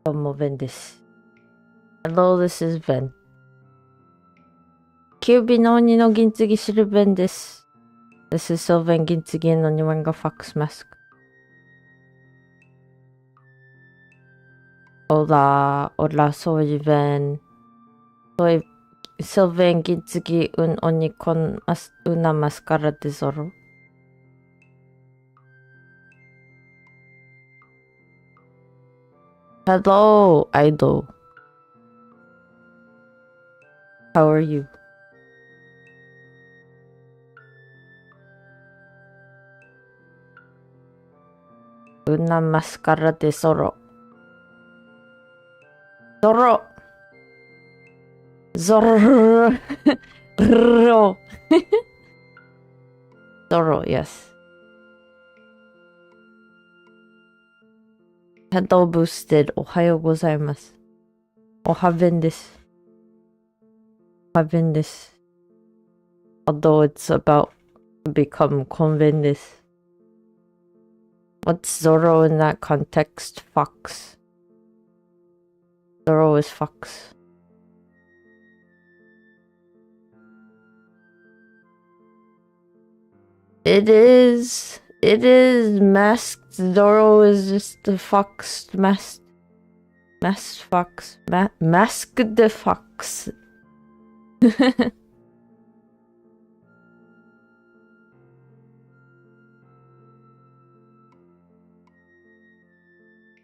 どうも、ヴェンです。Hello, this is Vен. 九尾の鬼のGintsugiシルヴェンです。This is Sylvain Gintsugi no Niwanga Fox Mask. Hola, hola, soy Vin. Soy Sylvain Gintsugi un oni con una máscara de zorro. Hello, idol. How are you? Una máscara de zorro. Zorro! Zorro! Zorro, yes. Hello boosted. おはようございます。おはべんです。おはべんです。Although it's about to become convenです。What's Zorro in that context? Fox. Zorro is fox. It is masked. Zorro is just the fox. Masked fox. Masked the fox.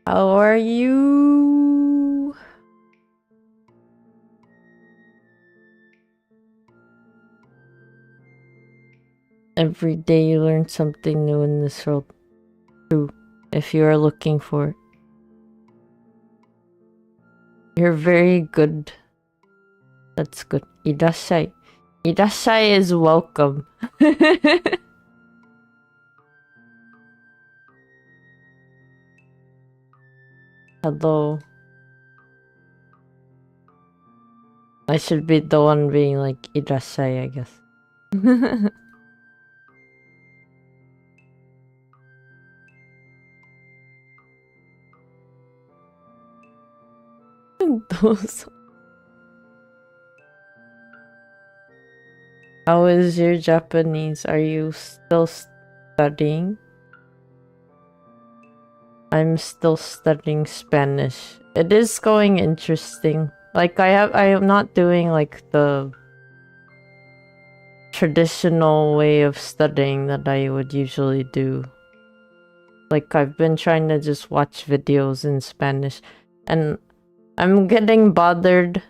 How are you? Every day you learn something new in this world. True, if you are looking for it. You're very good. That's good. いらっしゃい. いらっしゃい is welcome. Hello. I should be the one being like いらっしゃい, I guess. どうぞ。How is your Japanese? Are you still studying? I'm still studying Spanish. It is going interesting. Like I am not doing like the traditional way of studying that I would usually do. Like I've been trying to just watch videos in Spanish, and I'm getting bothered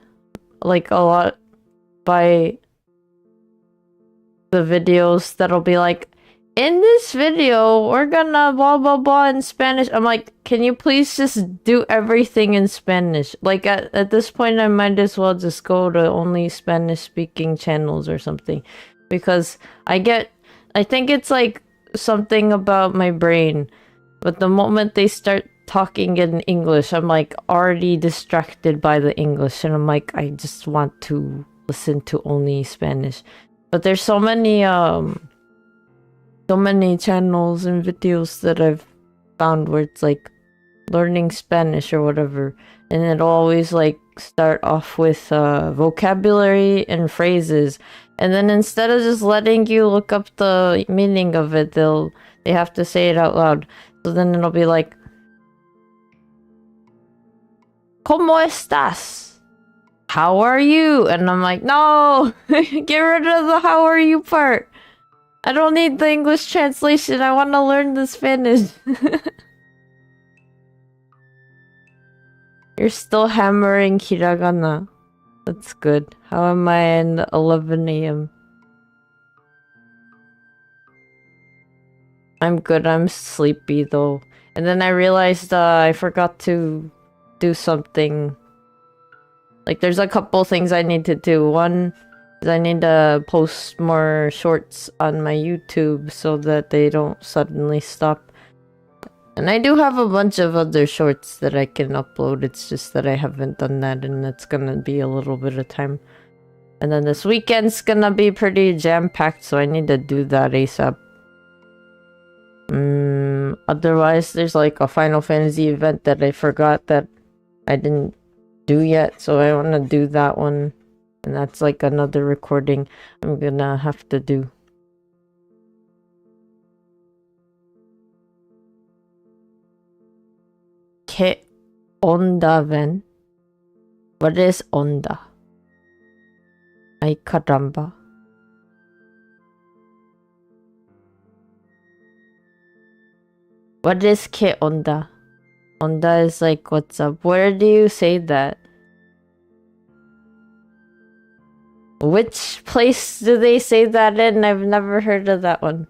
like a lot by the videos that'll be like, in this video, we're gonna blah blah blah in Spanish. I'm like, can you please just do everything in Spanish? Like at this point, I might as well just go to only Spanish speaking channels or something. Because I think it's like something about my brain. But the moment they start talking in English, I'm like already distracted by the English. And I'm like, I just want to listen to only Spanish. But there's so many channels and videos that I've found where it's like learning Spanish or whatever, and it'll always like start off with vocabulary and phrases, and then instead of just letting you look up the meaning of it, they have to say it out loud. So then it'll be like, ¿Cómo estás? How are you? And I'm like, no, get rid of the how are you part. I don't need the English translation. I want to learn the Spanish. You're still hammering hiragana. That's good. How am I in 11 a.m.? I'm good. I'm sleepy though. And then I realized I forgot to do something. Like there's a couple things I need to do. One is I need to post more shorts on my YouTube so that they don't suddenly stop. And I do have a bunch of other shorts that I can upload. It's just that I haven't done that, and it's gonna be a little bit of time. And then this weekend's gonna be pretty jam-packed, so I need to do that ASAP. Otherwise, there's like a Final Fantasy event that I forgot that I didn't do yet, so I want to do that one. And that's like another recording I'm gonna have to do. ¿Qué onda ven? What is onda? Ay caramba. What is ¿qué onda? Onda is like, what's up? Where do you say that? Which place do they say that in? I've never heard of that one.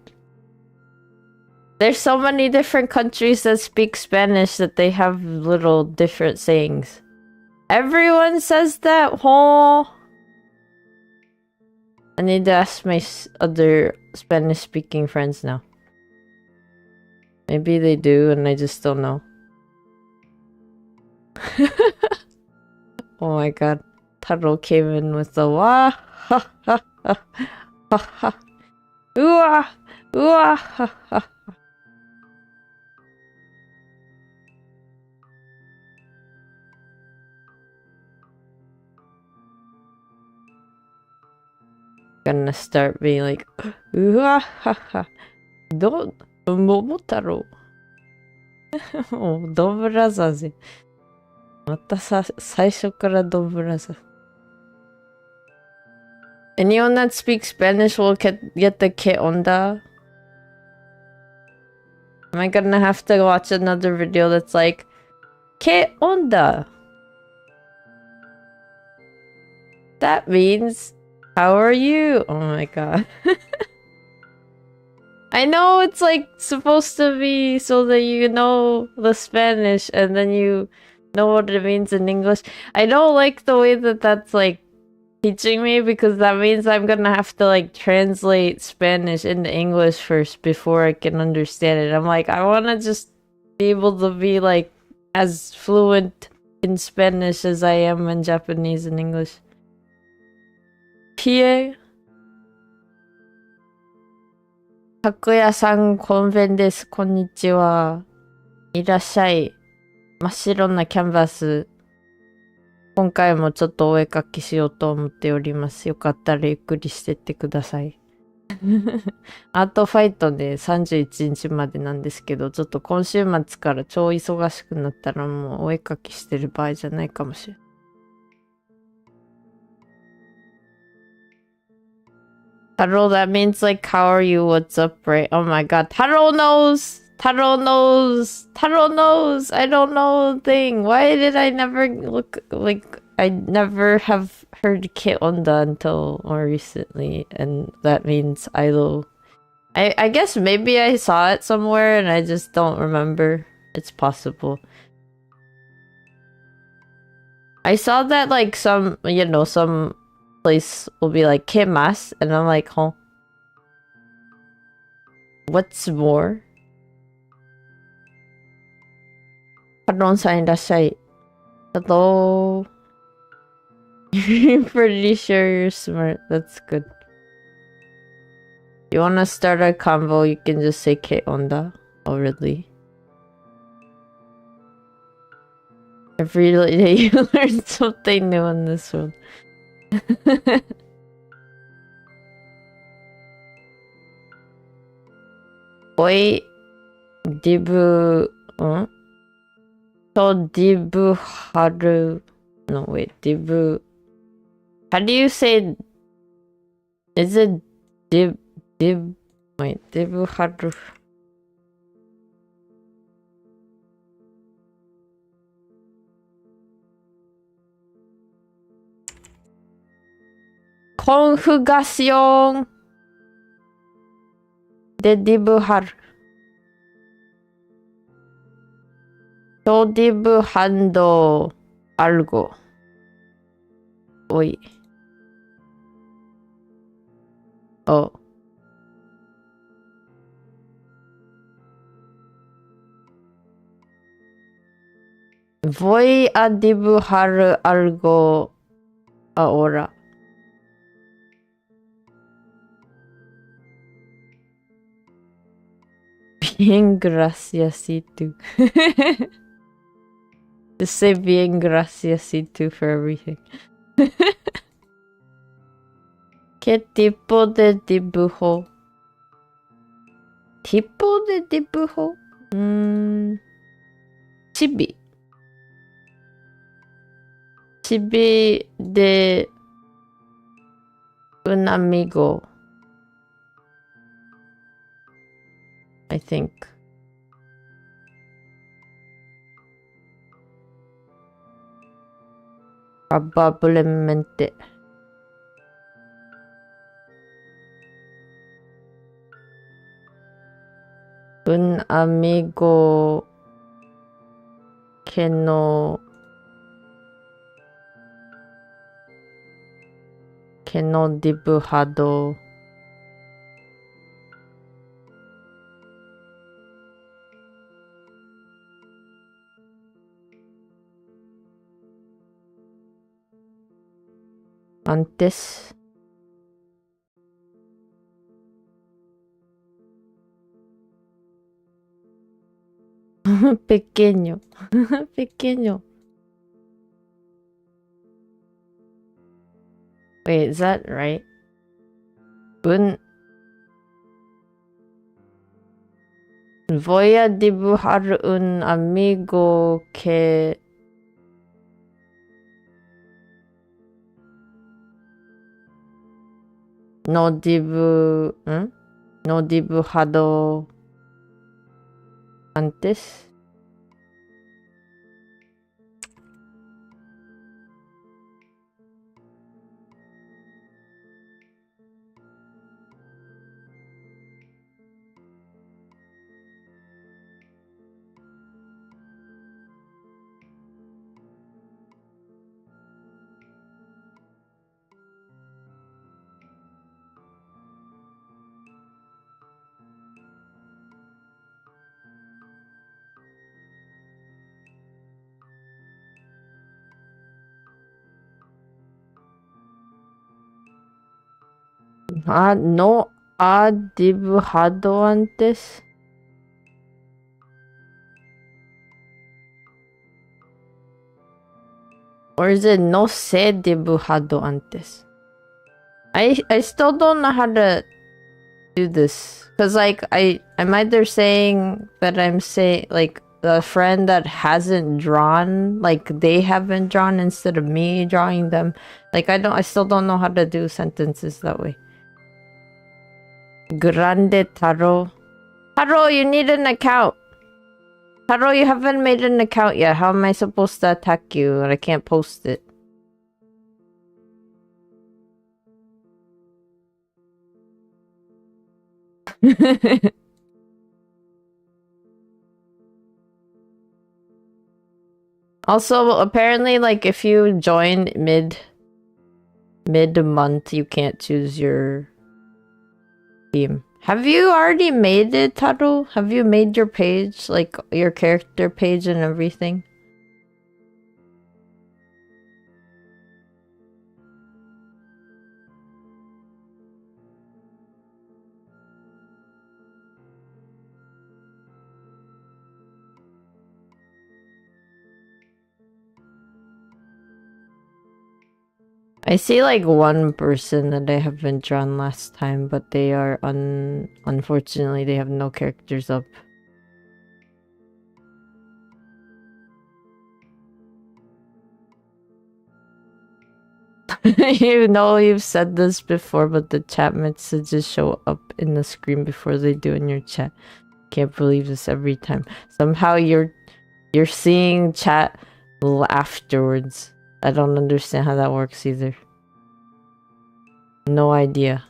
There's so many different countries that speak Spanish that they have little different sayings. Everyone says that, huh? I need to ask my other Spanish-speaking friends now. Maybe they do and I just don't know. Oh my god. Taro came in with the wah ha ha ha ha ha. Ooh ooh ha ha. Gonna start being like ooh ha ha. Don't Momotaro. Oh, ドンブラザーズ。また最初からドンブラザーズ。Anyone that speaks Spanish will get the ¿qué onda? Am I gonna have to watch another video that's like ¿qué onda? That means how are you? Oh my god. I know it's like supposed to be so that you know the Spanish and then you know what it means in English. I don't like the way that that's like teaching me because that means I'm gonna have to like translate Spanish into English first before I can understand it. I'm like, I wanna just be able to be like as fluent in Spanish as I am in Japanese and English. Pie. 拓也さん、こんべんです。こんにちは。いらっしゃい。真っ白なキャンバス。今回もちょっとお絵描きしようと思っております。よかったらゆっくりしてってください。アートファイトで31日までなんですけど、ちょっと今週末から超忙しくなったらもうお絵描きしてる場合じゃないかもしれない。Taro, that means like, how are you? What's up, right? Oh my god. Taro knows! Taro knows! Taro knows! I don't know a thing. Why did I never look like I never have heard ¿qué onda until more recently? And that means idol. I guess maybe I saw it somewhere and I just don't remember. It's possible. I saw that like some, you know, some place will be like ¿qué más? And I'm like, huh? What's more? Pardon-san, いらっしゃい. Hello. You're pretty sure you're smart. That's good. You wanna start a convo, you can just say ¿qué onda? Oh, really? Every day you learn something new in this world. Oi, dibu, to dibu haru. No, wait, dibu. How do you say? Is it wait, dibu haru. Conjugación de dibujar. Estoy dibujando algo hoy. Oh. Voy a dibujar algo ahora. Bien, gracias, y tú. Just say bien graciasito for everything. ¿Qué tipo de dibujo? ¿Tipo de dibujo? Chibi. Chibi de un amigo. I think. Probablemente. Un amigo que no dibujado antes. Pequeño. Pequeño. Wait, is that right? Voy a dibujar un amigo que no dibujado antes. No ha dibujado antes. Or is it no se dibujado antes? I still don't know how to do this. Cause like I'm either saying that I'm saying like the friend that hasn't drawn, like they haven't drawn instead of me drawing them. Like I still don't know how to do sentences that way. Grande Taro. Taro, you need an account. Taro, you haven't made an account yet. How am I supposed to attack you? I can't post it. Also, apparently, like, if you join mid-month, you can't choose your theme. Have you already made it, Taro? Have you made your page? Like, your character page and everything? I see like one person that I haven't drawn last time, but they are unfortunately they have no characters up. You know you've said this before, but the chat messages show up in the screen before they do in your chat. Can't believe this every time. Somehow you're seeing chat afterwards. I don't understand how that works either. No idea.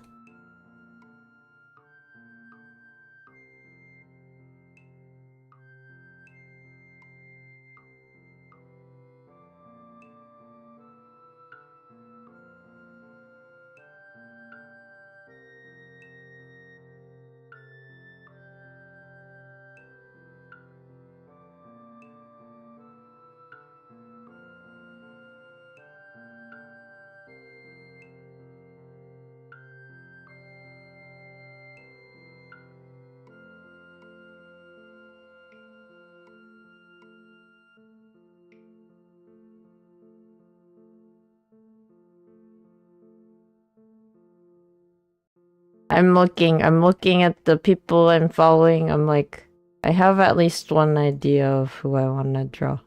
I'm looking at the people I'm following. I'm like, I have at least one idea of who I want to draw.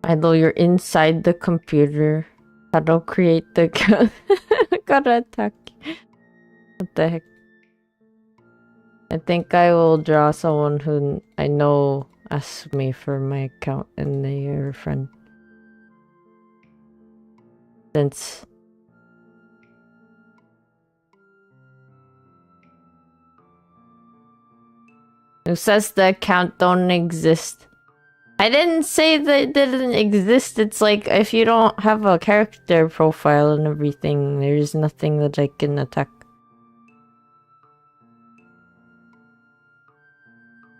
Although you're inside the computer, that'll create the gotta attack. What the heck? I think I will draw someone who I know asked me for my account and they are a friend. Since who says the account don't exist? I didn't say that it didn't exist. It's like, if you don't have a character profile and everything, there's nothing that I can attack.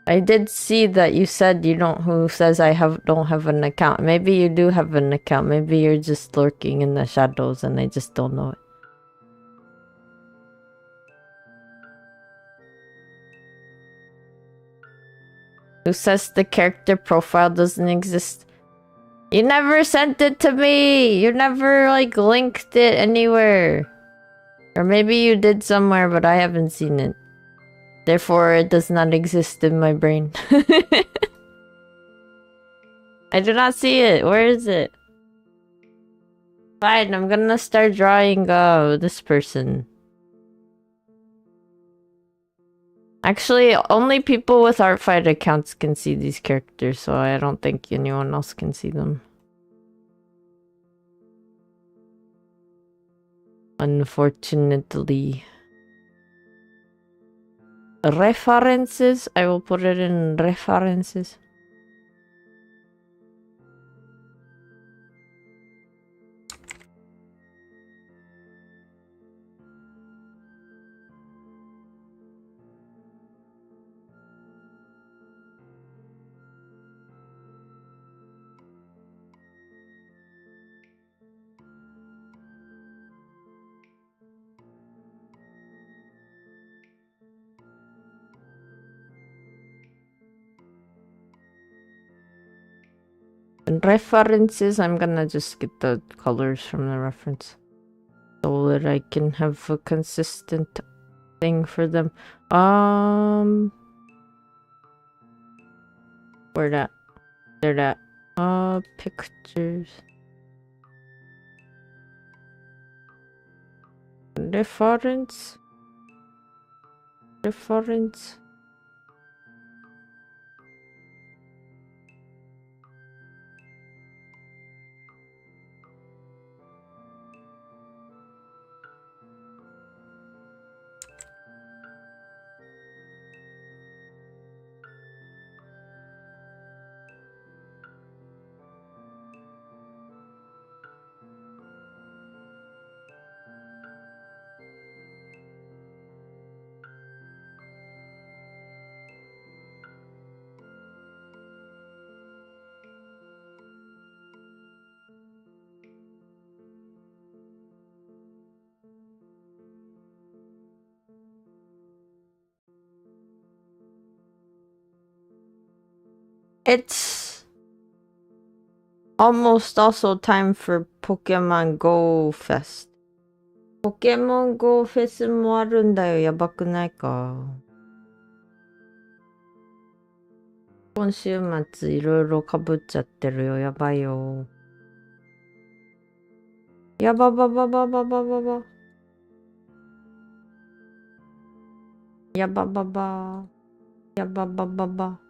I did see that you said you don't, who says I don't have an account. Maybe you do have an account. Maybe you're just lurking in the shadows and I just don't know it. Who says the character profile doesn't exist? You never sent it to me! You never, like, linked it anywhere. Or maybe you did somewhere, but I haven't seen it. Therefore, it does not exist in my brain. I do not see it. Where is it? Fine, I'm gonna start drawing this person. Actually, only people with Artfight accounts can see these characters, so I don't think anyone else can see them. Unfortunately. References? I will put it in references. And references, I'm gonna just get the colors from the reference so that I can have a consistent thing for them. Where that? There that. Pictures. Reference. It's almost also time for Pokemon Go Fest. Pokemon Go Fest もあるんだよ。やばくないか。今週末いろいろかぶっちゃってるよ。やばいよ。やばばばばばばばば。やばばば。やばばばば。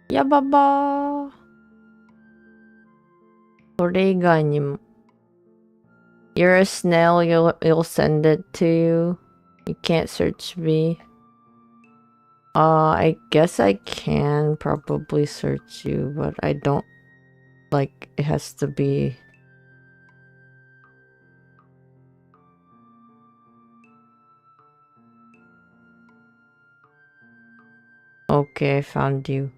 やばばー。それ以外にも。You're a snail, you'll send it to you. You can't search me. I guess I can probably search you, but I don't like it has to be. Okay, I found you.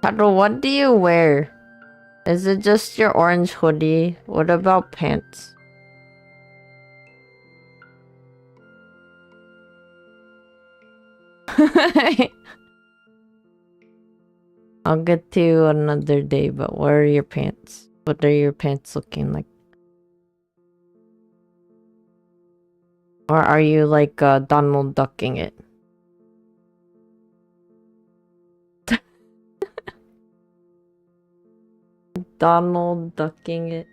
Taro, what do you wear? Is it just your orange hoodie? What about pants? I'll get to you another day, but where are your pants? What are your pants looking like? Or are you like Donald ducking it? Donald ducking it.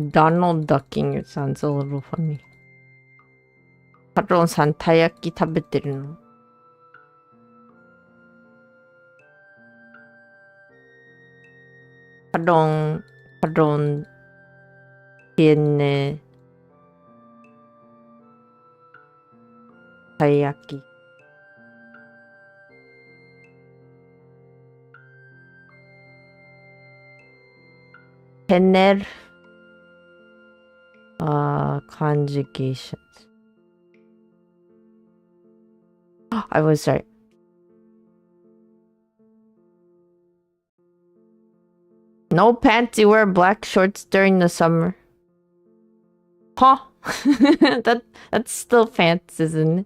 Donald ducking it sounds a little funny. ハロンさん、たい焼き食べてるの？ハロン、tiene たい焼き。tener conjugations. I was right. No pants, you wear black shorts during the summer. Huh? That's still pants, isn't it?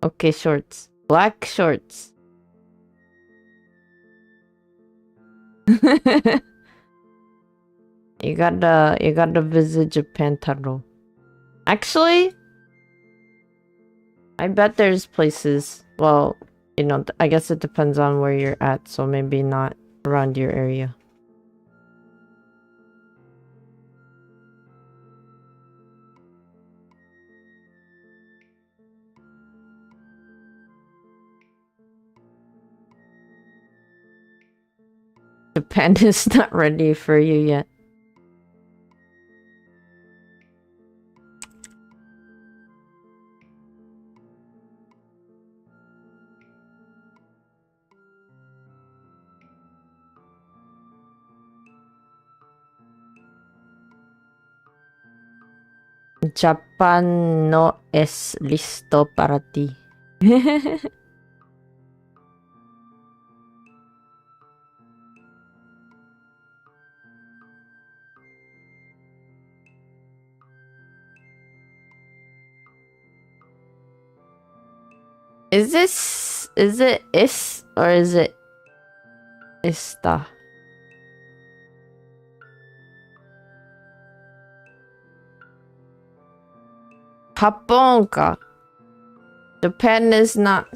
Okay, shorts. Black shorts. You gotta visit Japan, Taro. Actually, I bet there's places. Well, you know, I guess it depends on where you're at, so maybe not around your area. Japan is not ready for you yet. Japan no es listo para ti. Is it is or is it esta? Japón ka. Japan is not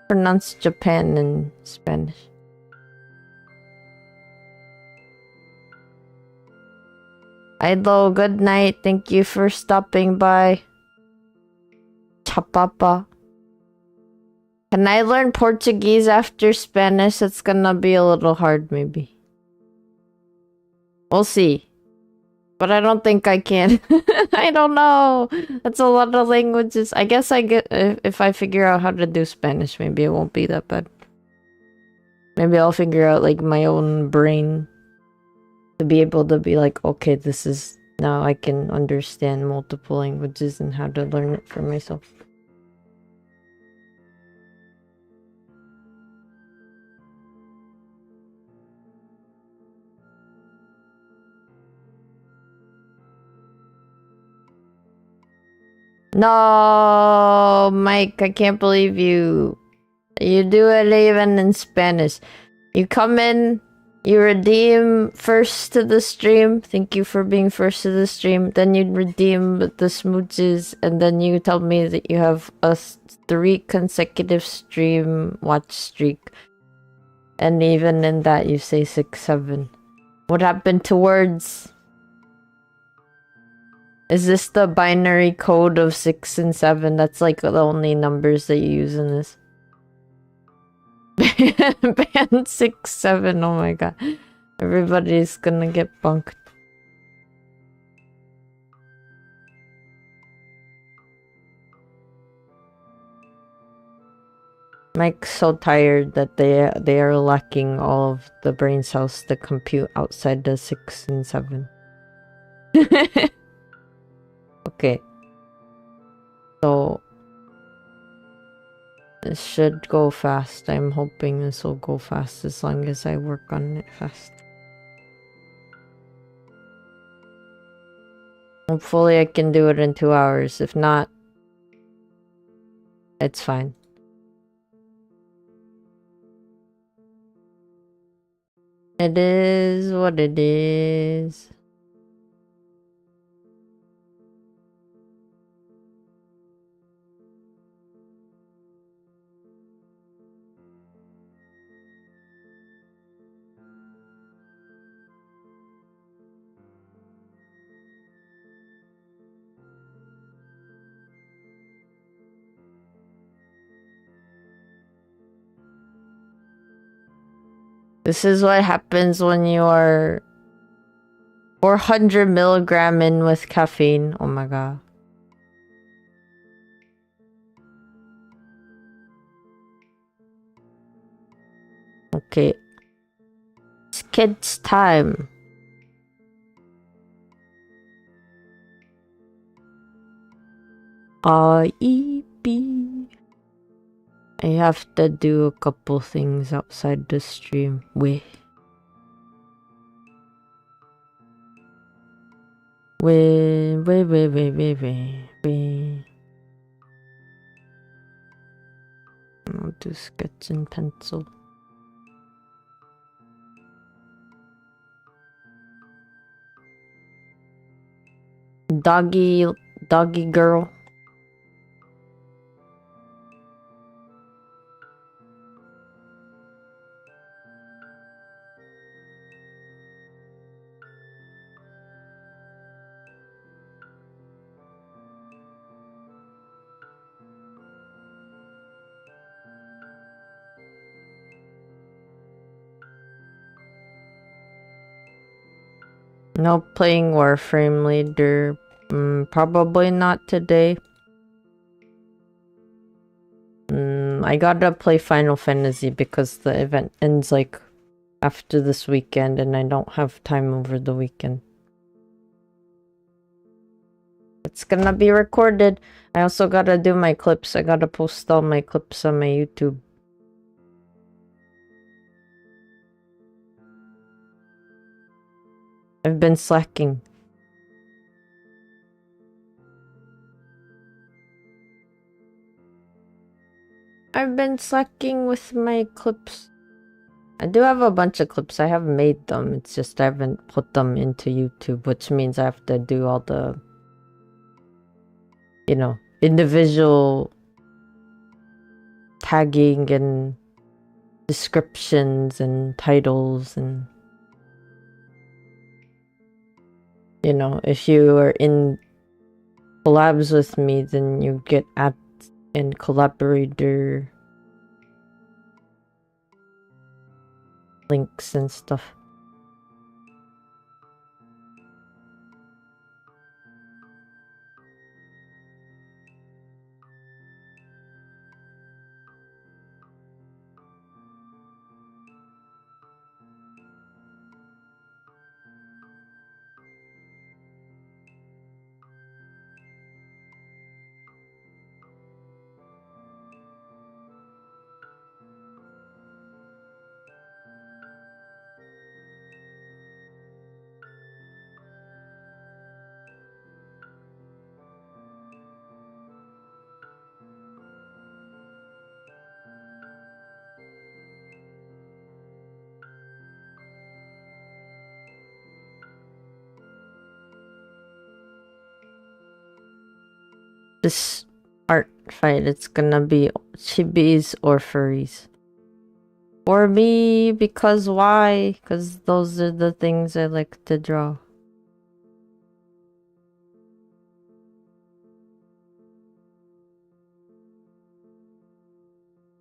pronounced Japan in Spanish. Idol, good night. Thank you for stopping by. Chapapa. Can I learn Portuguese after Spanish? It's gonna be a little hard, maybe. We'll see. But I don't think I can. I don't know. That's a lot of languages. I guess I get if I figure out how to do Spanish, maybe it won't be that bad. Maybe I'll figure out like my own brain to be able to be like, okay, this is now I can understand multiple languages and how to learn it for myself. No, Mike, I can't believe you. You do it even in Spanish. You come in, you redeem first to the stream. Thank you for being first to the stream. Then you redeem the smooches, and then you tell me that you have a 3 consecutive stream watch streak. And even in that, you say 6, 7. What happened to words? Is this the binary code of 6 and 7? That's like the only numbers that you use in this. Ban 6, 7. Oh my god. Everybody's gonna get bunked. Mike's so tired that they are lacking all of the brain cells to compute outside the 6 and 7. Okay. So this should go fast. I'm hoping this will go fast as long as I work on it fast. Hopefully I can do it in 2 hours. If not, it's fine. It is what it is. This is what happens when you are 400 milligram in with caffeine. Oh my god. Okay. It's kids' time. R.E.P. I have to do a couple things outside the stream. Wait. I'll do sketch and pencil. Doggy girl. No playing Warframe later. Probably not today. I gotta play Final Fantasy because the event ends like after this weekend and I don't have time over the weekend. It's gonna be recorded. I also gotta do my clips. I gotta post all my clips on my YouTube. I've been slacking. I've been slacking with my clips. I do have a bunch of clips. I have made them. It's just I haven't put them into YouTube, which means I have to do all the, you know, individual tagging and descriptions and titles and, you know, if you are in collabs with me, then you get ads and collaborator links and stuff. This art fight, it's gonna be chibis or furries. For me, because why? Because those are the things I like to draw.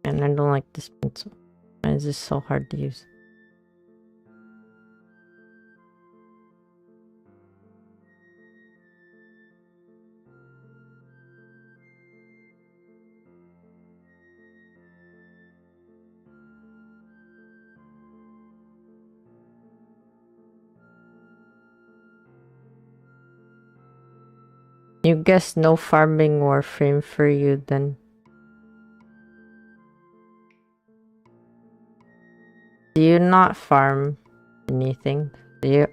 And I don't like this pencil. Why is this so hard to use? You guess no farming warframe for you then. Do you not farm anything?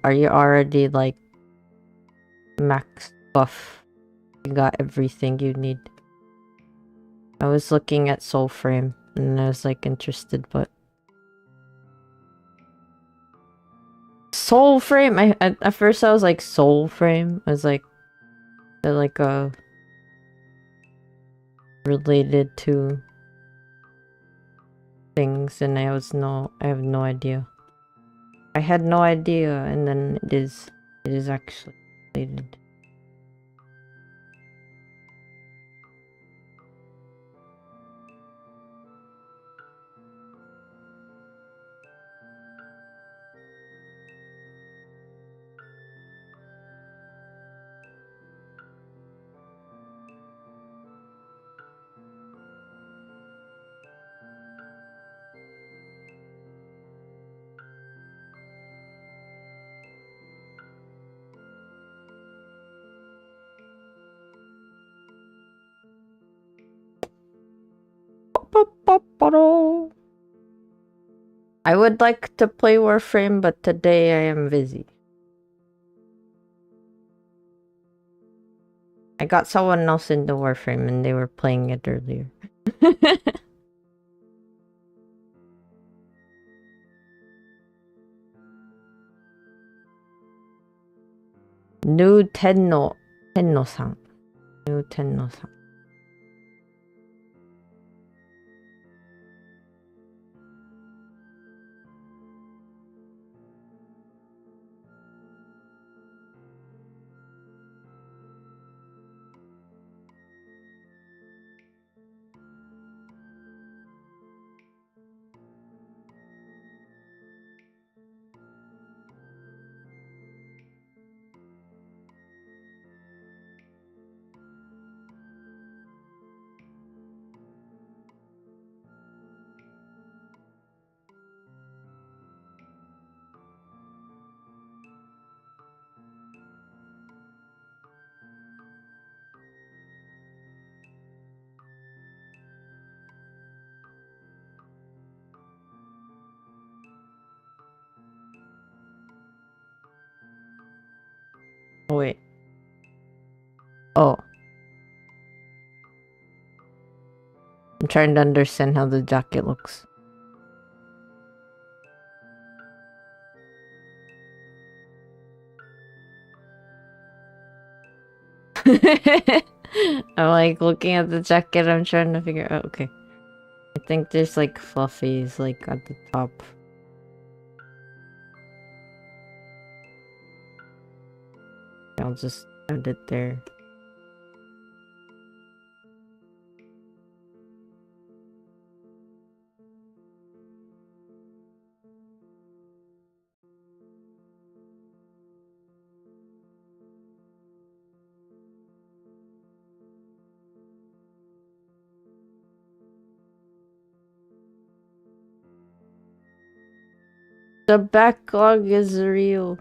Are you already like max buff? You got everything you need. I was looking at Soulframe and I was like interested, but Soulframe. At first I was like Soulframe. I was like they're like related to things, and I have no idea. I had no idea, and then it is actually related. I would like to play Warframe, but today I am busy. I got someone else into Warframe and they were playing it earlier. New Tenno-san. New Tenno-san. Oh, wait. Oh. I'm trying to understand how the jacket looks. I'm like looking at the jacket, I'm trying to figure out, okay. I think there's like fluffies like at the top. I'll just add it there. The backlog is real.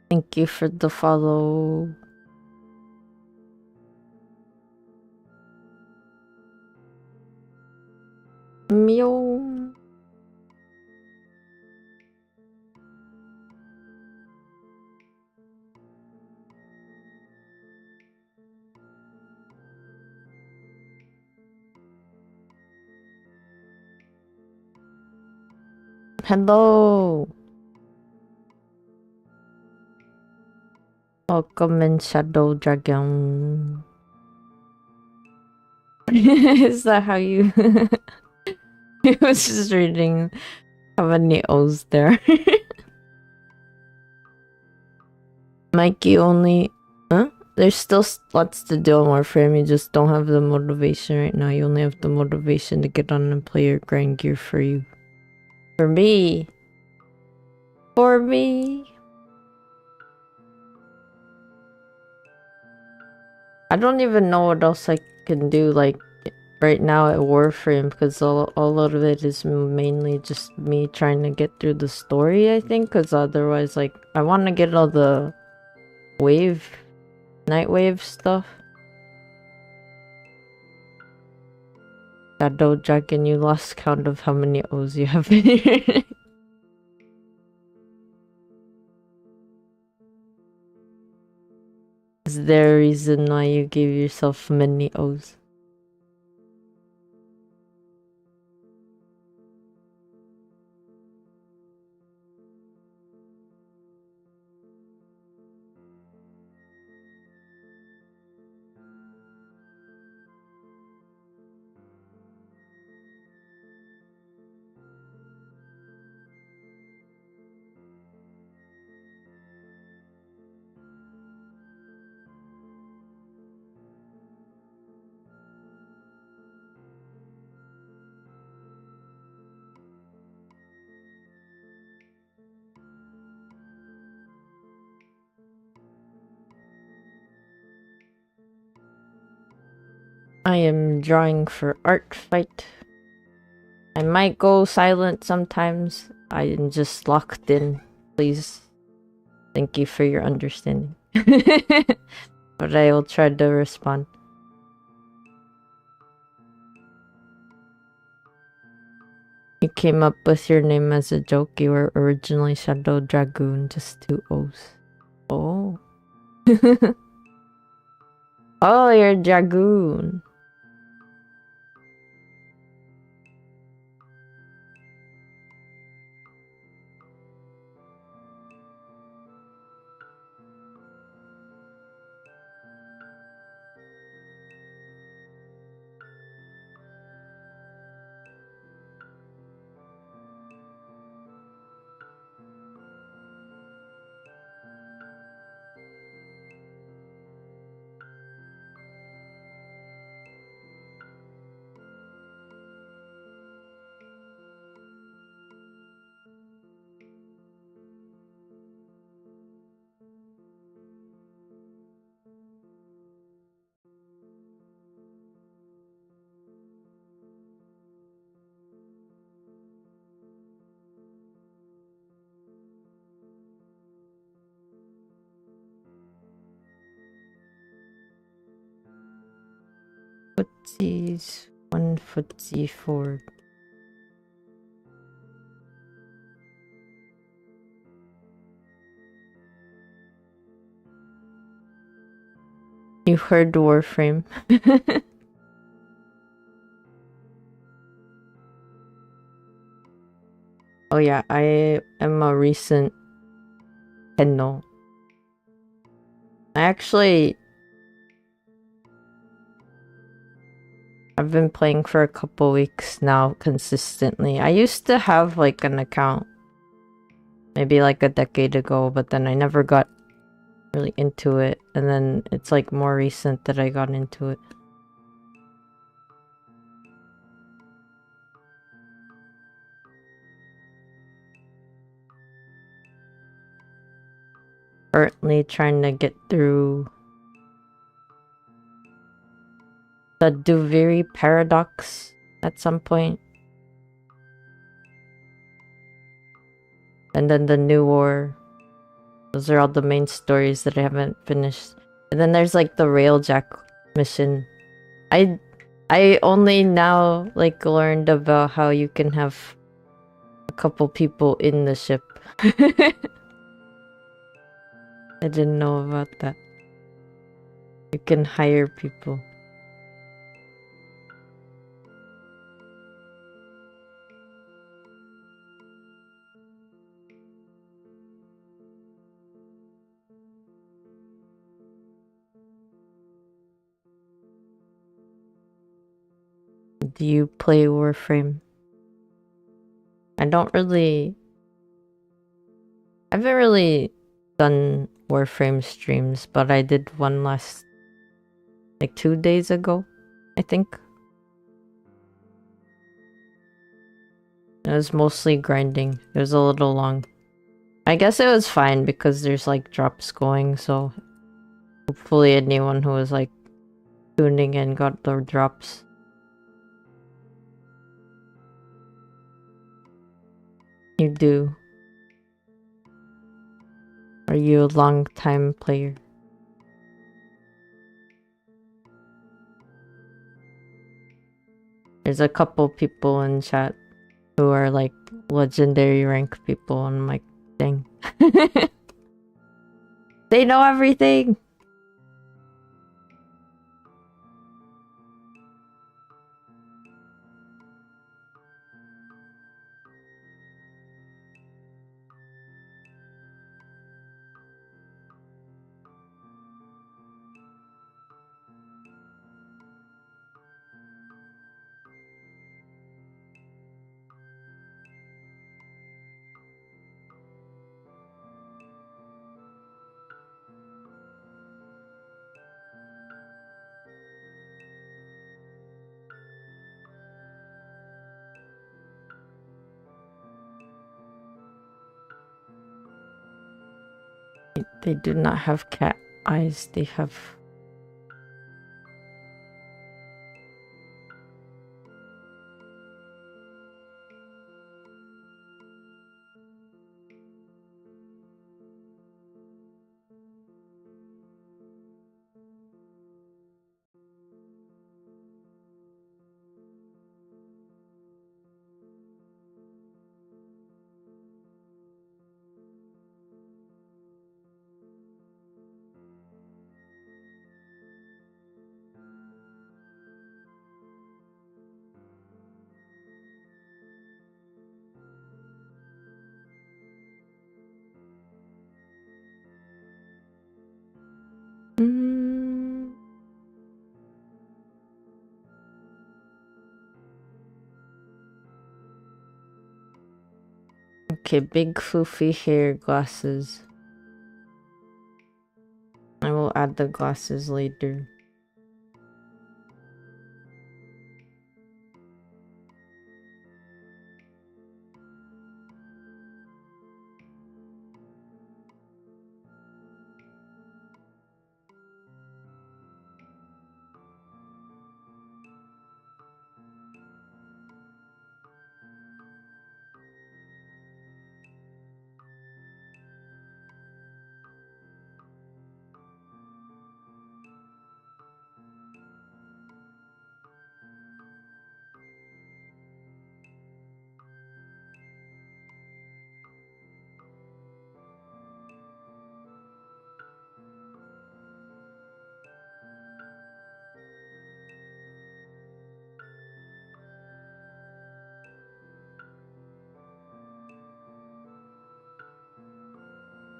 Thank you for the follow. Meow. Hello. Welcome in Shadow Dragon. Is that how you... I was just reading how many O's there. Mikey only... Huh? There's still lots to do on Warframe, you just don't have the motivation right now. You only have the motivation to get on and play your grind gear for you. For me. For me. I don't even know what else I can do, like, right now at Warframe, because all of it is mainly just me trying to get through the story, I think, because otherwise, like, I want to get all the night wave stuff. Shadow Dragon, you lost count of how many O's you have in here. Is there a reason why you gave yourself many O's? I am drawing for art fight. I might go silent sometimes. I am just locked in. Please. Thank you for your understanding. But I will try to respond. You came up with your name as a joke. You were originally Shadow Dragoon, just 2 O's. Oh. Oh, you're a Dragoon. Footsies, 1 footsie forward. You heard Warframe. Oh yeah, I am a recent Tenno. I've been playing for a couple weeks now consistently. I used to have like an account maybe like a decade ago, but then I never got really into it, and then it's like more recent that I got into it. Currently trying to get through that do very paradox at some point. And then the New War. Those are all the main stories that I haven't finished. And then there's like the Railjack mission. I only now like learned about how you can have a couple people in the ship. I didn't know about that. You can hire people. Do you play Warframe? I haven't really done Warframe streams, but I did one like 2 days ago, I think. It was mostly grinding. It was a little long. I guess it was fine because there's like drops going, so hopefully anyone who was like tuning in got the drops. You do. Are you a long time player? There's a couple people in chat who are like legendary rank people, and I'm like, dang. They know everything! They do not have cat eyes, they have... Okay, big foofy hair, glasses. I will add the glasses later.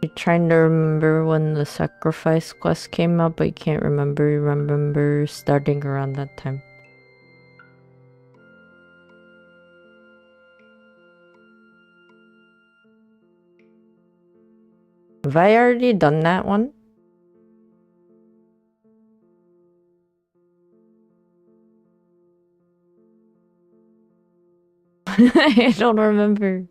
You're trying to remember when the sacrifice quest came out, but you can't remember. You remember starting around that time. Have I already done that one? I don't remember.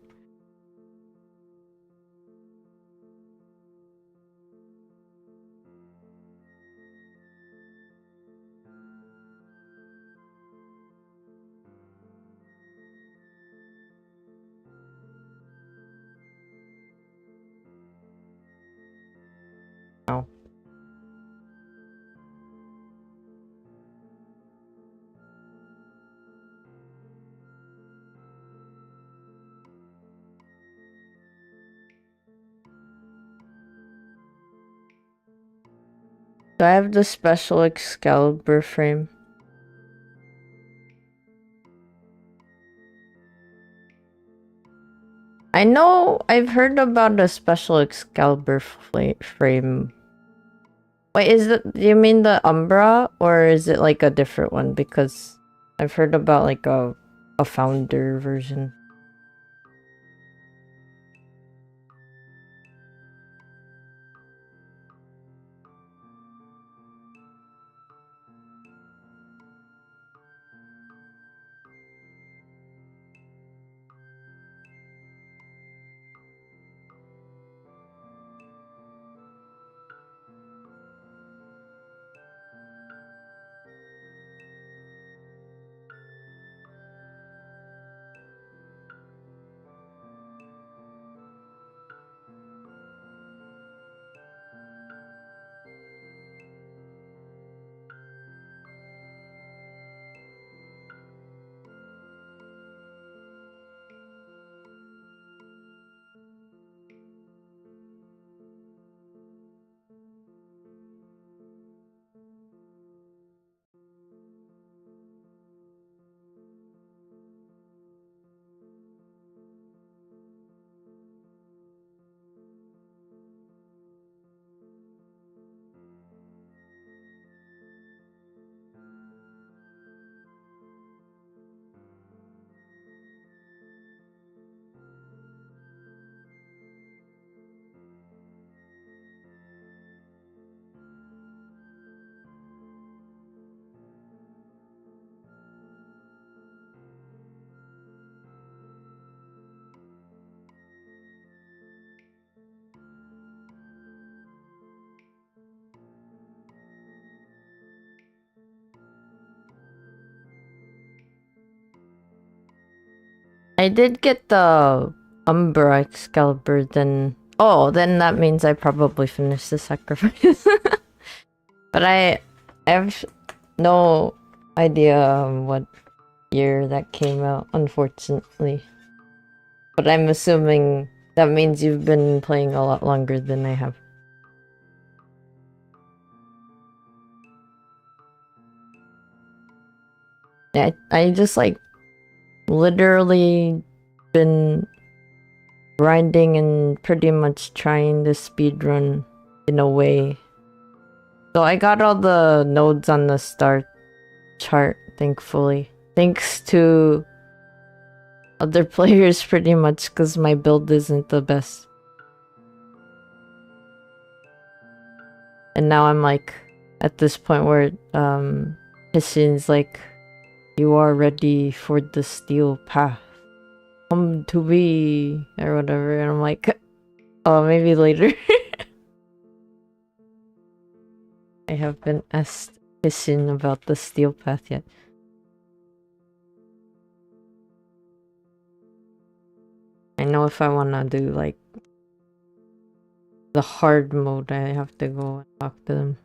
Do I have the special Excalibur frame? I know I've heard about a special Excalibur frame. Wait, do you mean the Umbra, or is it like a different one? Because I've heard about like a founder version. I did get the Umbra Excalibur, then... Oh, then that means I probably finished the sacrifice. But I have no idea what year that came out, unfortunately. But I'm assuming that means you've been playing a lot longer than I have. Yeah, I just like literally been grinding and pretty much trying to speedrun in a way. So I got all the nodes on the start chart, thankfully. Thanks to other players pretty much, because my build isn't the best. And now I'm like at this point where Hishin's like, you are ready for the steel path. Come to me, or whatever. And I'm like, oh, maybe later. I haven't asked Hishin about the steel path yet. I know if I wanna do like the hard mode, I have to go and talk to them.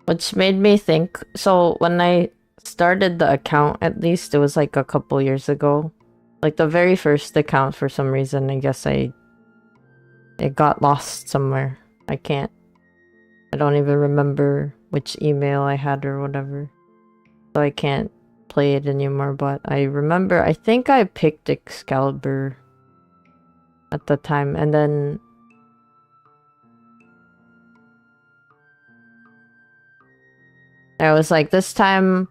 Which made me think, so when I started the account, at least it was like a couple years ago. Like the very first account, for some reason, I guess it got lost somewhere. I don't even remember which email I had or whatever. So I can't play it anymore, but I remember, I think I picked Excalibur at the time, and then I was like, this time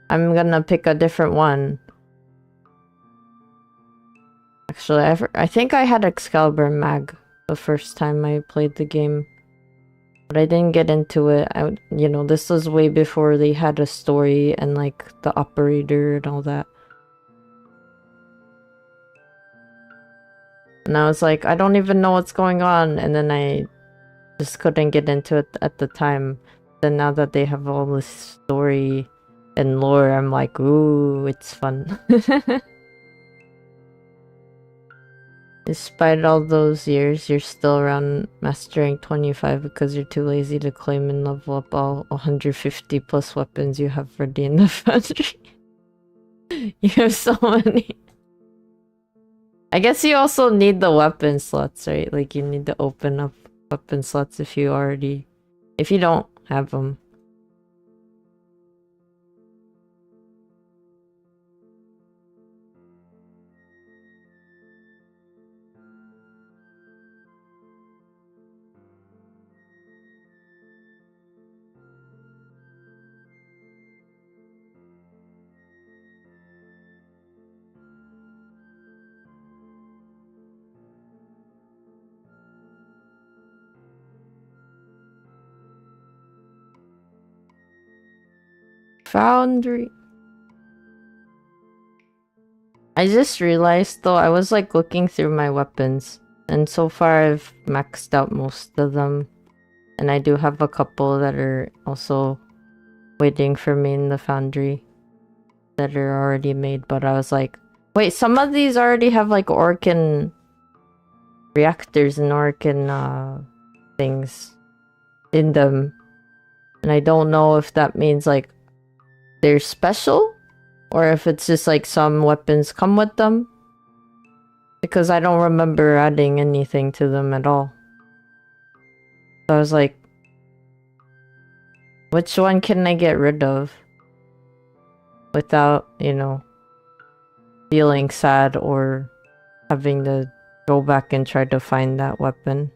I'm gonna pick a different one. Actually, I think I had Excalibur Mag the first time I played the game. But I didn't get into it. You know, this was way before they had a story and like the operator and all that. And I was like, I don't even know what's going on. And then I just couldn't get into it at the time. Then now that they have all this story and lore, I'm like, ooh, it's fun. Despite all those years, you're still around master rank 25 because you're too lazy to claim and level up all 150 plus weapons you have ready in the foundry. You have so many. I guess you also need the weapon slots, right? Like you need to open up weapon slots if you don't have them. Foundry. I just realized though, I was like looking through my weapons, and so far I've maxed out most of them, and I do have a couple that are also waiting for me in the foundry that are already made, but I was like, wait, some of these already have like Orkin reactors and Orkin things in them, and I don't know if that means like they're special, or if it's just like some weapons come with them. Because I don't remember adding anything to them at all. So I was like, which one can I get rid of? Without, you know, feeling sad or having to go back and try to find that weapon.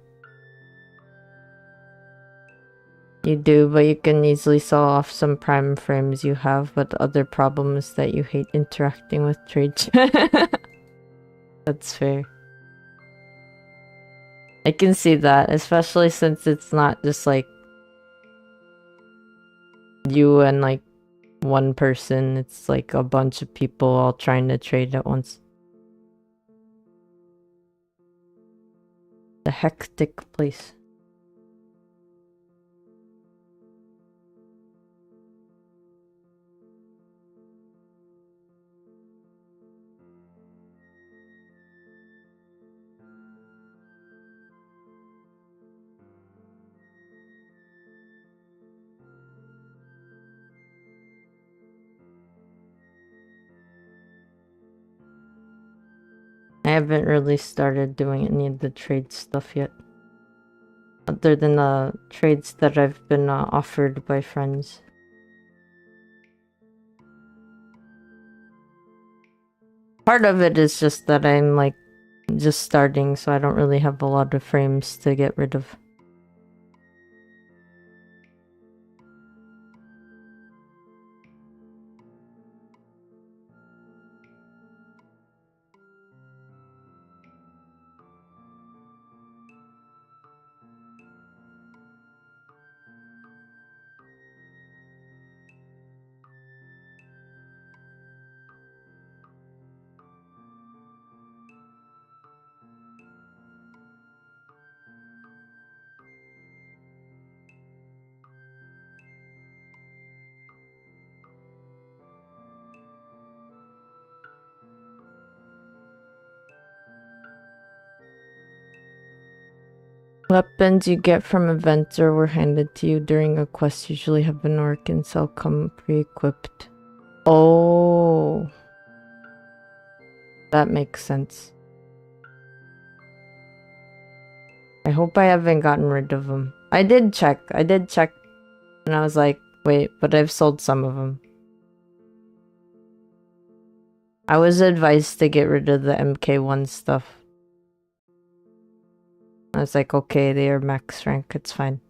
You do, but you can easily sell off some prime frames you have, but the other problem is that you hate interacting with trade. That's fair. I can see that, especially since it's not just like you and like one person, it's like a bunch of people all trying to trade at once. The hectic place. I haven't really started doing any of the trade stuff yet. Other than the trades that I've been offered by friends. Part of it is just that I'm like just starting, so I don't really have a lot of frames to get rid of. Weapons you get from events or were handed to you during a quest usually have an orc and cell come pre-equipped. Oh, that makes sense. I hope I haven't gotten rid of them. I did check, and I was like, wait, but I've sold some of them. I was advised to get rid of the MK1 stuff. I was like, okay, they are max rank, it's fine.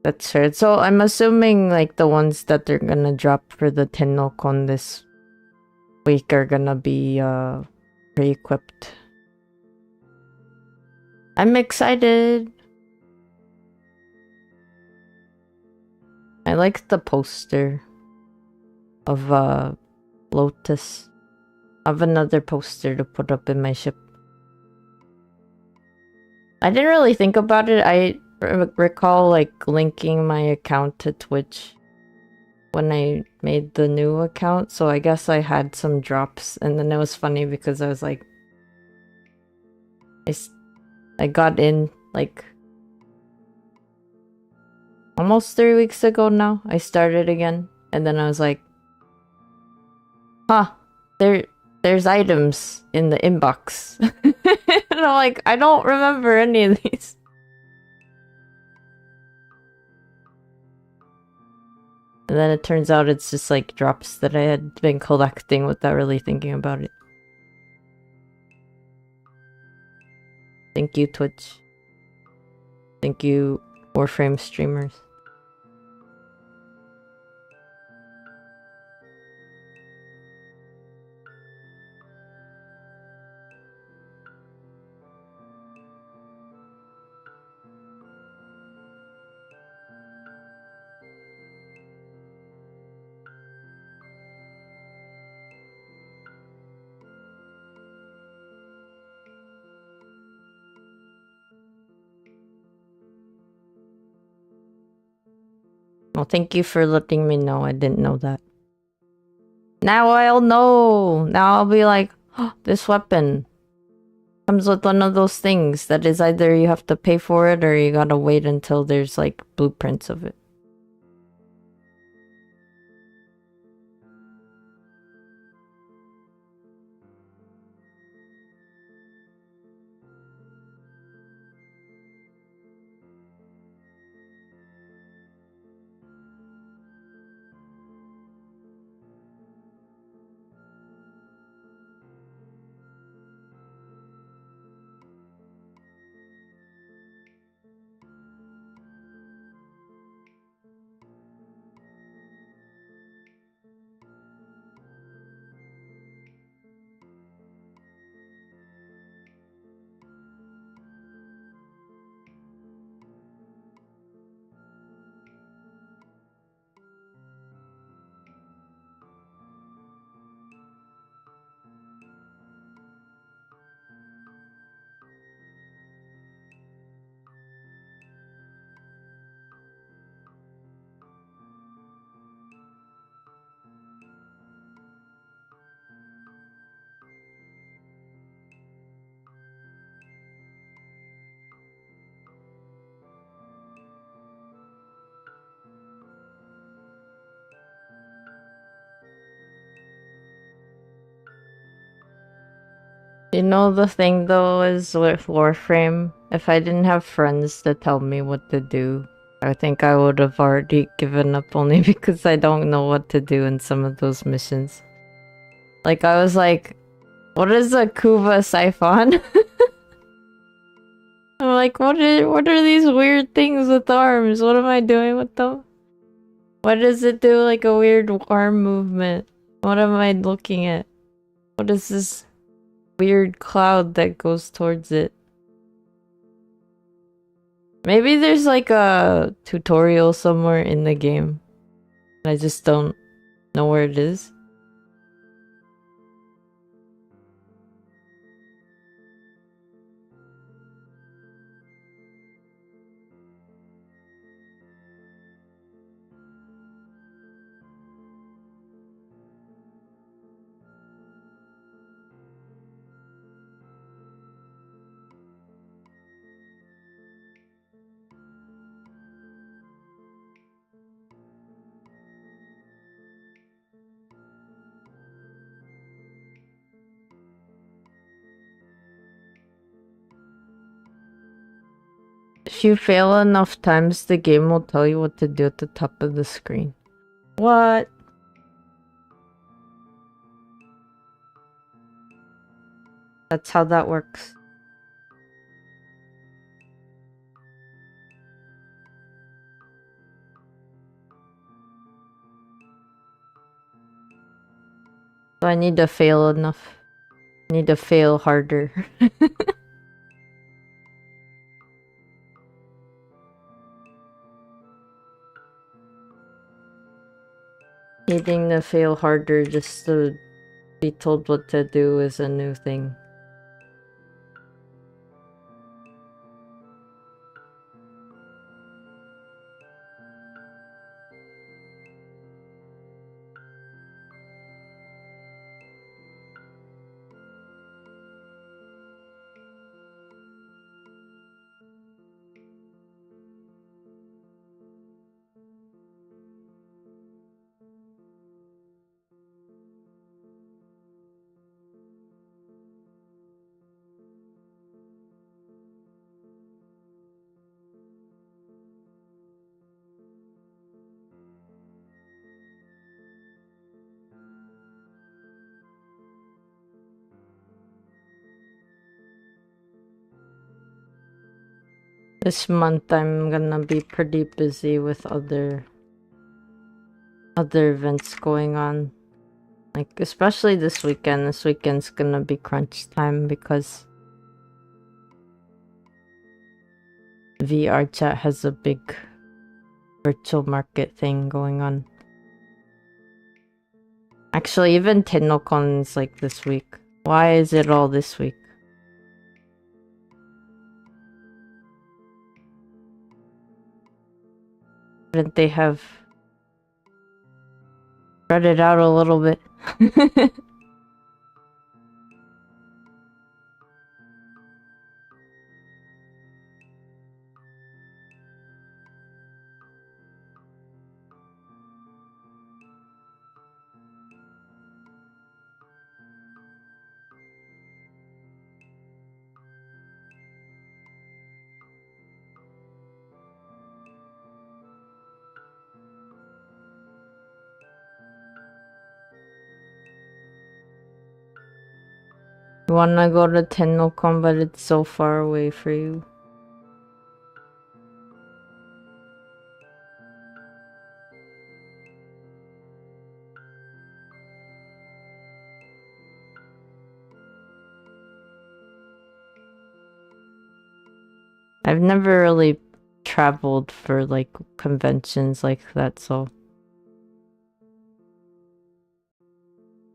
That's fair. So I'm assuming like the ones that they're gonna drop for the Tenno-kon this week are gonna be pre-equipped. I'm excited! I like the poster of Lotus. I have another poster to put up in my ship. I didn't really think about it. I recall like linking my account to Twitch when I made the new account, so I guess I had some drops, and then it was funny because I was like, I got in like almost 3 weeks ago now. I started again, and then I was like, huh, there's items in the inbox. And I'm like, I don't remember any of these. And then it turns out it's just like drops that I had been collecting without really thinking about it. Thank you, Twitch. Thank you, Warframe streamers. Well, thank you for letting me know. I didn't know that. Now I'll know! Now I'll be like, oh, this weapon comes with one of those things that is either you have to pay for it or you gotta wait until there's like blueprints of it. You know, the thing though is with Warframe, if I didn't have friends to tell me what to do, I think I would have already given up only because I don't know what to do in some of those missions. Like, I was like, what is a Kuva Siphon? I'm like, what are these weird things with arms? What am I doing with them? Why does it do like a weird arm movement? What am I looking at? What is this weird cloud that goes towards it? Maybe there's like a tutorial somewhere in the game. I just don't know where it is. If you fail enough times, the game will tell you what to do at the top of the screen. What? That's how that works. So I need to fail enough. I need to fail harder. Needing to fail harder just to be told what to do is a new thing. This month I'm gonna be pretty busy with other events going on. Like, especially this weekend. This weekend's gonna be crunch time because VR chat has a big virtual market thing going on. Actually, even TennoCon's like this week. Why is it all this week? Didn't they have spread it out a little bit? You wanna go to TennoCon, but it's so far away for you. I've never really traveled for like conventions like that, so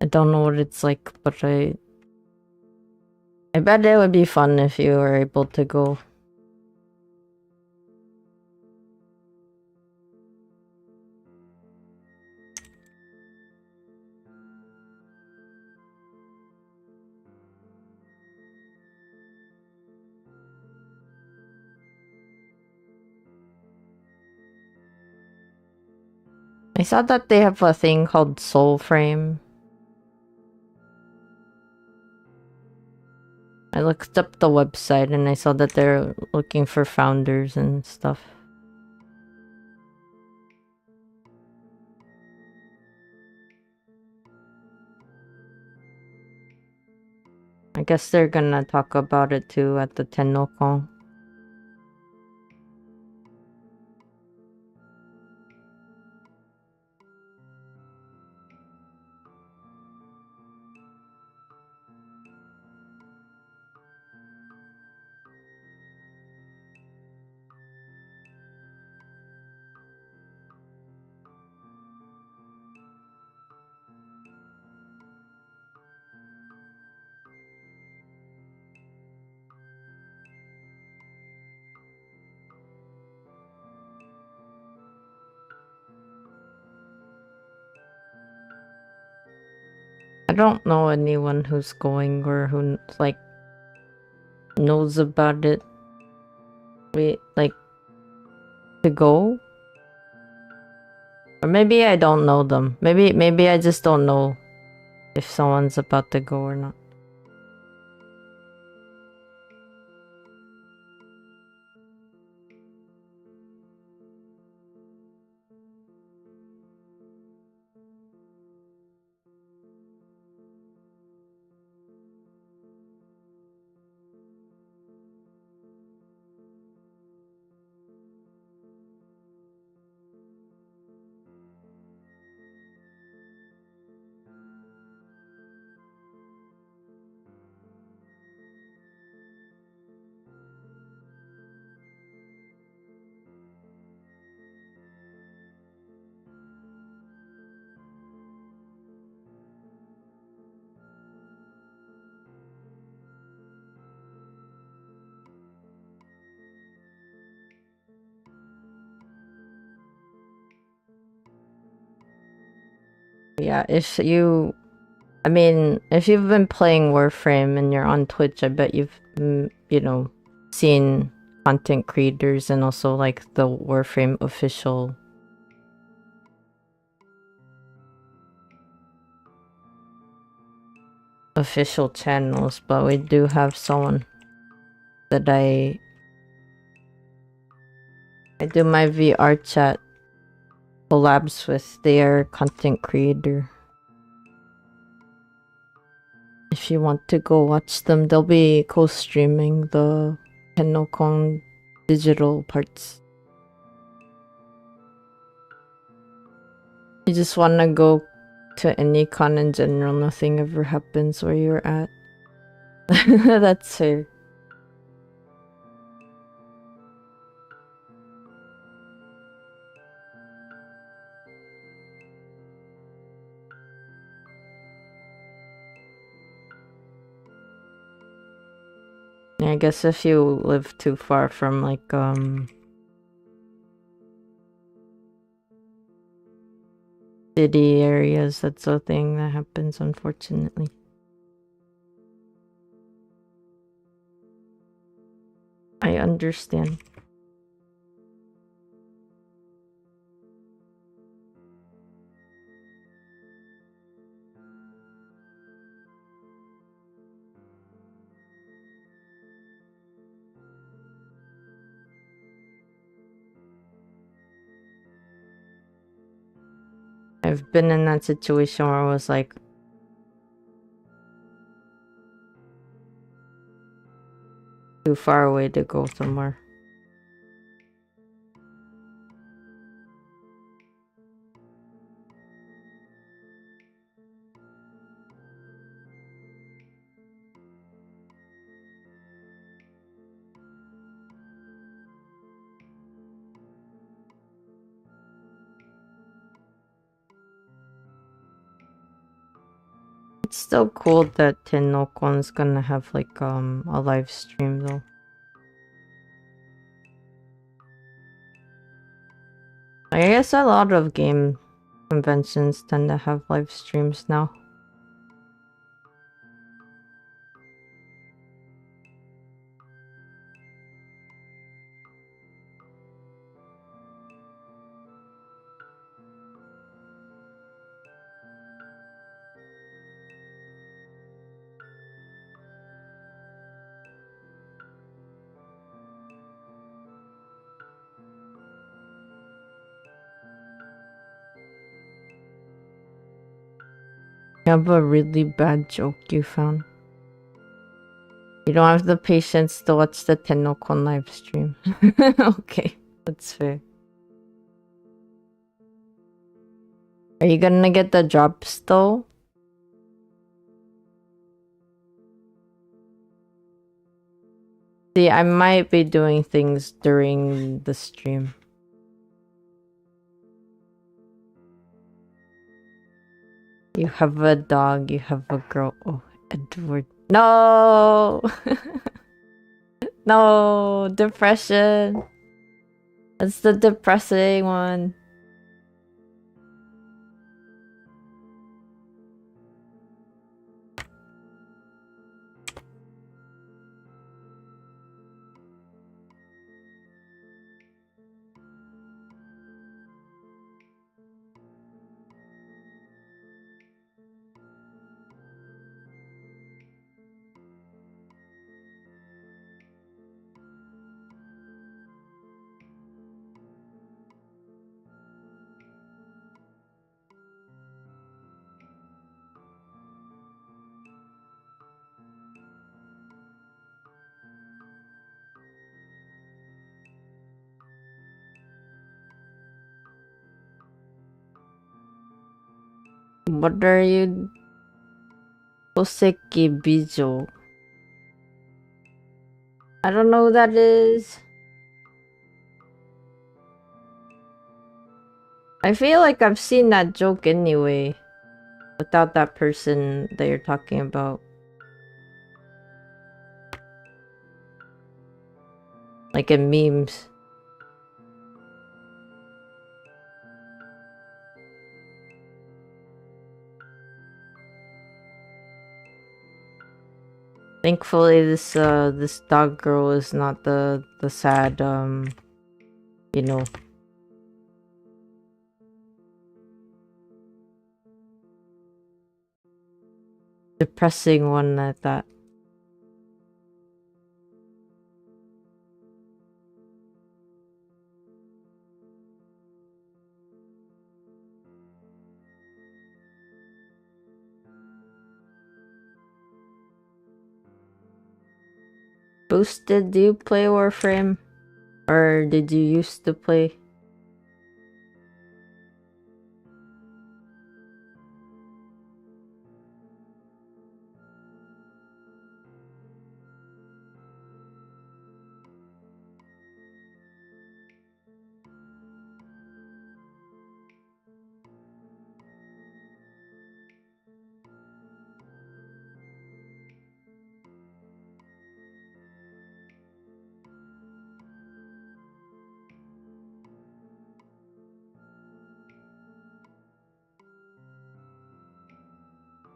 I don't know what it's like, but I bet it would be fun if you were able to go. I saw that they have a thing called Soul Frame. I looked up the website and I saw that they're looking for founders and stuff. I guess they're gonna talk about it too at the TennoCon. I don't know anyone who's going or who like knows about it. Wait, like to go? Or maybe I don't know them. Maybe I just don't know if someone's about to go or not. Yeah, if you've been playing Warframe and you're on Twitch, I bet you've, you know, seen content creators and also like the Warframe official channels, but we do have someone that I do my VR chat collabs with. They are content creator. If you want to go watch them, they'll be co-streaming the TennoCon digital parts. You just want to go to any con in general, nothing ever happens where you're at. That's fair. I guess if you live too far from like city areas, that's a thing that happens, unfortunately. I understand. I've been in that situation where I was like, too far away to go somewhere. It's still cool that Tennokon's gonna have like a live stream though. I guess a lot of game conventions tend to have live streams now. You have a really bad joke you found. You don't have the patience to watch the Tennokon live stream. Okay, that's fair. Are you gonna get the drops though? See, I might be doing things during the stream. You have a dog, you have a girl. Oh, Edward. No! No, depression. That's the depressing one. What are you? Koseki Bijo. I don't know who that is. I feel like I've seen that joke anyway. Without that person that you're talking about. Like in memes. Thankfully, this dog girl is not the sad you know, depressing one at that. Boosted, do you play Warframe? Or did you used to play?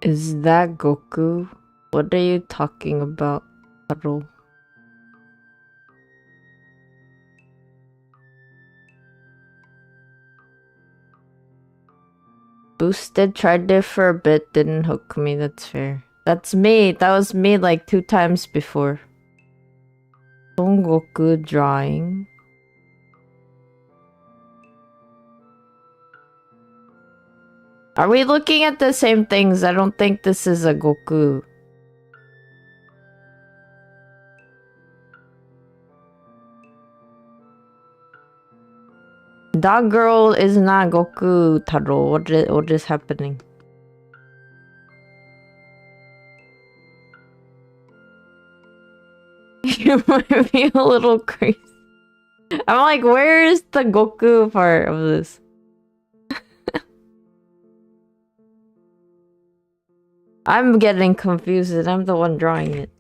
Is that Goku? What are you talking about, Taro? Boosted tried it for a bit, didn't hook me, that's fair. That's me! That was me like 2 times before. Son Goku drawing. Are we looking at the same things? I don't think this is a Goku. That girl is not Goku, Taro. What is happening? You might be a little crazy. I'm like, where is the Goku part of this? I'm getting confused and I'm the one drawing it.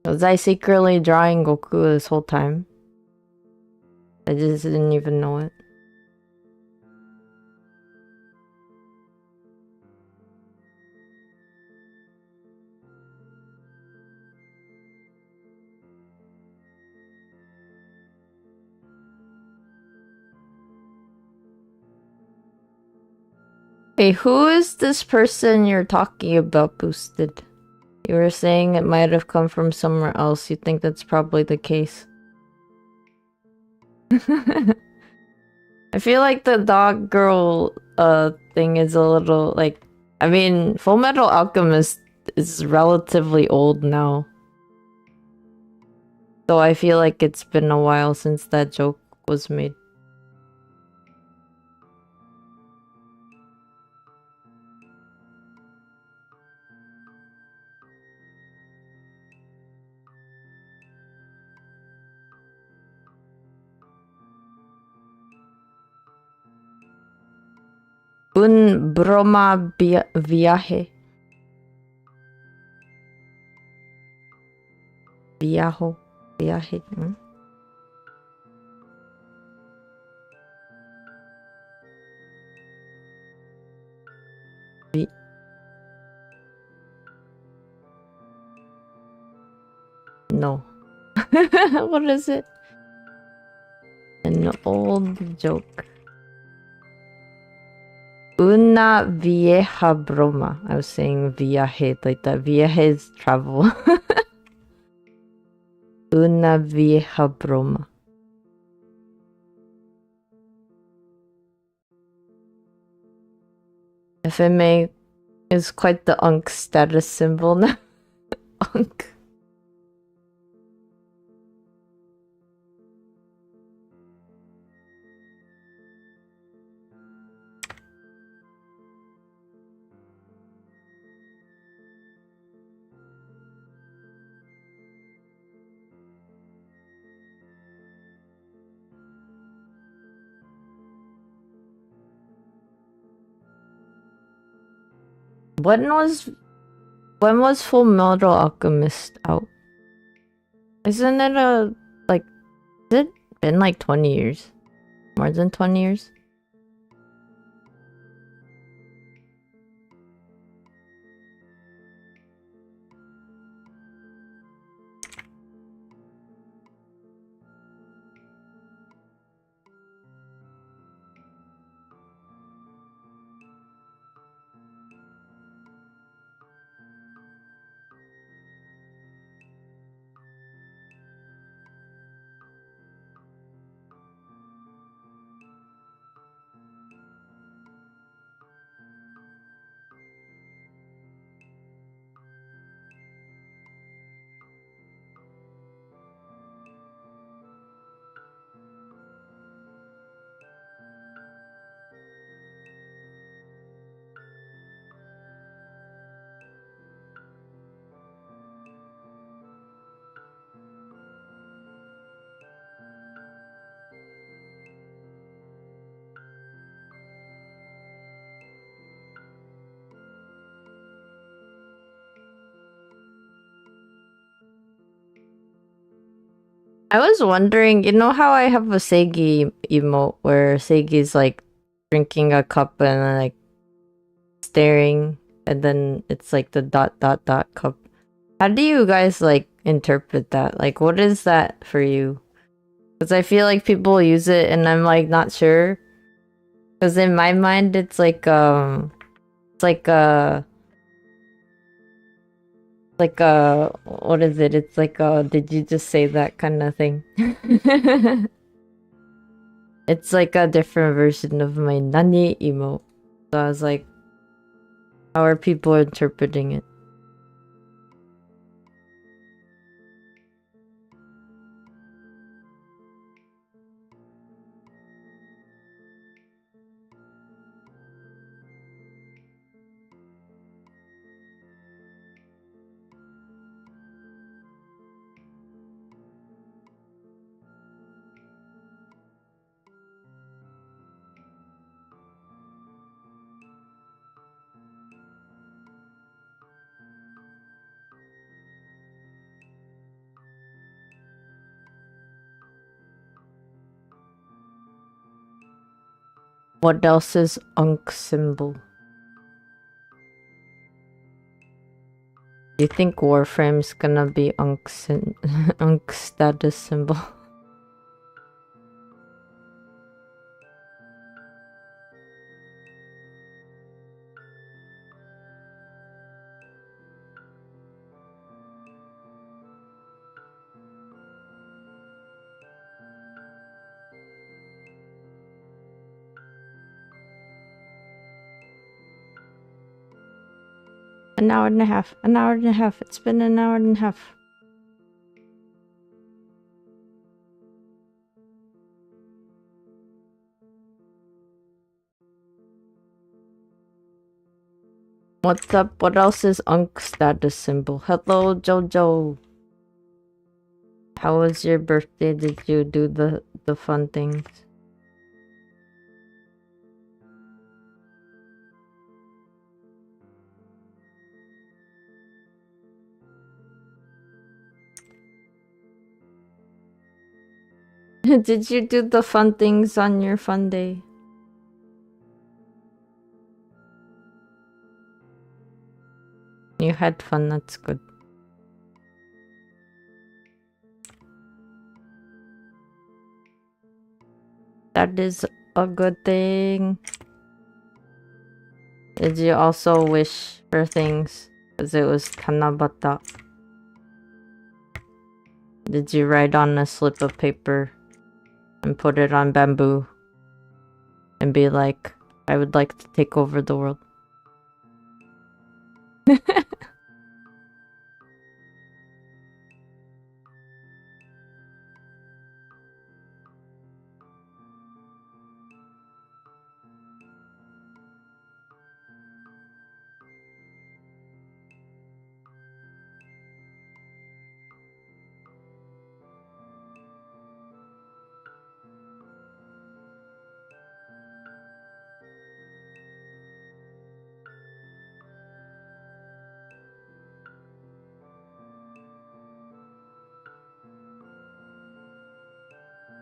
Was I secretly drawing Goku this whole time? I just didn't even know it. Hey, who is this person you're talking about, Boosted? You were saying it might have come from somewhere else. You think that's probably the case? I feel like the dog girl thing is a little like... I mean, Full Metal Alchemist is relatively old now. So I feel like it's been a while since that joke was made. Un broma viaje. Viaje. Hmm? No. What is it? An old joke. Una vieja broma. I was saying viaje, like that. Viaje is travel. Una vieja broma. FMA is quite the unk status symbol now. Unk. When was Full Metal Alchemist out? Isn't it has it been like 20 years? More than 20 years? I was wondering, you know how I have a Seigi emote where Seigi's like drinking a cup and like staring, and then it's like the ... cup. How do you guys like interpret that? Like, what is that for you? Because I feel like people use it and I'm like not sure. Because in my mind, it's like what is it? It's like did you just say that kind of thing? It's like a different version of my nani emote. So I was like, how are people interpreting it? What else is Unk symbol? Do you think Warframe's gonna be Unk status symbol? An hour and a half. An hour and a half. It's been an hour and a half. What's up? What else is Unk status symbol? Hello, Jojo. How was your birthday? Did you do the fun things? Did you do the fun things on your fun day? You had fun, that's good. That is a good thing. Did you also wish for things? Because it was Tanabata. Did you write on a slip of paper and put it on bamboo and be like, I would like to take over the world?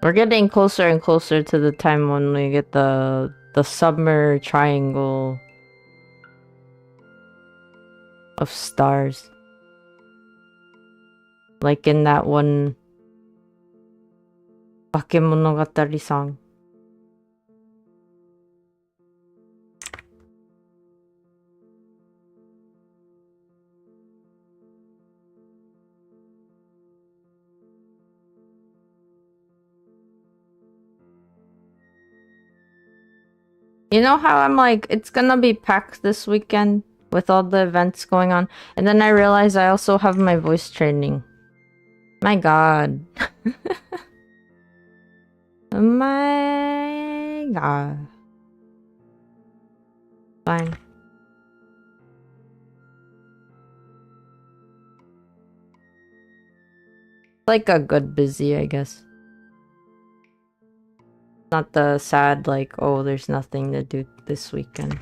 We're getting closer and closer to the time when we get the summer triangle of stars. Like in that one Bakemonogatari song. You know how I'm like, it's gonna be packed this weekend with all the events going on, and then I realize I also have my voice training. My god. My god. Fine. Like a good busy, I guess. Not the sad, like, oh, there's nothing to do this weekend.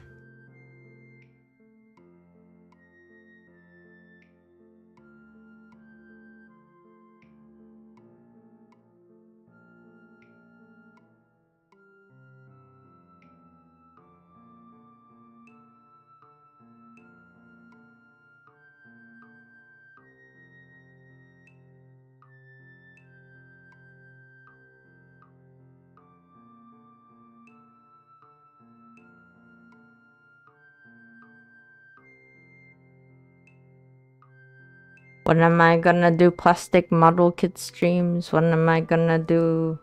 When am I gonna do plastic model kit streams? When am I gonna do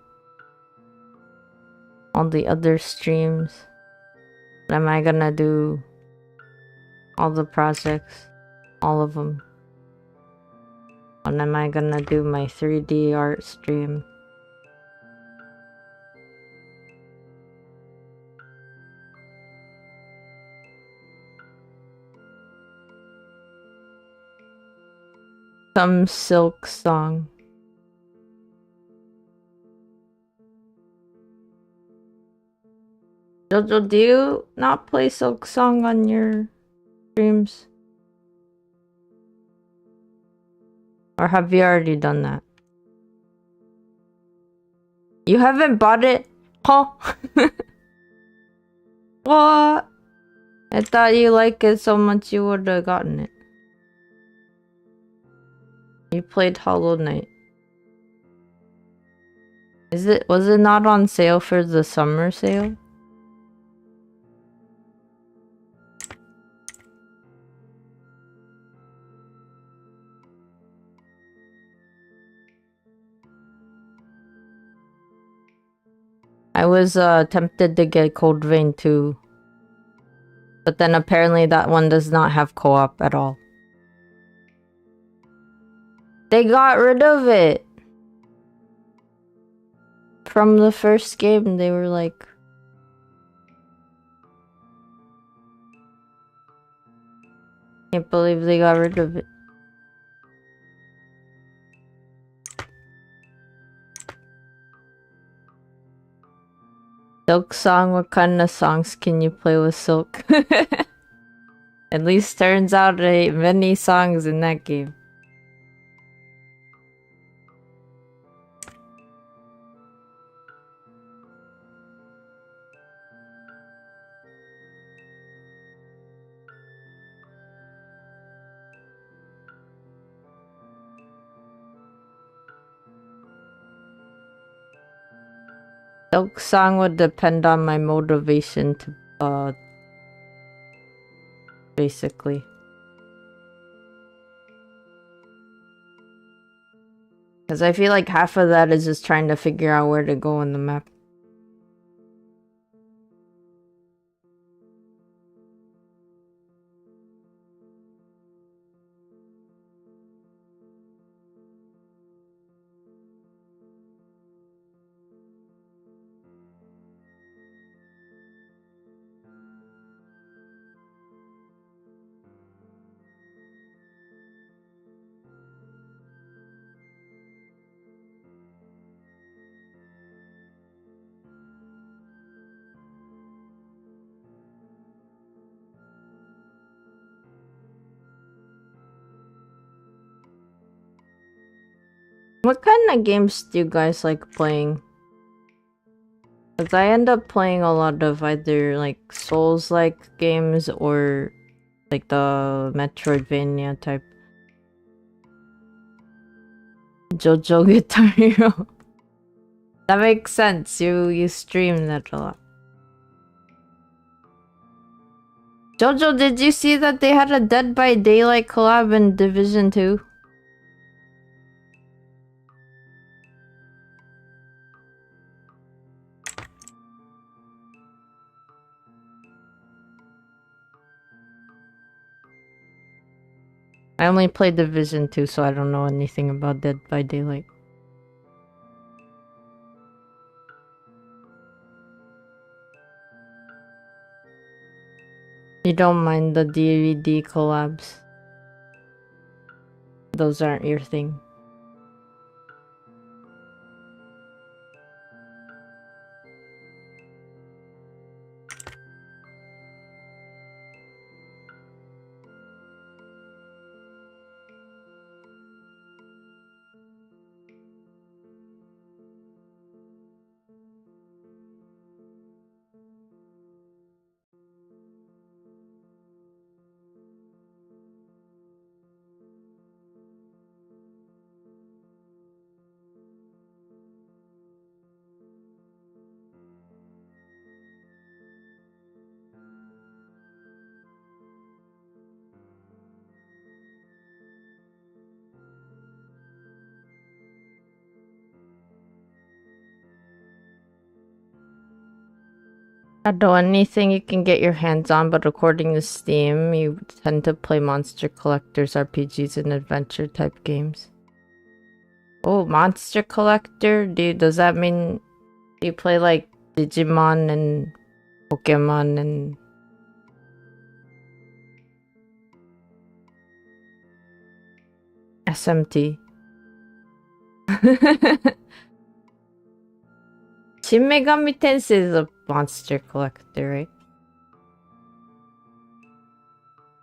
all the other streams? When am I gonna do all the projects? All of them. When am I gonna do my 3D art stream? Some Silk song. Jojo, do you not play Silk song on your streams? Or have you already done that? You haven't bought it? Huh? What? I thought you liked it so much you would have gotten it. You played Hollow Knight. Was it not on sale for the summer sale? I was tempted to get Cold Vein too. But then apparently that one does not have co-op at all. They got rid of it! From the first game, they were like... Can't believe they got rid of it. Silk song? What kind of songs can you play with Silk? At least turns out many songs in that game. Silk song would depend on my motivation to, basically. Because I feel like half of that is just trying to figure out where to go on the map. What kind of games do you guys like playing? Because I end up playing a lot of either like Souls-like games or like the Metroidvania type. JoJo Guitar Hero. That makes sense. You stream that a lot. JoJo, did you see that they had a Dead by Daylight collab in Division 2? I only played Division 2, so I don't know anything about Dead by Daylight. You don't mind the DVD collabs? Those aren't your thing. Although anything you can get your hands on, but according to Steam, you tend to play monster collectors, RPGs, and adventure type games. Oh, monster collector? Does that mean you play like Digimon and Pokemon and SMT? Shin Megami Tensei is a monster collector, right?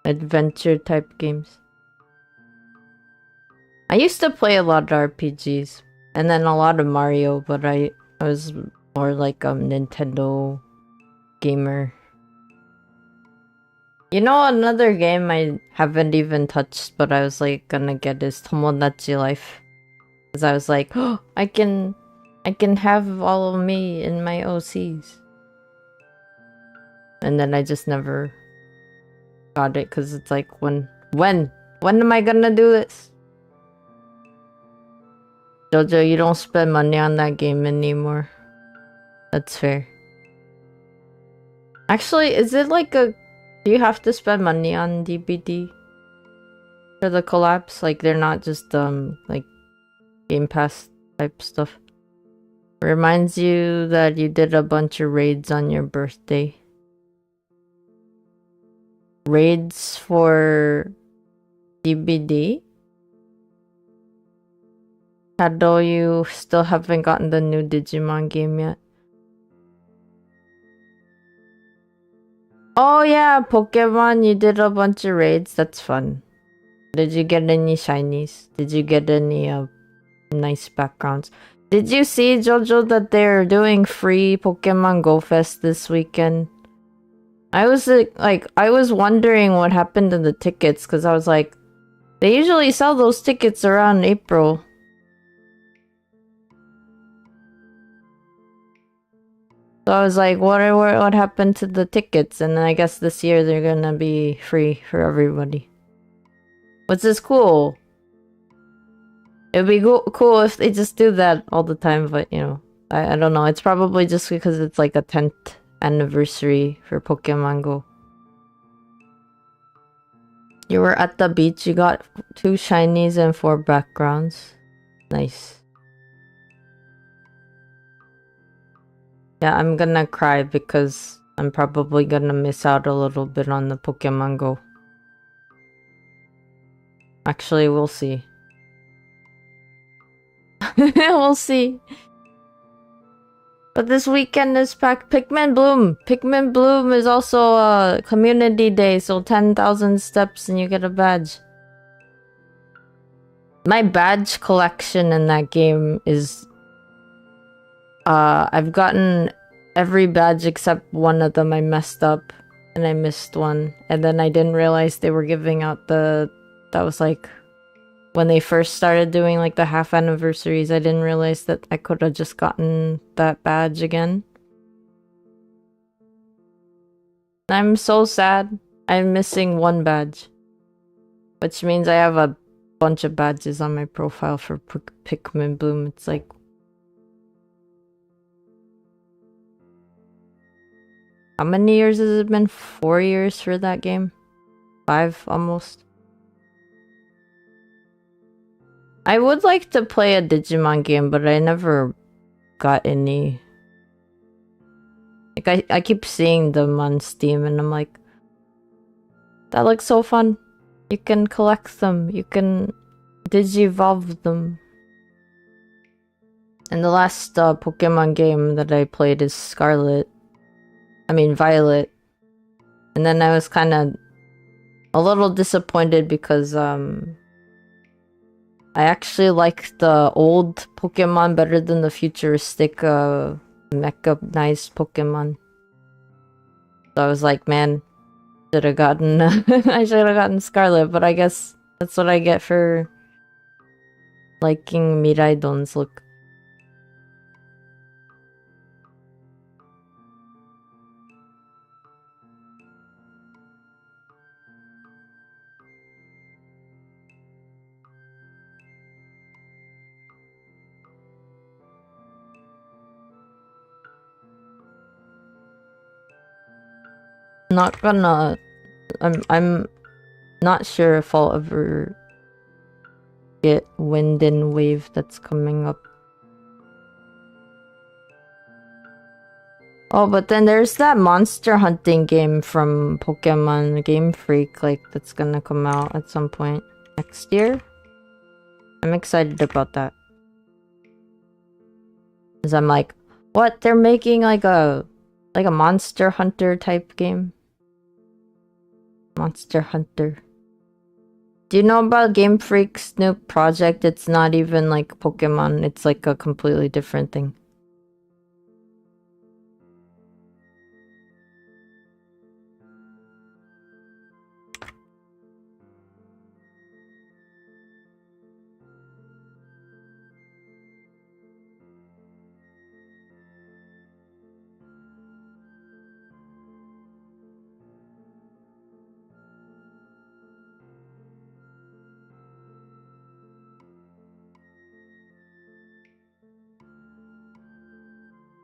Adventure type games. I used to play a lot of RPGs and then a lot of Mario, but I was more like a Nintendo gamer. You know, another game I haven't even touched, but I was like gonna get is Tomodachi Life. Because I was like, oh, I can have all of me in my OCs. And then I just never got it because it's like, when am I gonna do this? Jojo, you don't spend money on that game anymore. That's fair. Actually, is it like a... Do you have to spend money on DBD for the collabs? Like, they're not just, like, Game Pass type stuff. Reminds you that you did a bunch of raids on your birthday. Raids for DBD? Although you still haven't gotten the new Digimon game yet. Oh yeah, Pokemon, you did a bunch of raids. That's fun. Did you get any shinies? Did you get any nice backgrounds? Did you see, Jojo, that they're doing free Pokemon Go Fest this weekend? I was like, I was wondering what happened to the tickets, because I was like, they usually sell those tickets around April. So I was like, what happened to the tickets? And I guess this year they're gonna be free for everybody. Which is cool. It would be cool if they just do that all the time, but you know, I don't know. It's probably just because it's like a 10th anniversary for Pokemon Go. You were at the beach, you got 2 shinies and 4 backgrounds. Nice. Yeah, I'm gonna cry because I'm probably gonna miss out a little bit on the Pokemon Go. Actually, we'll see. We'll see. But this weekend is packed. Pikmin Bloom! Pikmin Bloom is also a community day, so 10,000 steps and you get a badge. My badge collection in that game is... I've gotten every badge except one of them. I messed up and I missed one. And then I didn't realize they were giving out the... That was like... When they first started doing like the half anniversaries, I didn't realize that I could have just gotten that badge again. I'm so sad. I'm missing 1 badge. Which means I have a bunch of badges on my profile for Pikmin Bloom. It's like... How many years has it been? 4 years for that game? 5 almost. I would like to play a Digimon game, but I never got any. Like, I keep seeing them on Steam and I'm like, that looks so fun. You can collect them. You can Digivolve them. And the last Pokemon game that I played is Violet. And then I was kind of a little disappointed because I actually like the old Pokemon better than the futuristic mechanized Pokemon. So I was like, man, should have gotten I should have gotten Scarlet, but I guess that's what I get for liking Miraidon's look. not gonna... I'm not sure if I'll ever get Wind and Wave that's coming up. Oh, but then there's that monster hunting game from Pokemon Game Freak, like, that's gonna come out at some point next year. I'm excited about that. Cause I'm like, what? They're making like a Monster Hunter type game? Monster Hunter. Do you know about Game Freak's new project? It's not even like Pokemon, it's like a completely different thing.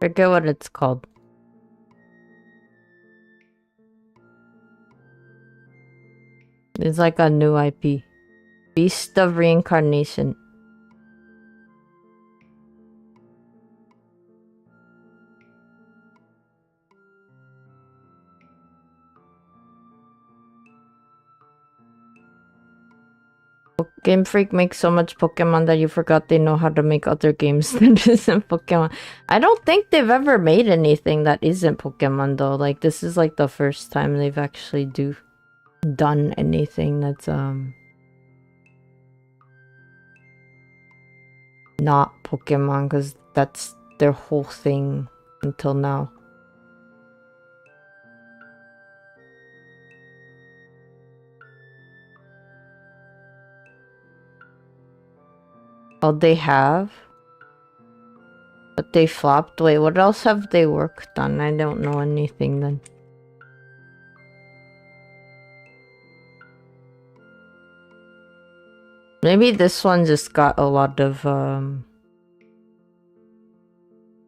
Forget what it's called. It's like a new IP. Beast of Reincarnation. Game Freak makes so much Pokemon that you forgot they know how to make other games that isn't Pokemon. I don't think they've ever made anything that isn't Pokemon though. Like, this is like the first time they've actually done anything that's not Pokemon, because that's their whole thing until now. Oh, they have? But they flopped? Wait, what else have they worked on? I don't know anything then. Maybe this one just got a lot of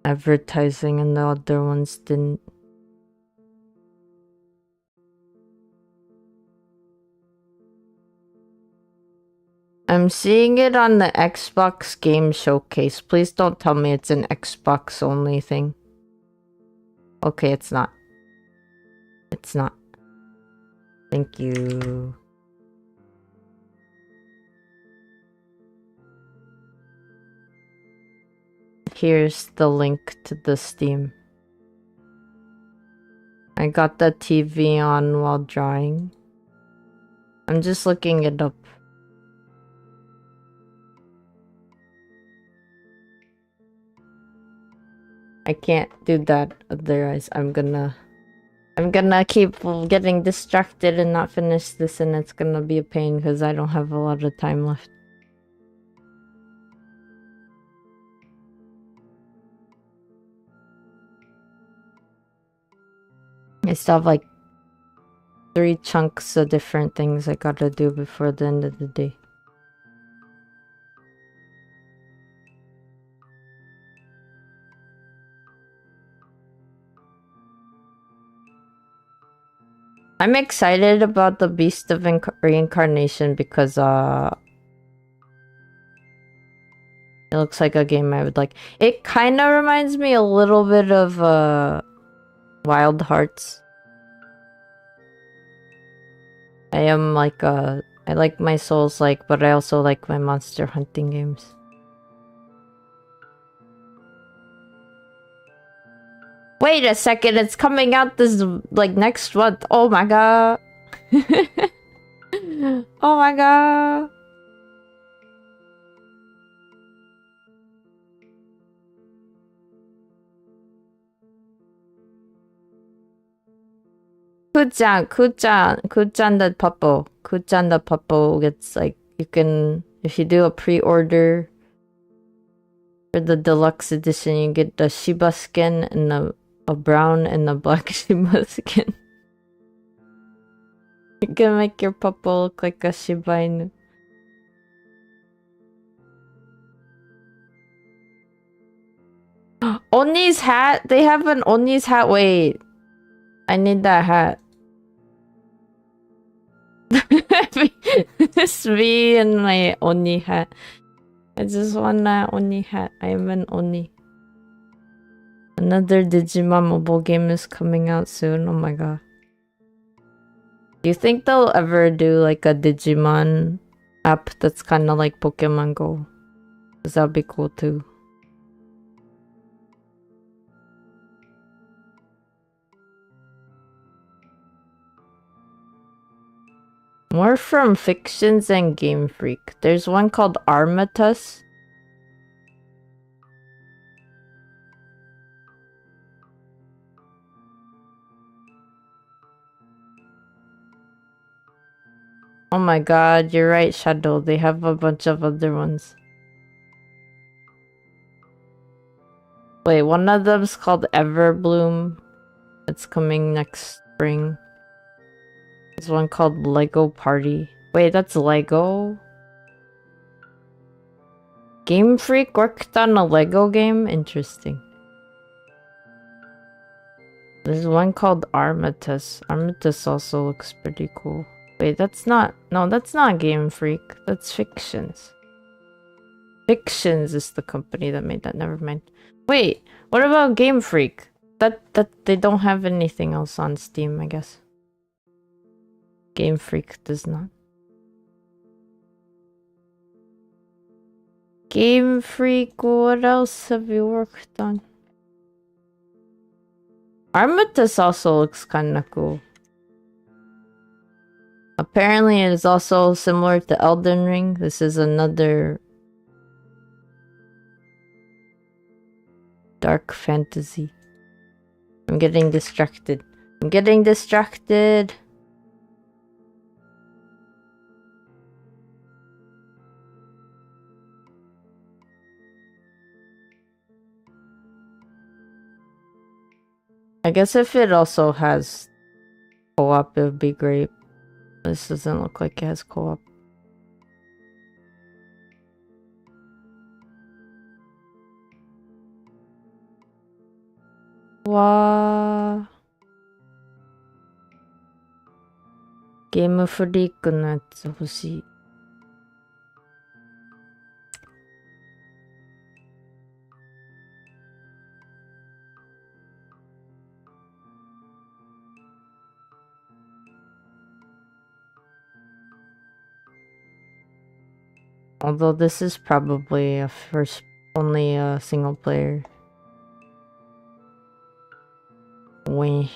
advertising and the other ones didn't. I'm seeing it on the Xbox Game Showcase. Please don't tell me it's an Xbox only thing. Okay, it's not. It's not. Thank you. Here's the link to the Steam. I got the TV on while drawing. I'm just looking it up. I can't do that, otherwise I'm gonna keep getting distracted and not finish this, and it's gonna be a pain because I don't have a lot of time left. I still have like 3 chunks of different things I gotta do before the end of the day. I'm excited about the Beast of Reincarnation because it looks like a game I would like. It kind of reminds me a little bit of Wild Hearts. I am like I like my Souls-like, but I also like my monster hunting games. Wait a second, it's coming out this, like, next month. Oh my god. Oh my god. Kuchan the Puppo. Kuchan the Puppo gets, like, you can, if you do a pre-order for the deluxe edition, you get the Shiba skin and a brown and a black Shiba skin. You can make your Puppo look like a Shiba Inu. Oni's hat? They have an Oni's hat. Wait. I need that hat. It's me and my Oni hat. I just want that Oni hat. I am an Oni. Another Digimon mobile game is coming out soon. Oh my god. Do you think they'll ever do like a Digimon app that's kind of like Pokemon Go? Because that'd be cool too. More from Fictions and Game Freak. There's one called Armatus. Oh my god, you're right, Shadow. They have a bunch of other ones. Wait, one of them's called Everbloom. It's coming next spring. There's one called Lego Party. Wait, that's Lego? Game Freak worked on a Lego game? Interesting. There's one called Armatus. Armatus also looks pretty cool. Wait, that's not... No, that's not Game Freak. That's Fictions. Fictions is the company that made that. Never mind. Wait, what about Game Freak? That they don't have anything else on Steam, I guess. Game Freak does not. Game Freak, what else have you worked on? Armatus also looks kinda cool. Apparently it is also similar to Elden Ring. This is another dark fantasy. I'm getting distracted. I'm getting distracted. I guess if it also has co-op, it would be great. This doesn't look like it has co-op. Wow. Game Freak のやつ欲しい。Although this is probably only a single player. Wait.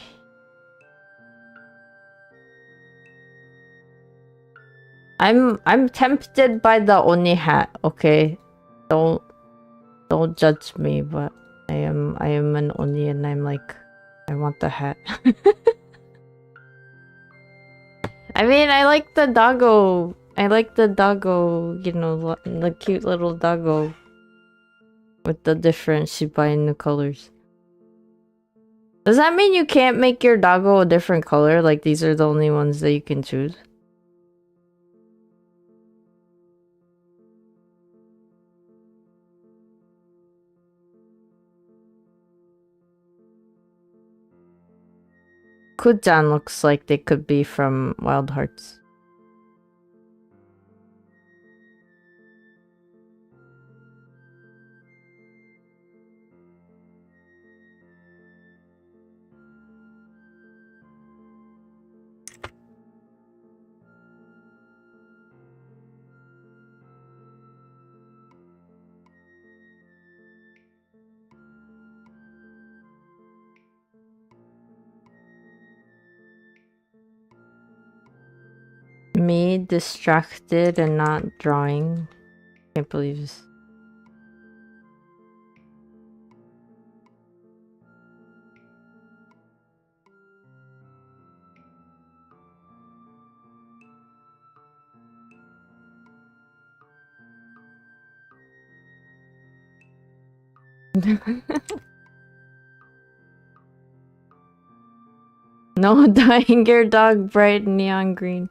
I'm tempted by the Oni hat, okay? Don't judge me, but I am an Oni and I'm like, I want the hat. I mean, I like the doggo. I like the doggo, you know, the cute little doggo with the different Shiba Inu colors. Does that mean you can't make your doggo a different color? Like, these are the only ones that you can choose? Kujan looks like they could be from Wild Hearts. Me distracted and not drawing. Can't believe this. No, dyeing your dog bright neon green.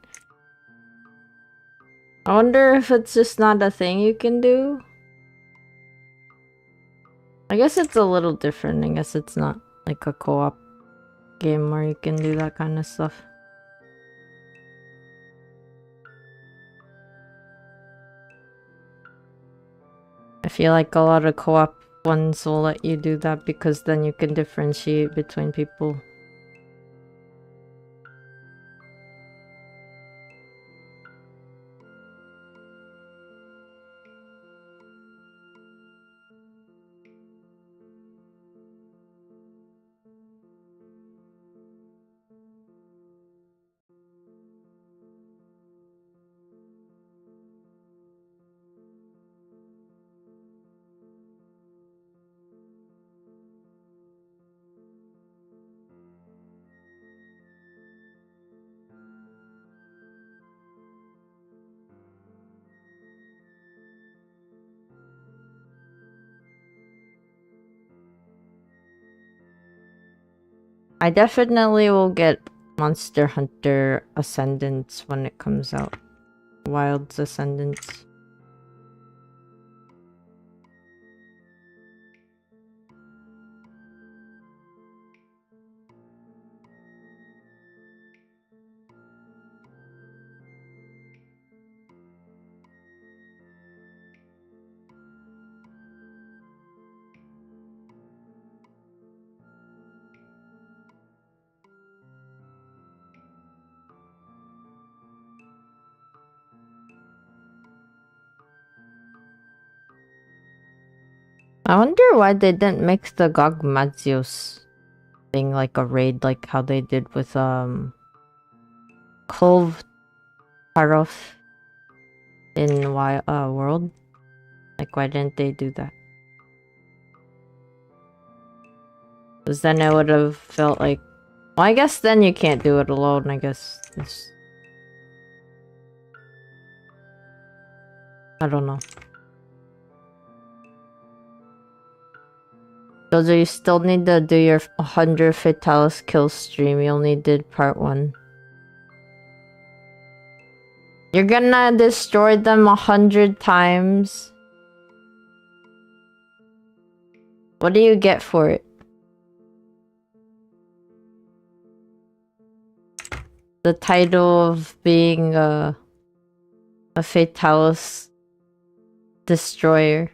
I wonder if it's just not a thing you can do. I guess it's a little different. I guess it's not like a co-op game where you can do that kind of stuff. feel like a lot of co-op ones will let you do that because then you can differentiate between people. I definitely will get Monster Hunter Ascendance when it comes out. Wild's Ascendance. I wonder why they didn't make the Gog Mazios thing like a raid, like how they did with Clove Taroth in World. Like, why didn't they do that? Because then it would have felt like, well, I guess then you can't do it alone. I guess I don't know. Jojo, you still need to do your 100 Fatalis kill stream. You only did part 1. You're gonna destroy them 100 times. What do you get for it? The title of being a Fatalis destroyer.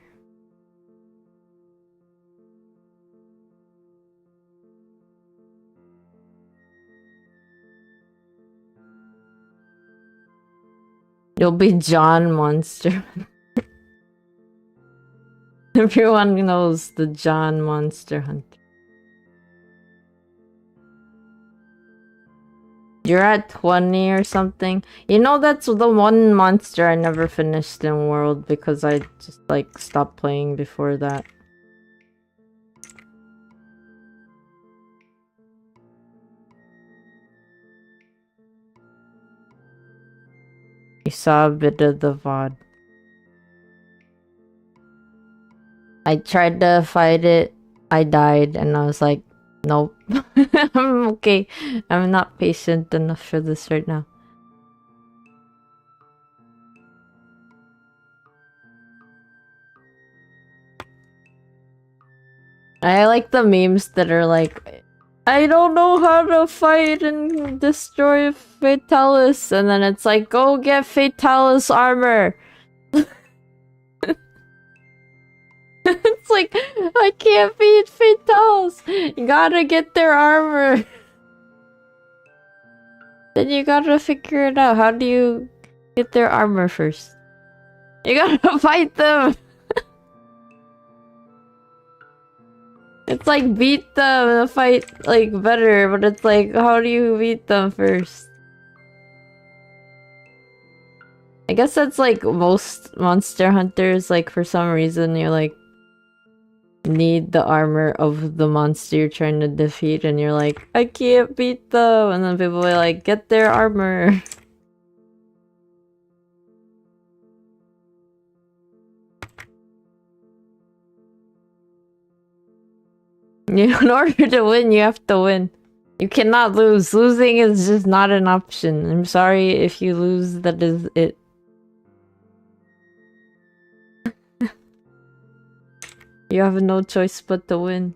You'll be John Monster. Everyone knows the John Monster Hunter. You're at 20 or something. You know, that's the one monster I never finished in World because I just like stopped playing before that. You saw a bit of the VOD. I tried to fight it, I died, and I was like, nope. I'm okay. I'm not patient enough for this right now. I like the memes that are like, I don't know how to fight and destroy Fatalis, and then it's like, go get Fatalis armor. It's like, I can't beat Fatalis. You gotta get their armor. Then you gotta figure it out. How do you get their armor first? You gotta fight them. It's like beat them and fight like better, but it's like, how do you beat them first? I guess that's like most Monster Hunters, like for some reason you're like need the armor of the monster you're trying to defeat and you're like, I can't beat them, and then people are like, get their armor. In order to win, you have to win. You cannot lose. Losing is just not an option. I'm sorry if you lose, that is it. You have no choice but to win.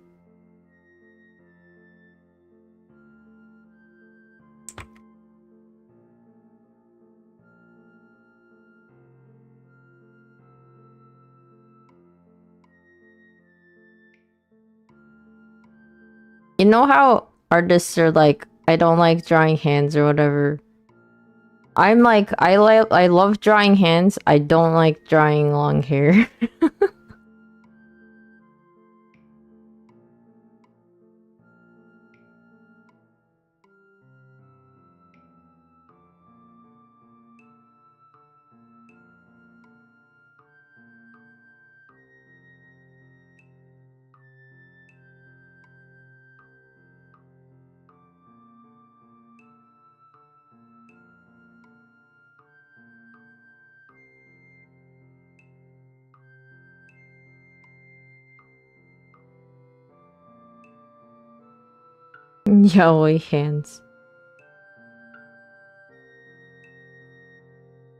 You know how artists are like, I don't like drawing hands or whatever. I'm like, I love drawing hands. I don't like drawing long hair. Yaoi hands.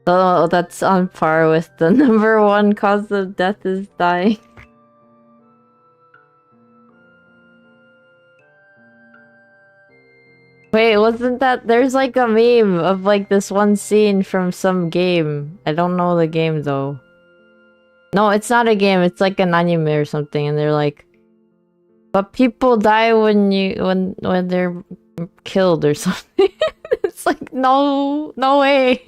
Oh, that's on par with the number one cause of death is dying. Wait, wasn't that... There's like a meme of like this one scene from some game. I don't know the game though. No, it's not a game, it's like an anime or something, and they're like, but people die when they're killed or something. It's like, no way.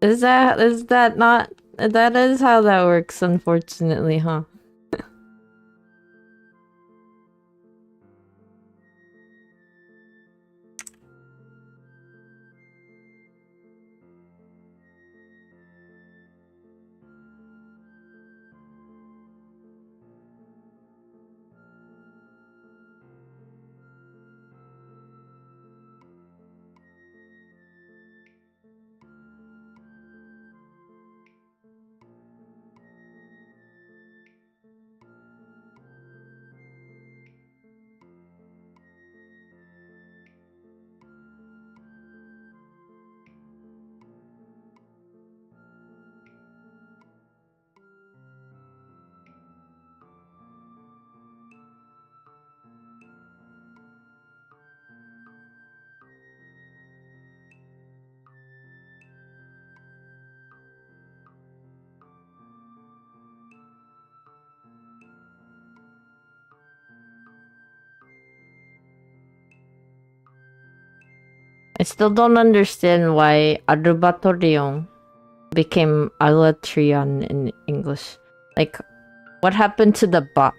Is that not... That is how that works, unfortunately, huh? I still don't understand why Arbatorion became Alatrion in English. Like, what happened to the ba?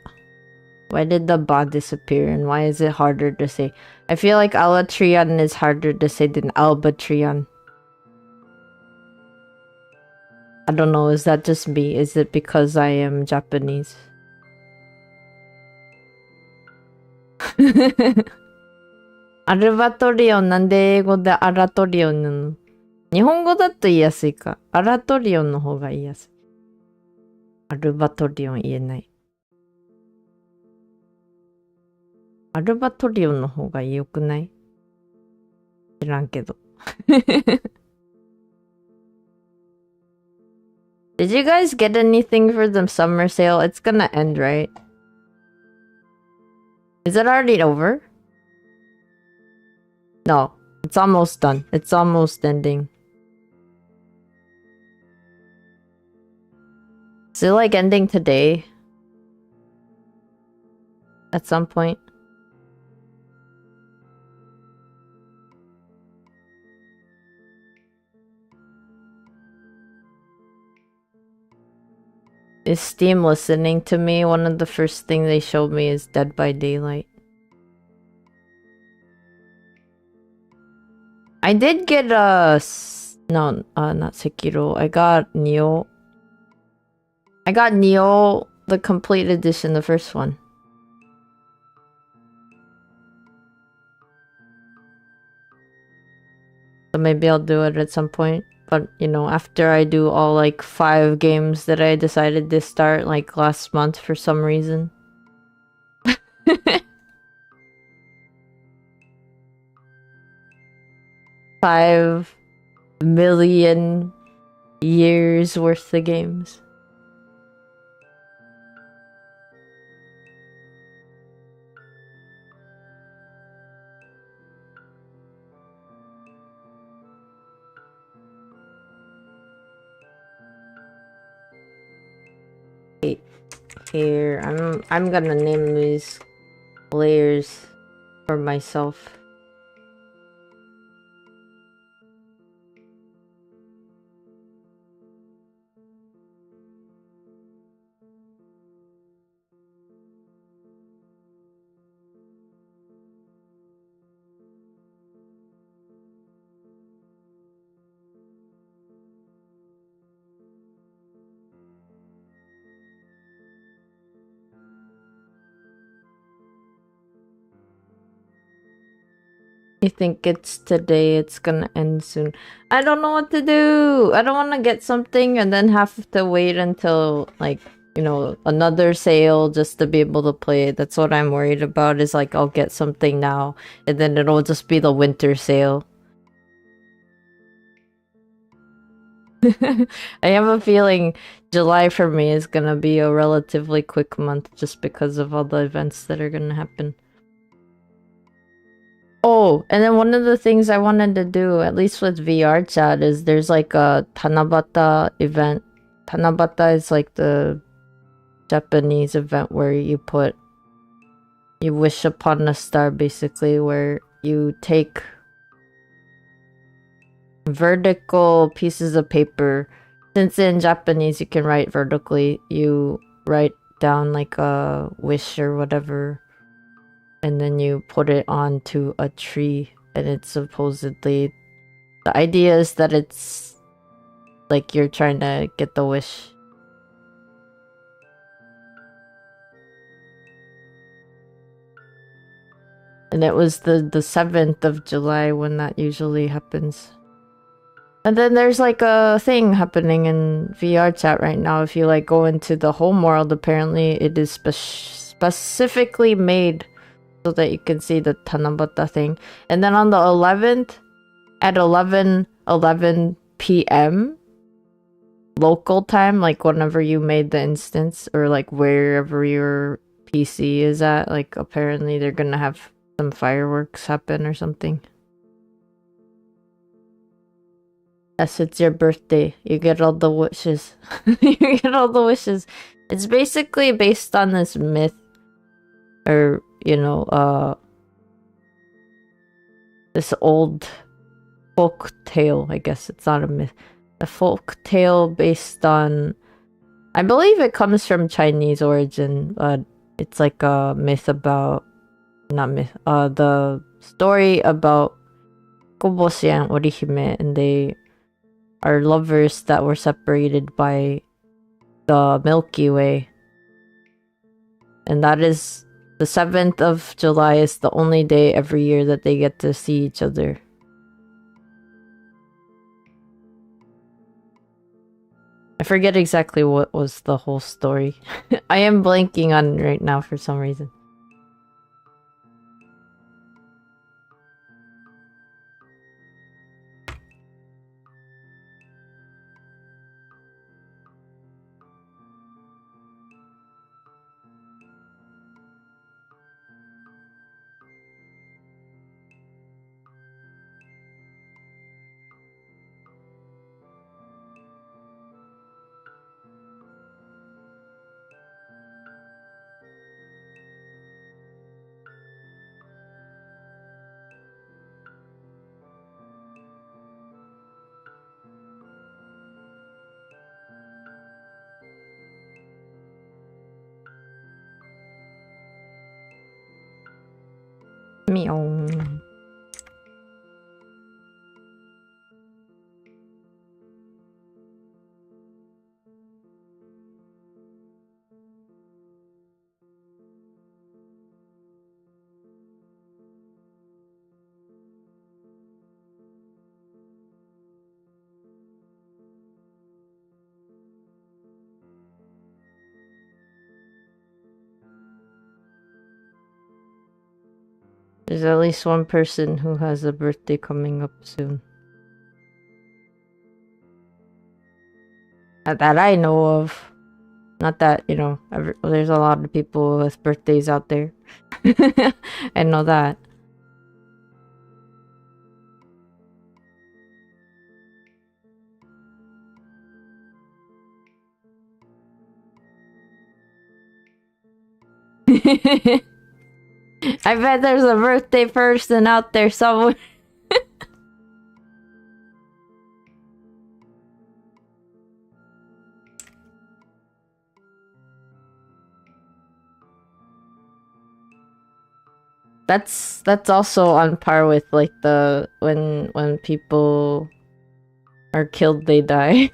Why did the ba disappear and why is it harder to say? I feel like Alatrion is harder to say than Albatrion. I don't know, is that just me? Is it because I am Japanese?アルバトリオンなんで英語でアラトリオンなの？日本語だと言いやすいか。アラトリオンの方が言いやすい。アルバトリオン言えない。アルバトリオンの方が良くない？知らんけど。Did you guys get anything for the summer sale? It's gonna end, right? Is it already over? No, it's almost done. It's almost ending. Is it like ending today? At some point? Is Steam listening to me? One of the first things they showed me is Dead by Daylight. I did get no, not Sekiro. I got Nioh. I got Nioh, the complete edition, the first one. So maybe I'll do it at some point. But, you know, after I do all like 5 games that I decided to start like last month for some reason. 5 million years worth of games. Here, I'm gonna name these layers for myself. You think it's today, it's gonna end soon. I don't know what to do. I don't want to get something and then have to wait until, like, you know, another sale just to be able to play it. That's what I'm worried about, is like I'll get something now and then it'll just be the winter sale. I have a feeling July for me is gonna be a relatively quick month just because of all the events that are gonna happen. Oh, and then one of the things I wanted to do, at least with VR chat, is there's like a Tanabata event. Tanabata is like the Japanese event where you wish upon a star, basically, where you take vertical pieces of paper. Since in Japanese you can write vertically, you write down like a wish or whatever, and then you put it onto a tree, and it's supposedly, the idea is that it's like you're trying to get the wish. And it was the 7th of July when that usually happens. And then there's like a thing happening in VR chat right now. If you like go into the home world, apparently it is specifically made so that you can see the Tanabata thing. And then on the 11th at 11:11 p.m. local time, like whenever you made the instance or like wherever your PC is at, like apparently they're gonna have some fireworks happen or something. Yes, it's your birthday. You get all the wishes. You get all the wishes. It's basically based on this myth, or, you know, this old folk tale, I guess. It's not a myth. A folk tale based on, I believe it comes from Chinese origin, but it's like a myth about, not myth, the story about Koboshi and Orihime, and they are lovers that were separated by the Milky Way. And that is, the 7th of July is the only day every year that they get to see each other. I forget exactly what was the whole story. I am blanking on it right now for some reason. Meow. There's at least one person who has a birthday coming up soon. That I know of. Not that, you know, there's a lot of people with birthdays out there. I know that. I bet there's a birthday person out there somewhere. That's also on par with like the when people are killed, they die.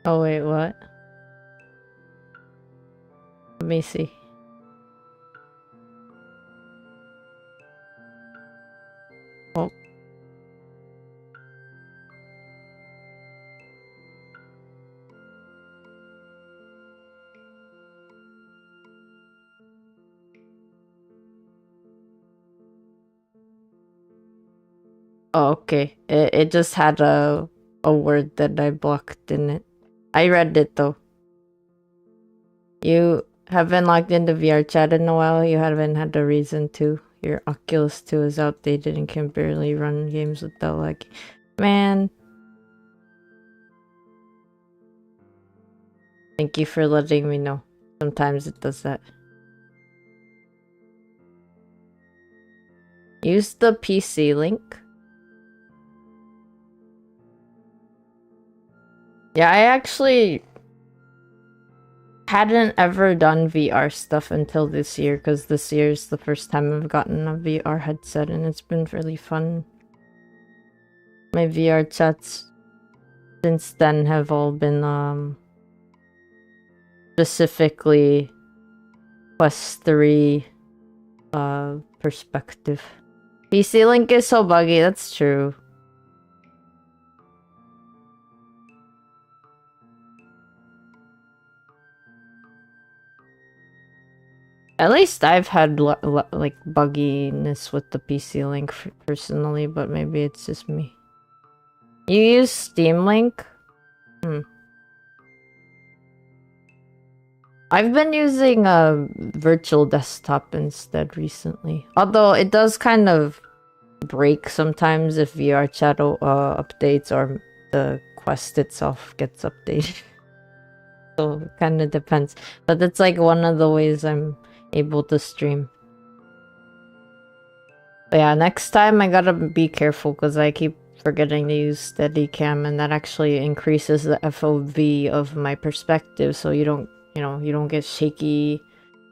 Oh wait, what? Let me see. Oh. Oh, okay. It just had a word that I blocked in it. I read it though. You haven't logged into VR chat in a while. You haven't had a reason to. Your Oculus 2 is outdated and can barely run games without lag. Man. Thank you for letting me know. Sometimes it does that. Use the PC link. Yeah, I actually hadn't ever done VR stuff until this year, because this year is the first time I've gotten a VR headset and it's been really fun. My VR chats since then have all been specifically Quest 3 perspective. PC link is so buggy, that's true. At least I've had like bugginess with the PC link personally, but maybe it's just me. You use Steam Link? I've been using a virtual desktop instead recently. Although it does kind of break sometimes if VR chat updates or the Quest itself gets updated. So it kind of depends. But that's like one of the ways I'm able to stream. But yeah, next time I gotta be careful because I keep forgetting to use Steadicam, and that actually increases the FOV of my perspective, so you don't, you know, you don't get shaky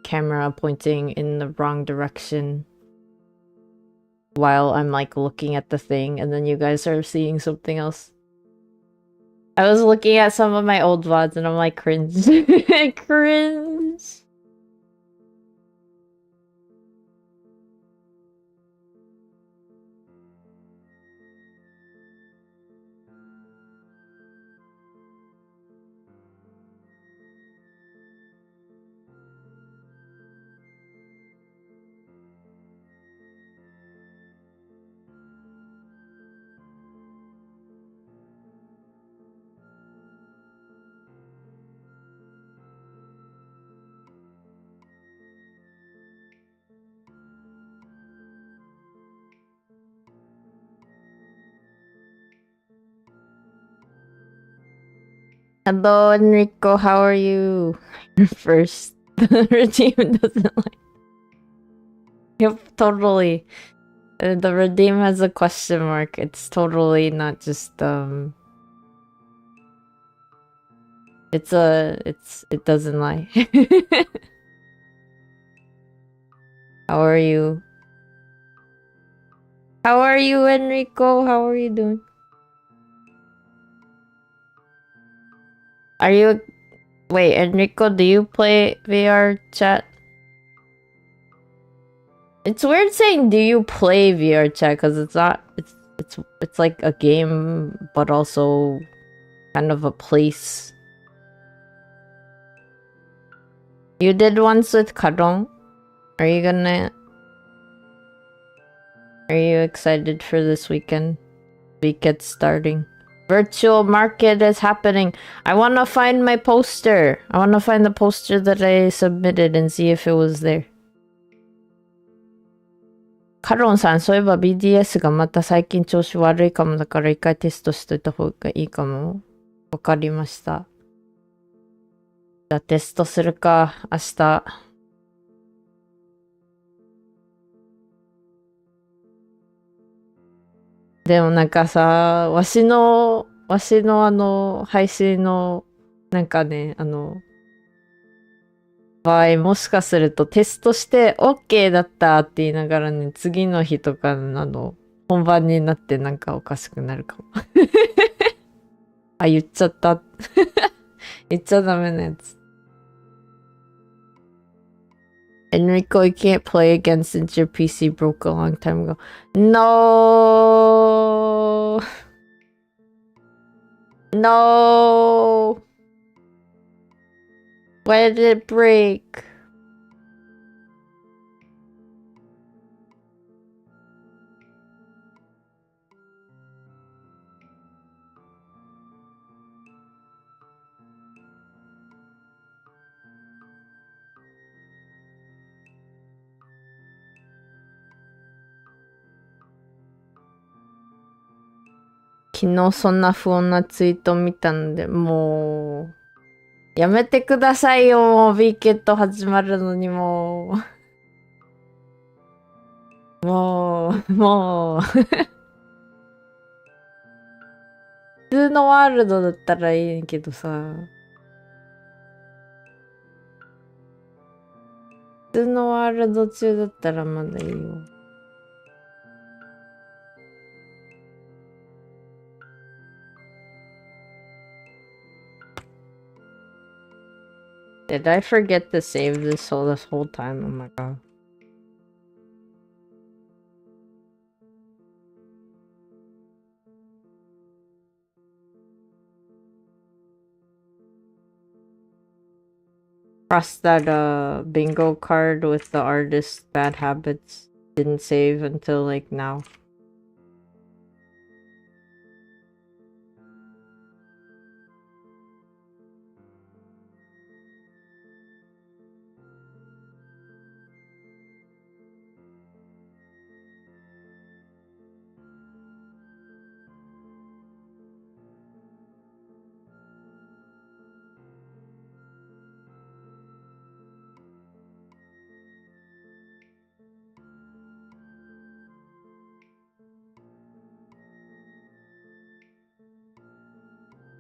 camera pointing in the wrong direction while I'm like looking at the thing and then you guys are seeing something else. I was looking at some of my old VODs and I'm like, cringe. Cringe. Hello, Enrico. How are you? First, the redeem doesn't like. Yep, totally. The redeem has a question mark. It's totally not just it doesn't lie. How are you? How are you, Enrico? How are you doing? Are you... Wait, Enrico, do you play VR chat? It's weird saying do you play VR chat, because it's not... It's like a game, but also kind of a place. You did once with Karong? Are you gonna... Are you excited for this weekend? Week gets starting. Virtual market is happening. I want to find my poster. I want to find the poster that I submitted and see if it was there. カロンさん、そういえば BDS がまた最近調子悪いかもだから一回テストしといた方がいいかも。わかりました。じゃあテストするか、明日。でもなんかさ、わしの配信の、なんかね、場合、もしかするとテストして OK だったって言いながらね、次の日とか本番になってなんかおかしくなるかも。あ、言っちゃった。言っちゃダメなやつ。Enrico, you can't play again since your PC broke a long time ago. No! No! Why did it break?昨日そんな不穏なツイート見たんで、もう、やめてくださいよ、もう、ビーケット始まるのにもう。もう。普通のワールドだったらいいけどさ。普通のワールド中だったらまだいいよ。Did I forget to save this whole time? Oh my god. Cross that bingo card with the artist's bad habits. Didn't save until like now.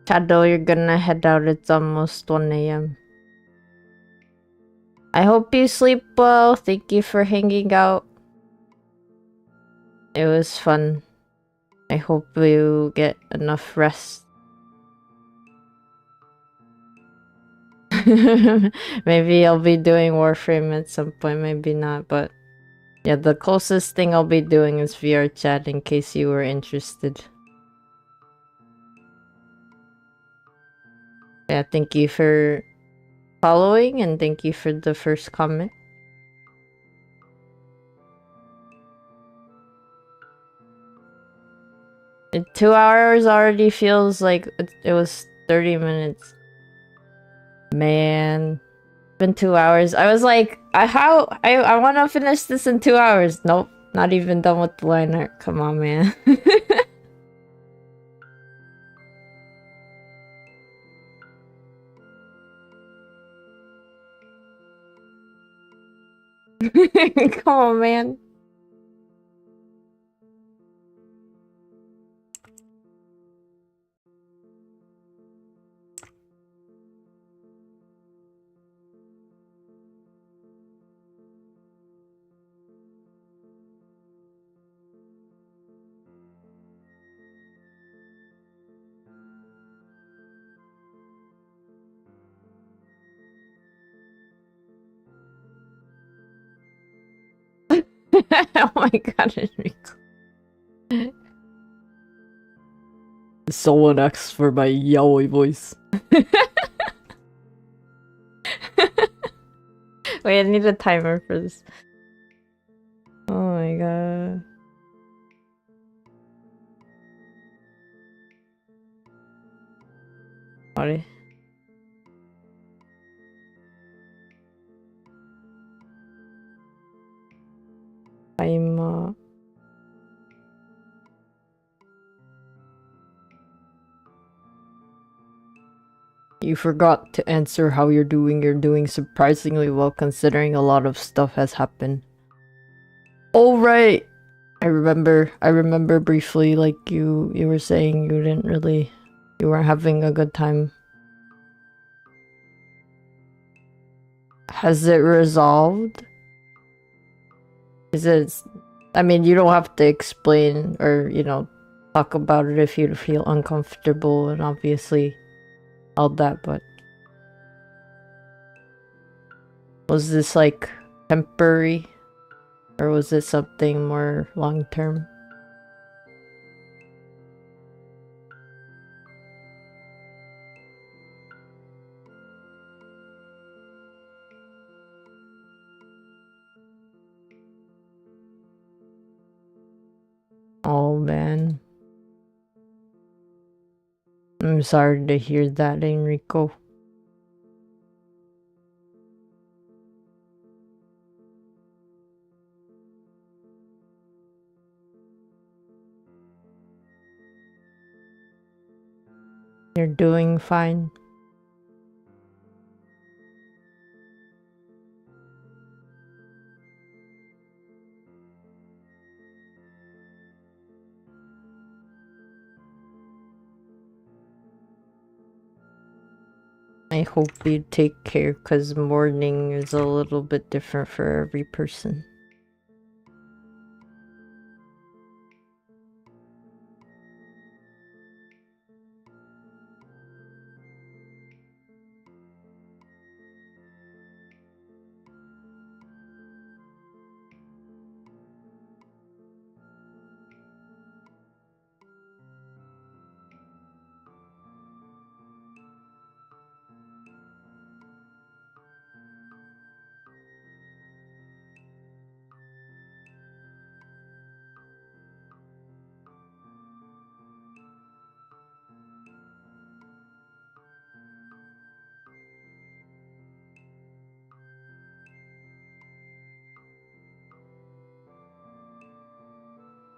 Shadow, you're gonna head out. It's almost 1 a.m. I hope you sleep well. Thank you for hanging out. It was fun. I hope you get enough rest. Maybe I'll be doing Warframe at some point, maybe not, but yeah, the closest thing I'll be doing is VR chat in case you were interested. Yeah, thank you for following and thank you for the first comment. And 2 hours already feels like it was 30 minutes. Man, it's been 2 hours. I was like, I want to finish this in 2 hours. Nope, not even done with the line art. Come on, man. Come on, man. Oh my god, Enrico. Someone asks for my yaoi voice. Wait, I need a timer for this. Oh my god. あれ今You forgot to answer how you're doing. You're doing surprisingly well considering a lot of stuff has happened. Oh right. I remember briefly, like you were saying you weren't having a good time. Has it resolved? I mean, you don't have to explain or, talk about it if you feel uncomfortable and obviously all that, but was this like temporary or was it something more long-term? Oh man. I'm sorry to hear that, Enrico. You're doing fine. I hope you take care, because mourning is a little bit different for every person.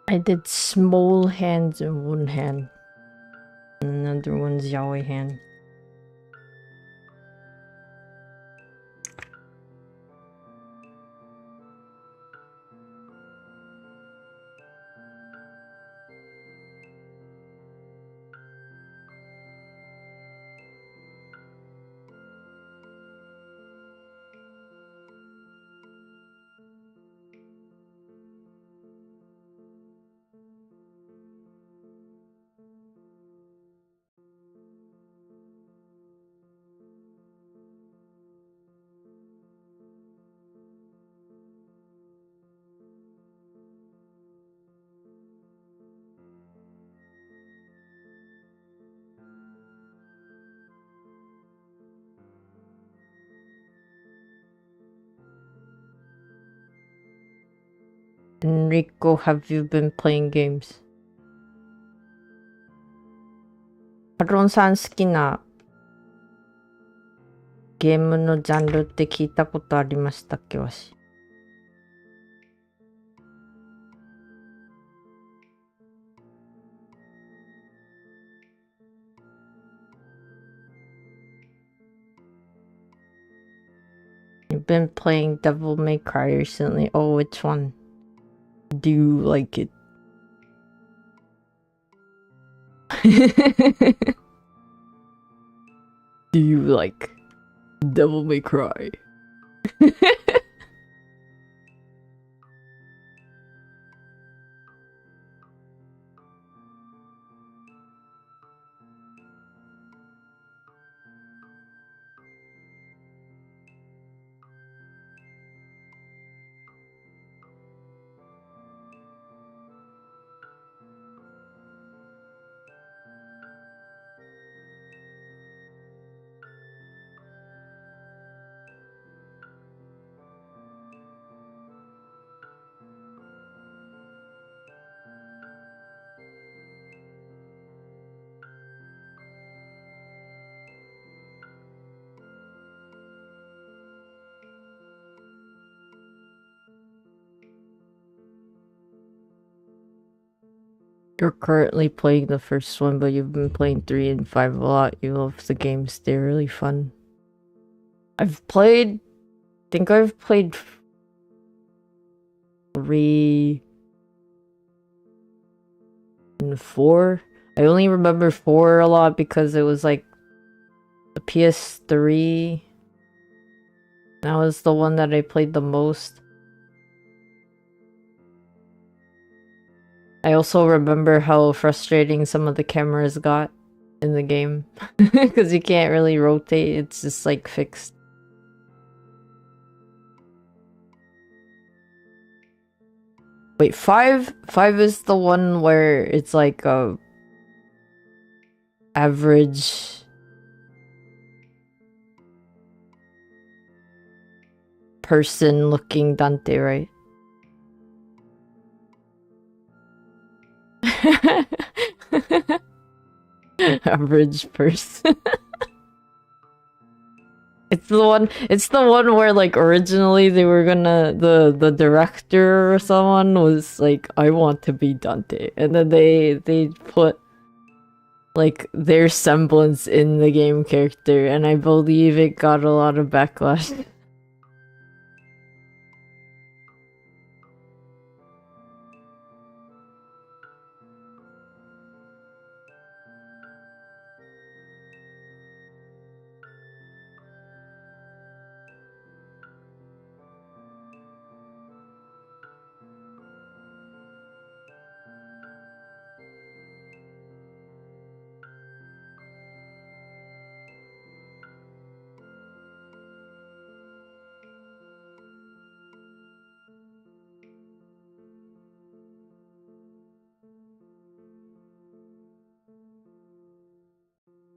I did small hands in one hand. And another one's yaoi hand. Enrico, have you been playing games? ハロンさん好きなゲームのジャンルって聞いたことありましたっけわし。You've been playing Devil May Cry recently. Oh, which one? Do you like it? Do you like Devil May Cry? You're currently playing the first one, but you've been playing 3 and 5 a lot. You love the games. They're really fun. I think I've played 3 and 4. I only remember 4 a lot because it was like the PS3. That was the one that I played the most. I also remember how frustrating some of the cameras got in the game. Because you can't really rotate, it's just like fixed. Wait, 5 is the one where it's like a average person looking Dante, right? Average person. It's the one where like originally they were gonna the director or someone was like, I want to be Dante, and then they put like their semblance in the game character, and I believe it got a lot of backlash.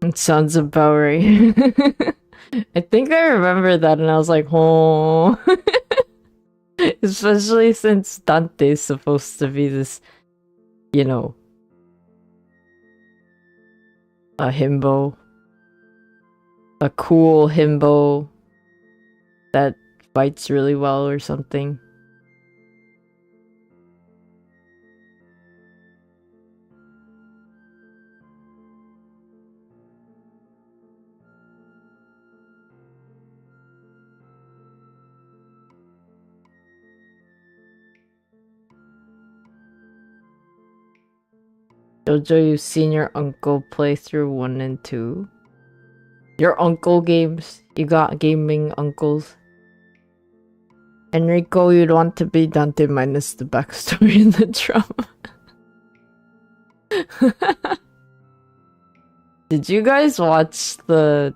It sounds about right. I think I remember that and I was like, oh. Especially since Dante's supposed to be this, you know, a himbo. A cool himbo that fights really well or something. Jojo, you've seen your uncle play through 1 and 2? Your uncle games? You got gaming uncles? Enrico, you'd want to be Dante minus the backstory and the drama. Did you guys watch the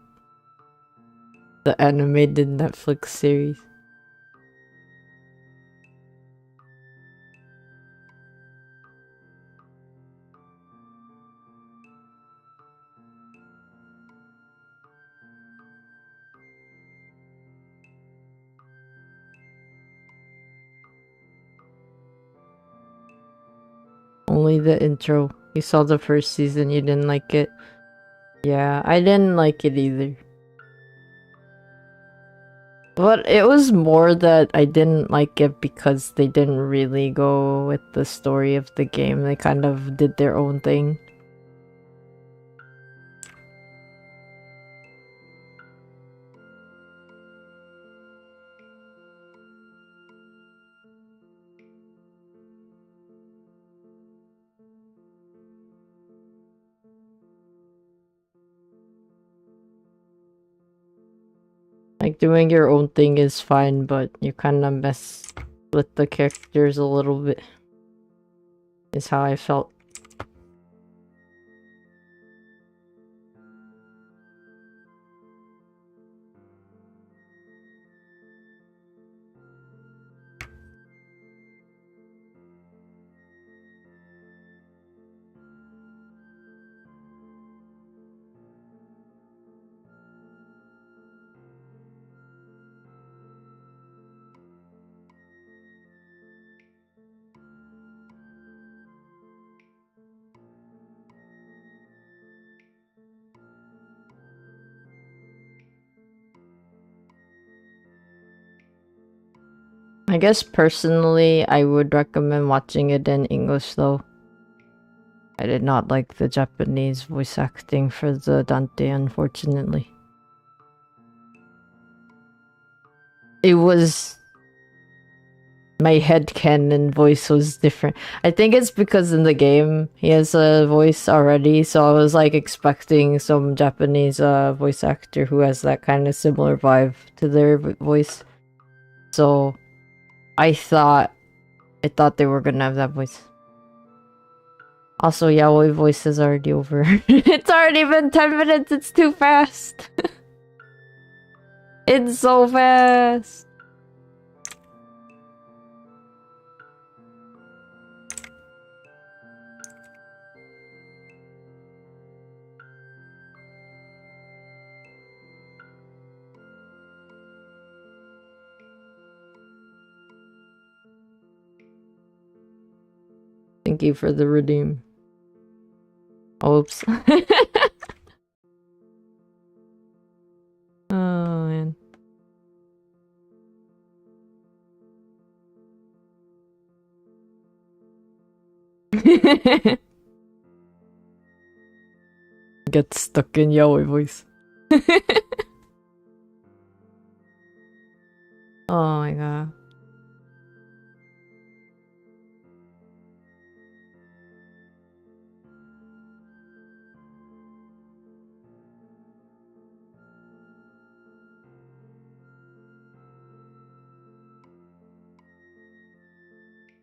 animated Netflix series? Only the intro. You saw the first season, you didn't like it? Yeah, I didn't like it either. But it was more that I didn't like it because they didn't really go with the story of the game. They kind of did their own thing. Like, doing your own thing is fine, but you kind of mess with the characters a little bit. Is how I felt. I guess personally, I would recommend watching it in English though. I did not like the Japanese voice acting for the Dante, unfortunately. It was... My headcanon voice was different. I think it's because in the game he has a voice already, so I was like expecting some Japanese voice actor who has that kind of similar vibe to their voice. So I thought they were gonna have that voice. Also, yaoi voice is already over. It's already been 10 minutes, it's too fast. It's so fast. Thank you for the redeem. Oops. Oh, man. Get stuck in yaoi voice. Oh my god.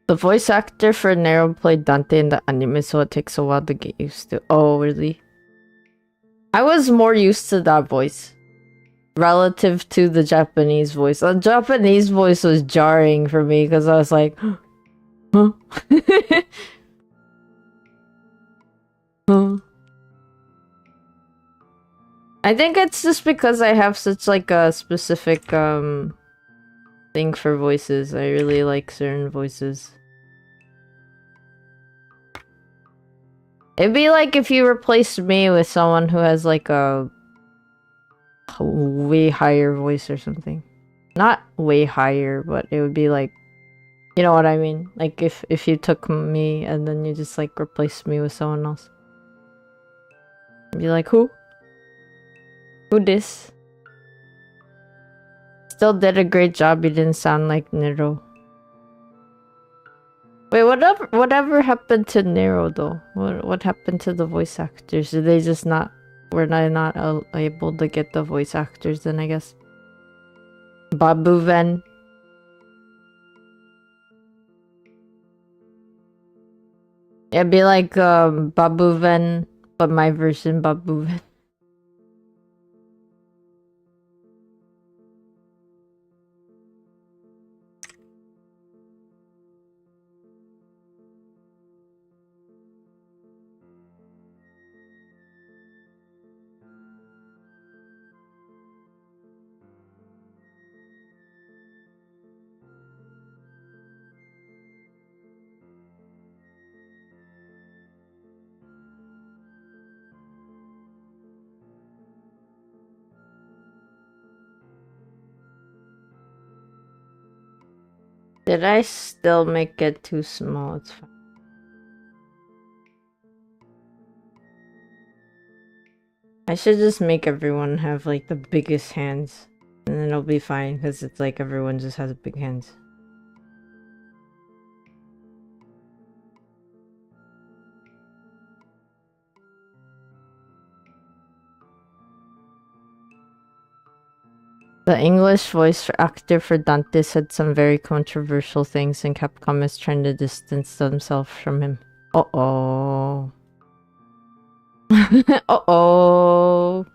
The voice actor for Nero played Dante in the anime, so it takes a while to get used to. Oh, really? I was more used to that voice relative to the Japanese voice. The Japanese voice was jarring for me because I was like, huh? Huh? I think it's just because I have such like a specific thing for voices. I really like certain voices. It'd be like if you replaced me with someone who has like a way higher voice or something. Not way higher, but it would be like, you know what I mean? Like if you took me and then you just like replaced me with someone else. I'd be like, who? Who this? Still did a great job, you didn't sound like Nero. Wait, whatever happened to Nero though? What happened to the voice actors? Did they just not... Were they not able to get the voice actors then, I guess? Babuven. It'd be like Babuven, but my version Babuven. Did I still make it too small? It's fine. I should just make everyone have like the biggest hands. And then it'll be fine because it's like everyone just has big hands. The English voice actor for Dante said some very controversial things and Capcom is trying to distance themselves from him. Uh-oh. Uh-oh.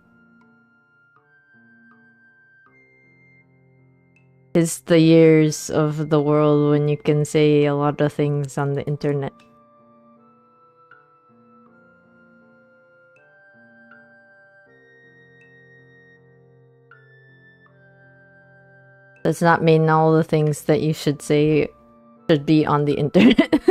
It's the years of the world when you can say a lot of things on the internet. Does not mean all the things that you should say should be on the internet.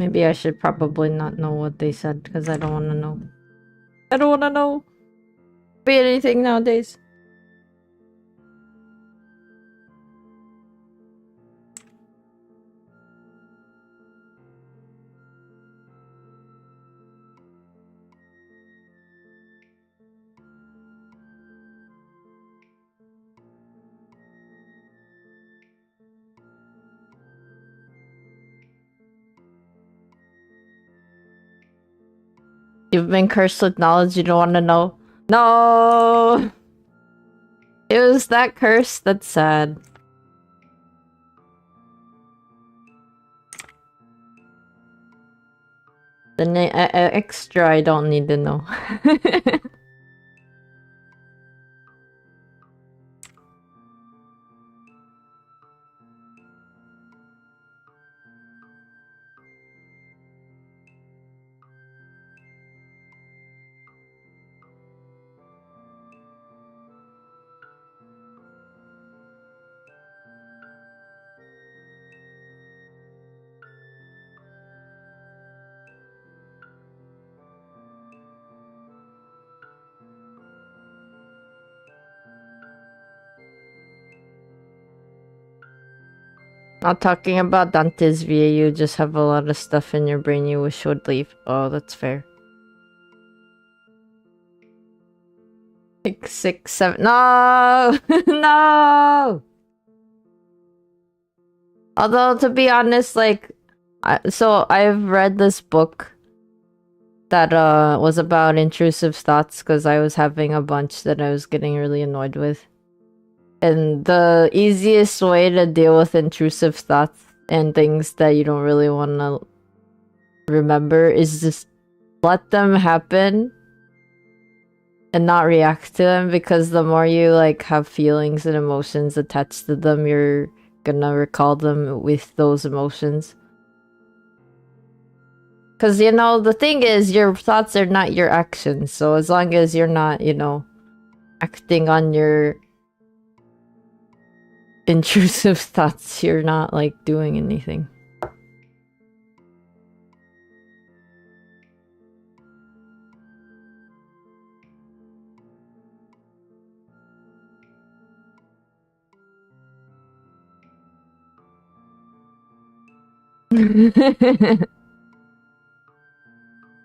Maybe I should probably not know what they said because I don't want to know. I don't want to know. Be anything nowadays. You've been cursed with knowledge you don't want to know. No! It was that curse? That's sad. The extra I don't need to know. Not talking about Dante's VA, you just have a lot of stuff in your brain you wish would leave. Oh, that's fair. 6, 6, 7. No! No! Although, to be honest, like, so I've read this book that was about intrusive thoughts because I was having a bunch that I was getting really annoyed with. And the easiest way to deal with intrusive thoughts and things that you don't really want to remember is just let them happen and not react to them, because the more you like have feelings and emotions attached to them, you're gonna recall them with those emotions. Because, you know, the thing is, your thoughts are not your actions. So as long as you're not, you know, acting on your intrusive thoughts, you're not like doing anything.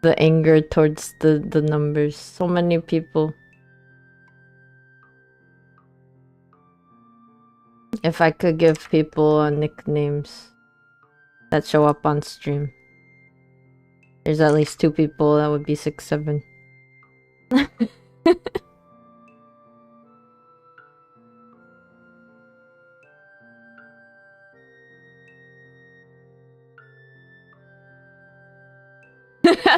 The anger towards the numbers. So many people. If I could give people nicknames that show up on stream. There's at least 2 people, that would be 6, 7.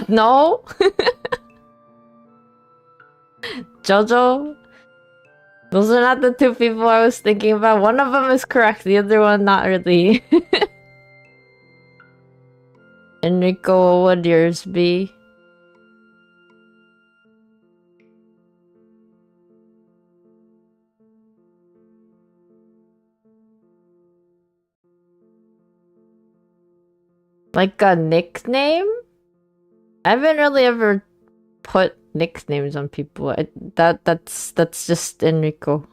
No? Jojo? Those are not the 2 people I was thinking about. One of them is correct, the other one not really. Enrico, what would yours be? Like a nickname? I haven't really ever put nicknames on people. That's just Enrico.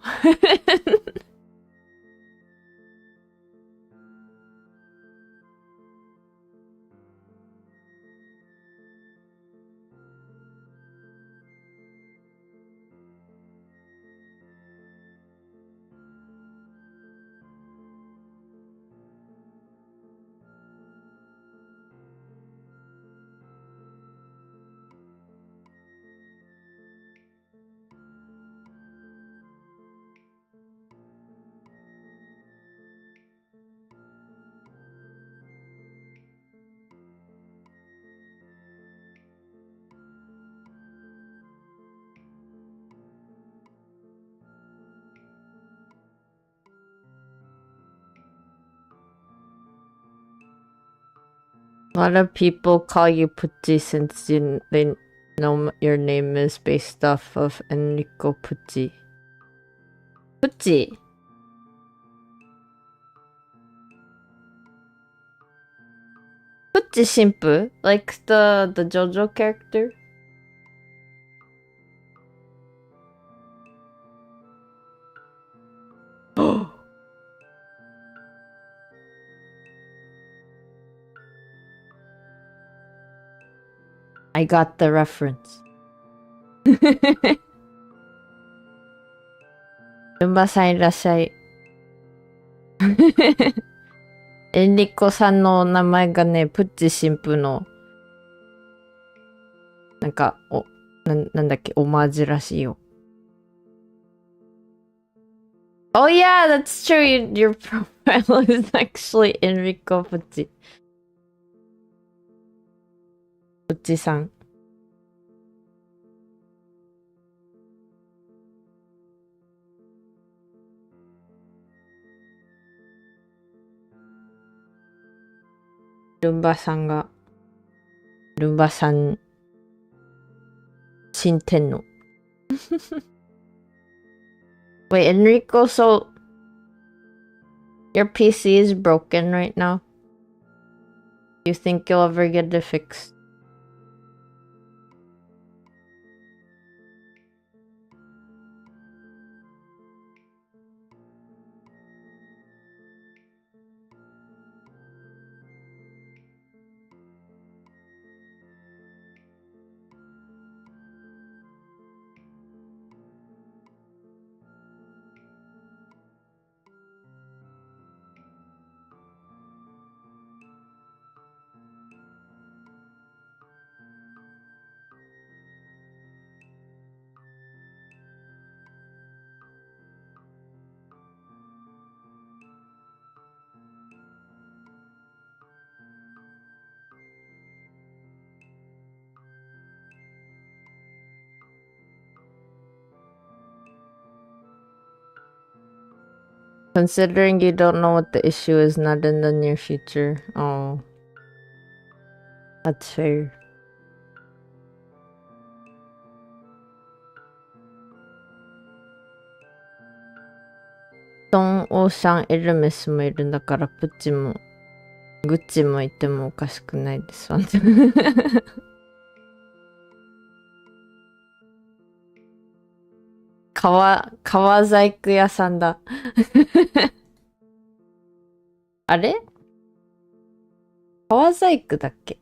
A lot of people call you Pucci since they know your name is based off of Enrico Pucci. Pucci! Puchi Shimpu? Like the JoJo character? I got the reference. ルンバさんいらっしゃい。エンリコさんの名前がね、プッチ神父の、なんか、なんだっけ、オマージュらしいよ。Oh yeah, that's true. Your profile is actually Enrico Pucci. プッチさん。ルンバさん、新天皇。Wait, Enrico, so your PC is broken right now? You think you'll ever get it fixed? Considering you don't know what the issue is, not in the near future. Oh. That's fair. Don Ocean Hermes もいるんだから、プッチも、グッチもいてもおかしくないです。革細工屋さんだ。あれ革細工だっけ？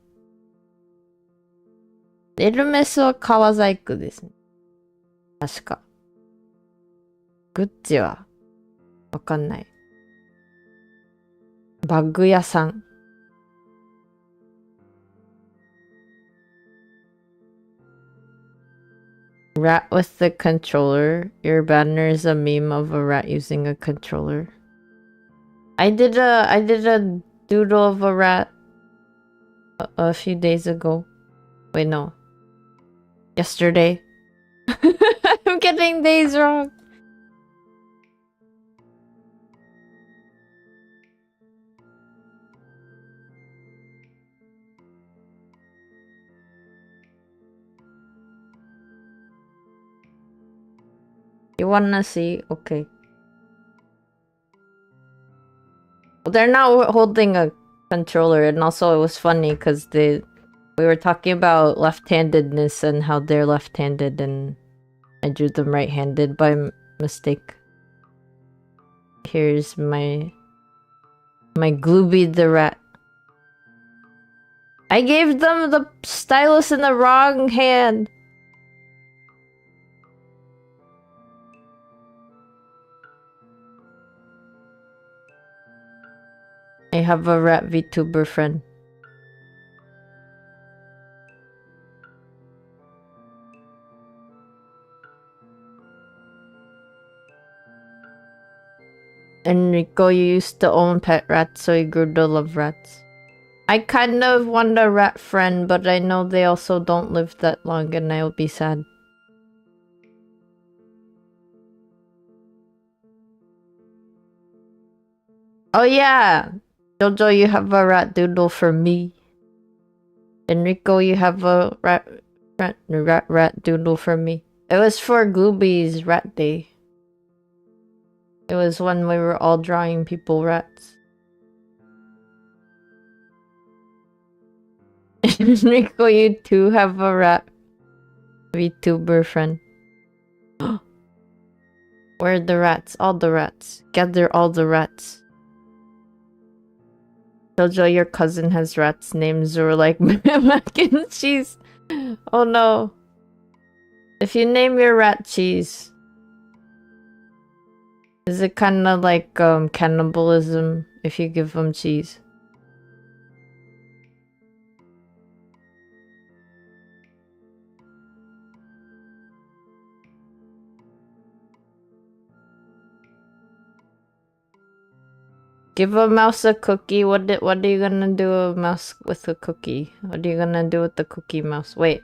エルメスは革細工ですね。確か。グッチはわかんない。バッグ屋さん。Rat with the controller. Your banner is a meme of a rat using a controller. I did a doodle of a rat a few days ago. Wait, no. Yesterday. I'm getting days wrong. You wanna see? Okay. Well, they're not holding a controller, and also it was funny because we were talking about left-handedness and how they're left-handed, and I drew them right-handed by mistake. Here's my Glooby the rat. I gave them the stylus in the wrong hand. I have a rat VTuber friend. Enrico, you used to own pet rats, so you grew to love rats. I kind of want a rat friend, but I know they also don't live that long and I'll be sad. Oh yeah! Jojo, you have a rat doodle for me. Enrico, you have a rat doodle for me. It was for Glooby's rat day. It was when we were all drawing people rats. Enrico, you too have a rat VTuber friend. Where are the rats? All the rats. Gather all the rats. Jojo, your cousin has rats. Names are like mac and cheese. Oh no. If you name your rat cheese, is it kind of like cannibalism if you give them cheese? Give a mouse a cookie. What are you gonna do a mouse with a cookie? What are you gonna do with the cookie mouse? Wait.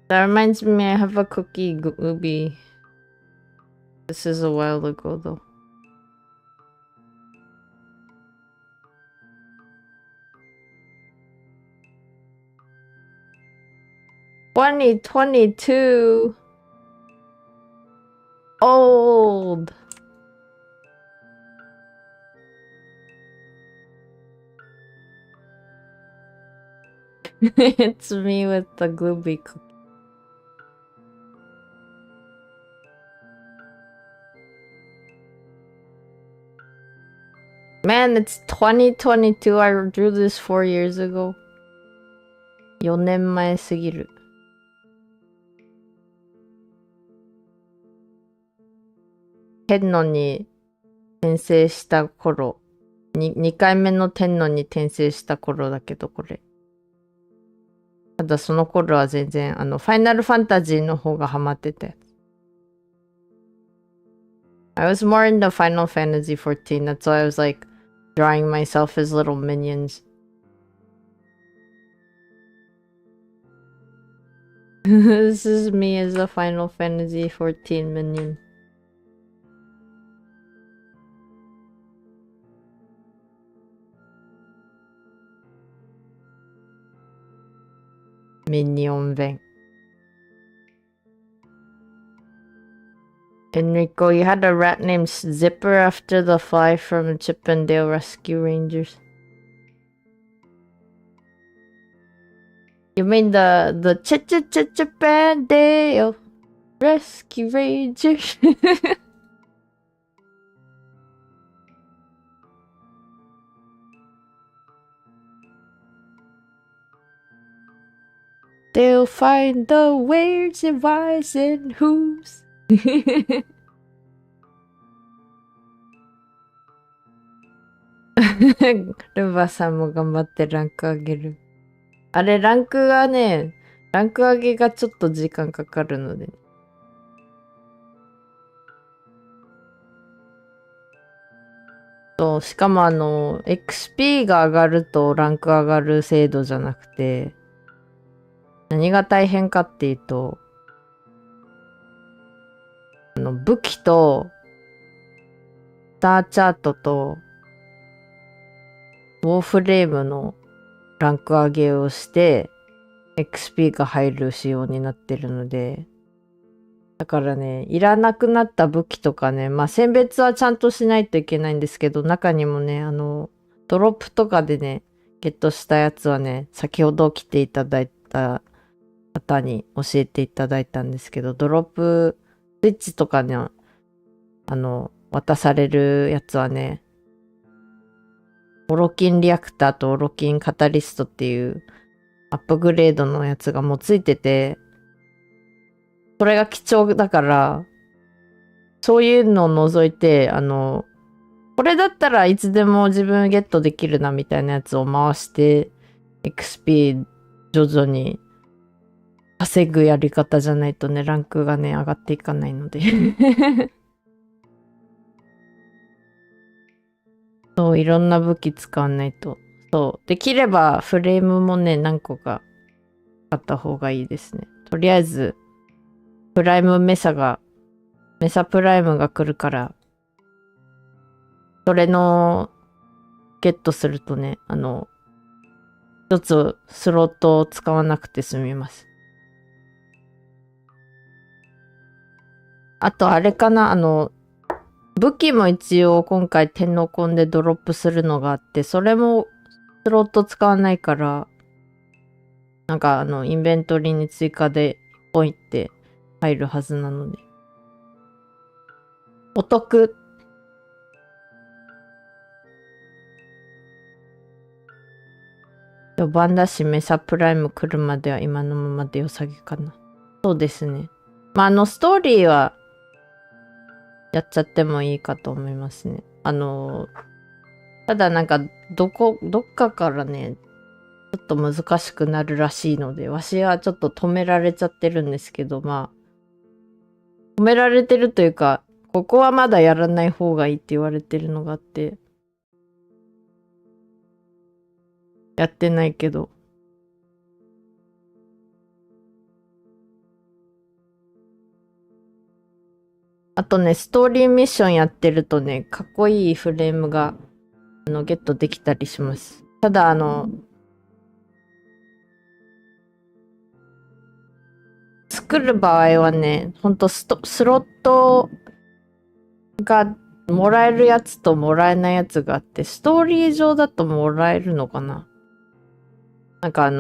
That reminds me, I have a cookie Gooby. This is a while ago though. $2022. Old. It's me with the Glooby cookie. Man, it's 2022. I drew this 4 years ago. 4年前すぎる。天皇に転生した頃。2回目の天皇に転生した頃だけど、これ。ただその頃は全然、ファイナルファンタジーの方がハマってて。I was more into Final Fantasy 14. That's why I was like drawing myself as little minions. This is me as a Final Fantasy 14 minion. Minion Veng. Enrico, you had a rat named Zipper after the fly from Chip and Dale Rescue Rangers. You mean the Chip and Dale Rescue Rangers? They'll find the where's and why's and who's. ルバさんも頑張ってランク上げる。あれ、ランク上げがちょっと時間かかるので。そう、しかもXP が上がるとランク上がる制度じゃなくて、何が大変かっていうと、武器と、スターチャートと、ウォーフレームのランク上げをして、XP が入る仕様になってるので、だからね、いらなくなった武器とかね、まあ選別はちゃんとしないといけないんですけど、中にもね、ドロップとかでね、ゲットしたやつはね、先ほど来ていただいた方に教えていただいたんですけど、ドロップスイッチとかね、渡されるやつはね、オロキンリアクターとオロキンカタリストっていうアップグレードのやつがもうついてて、それが貴重だから、そういうのを除いて、これだったらいつでも自分ゲットできるなみたいなやつを回して、XP 徐々に稼ぐやり方じゃないとね、ランクがね、上がっていかないので。そう、いろんな武器使わないと。そう。できればフレームもね、何個か買った方がいいですね。とりあえず、プライムメサプライムが来るから、それの、ゲットするとね、一つスロットを使わなくて済みます。あと、あれかな、武器も一応今回天皇コンでドロップするのがあって、それもスロット使わないから、なんかインベントリーに追加でポイって入るはずなので。お得。序盤だし、メサプライム来るまでは今のままで良さげかな。そうですね。まあ、ストーリーは、やっちゃってもいいかと思いますね。ただなんか、どっかからね、ちょっと難しくなるらしいので、わしはちょっと止められちゃってるんですけど、まあ、止められてるというか、ここはまだやらない方がいいって言われてるのがあって、やってないけど。あとね、ストーリーミッションやってるとね、かっこいいフレームが、ゲットできたりします。ただ、作る場合はね、ほんとスロットがもらえるやつともらえないやつがあって、ストーリー上だともらえるのかな。なんか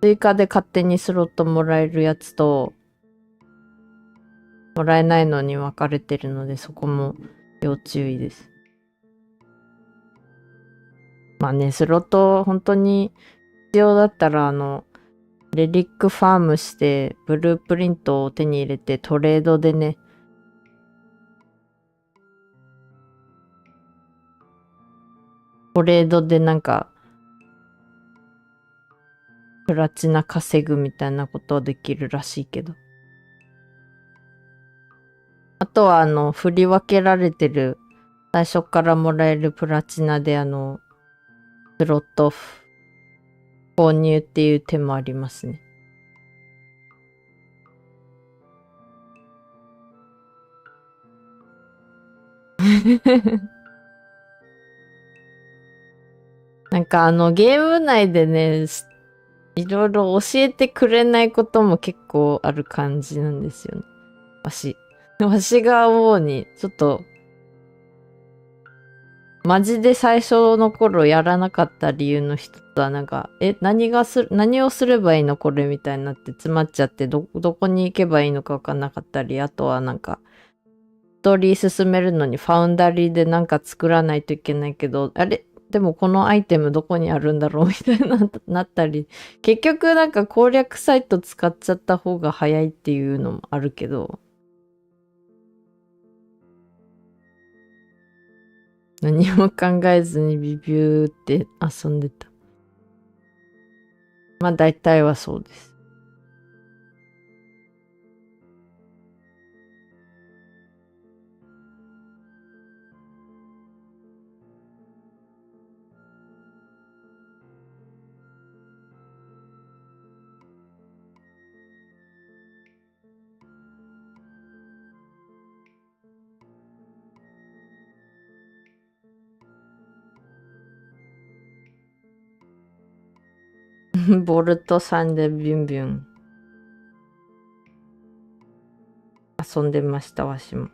追加で勝手にスロットもらえるやつと、もらえないのに分かれてるので、そこも要注意です。まあね、スロット本当に必要だったら、レリックファームして、ブループリントを手に入れて、トレードでね、トレードでなんか、プラチナ稼ぐみたいなことはできるらしいけど。あとは振り分けられてる、最初からもらえるプラチナでスロット購入っていう手もありますね。なんかゲーム内でね、いろいろ教えてくれないことも結構ある感じなんですよね。わしが思うに、ちょっと、マジで最初の頃やらなかった理由の一つはなんか、何をすればいいのこれみたいになって詰まっちゃって、どこに行けばいいのかわかんなかったり、あとはなんか、ストーリー進めるのにファウンダリーでなんか作らないといけないけど、あれでもこのアイテムどこにあるんだろうみたいな、なったり、結局なんか攻略サイト使っちゃった方が早いっていうのもあるけど、何も考えずにビビューって遊んでた。まあ大体はそうです。ボルトさんでビュンビュン遊んでました、わしも。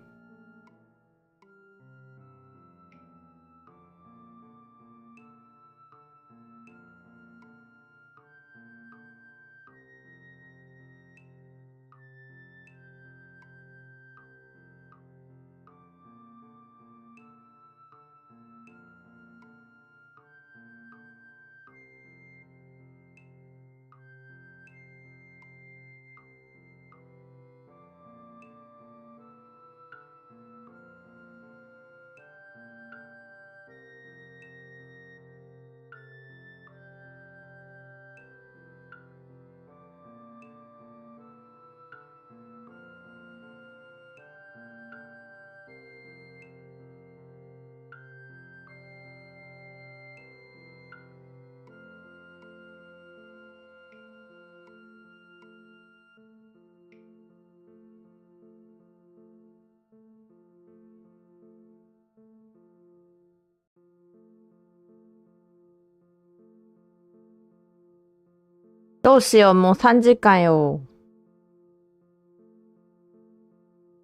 どうしよう、もう3時間よ。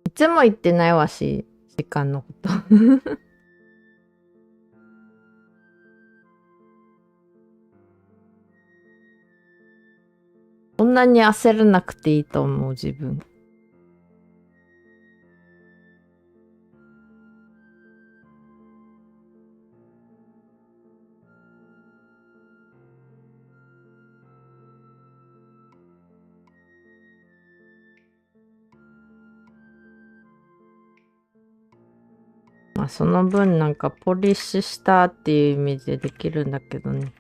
いつも言ってないわし、時間のこと。そんなに焦らなくていいと思う、自分。まあ、その分なんかポリッシュしたっていうイメージでできるんだけどね。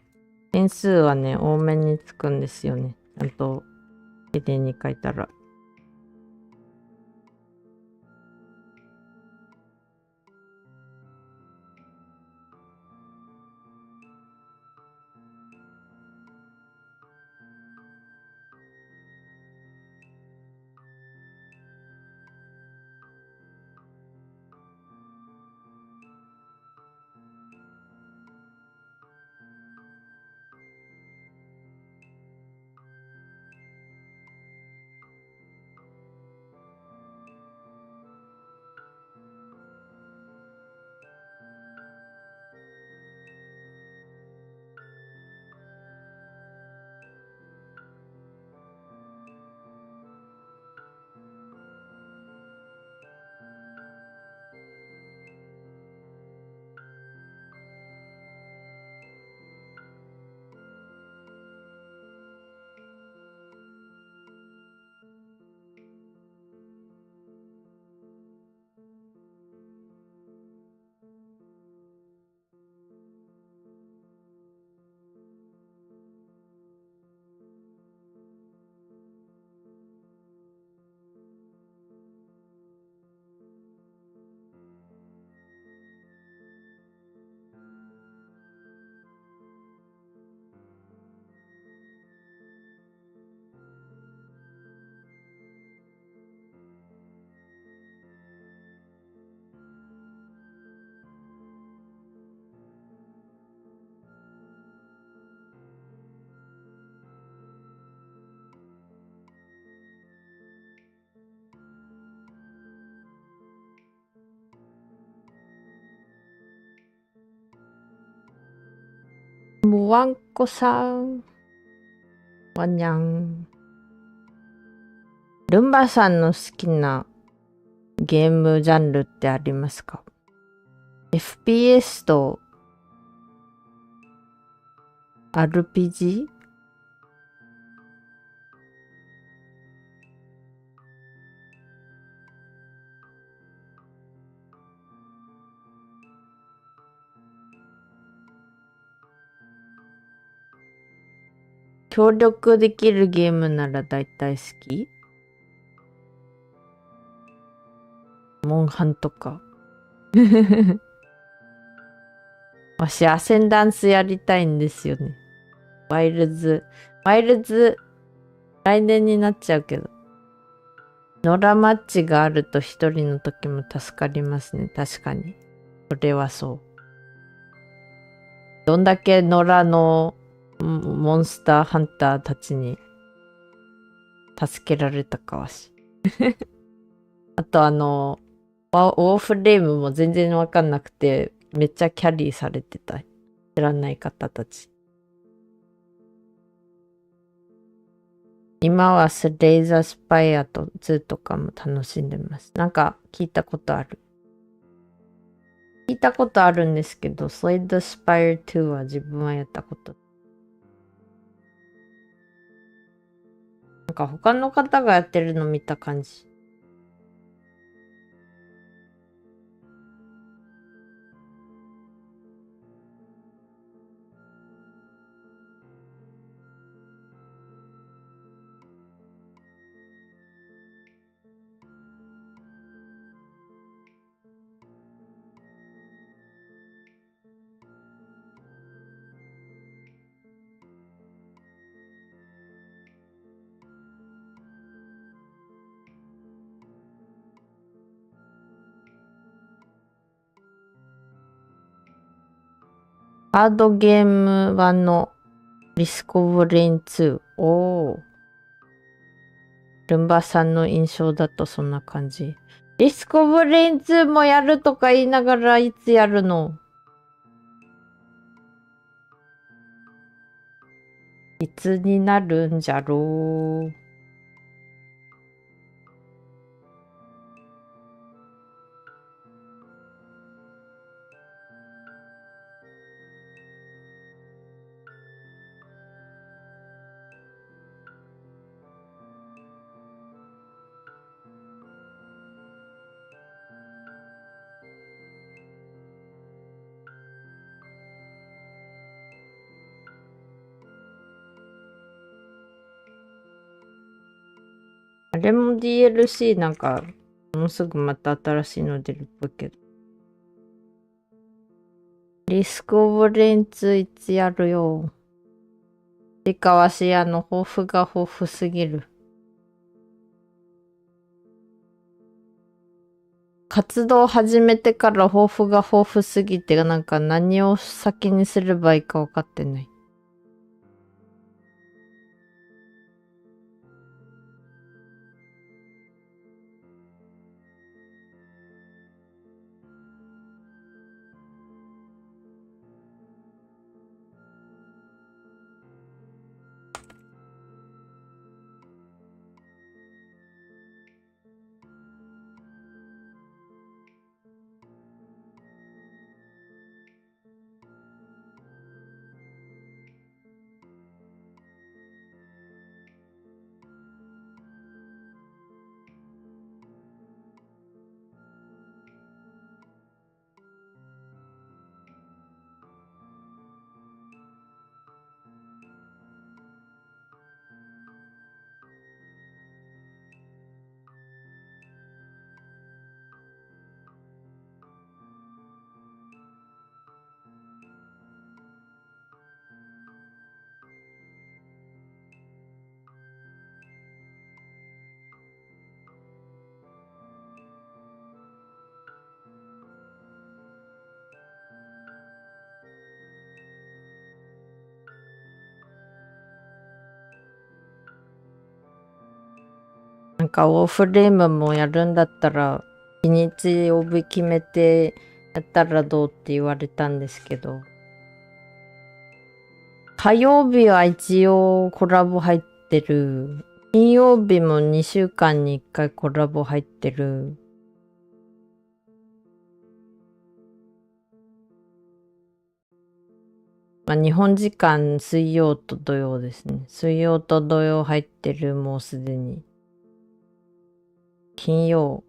点数はね、多めにつくんですよね。ちゃんと、綺麗に書いたら。もうワンコさん。ワンニャン。ルンバさんの好きなゲームジャンルってありますか？ FPS と RPG？ 協力できるゲームなら大体好き？モンハンとか。わし、アセンダンスやりたいんですよね。ワイルズ、来年になっちゃうけど。ノラマッチがあると一人の時も助かりますね。確かに。それはそう。どんだけノラのモンスターハンターたちに助けられたかはし。あとウォーフレームも全然わかんなくて、めっちゃキャリーされてた。知らない方たち。今はスレイザースパイアと2とかも楽しんでます。なんか聞いたことある。聞いたことあるんですけど、スレイザースパイア2は自分はやったこと。なんか他の方がやってるの見た感じ。カードゲーム版のリスクオブレイン2。おー。ルンバさんの印象だとそんな感じ。リスクオブレイン2もやるとか言いながらいつやるの？いつになるんじゃろう。あれも DLC なんか、もうすぐまた新しいの出るっぽいけど。リスクオブレンツいつやるよ。てかわし、抱負が豊富すぎる。活動始めてから抱負が豊富すぎて、なんか何を先にすればいいか分かってない。なんかオフレームもやるんだったら、日にち曜日決めてやったらどうって言われたんですけど。火曜日は一応コラボ入ってる。金曜日も2週間に1回コラボ入ってる。まあ、日本時間水曜と土曜ですね。水曜と土曜入ってる、もうすでに。金曜。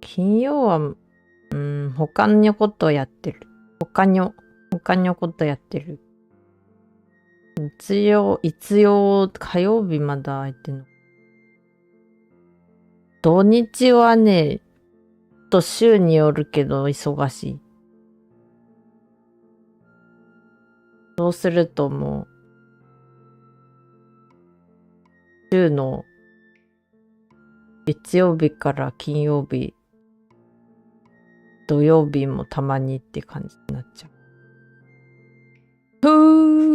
金曜は、他のことやってる。他のことやってる。一応、火曜日まだ空いてるの。土日はね、週によるけど忙しい。そうするともう、週の月曜日から金曜日、土曜日もたまにって感じになっちゃう。ふー。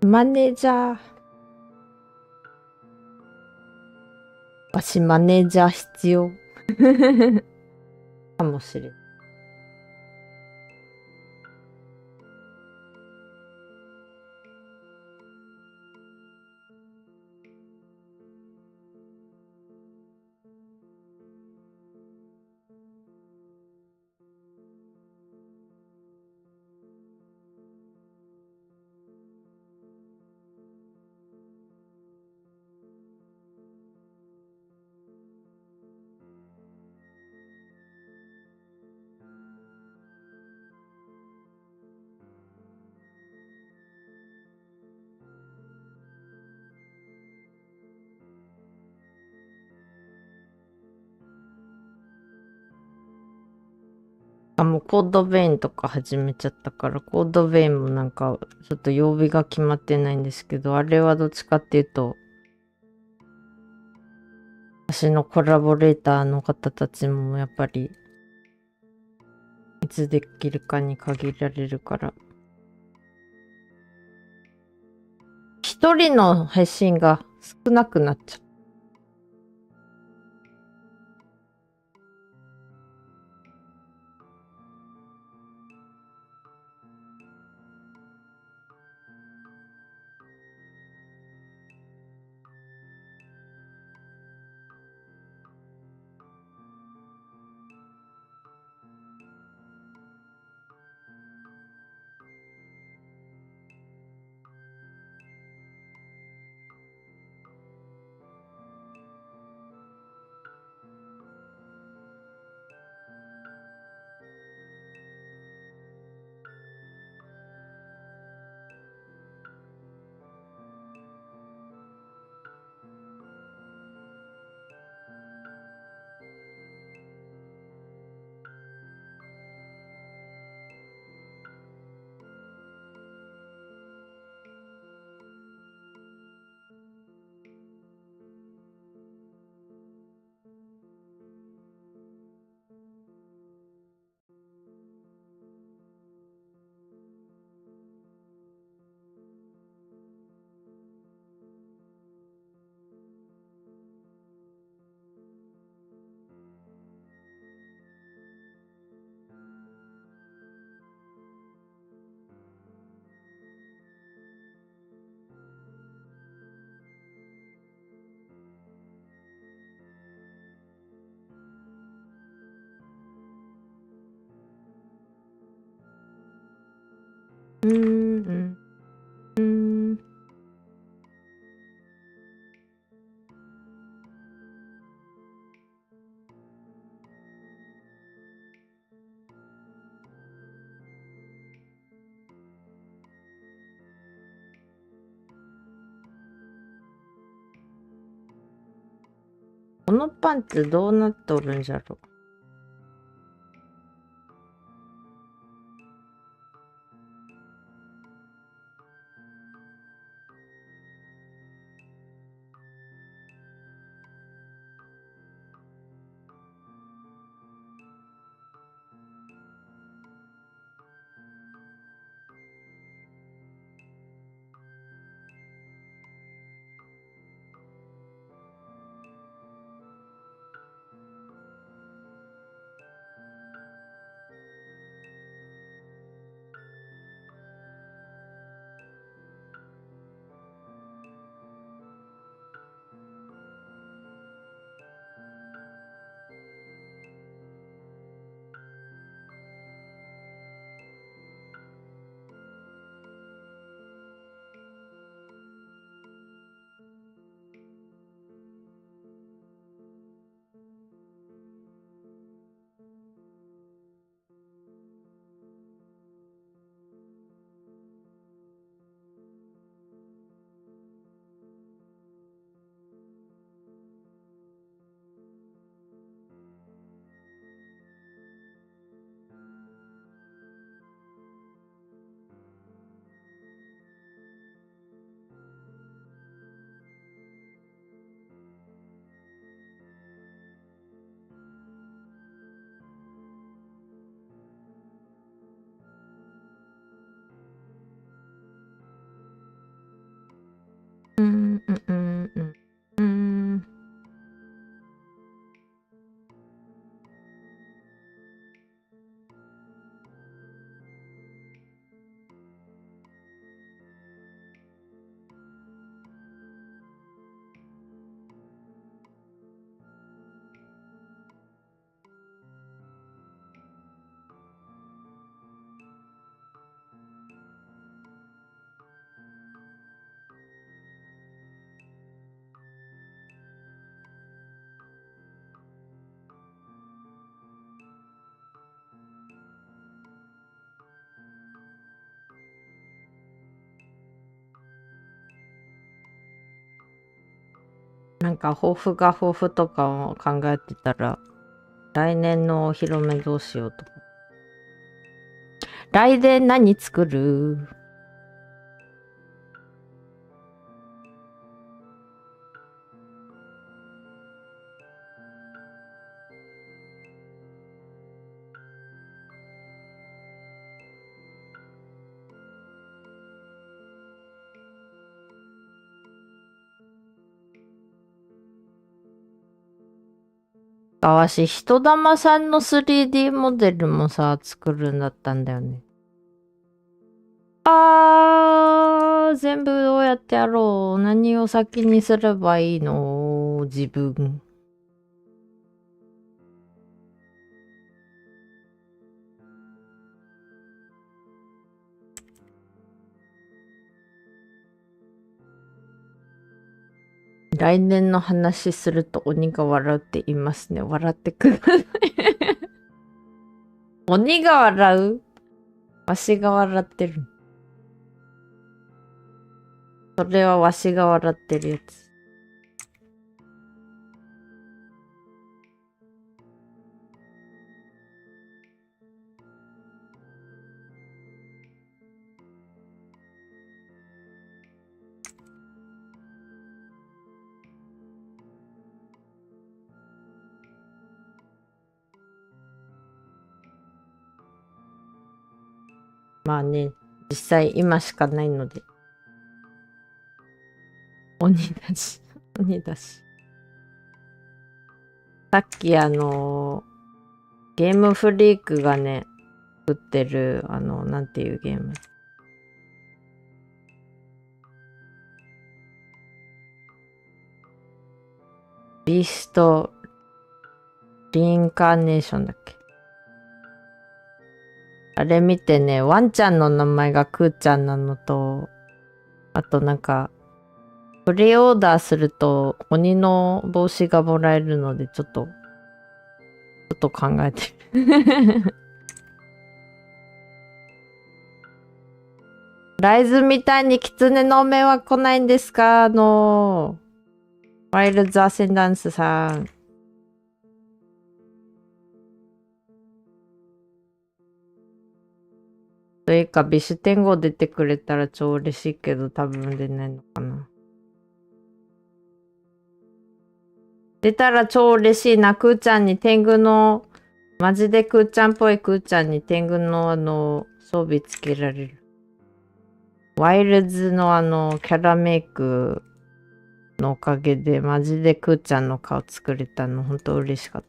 マネージャー。私マネージャー必要かもしれん。もうコードベインとか始めちゃったから、コードベインもなんか、ちょっと曜日が決まってないんですけど、あれはどっちかっていうと、私のコラボレーターの方たちもやっぱり、いつできるかに限られるから、一人の配信が少なくなっちゃう。このパンツどうなっとるんじゃろ。なんか抱負とかを考えてたら、来年のお披露目どうしようとか来年何作る？わし、人玉さんの 3D モデルもさ、作るんだったんだよね。全部どうやってやろう。何を先にすればいいの？自分。来年の話すると鬼が笑うって言いますね。笑ってください。鬼が笑う？わしが笑ってる。それはわしが笑ってるやつ。まあね、実際今しかないので。鬼だし、鬼だし。さっきゲームフリークがね、作ってる、なんていうゲーム。ビースト、リインカーネーションだっけ？あれ見てね、ワンちゃんの名前がクーちゃんなのと、あとなんか、プレオーダーすると鬼の帽子がもらえるので、ちょっと考えてる。ライズみたいに狐の目は来ないんですか？ワイルズアセンダンスさん。というか、ビシュ天狗出てくれたら超嬉しいけど、多分出ないのかな。出たら超嬉しいな。クーちゃんに天狗の、マジでクーちゃんっぽいクーちゃんに天狗の装備つけられる。ワイルズのキャラメイクのおかげで、マジでクーちゃんの顔作れたの、ほんと嬉しかった。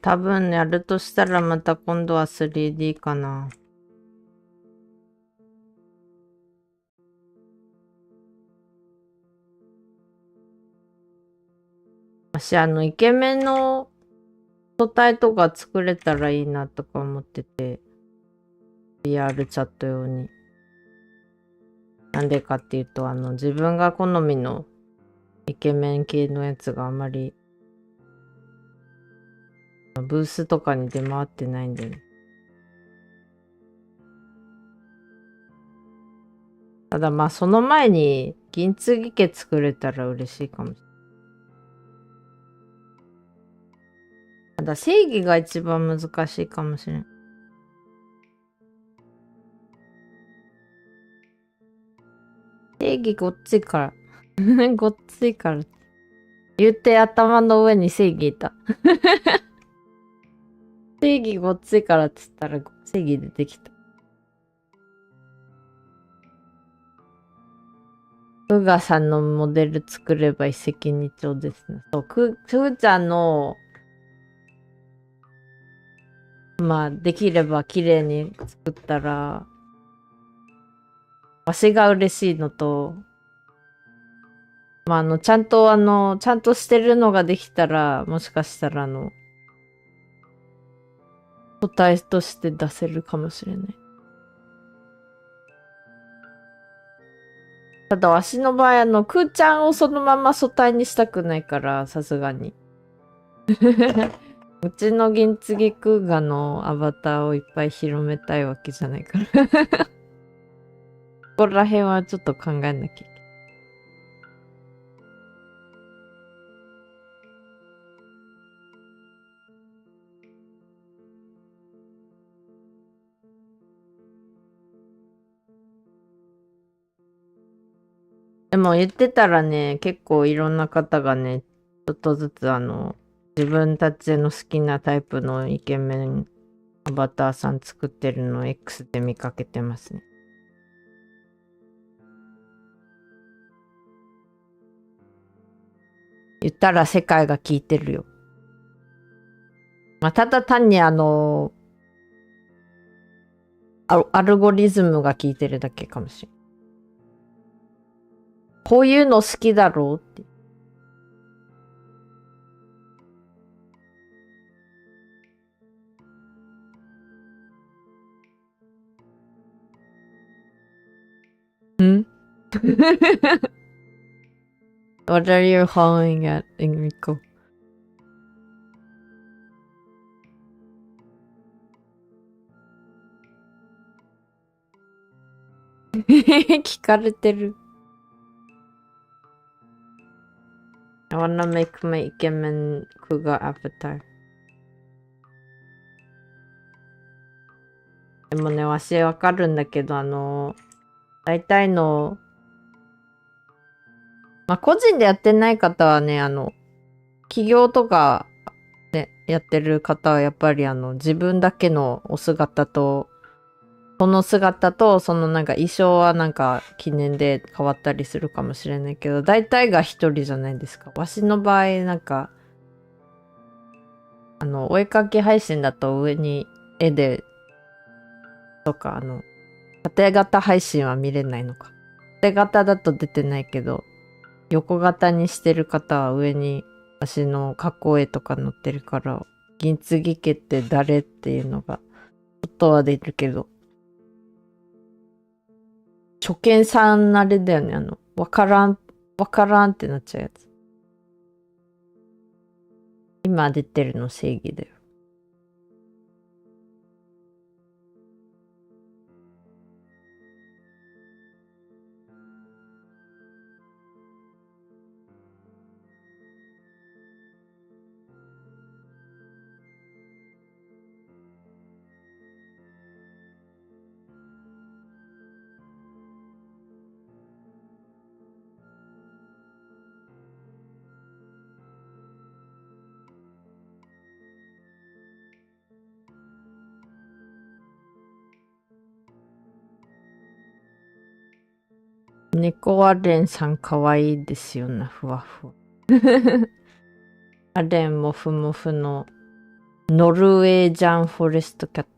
多分やるとしたらまた今度は 3D かな。私イケメンの素体とか作れたらいいなとか思ってて。VR チャット用に。なんでかっていうと、自分が好みのイケメン系のやつがあんまり、ブースとかに出回ってないんでね。ただまあその前に銀継ぎ家作れたら嬉しいかもしれない。ただ正義が一番難しいかもしれん。正義ごっついから。ごっついから。言って頭の上に正義いた。正義ごっついからって言ったら正義出てきた。うがさんのモデル作れば一石二鳥ですね。そう、くーちゃんの、まあ、できれば綺麗に作ったら、わしが嬉しいのと、まあ、ちゃんとしてるのができたら、もしかしたら個体として出せるかもしれない。ただ、わしの場合、くーちゃんをそのまま素体にしたくないから、さすがに。うちの銀継ぎクーガのアバターをいっぱい広めたいわけじゃないから。ここら辺はちょっと考えなきゃいけない。でも言ってたらね、結構いろんな方がね、ちょっとずつ自分たちの好きなタイプのイケメンアバターさん作ってるのを X で見かけてますね。言ったら世界が聞いてるよ。まあ、ただ単にアルゴリズムが聞いてるだけかもしれん。こういうの好きだろうって。んWhat are you howling at, Enrico? 聞かれてる。I wanna make my イケメンクガアバター。でもね、わしわかるんだけど、大体の、まあ、個人でやってない方はね、企業とかでやってる方はやっぱり自分だけのお姿と、その姿と、そのなんか衣装はなんか記念で変わったりするかもしれないけど、大体が一人じゃないですか。わしの場合、なんか、お絵かき配信だと上に絵で、とか、縦型配信は見れないのか。縦型だと出てないけど、横型にしてる方は上に私の加工絵とか載ってるから、銀継ぎ家って誰っていうのが、ちょっとは出るけど、初見さんあれだよね、わからんってなっちゃうやつ。今出てるの正義だよ。猫アレンさんかわいいですよね、ふわふわ。アレンもふもふのノルウェージャンフォレストキャット。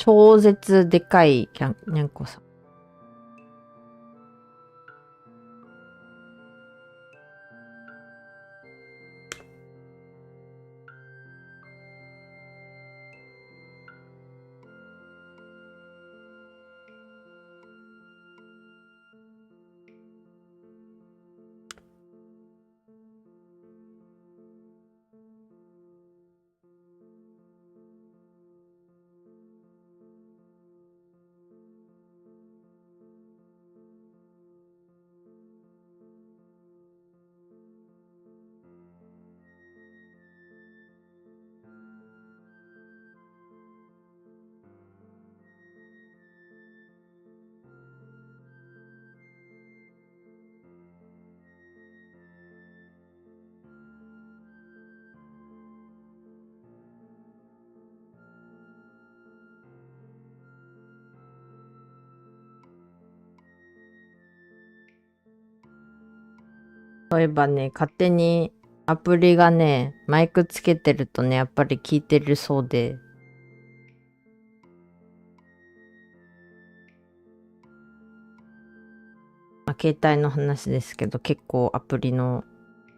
超絶でかいにゃんこさん。例えばね、勝手にアプリがね、マイクつけてるとね、やっぱり聞いてるそうで。まあ、携帯の話ですけど、結構アプリの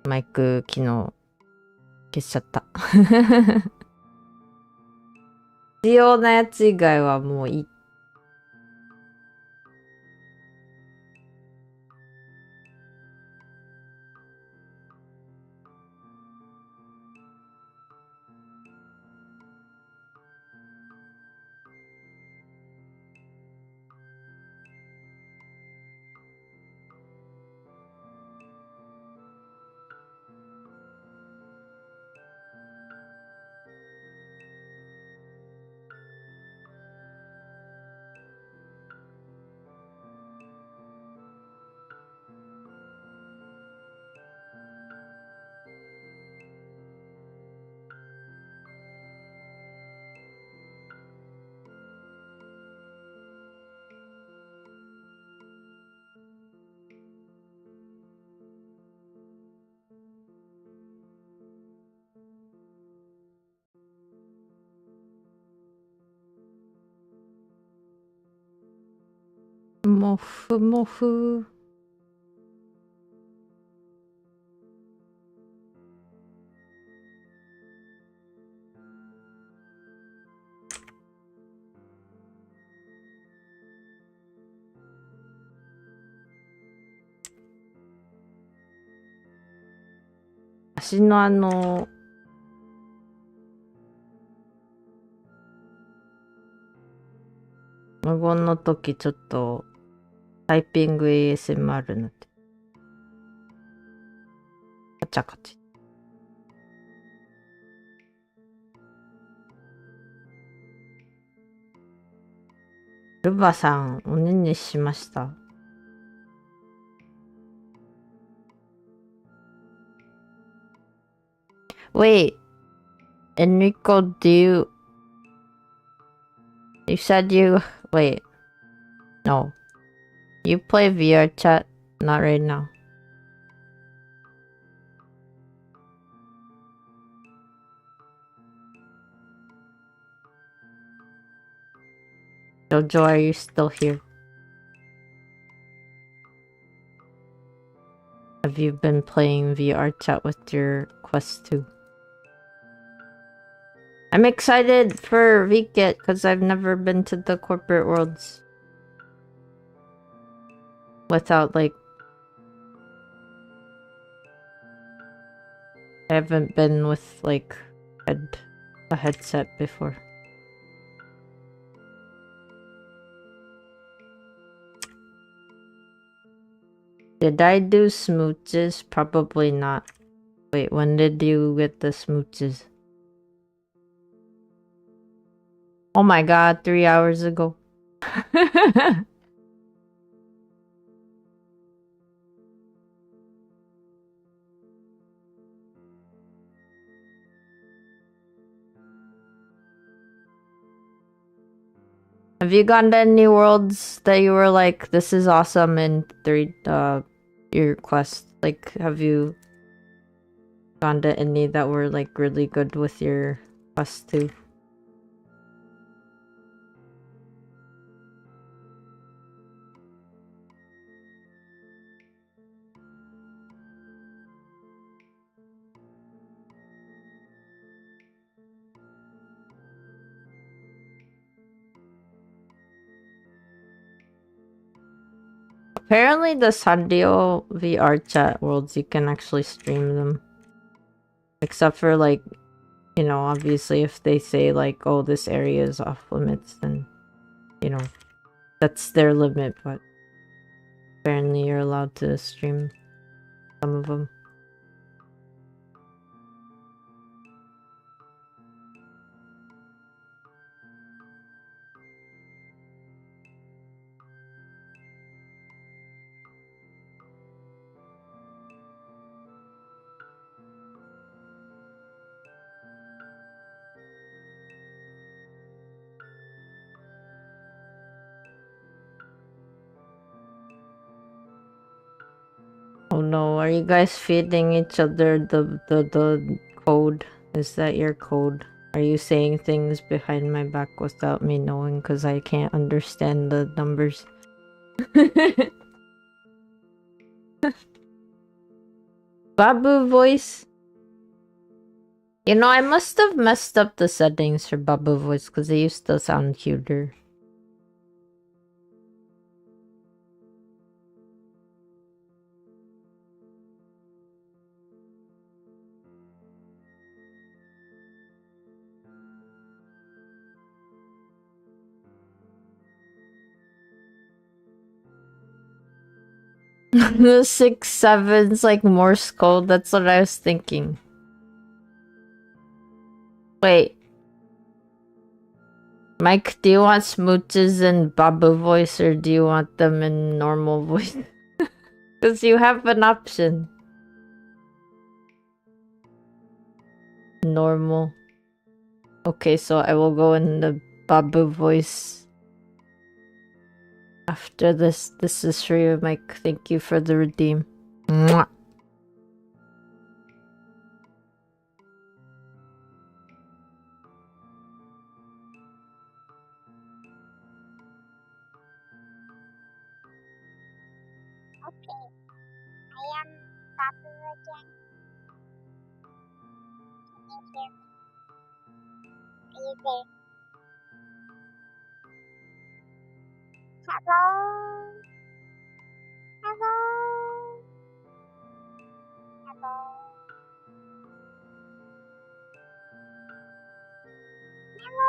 マイク機能消しちゃった。必要なやつ以外はもういい。もふもふ。足の無言の時ちょっとタイピング ASMR なって。カチャカチャ。ルバさん、おねんねしました。Wait, Enrico, you said wait, no. You play VR chat? Not right now. Jojo, are you still here? Have you been playing VR chat with your Quest 2? I'm excited for Vket because I've never been to the corporate worlds without I haven't been with a headset before. Did I do smooches? Probably not. Wait, when did you get the smooches? Oh my god, 3 hours ago. Have you gone to any worlds that you were like, this is awesome in your quest? Like, have you gone to any that were like really good with your quest too? Apparently the Sanrio VR chat worlds, you can actually stream them. Except for like, you know, obviously if they say like, oh, this area is off limits, then, you know, that's their limit, but apparently you're allowed to stream some of them. Oh no, are you guys feeding each other the code? Is that your code? Are you saying things behind my back without me knowing because I can't understand the numbers? Babu voice? You know, I must have messed up the settings for Babu voice because they used to sound cuter. The 6, 7's like Morse code. That's what I was thinking. Wait. Mike, do you want smooches in Babu voice or do you want them in normal voice? Because you have an option. Normal. Okay, so I will go in the Babu voice. After this is for you, Mike. Thank you for the redeem. Mwah. Okay, I am Babu again. Can you hear me? Are you there? Hello? Hello? Hello? Hello?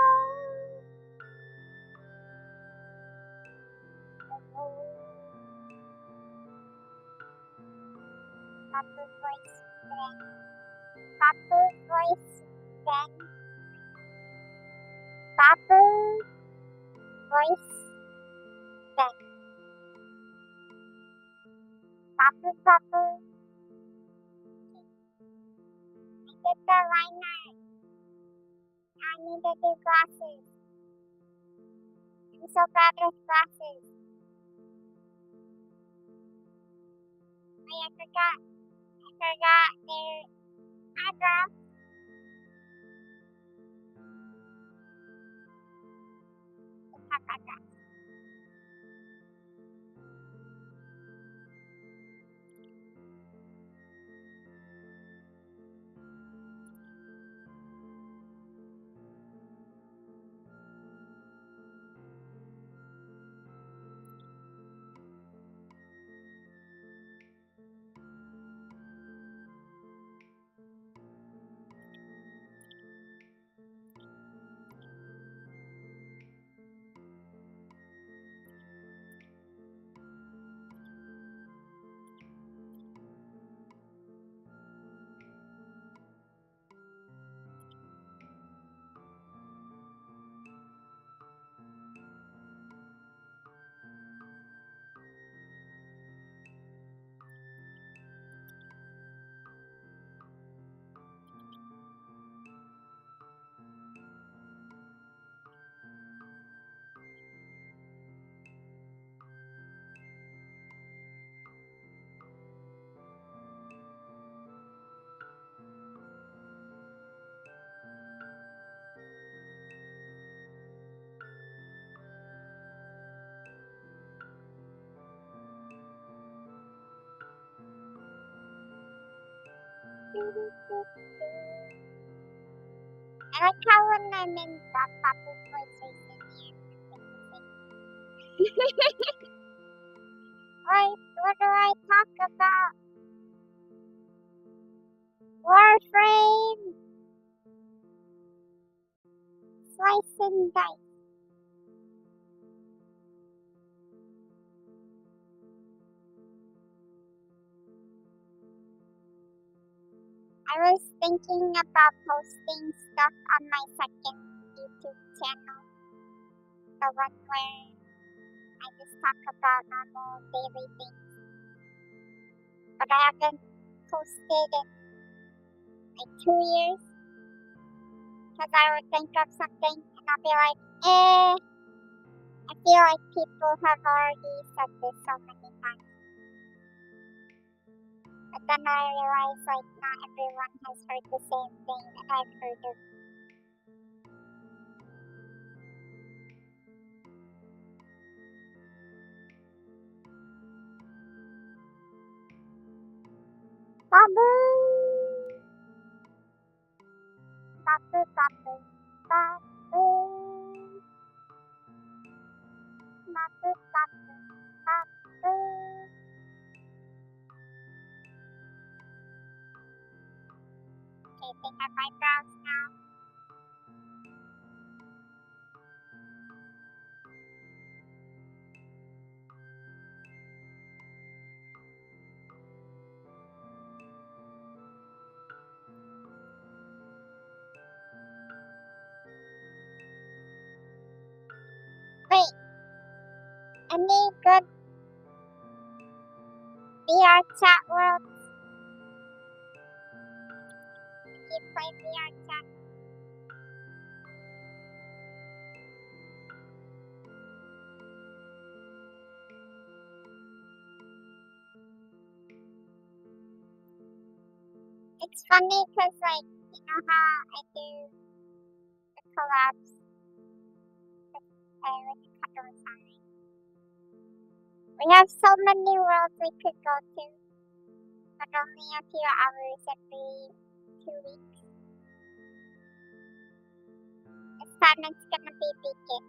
Hello? Babu voice friend. Babu voice friend. Babu voice friend. Babu Babu. I did the liner. I need to do glasses. I'm so bad with glasses. I forgot their eyebrows. I like how when I'm in the Babu voice, I sing the What do I talk about? Warframe! Slice and dice. I was thinking about posting stuff on my second YouTube channel. The one where I just talk about normal daily things. But I haven't posted in like 2 years. Because I would think of something and I'll be like, I feel like people have already said this so many times. But then I realize like not everyone has heard the same thing that I've heard of. Babu! Babu, babu, babu. Babu, babu, babu. Shaping up my brows now. Wait, any good VR chat worlds? You play VR chat? It's funny because, like, you know how I do the collabs with Kato-san? We have so many worlds we could go to, but only a few hours every 2 weeks. This time it's gonna be Beacon.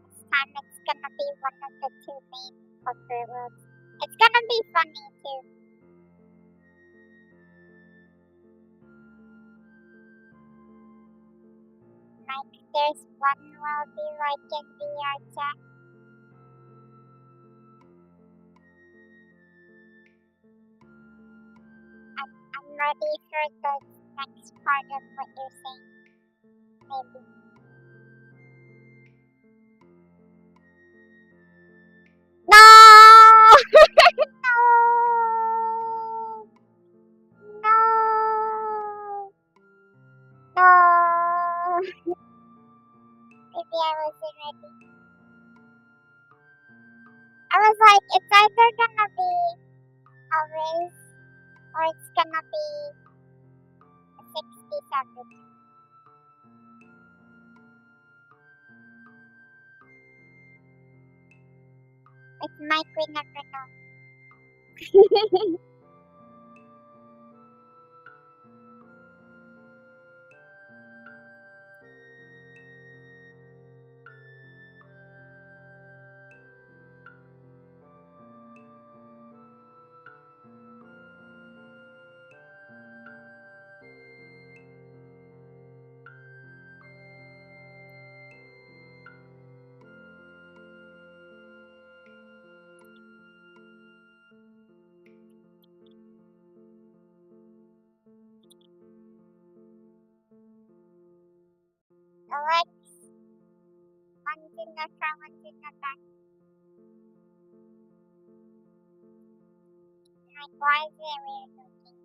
This time it's gonna be one of the 2 main corporate worlds. It's gonna be funny too. Like, there's one world you like in VR chat. I'm ready for the next part of what you're saying. Maybe. No! No! No! No! Maybe I wasn't ready. I was like, it's either gonna be a Riz or it's gonna be a 67. With Mike, we never know. Alex, one's in the front, one's in the back. Like, why is it weird looking?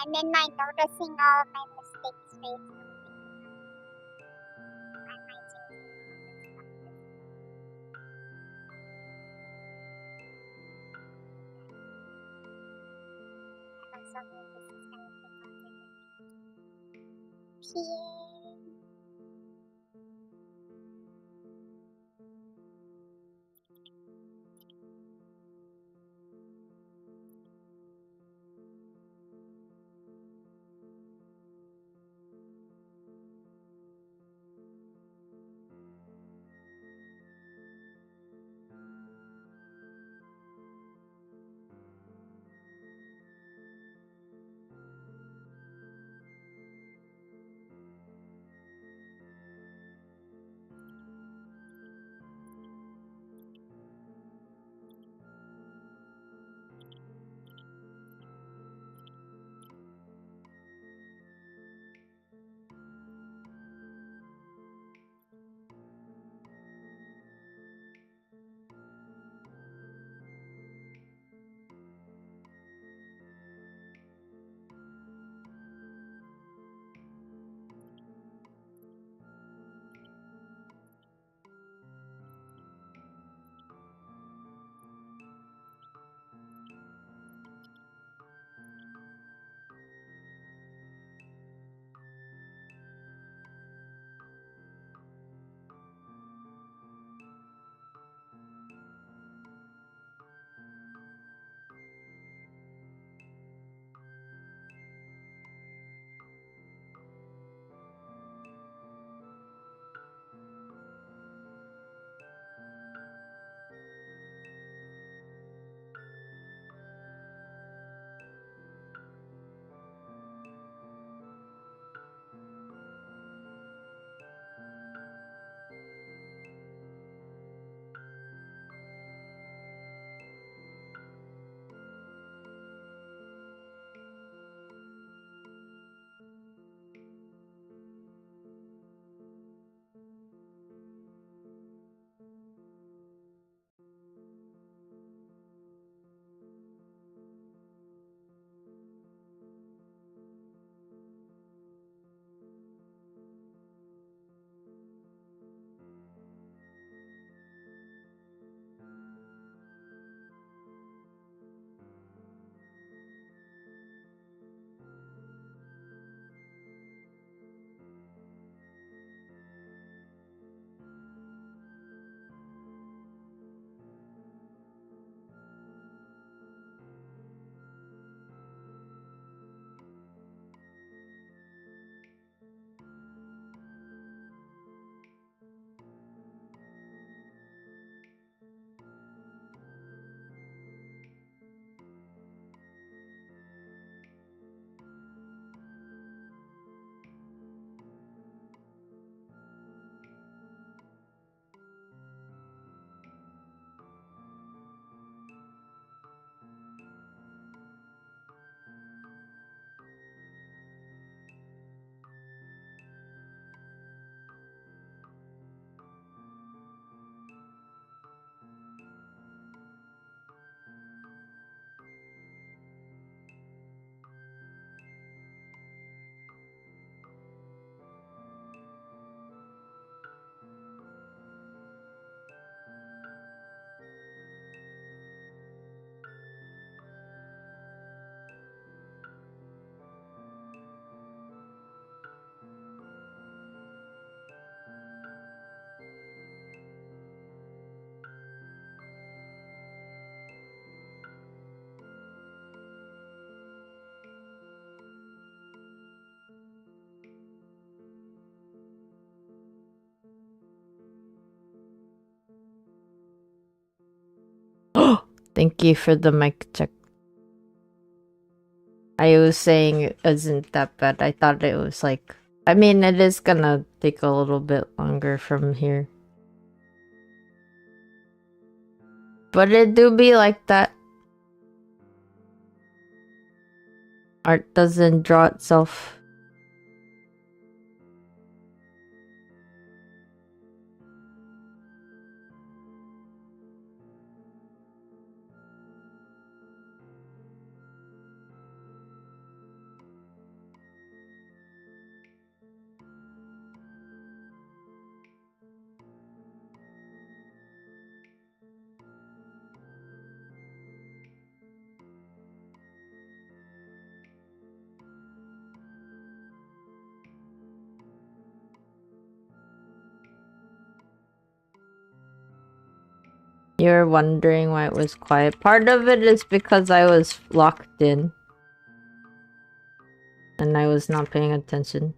And then my noticing all my mistakes face. Thank you for the mic check. I was saying it isn't that bad. I thought it was like... I mean, it is gonna take a little bit longer from here. But it do be like that. Art doesn't draw itself. You're wondering why it was quiet. Part of it is because I was locked in. And I was not paying attention.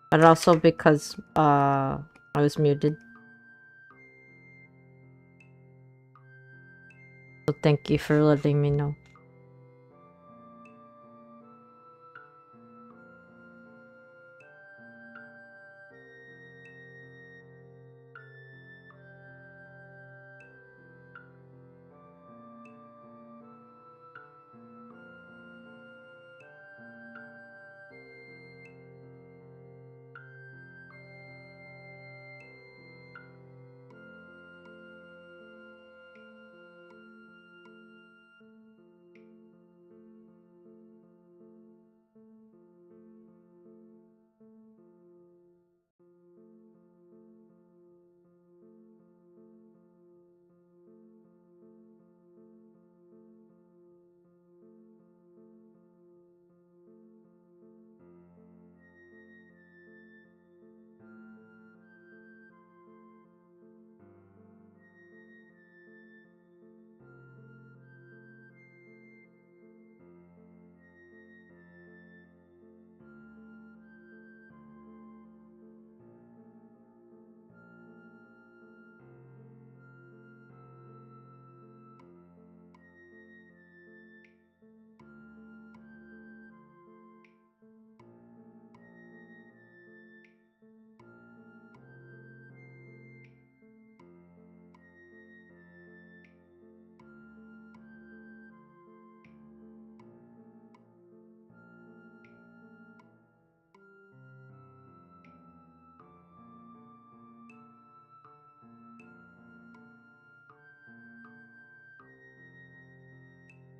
But also because I was muted. So thank you for letting me know.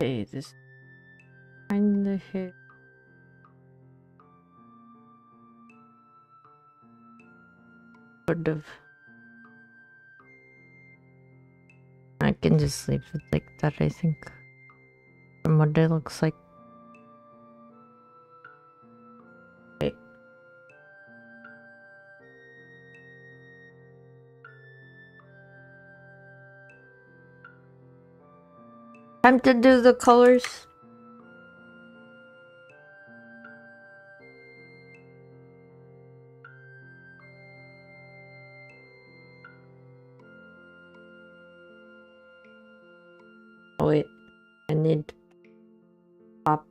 Okay, this kinda hit. Sort of. I can just leave it like that, I think. From what it looks like. Okay. Time to do the colors. Oh wait, I need pop.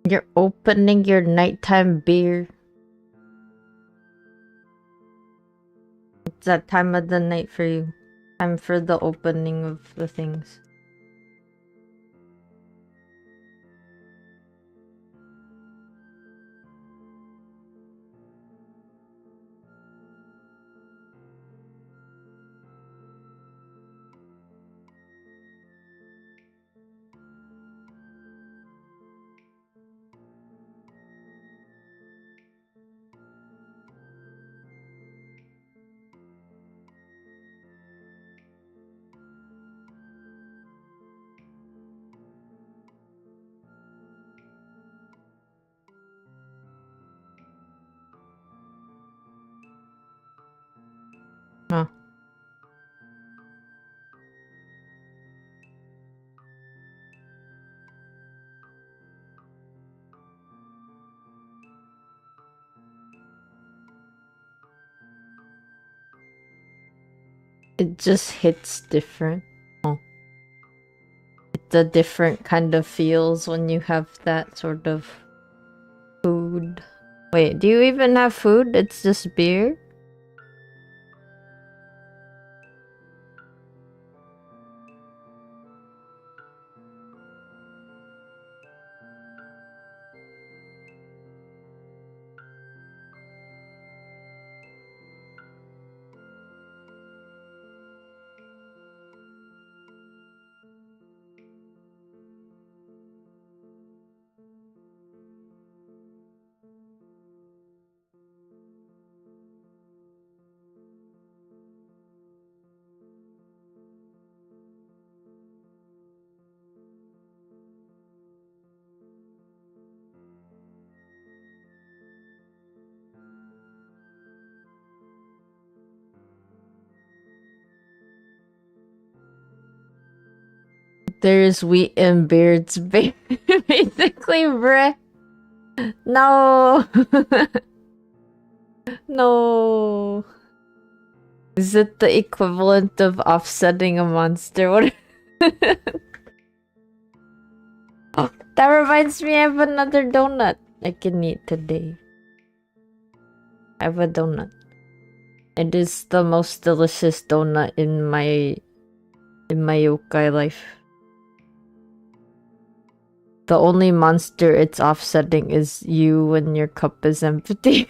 You're opening your nighttime beer. It's that time of the night for you. Time for the opening of the things. Huh. It just hits different. Oh. It's a different kind of feels when you have that sort of food. Wait, do you even have food? It's just beer? There's wheat and beards, basically, bruh. No. No. Is it the equivalent of offsetting a monster? What? Oh, that reminds me, I have another donut I can eat today. I have a donut. It is the most delicious donut in my yokai life. The only monster it's offsetting is you when your cup is empty.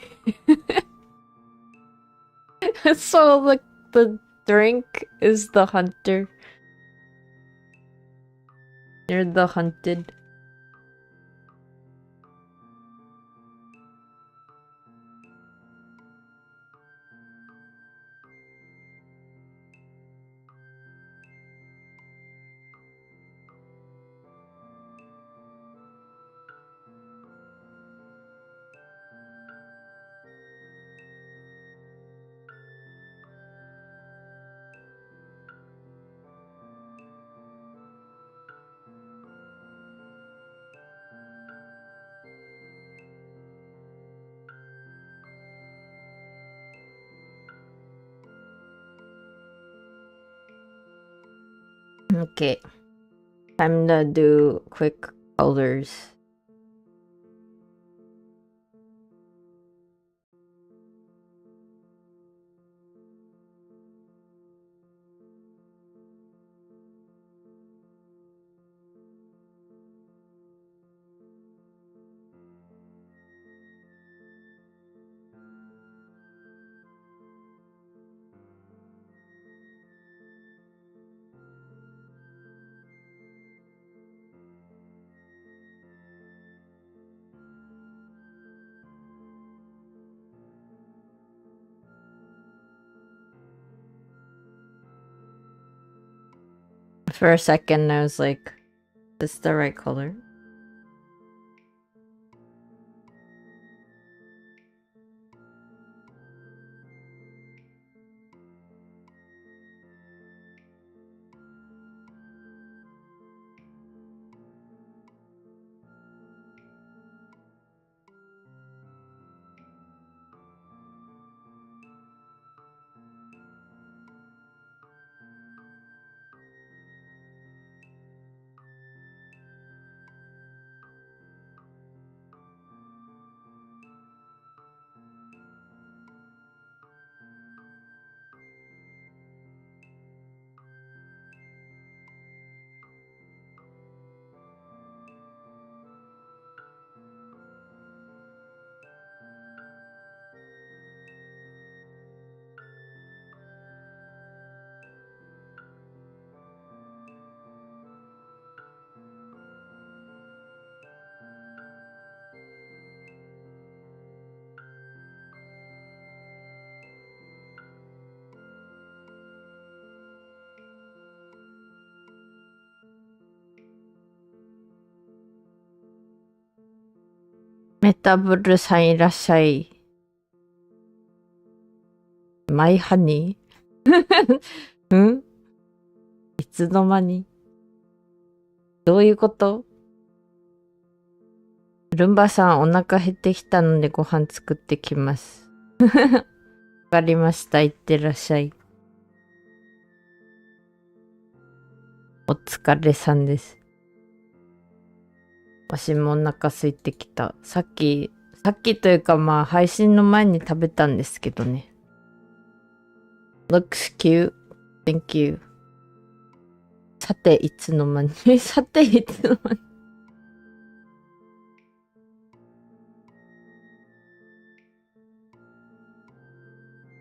So the drink is the hunter. You're the hunted. Okay, time to do quick colors. For a second, I was like, is this the right color? メタブルさんいらっしゃい。マイハニーんいつの間にどういうこと？ルンバさんお腹減ってきたのでご飯作ってきます。わかりました。いってらっしゃい。お疲れさんです。わしもお腹空いてきた。さっきというかまあ配信の前に食べたんですけどね。Looks cute. Thank you. さていつの間にさていつの間に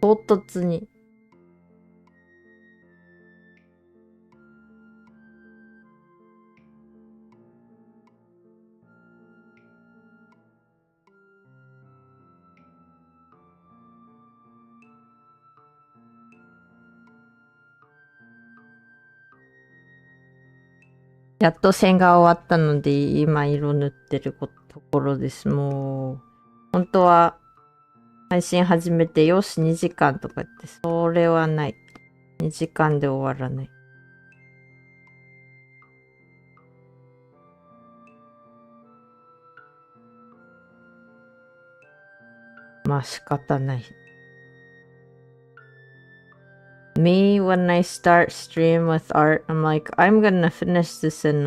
唐突に。やっと線が終わったので、今色塗ってるところです。もう、本当は配信始めて、よし2時間とか言って、それはない。2時間で終わらない。まあ仕方ない。Me, when I start stream with art, I'm like, I'm gonna finish this in,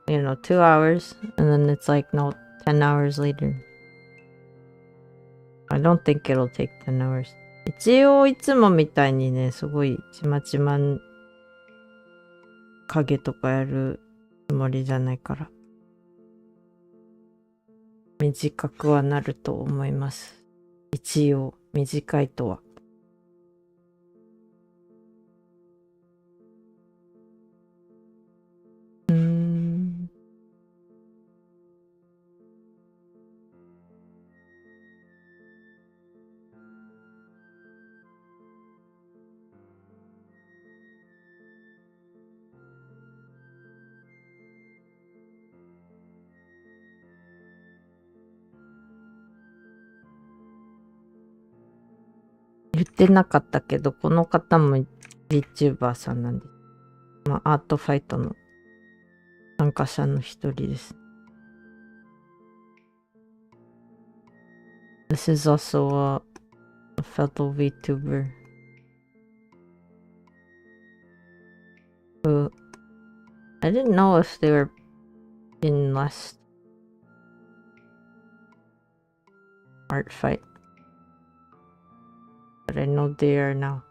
2 hours. And then it's like, no, 10 hours later. I don't think it'll take 10 hours. 一応いつもみたいにね、すごいちまちま影とかやるつもりじゃないから。短くはなると思います。一応短いとは。言ってなかったけど、この方も Vtuber さんなんです。まあ、アートファイトの参加者の一人です。This is also a fellow Vtuber who I didn't know if they were in last art fight, but I know they are now.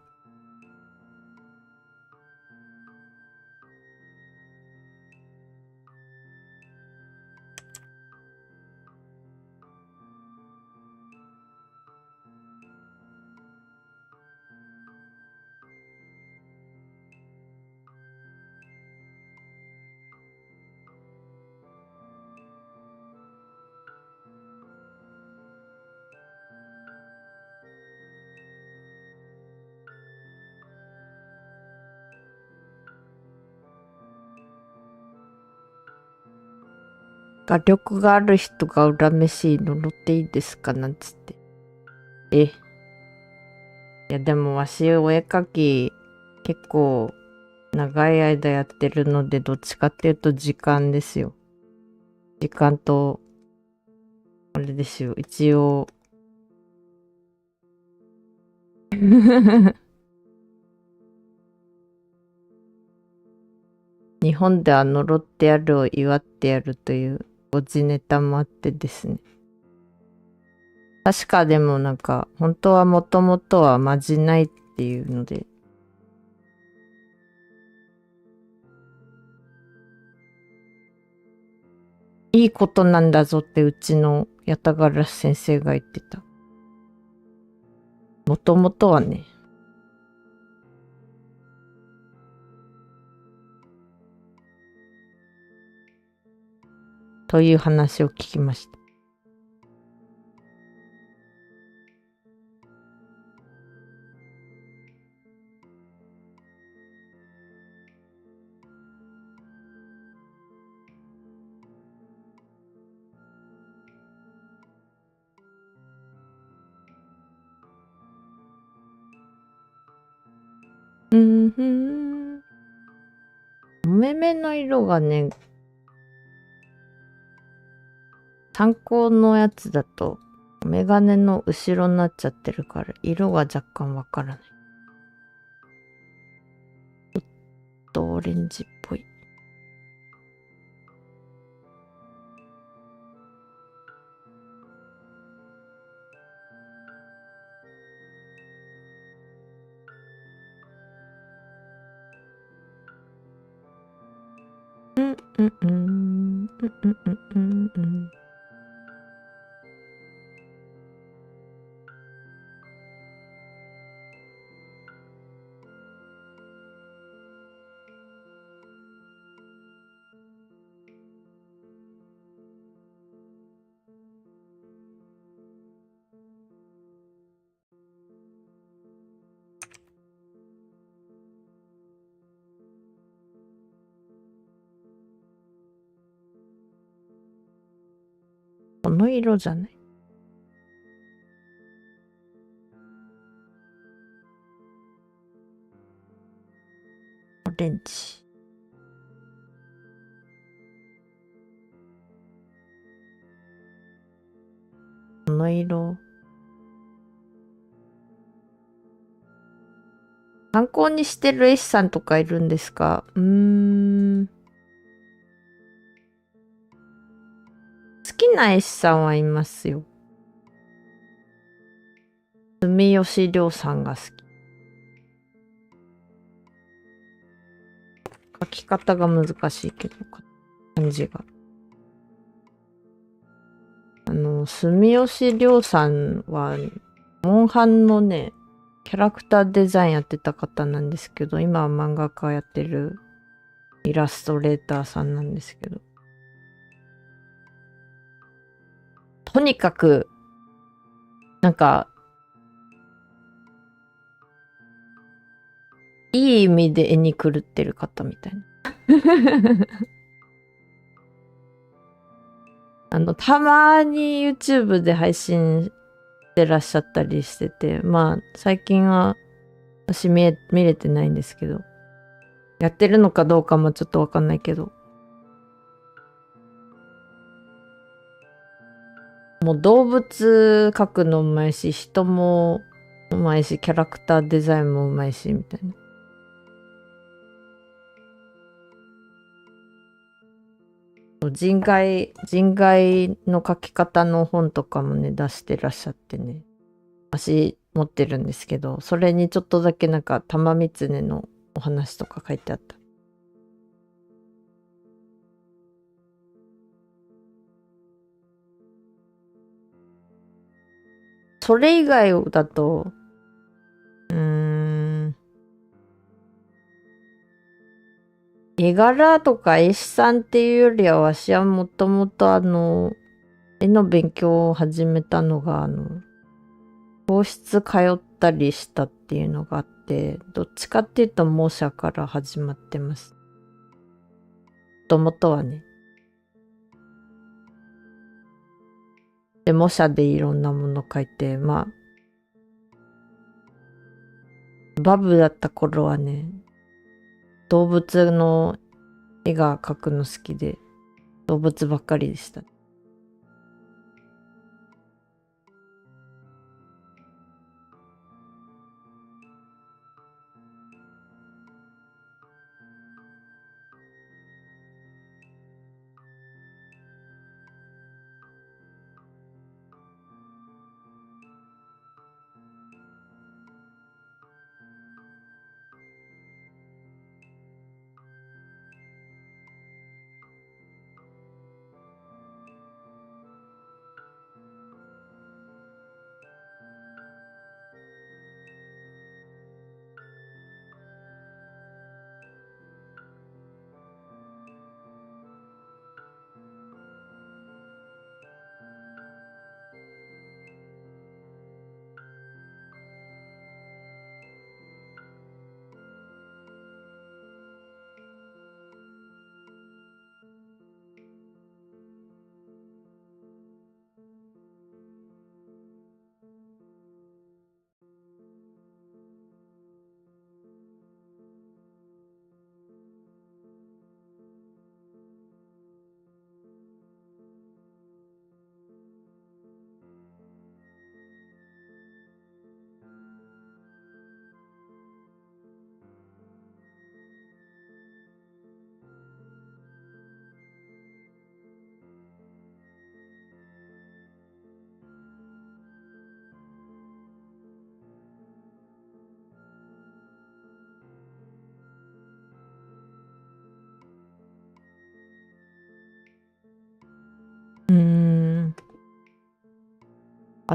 画力がある人が恨めしい呪っていいですかなんつって。いやでもわしお絵描き結構長い間やってるのでどっちかっていうと時間ですよ。時間と、あれですよ。一応。日本では呪ってやるを祝ってやるというご地ネタもあってですね。確かでもなんか、本当はもともとはまじないっていうので。いいことなんだぞってうちのヤタガラス先生が言ってた。もともとはね。という話を聞きました。お目目の色がね、参考のやつだとメガネの後ろになっちゃってるから色が若干わからない。ちょっとオレンジっぽい。この色じゃない。オレンジ。この色。参考にしてる絵師さんとかいるんですか？好きな絵師さんはいますよ。住吉亮さんが好き。書き方が難しいけど、感じが。住吉亮さんは、モンハンのね、キャラクターデザインやってた方なんですけど、今は漫画家やってるイラストレーターさんなんですけど。とにかく、なんか、いい意味で絵に狂ってる方みたいな。たまに YouTube で配信してらっしゃったりしてて、まあ、最近は私見れてないんですけど、やってるのかどうかもちょっとわかんないけど、もう動物描くのうまいし、人もうまいし、キャラクターデザインもうまいし、みたいな。人外の描き方の本とかもね、出してらっしゃってね。私持ってるんですけど、それにちょっとだけなんか玉狐のお話とか書いてあった。それ以外だと、絵柄とか絵師さんっていうよりは、わしはもともと絵の勉強を始めたのが、教室通ったりしたっていうのがあって、どっちかっていうと模写から始まってます。もともとはね。で、模写でいろんなもの描いて、まあ、バブだった頃はね、動物の絵が描くの好きで、動物ばっかりでした。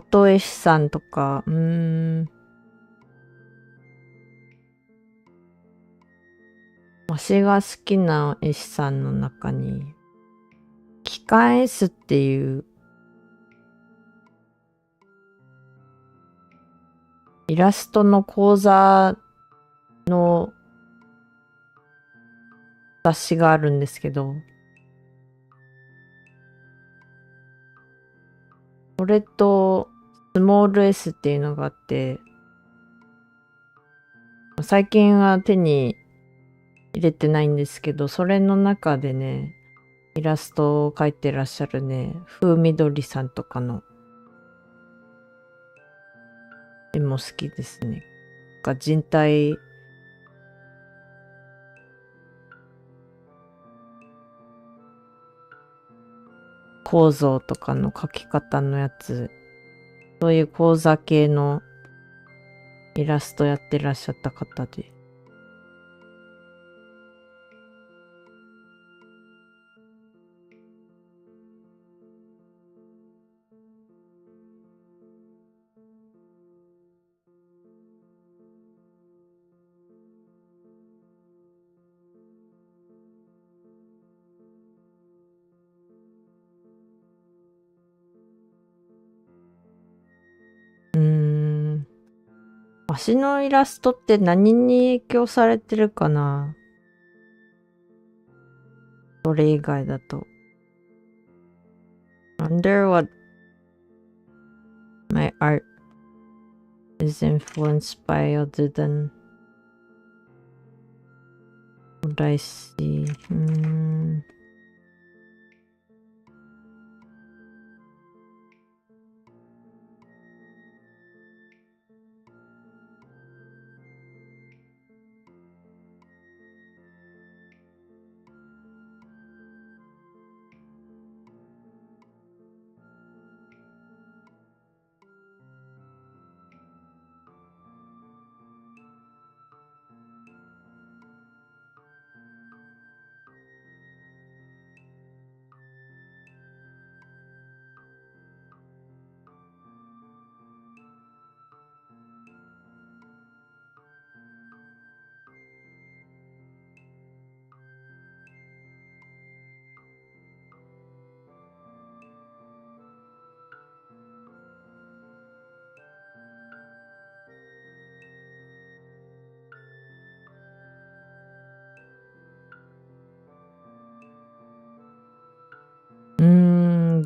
あと絵師さんとか、私が好きな絵師さんの中に、機関 S っていうイラストの講座の雑誌があるんですけど、それとスモール S っていうのがあって、最近は手に入れてないんですけど、それの中でね、イラストを描いてらっしゃるね、風みどりさんとかの絵も好きですね。人体構造とかの描き方のやつ、そういう講座系のイラストやってらっしゃった方で。足のイラストって何に影響されてるかな？それ以外だと。Wonder what my art is influenced by other than what I see.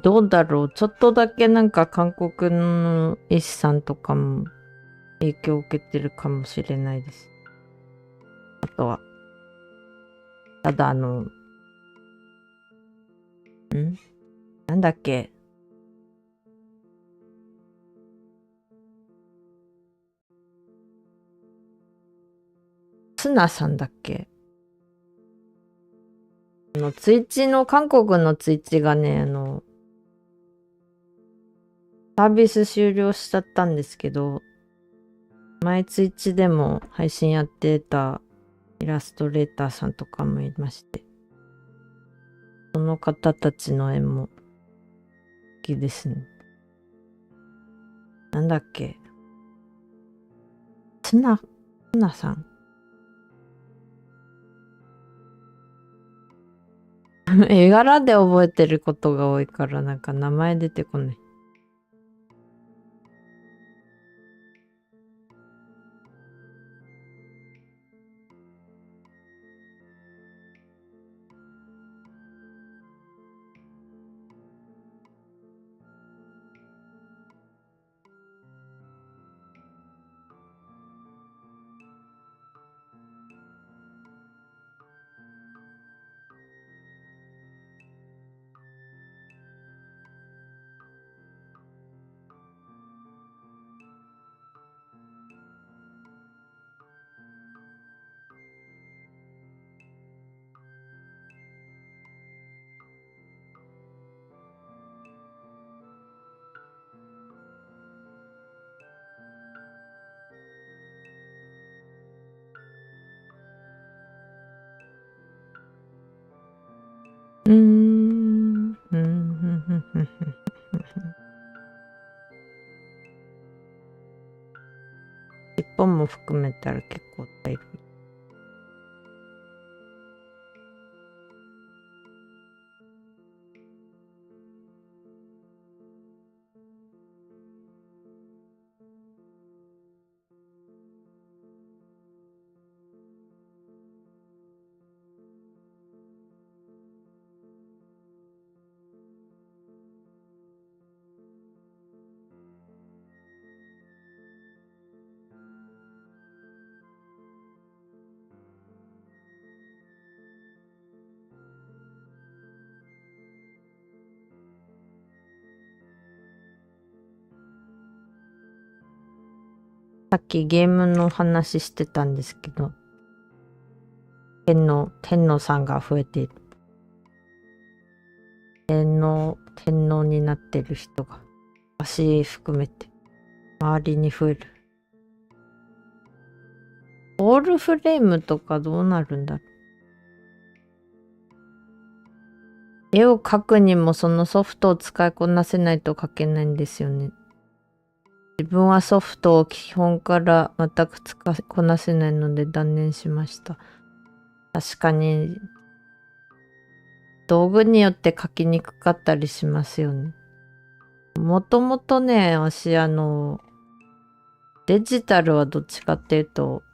どうだろう。ちょっとだけなんか韓国の絵師さんとかも影響を受けてるかもしれないです。あとは、ただなんだっけ。ツナさんだっけ。ツイッチの、韓国のツイッチがね、サービス終了しちゃったんですけど、前ツイッチでも配信やってたイラストレーターさんとかもいまして、その方たちの絵も好きですね。なんだっけ。ツナさん絵柄で覚えてることが多いからなんか名前出てこない。尻尾も含めたら結構茶色い。さっきゲームの話してたんですけど、天皇さんが増えている。天皇になってる人が、足含めて、周りに増える。オールフレームとかどうなるんだろう。絵を描くにもそのソフトを使いこなせないと描けないんですよね。自分はソフトを基本から全く使いこなせないので断念しました。確かに、道具によって書きにくかったりしますよね。もともとね、私デジタルはどっちかっていうと、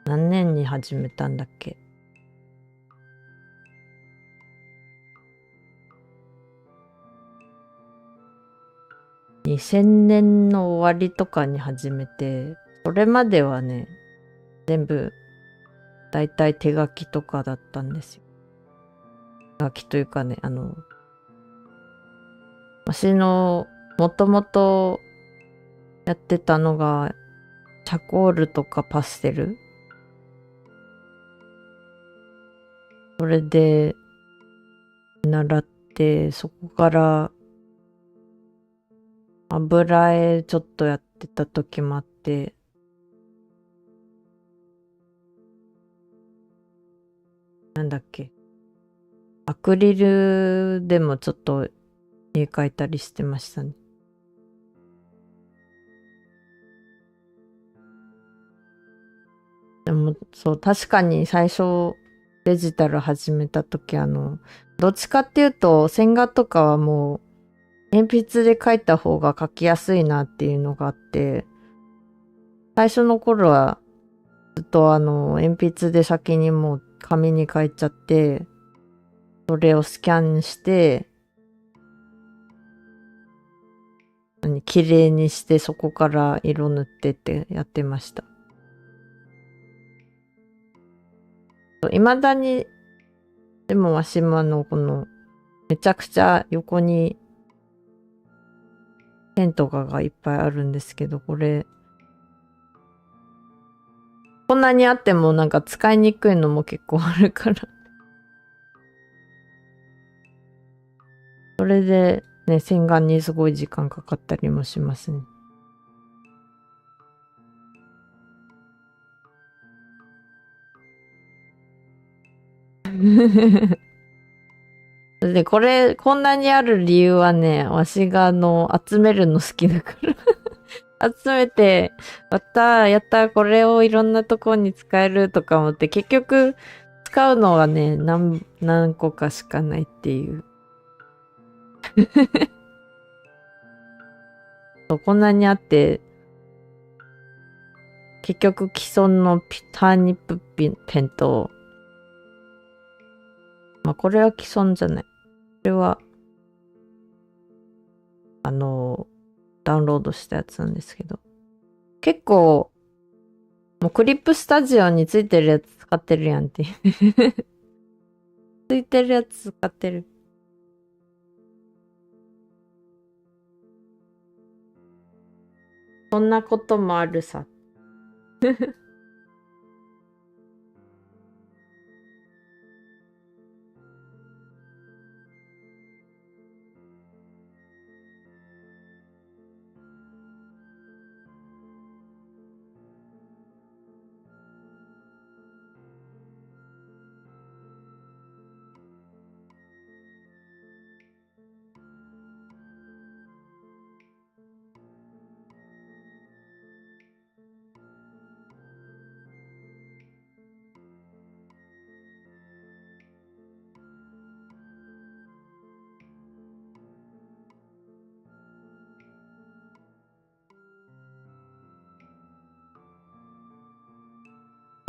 何年に始めたんだっけ。2000年の終わりとかに始めて、それまではね、全部、だいたい手書きとかだったんですよ。手書きというかね、私の、もともとやってたのが、チャコールとかパステル。それで、習って、そこから、油絵ちょっとやってた時もあって、なんだっけ。アクリルでもちょっと絵描いたりしてましたね。でも、そう、確かに最初デジタル始めた時どっちかっていうと線画とかはもう鉛筆で描いた方が描きやすいなっていうのがあって、最初の頃はずっと鉛筆で先にもう紙に描いちゃって、それをスキャンして、綺麗にしてそこから色塗ってってやってました。未だに、でもわしもこの、めちゃくちゃ横にペンとかがいっぱいあるんですけど、これ、こんなにあってもなんか使いにくいのも結構あるから。それでね、洗顔にすごい時間かかったりもしますね。で、こんなにある理由はね、わしが集めるの好きだから。集めて、やった、これをいろんなとこに使えるとか思って、結局、使うのはね、何個かしかないっていう。こんなにあって、結局既存のターニップペンと、まあこれは既存じゃない。これは、ダウンロードしたやつなんですけど。結構、もうクリップスタジオについてるやつ使ってるやんっていう。ついてるやつ使ってる。そんなこともあるさ。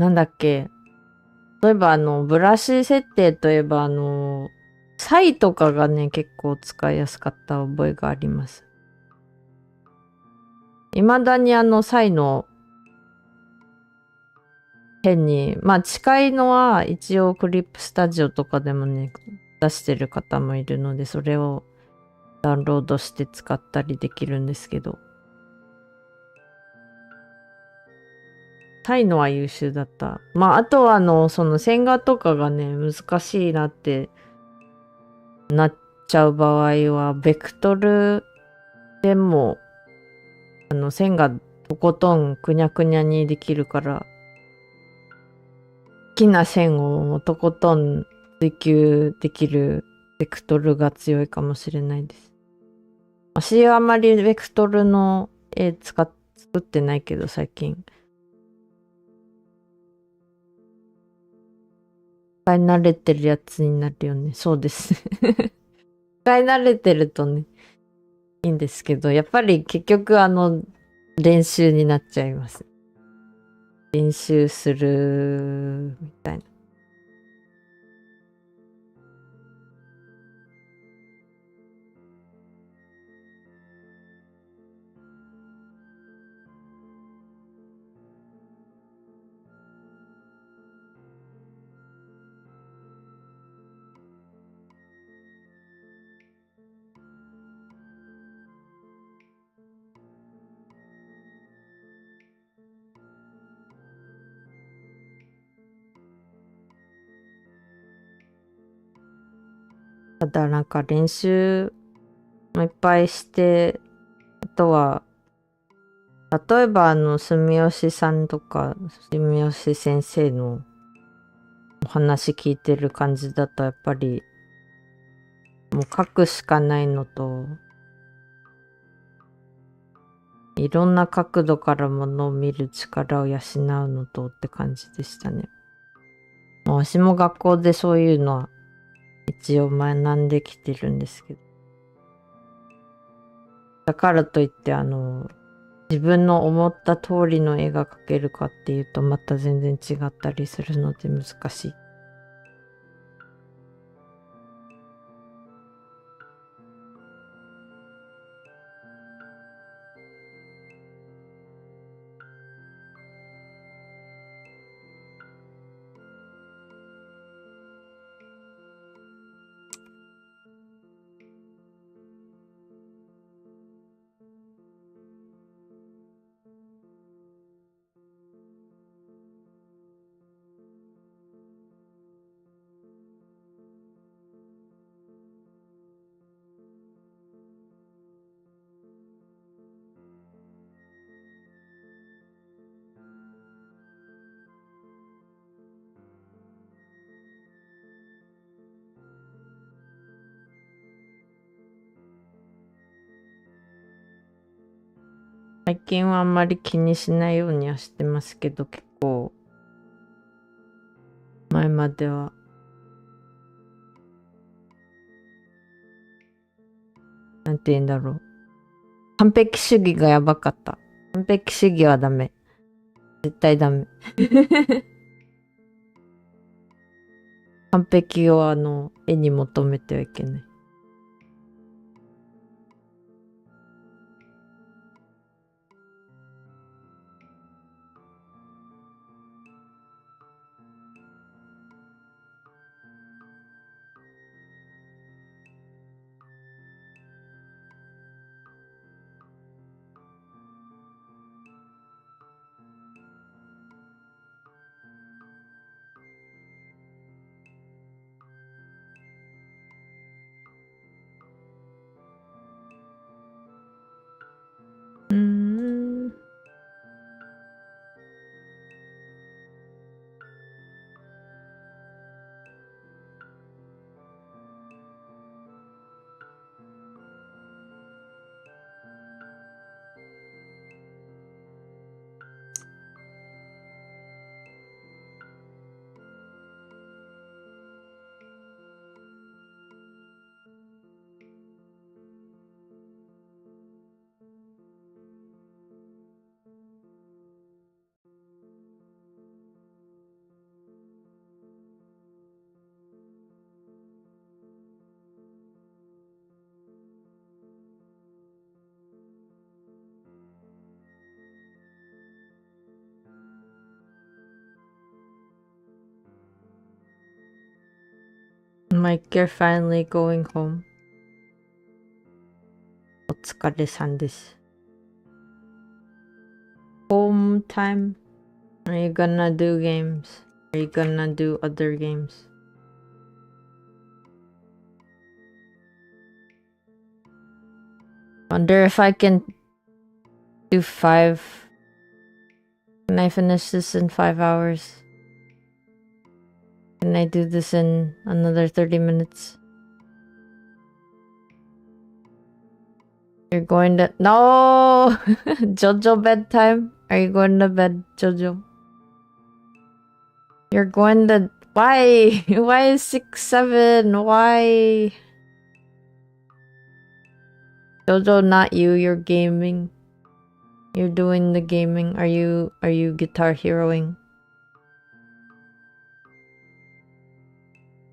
なんだっけ。例えばブラシ設定といえばサイとかがね、結構使いやすかった覚えがあります。未だにサイの変に、まあ近いのは一応クリップスタジオとかでもね、出してる方もいるので、それをダウンロードして使ったりできるんですけど。タイのは優秀だった。まあ、あとはその線画とかがね、難しいなってなっちゃう場合は、ベクトルでも、線がとことんくにゃくにゃにできるから、好きな線をとことん追求できるベクトルが強いかもしれないです。私はあまりベクトルの絵作ってないけど、最近。使い慣れてるやつになるよね。そうです。使い慣れてるとね、いいんですけど、やっぱり結局練習になっちゃいます。練習する、みたいな。ただなんか練習もいっぱいして、あとは、例えば住吉さんとか、住吉先生のお話聞いてる感じだと、やっぱり、もう書くしかないのと、いろんな角度からものを見る力を養うのとって感じでしたね。まあ私も学校でそういうのは一応学んできてるんですけど。だからといって自分の思った通りの絵が描けるかっていうとまた全然違ったりするので難しい。最近はあんまり気にしないようにはしてますけど、結構前まではなんて言うんだろう。完璧主義がやばかった。完璧主義はダメ。絶対ダメ。完璧を絵に求めてはいけない。Like you're finally going home. お疲れさんです。Home time? Are you gonna do games? Are you gonna do other games? Wonder if I can do 5. Can I finish this in 5 hours? Can I do this in another 30 minutes? You're going to... No! Jojo bedtime? Are you going to bed, Jojo? You're going to... Why? Why is 6, 7? Why? Jojo, not you. You're gaming. You're doing the gaming. Are you guitar heroing?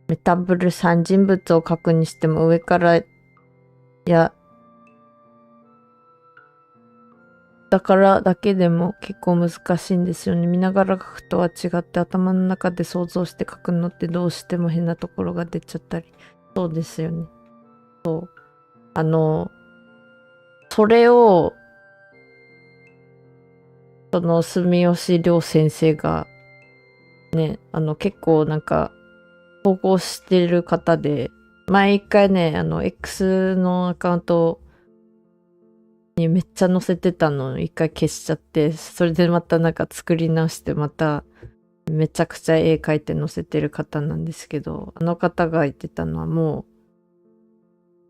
メタブル3人物を書くにしても上からだからだけでも結構難しいんですよね。見ながら書くとは違って頭の中で想像して書くのってどうしても変なところが出ちゃったり。そうですよね。そう。それを住吉亮先生がね、結構なんか投稿してる方で、毎回ね、X のアカウントにめっちゃ載せてたのを一回消しちゃって、それでまたなんか作り直してまためちゃくちゃ絵描いて載せてる方なんですけど、あの方が言ってたのはも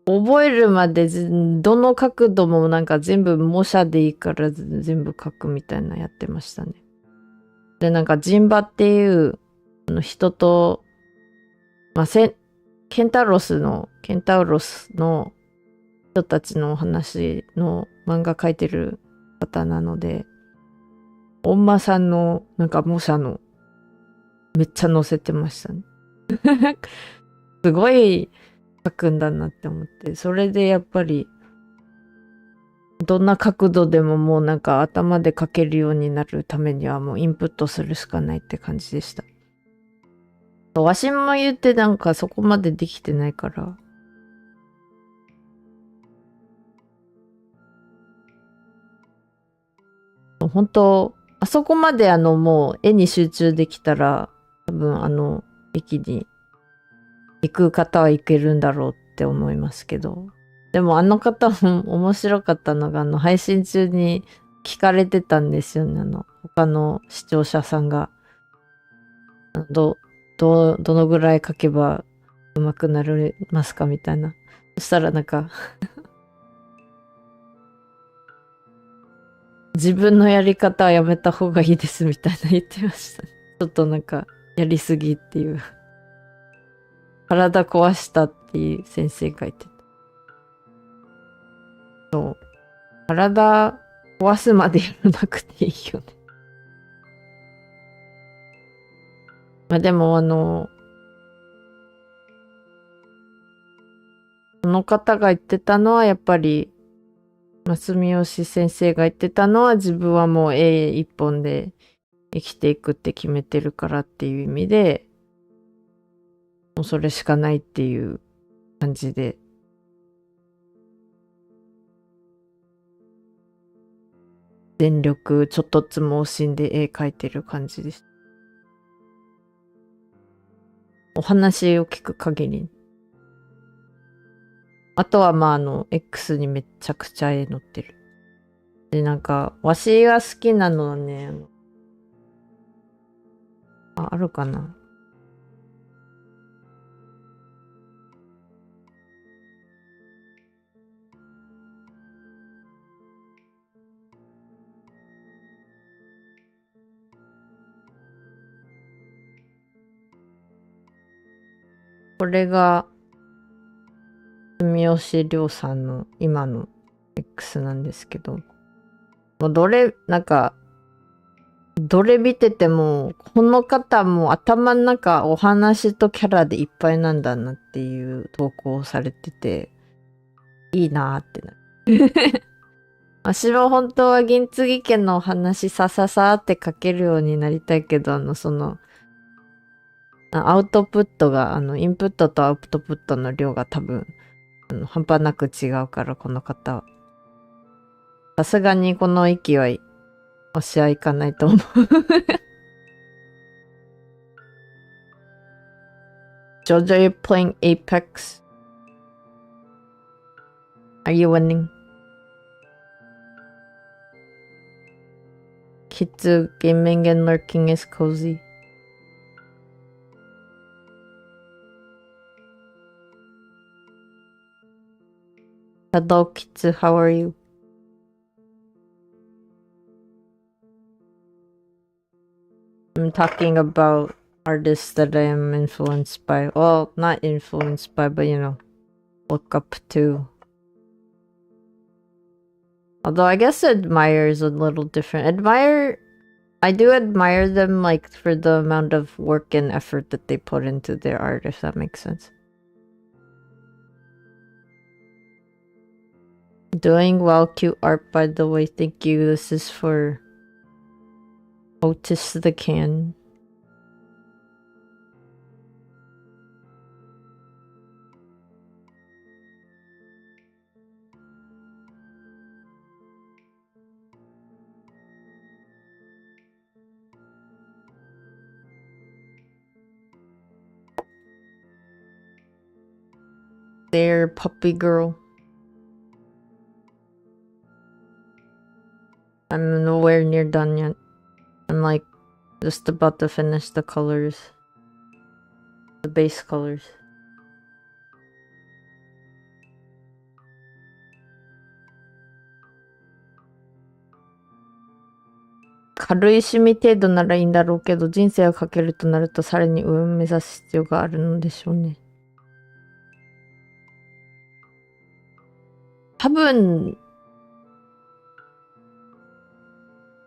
う、覚えるまでどの角度もなんか全部模写でいいから全部描くみたいなやってましたね。で、なんか人馬っていう人と、まあ、ケンタウロスの人たちのお話の漫画描いてる方なので、おんまさんのなんか模写のめっちゃ載せてましたね。すごい描くんだなって思って、それでやっぱりどんな角度でももうなんか頭で描けるようになるためにはもうインプットするしかないって感じでした。わしも言ってなんかそこまでできてないから。本当あそこまでもう絵に集中できたら、多分駅に行く方は行けるんだろうって思いますけど。でもあの方も面白かったのが、配信中に聞かれてたんですよね。他の視聴者さんが。どのぐらい書けば上手くなれますかみたいな。そしたらなんか自分のやり方はやめた方がいいですみたいな言ってましたね。ちょっとなんかやりすぎっていう。体壊したっていう先生が言ってた。そう。体壊すまでやらなくていいよね。まあでもその方が言ってたのはやっぱり、住吉先生が言ってたのは自分はもう絵一本で生きていくって決めてるからっていう意味で、もうそれしかないっていう感じで。全力ちょっとつも惜しんで絵描いてる感じです。お話を聞く限り。あとはX にめちゃくちゃ絵載ってる。で、なんか、わしが好きなのはね、あるかな。これが、住吉亮さんの今の X なんですけど、もうどれ見てても、この方も頭の中お話とキャラでいっぱいなんだなっていう投稿をされてて、いいなーってな。私も本当は銀継ぎ家のお話さって書けるようになりたいけど、アウトプットが、インプットとアウトプットの量が多分、半端なく違うから、この方は。さすがにこの息は押し合いかないと思う。Jojo, you're playing Apex. Are you winning? Kitsu, gaming and lurking is cozy. Hello, Kitsu, how are you? I'm talking about artists that I am influenced by. Well, not influenced by, but look up to. Although I guess admire is a little different. I do admire them like for the amount of work and effort that they put into their art, if that makes sense. Doing well, cute art, by the way. Thank you. This is for Otis the Can. There, puppy girl. I'm nowhere near done yet. I'm like just about to finish the colors. The base colors.軽い趣味程度ならいいんだろうけど、人生をかけるとなるとさらに上を目指す必要があるのでしょうね。多分、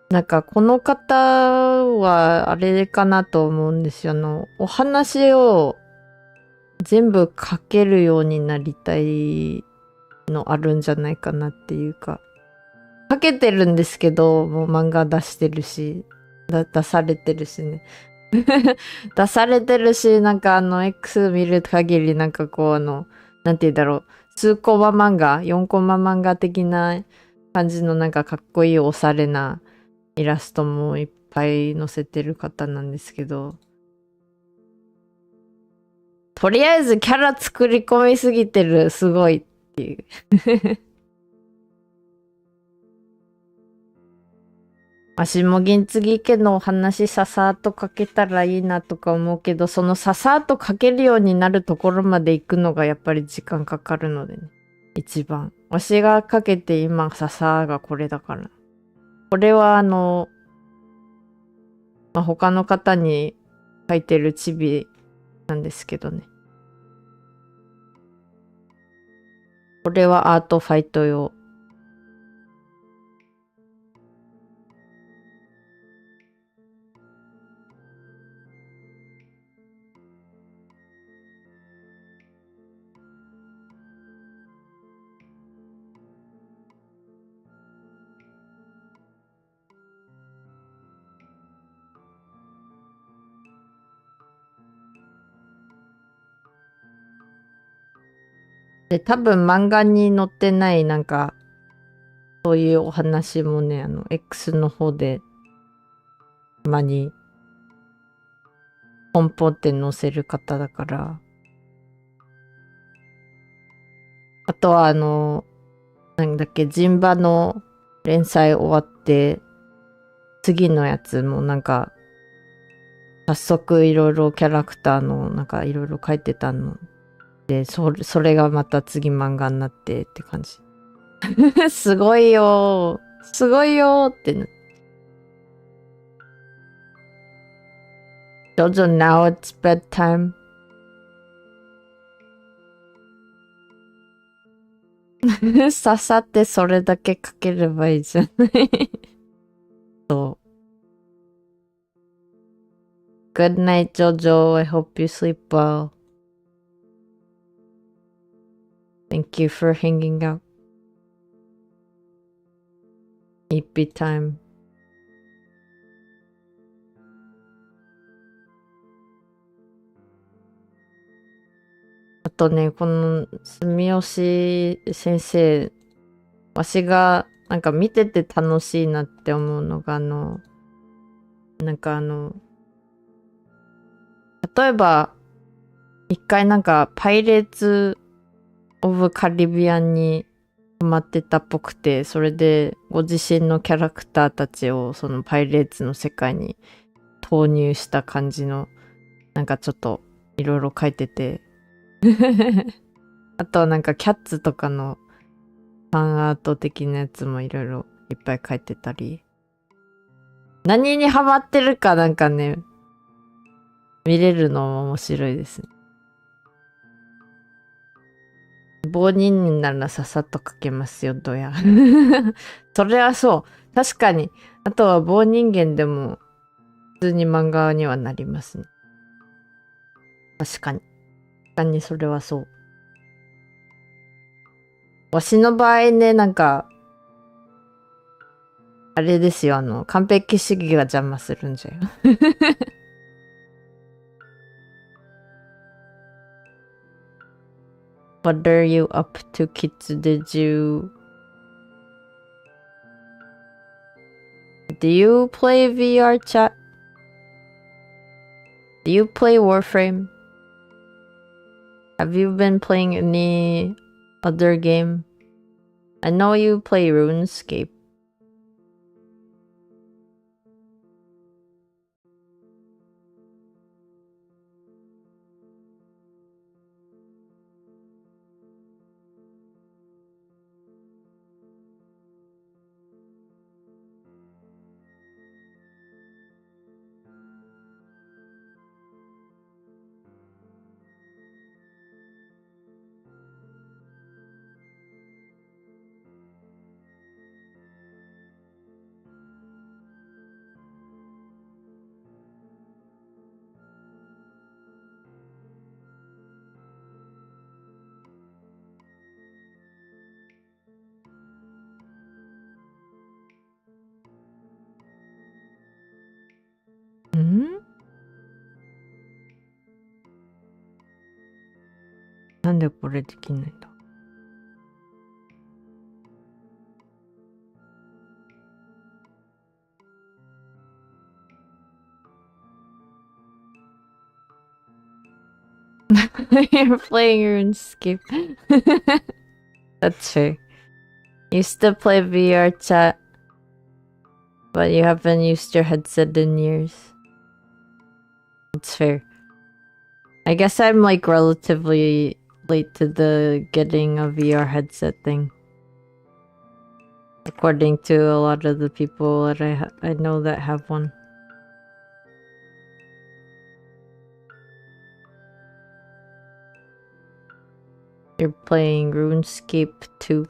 なんかこの方はあれかなと思うんですよ。お話を全部書けるようになりたいのあるんじゃないかなっていうか。書けてるんですけど、もう漫画出してるし、出されてるしね。出されてるし、なんかX 見る限りなんかこうなんて言うんだろう。数コマ漫画 ?4 コマ漫画的な感じのなんかかっこいいおしゃれなイラストもいっぱい載せてる方なんですけど。とりあえずキャラ作り込みすぎてる、すごいっていう。私も銀継ぎ家のお話ささーっと書けたらいいなとか思うけど、そのささーっと書けるようになるところまで行くのがやっぱり時間かかるのでね。一番。わしが書けて今ささーがこれだから。これは他の方に書いてるチビなんですけどね。これはアートファイト用。で、多分漫画に載ってないなんか、そういうお話もね、X の方で、たまに、ポンポンって載せる方だから。あとはなんだっけ、ジンバの連載終わって、次のやつもなんか、早速いろいろキャラクターのなんかいろいろ書いてたので、それがまた次漫画になってって感じ。すごいよー。すごいよーってな。Jojo, now it's bedtime. ささってそれだけ書ければいいじゃないそう。Good night, Jojo. I hope you sleep well. Thank you for hanging out. Sleepy time. とね、この住吉先生、わしがなんか見てて楽しいなって思うのが、なんか例えば、一回なんかパイレーツ・オブ・カリビアンにハマってたっぽくて、それでご自身のキャラクターたちをそのパイレーツの世界に投入した感じの、なんかちょっといろいろ書いてて。あとはなんかキャッツとかのファンアート的なやつもいろいろいっぱい書いてたり。何にハマってるかなんかね、見れるのも面白いですね。棒人間ならささっと書けますよ、どや。それはそう。確かに。あとは棒人間でも普通に漫画にはなりますね。確かに。確かにそれはそう。わしの場合ね、なんか、あれですよ、完璧主義が邪魔するんじゃよ。What are you up to, kids? Do you play VR chat? Do you play Warframe? Have you been playing any other game? I know you play RuneScape.ん？なんでこれできないんだ？You're playing RuneScape. That's fair. You used to play VR chat, but you haven't used your headset in years. That's fair. I guess I'm like relatively late to the getting a VR headset thing. According to a lot of the people that I know that have one. You're playing RuneScape 2.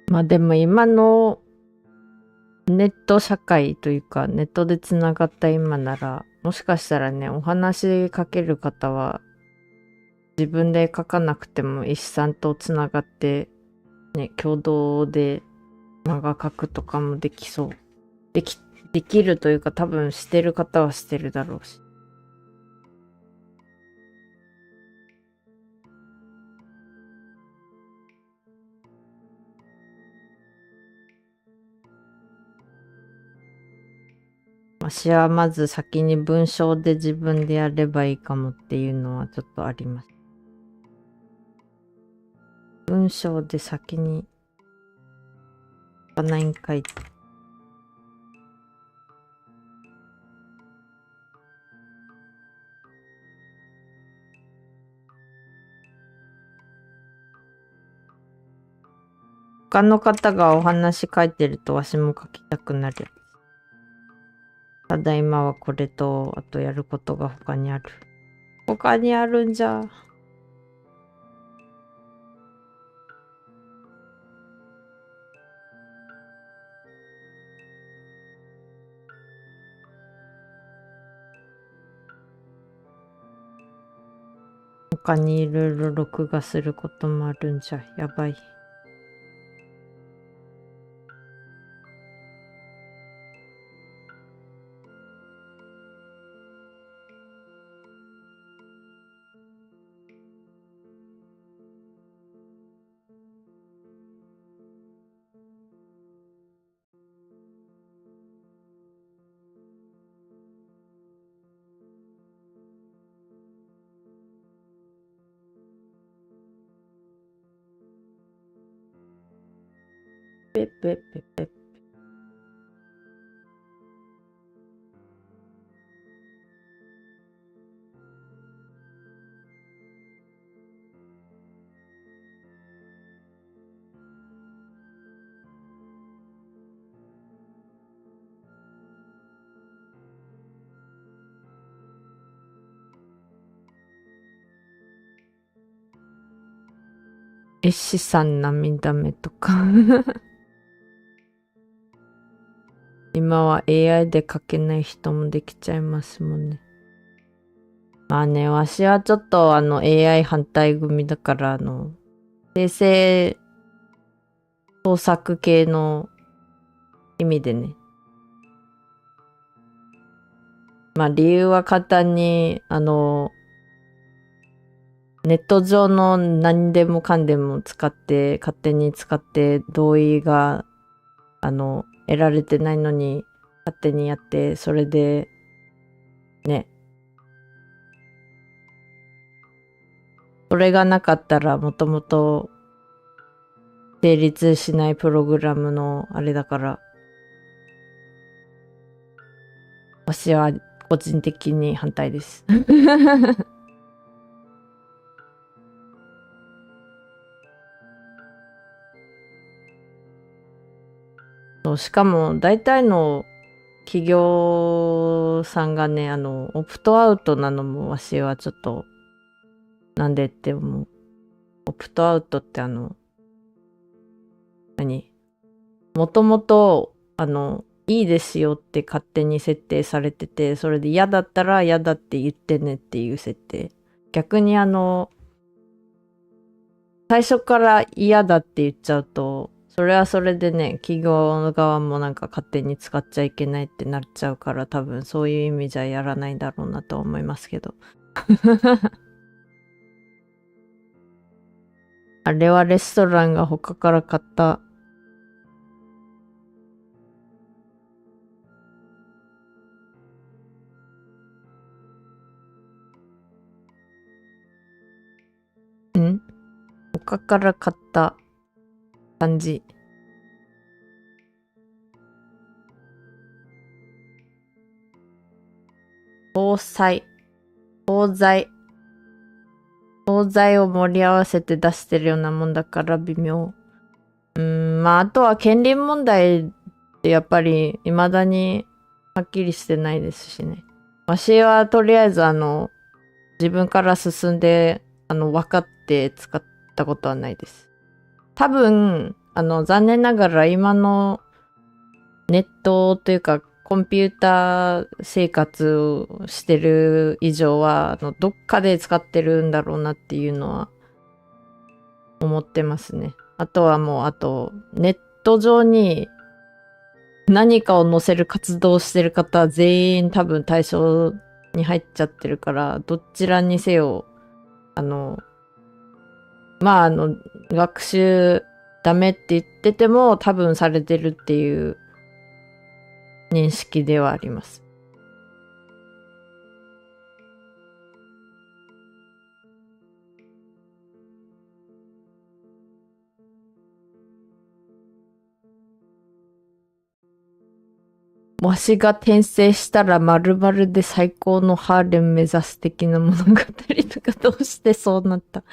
まあでも今のネット社会というかネットでつながった今ならもしかしたらねお話しかける方は自分で書かなくても石さんとつながってね共同で漫画描くとかもできそう。できるというか多分してる方はしてるだろうし。私はまず先に文章で自分でやればいいかもっていうのはちょっとあります。文章で先にナイン書いて。他の方がお話書いてるとわしも書きたくなる。ただ今はこれと、あとやることが他にある。他にあるんじゃ。他にいろいろ録画することもあるんじゃ。やばい。ペッペッペッペッ。絵師さん涙目とか今は AI で描けない人もできちゃいますもんね。まあね、わしはちょっとAI 反対組だから生成創作系の意味でね。まあ理由は簡単にネット上の何でもかんでも勝手に使って同意が得られてないのに勝手にやって、それでね、それがなかったらもともと成立しないプログラムのあれだから、私は個人的に反対です。そう、しかも大体の企業さんがね、オプトアウトなのもわしはちょっと、なんでって思う。オプトアウトってもともと、いいですよって勝手に設定されてて、それで嫌だったら嫌だって言ってねっていう設定。逆に最初から嫌だって言っちゃうと、それはそれでね、企業側もなんか勝手に使っちゃいけないってなっちゃうから、多分そういう意味じゃやらないだろうなと思いますけど。あれはレストランが他から買った他から買った感じ。包材を盛り合わせて出してるようなもんだから微妙。まああとは権利問題ってやっぱり未だにはっきりしてないですしね。わしはとりあえず自分から進んで分かって使ったことはないです。多分残念ながら今のネットというかコンピューター生活をしてる以上はどっかで使ってるんだろうなっていうのは思ってますね。あとはもうネット上に何かを載せる活動をしてる方は全員多分対象に入っちゃってるから、どちらにせよまあ学習ダメって言ってても多分されてるっていう認識ではあります。わしが転生したら〇〇で最高のハーレム目指す的な物語とかどうしてそうなった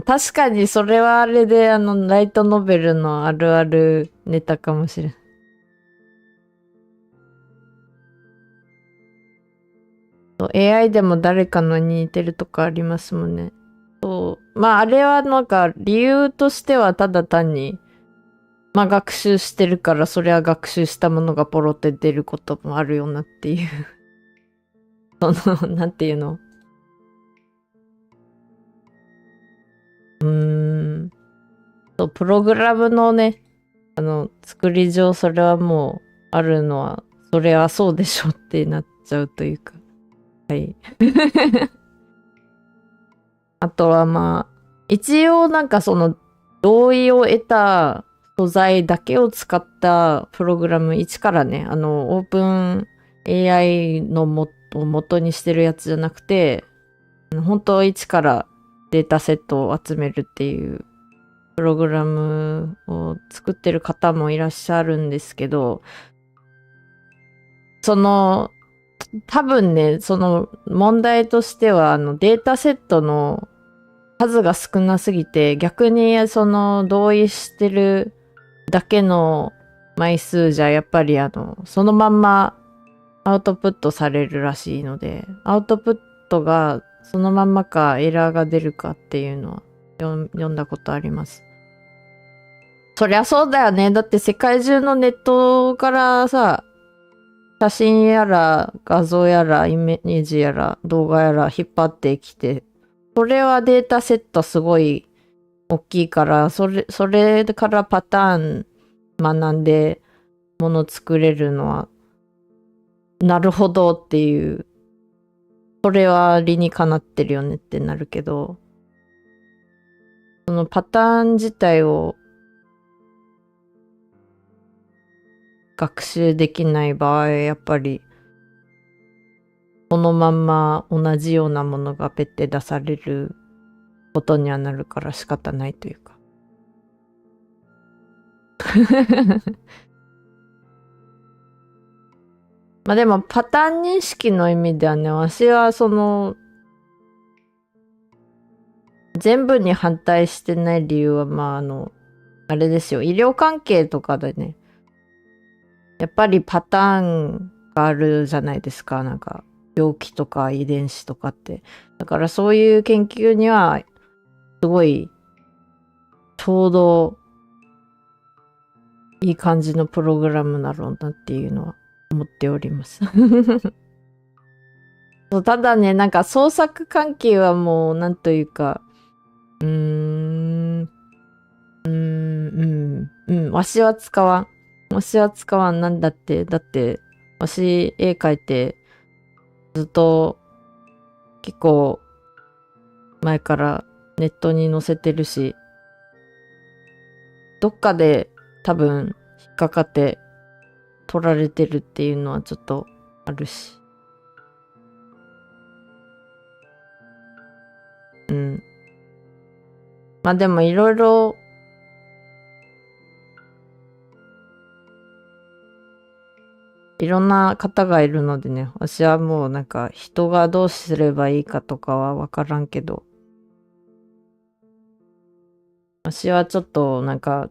確かにそれはあれでライトノベルのあるあるネタかもしれん。AI でも誰かのに似てるとかありますもんね。そう。まああれはなんか理由としてはただ単に、まあ学習してるからそれは学習したものがポロって出ることもあるよなっていう。なんていうの。プログラムのね、作り上それはもうあるのは、それはそうでしょってなっちゃうというか。はい。あとはまあ、一応なんかその同意を得た素材だけを使ったプログラム一からね、オープン AI のを元にしてるやつじゃなくて、本当一からデータセットを集めるっていうプログラムを作ってる方もいらっしゃるんですけど、多分ね、その問題としては、データセットの数が少なすぎて、逆にその同意してるだけの枚数じゃ、やっぱりそのまんまアウトプットされるらしいので、アウトプットがそのまんまかエラーが出るかっていうのは読んだことあります。そりゃそうだよね。だって世界中のネットからさ、写真やら画像やらイメージやら動画やら引っ張ってきて、それはデータセットすごい大きいから、それからパターン学んでもの作れるのは、なるほどっていう、それは理にかなってるよねってなるけど、そのパターン自体を学習できない場合、やっぱり、このまんま同じようなものがペッて出されることにはなるから仕方ないというか。まあでもパターン認識の意味ではね、わしは全部に反対してない理由は、まああれですよ。医療関係とかでね、やっぱりパターンがあるじゃないですか。なんか、病気とか遺伝子とかって。だからそういう研究には、すごい、ちょうどいい感じのプログラムだろうなっていうのは思っております。そうただね、なんか創作関係はもう、なんというか、わしは使わん。わしは使わん。なんだって、だって、わし絵描いて、ずっと、結構、前からネットに載せてるし、どっかで多分引っかかって取られてるっていうのはちょっとあるし。うん。まあでもいろいろいろんな方がいるのでね、私はもうなんか人がどうすればいいかとかはわからんけど、私はちょっとなんか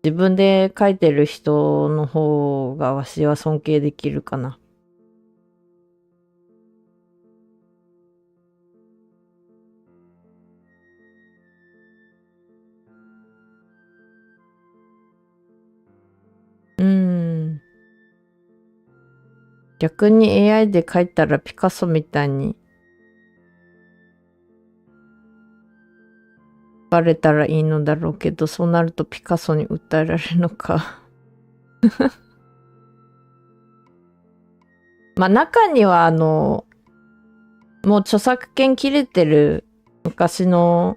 自分で書いてる人の方がわしは尊敬できるかな。逆に AI で書いたらピカソみたいに書かれたらいいのだろうけど、そうなるとピカソに訴えられるのか。まあ中にはもう著作権切れてる昔の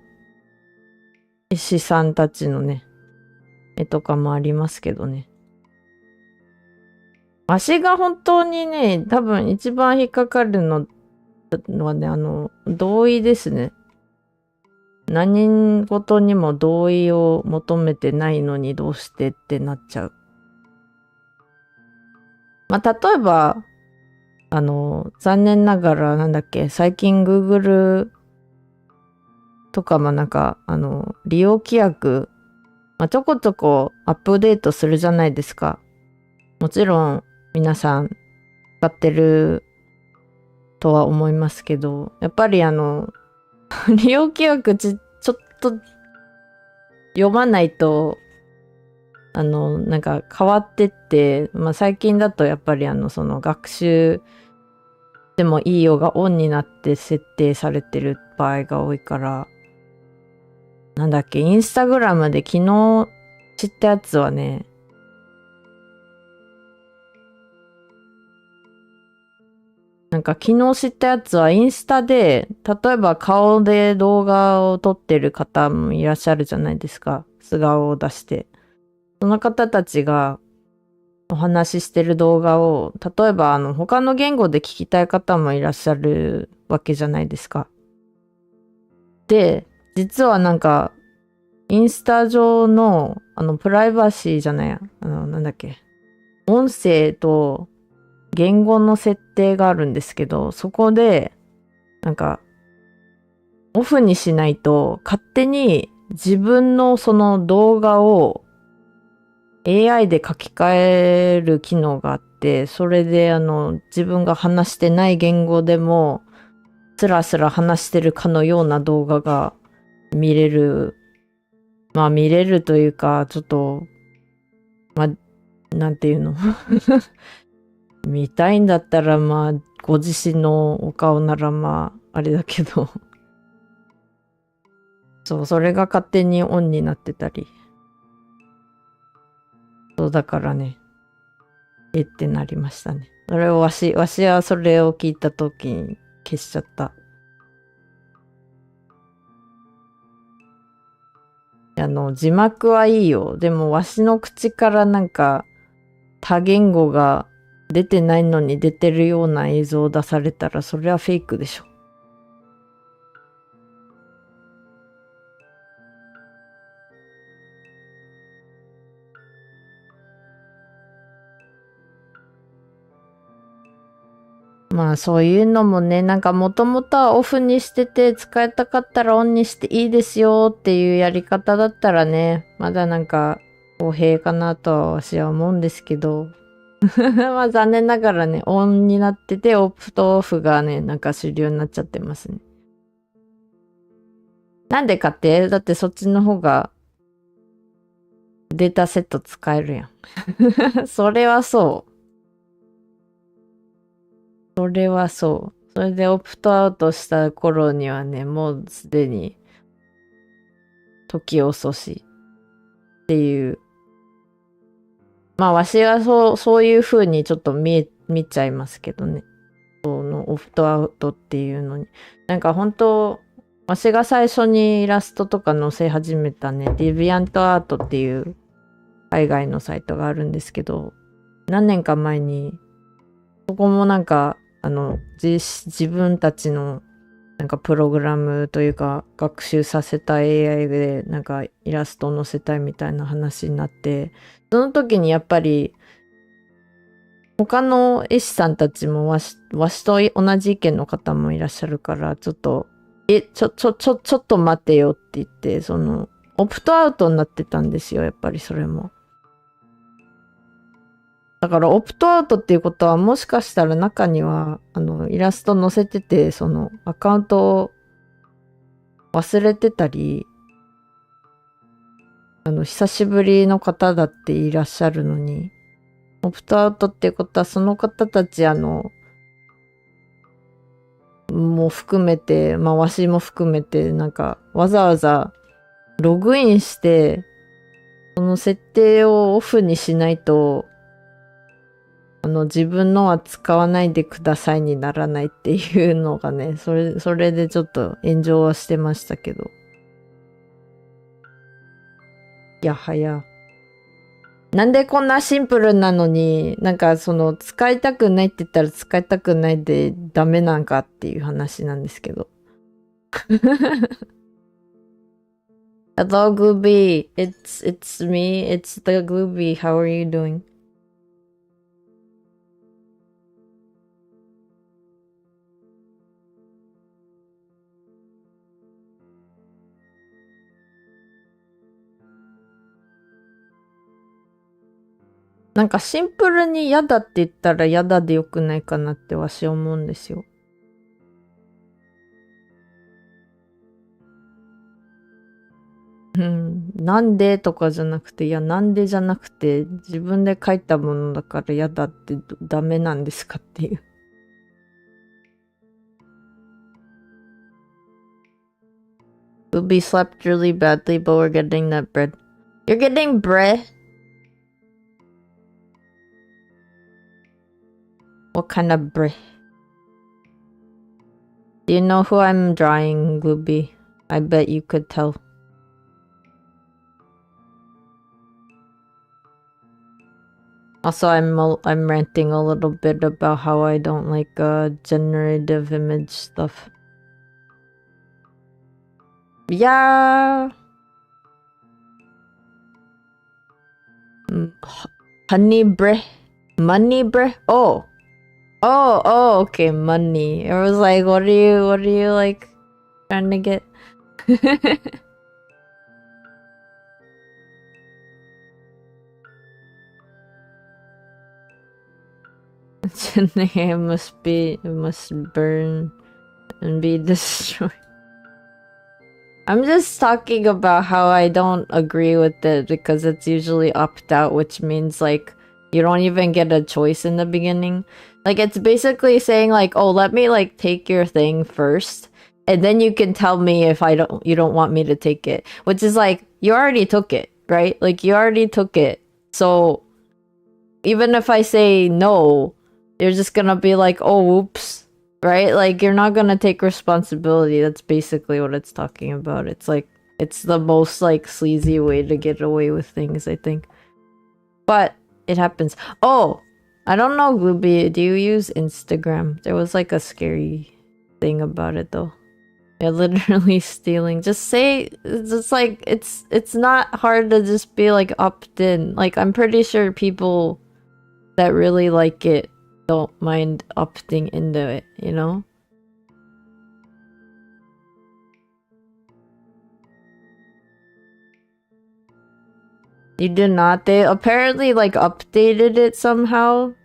絵師さんたちのね、絵とかもありますけどね。足が本当にね、多分一番引っかかるのはね、同意ですね。何事にも同意を求めてないのにどうしてってなっちゃう。まあ、例えば、残念ながらなんだっけ、最近 Google とかもなんか、利用規約、ちょこちょこアップデートするじゃないですか。もちろん皆さん使ってるとは思いますけど、やっぱり利用規約ちょっと読まないと、なんか変わってって、最近だとやっぱりその学習でもいいよがオンになって設定されてる場合が多いから、なんだっけ、インスタグラムで昨日知ったやつはね、なんか昨日知ったやつはインスタで、例えば顔で動画を撮ってる方もいらっしゃるじゃないですか。素顔を出して。その方たちがお話ししてる動画を、例えば他の言語で聞きたい方もいらっしゃるわけじゃないですか。で、実はなんか、インスタ上の、プライバシーじゃないや、なんだっけ、音声と言語の設定があるんですけど、そこで、なんか、オフにしないと、勝手に自分のその動画を AI で書き換える機能があって、それで自分が話してない言語でも、スラスラ話してるかのような動画が見れる。見れるというか、ちょっと、なんていうの見たいんだったら、ご自身のお顔ならあれだけどそう、それが勝手にオンになってたり。そうだからね、ってなりましたね。それをわしはそれを聞いたときに消しちゃった。字幕はいいよ。でもわしの口からなんか多言語が出てないのに出てるような映像を出されたらそれはフェイクでしょ。そういうのもね、なんかもともとはオフにしてて使いたかったらオンにしていいですよっていうやり方だったらね、まだなんか公平かなとは私は思うんですけど。残念ながらね、オンになっててオプトオフがね、なんか主流になっちゃってますね。なんでかって、だってそっちの方がデータセット使えるやん。それはそう。それはそう。それでオプトアウトした頃にはね、もうすでに時遅しっていう。わしはそういう風にちょっと見ちゃいますけどね。そのオプトアウトっていうのに。なんか本当、わしが最初にイラストとか載せ始めたね、ディビアントアートっていう海外のサイトがあるんですけど、何年か前に、そこもなんか、自分たちのなんかプログラムというか学習させた AI でなんかイラストを載せたいみたいな話になって、その時にやっぱり他の絵師さんたちもわしと同じ意見の方もいらっしゃるから、ちょっと、ちょっと待てよって言って、オプトアウトになってたんですよ、やっぱりそれも。だからオプトアウトっていうことはもしかしたら中にはイラスト載せててアカウントを忘れてたり久しぶりの方だっていらっしゃるのにオプトアウトっていうことはその方たちも含めてわしも含めてなんかわざわざログインしてその設定をオフにしないと自分のは使わないでくださいにならないっていうのがね、それでちょっと炎上はしてましたけど。やはや。なんでこんなシンプルなのに、なんか使いたくないって言ったら使いたくないでダメなんかっていう話なんですけど。Hello, Gooby. It's me. It's the Gooby. How are you doing? なんかシンプルに嫌だって言ったら嫌だでよくないかなってわし思うんですよ。なんでとかじゃなくて、いや、なんでじゃなくて、自分で書いたものだから嫌だってダメなんですかっていう。We'll be slapped really badly, but we're getting that bread. You're getting bread? What kind of bread? Do you know who I'm drawing, Glooby? I bet you could tell. Also, I'm ranting a little bit about how I don't like generative image stuff. Yeah. Honey bre, money bre. Oh, okay, money. I was like, what are you like trying to get? It must burn and be destroyed. I'm just talking about how I don't agree with it because it's usually opt out, which means like you don't even get a choice in the beginning. Like it's basically saying like, oh, let me like take your thing first, and then you can tell me if you don't want me to take it, which is like you already took it, right? Like you already took it. So even if I say no, you're just gonna be like, oh, oops. Right? Like, you're not gonna take responsibility. That's basically what it's talking about. It's like, it's the most, like, sleazy way to get away with things, I think. But, it happens. Oh! I don't know, Glooby. Do you use Instagram? There was, like, a scary thing about it, though. Yeah, literally stealing. Just say, it's like, it's not hard to just be, like, opt-in. Like, I'm pretty sure people that really like it don't mind opting into it, you know? You did not? They apparently like updated it somehow.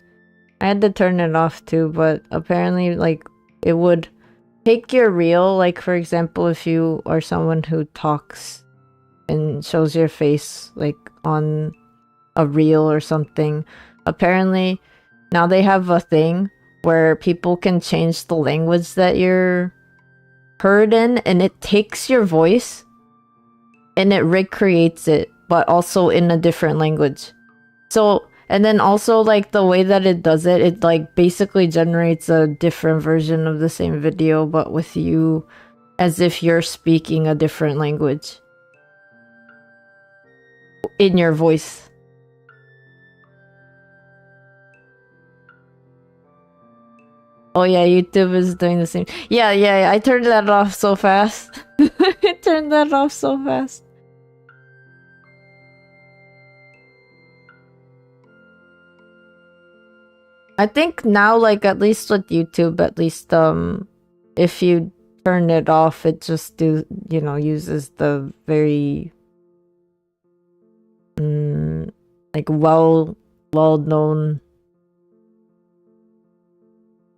I had to turn it off too, but apparently like it would take your reel, like for example if you are someone who talks and shows your face like on a reel or something. Apparently now they have a thing where people can change the language that you're heard in, and it takes your voice and it recreates it, but also in a different language. So, and then also like the way that it does it, it like basically generates a different version of the same video, but with you as if you're speaking a different language in your voice. Oh yeah, YouTube is doing the same. Yeah, I turned that off so fast. I turned that off so fast. I think now, like, at least with YouTube, at least, if you turn it off, it just uses the very, like, well-known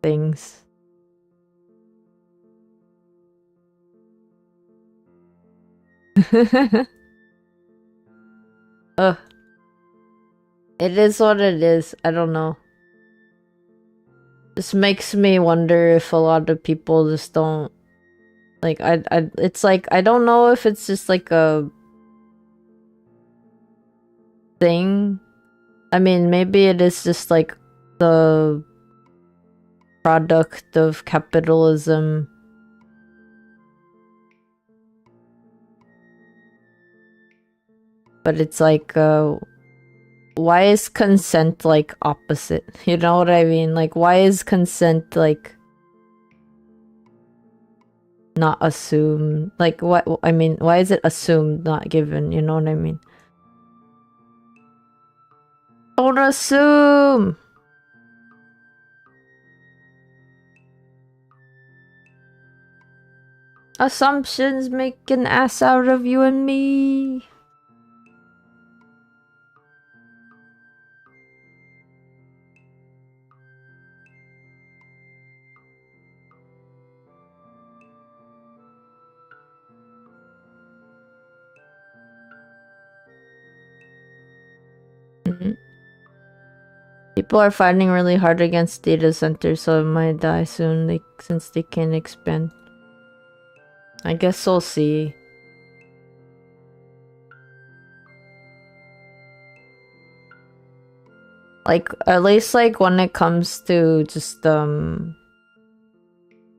things. Ugh. It is what it is. I don't know. This makes me wonder if a lot of people just don't like it's like I don't know if it's just like a thing. I mean, maybe it is just like the product of capitalism. But it's like why is consent like opposite? You know what I mean? Like why is consent like not assumed? Like what I mean, why is it assumed, not given? You know what I mean? Don't assume. Assumptions make an ass out of you and me. People are fighting really hard against data centers, so it might die soon since they can't expand. I guess we'll see. Like, at least like when it comes to just you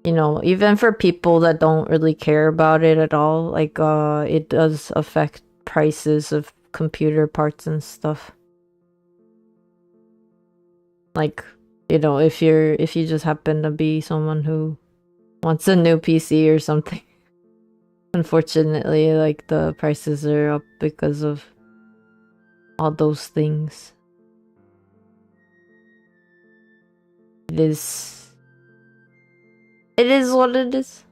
know, even for people that don't really care about it at all, like it does affect prices of computer parts and stuff. Like, you know, if you just happen to be someone who wants a new PC or something, unfortunately, like the prices are up because of all those things. It is what it is.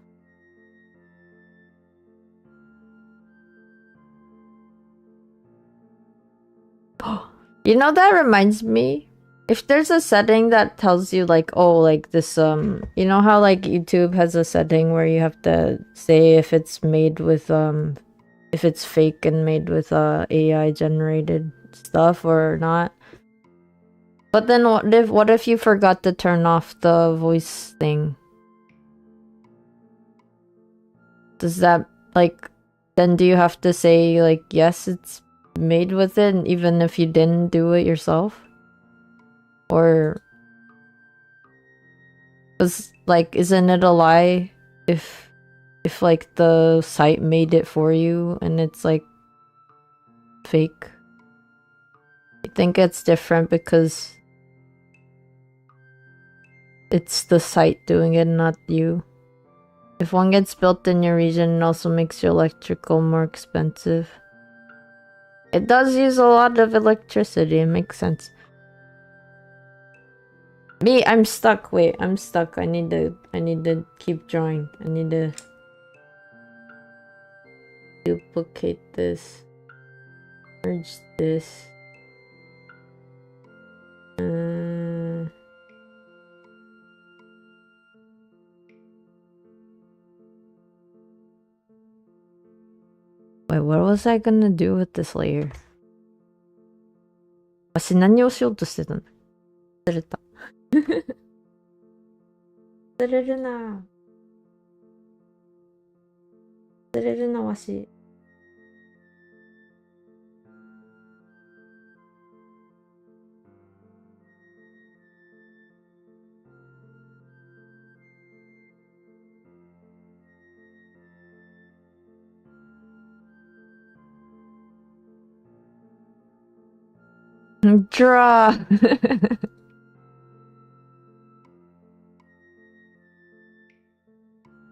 You know, that reminds me. If there's a setting that tells you like, oh, like this, you know how like YouTube has a setting where you have to say if it's made with, if it's fake and made with, AI generated stuff or not. But then what if you forgot to turn off the voice thing? Does that, like, then do you have to say like, yes, it's made with it, even if you didn't do it yourself? Or like, isn't it a lie if like the site made it for you and it's like fake? I think it's different because it's the site doing it, not you. If one gets built in your region, it also makes your electrical more expensive. It does use a lot of electricity, it makes sense. Me, I'm stuck. Wait, I'm stuck. I need to keep drawing. I need to duplicate this. Merge this. Wait, what was I gonna do with this layer? 私何をしようとしてたの？忘れた。忘れるな。忘れるな、わし。Draw.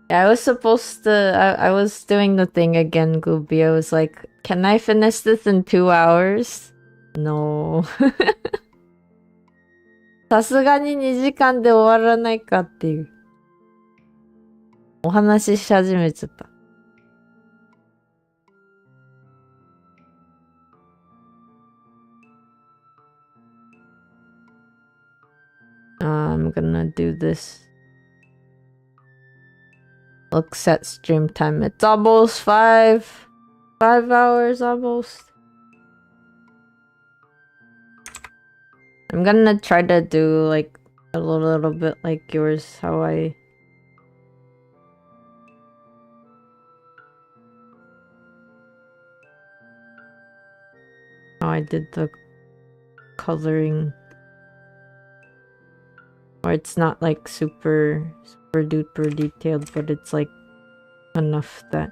I was supposed to. I was doing the thing again, Gooby. I was like, can I finish this in 2 hours? No. さすがに2時間で終わらないかっていう。お話しし始めちゃった。I'm gonna do this. Look, set stream time. It's almost 5 hours almost. I'm gonna try to do like a little bit like yours, how I... how I did the coloring. Or it's not like super duper detailed, but it's like enough that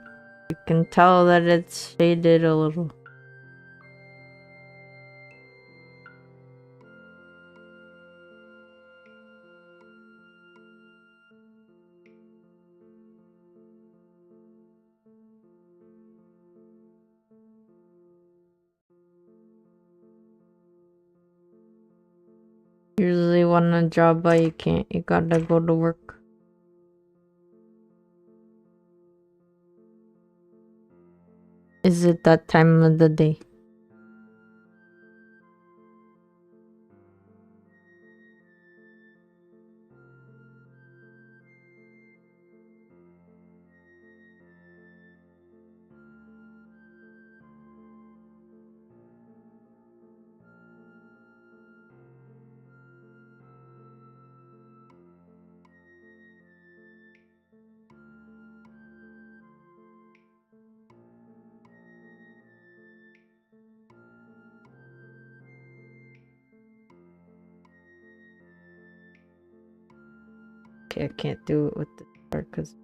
you can tell that it's shaded a little. Usually wanna draw, but you can't. You gotta go to work. Is it that time of the day? Okay, I can't do it with the part because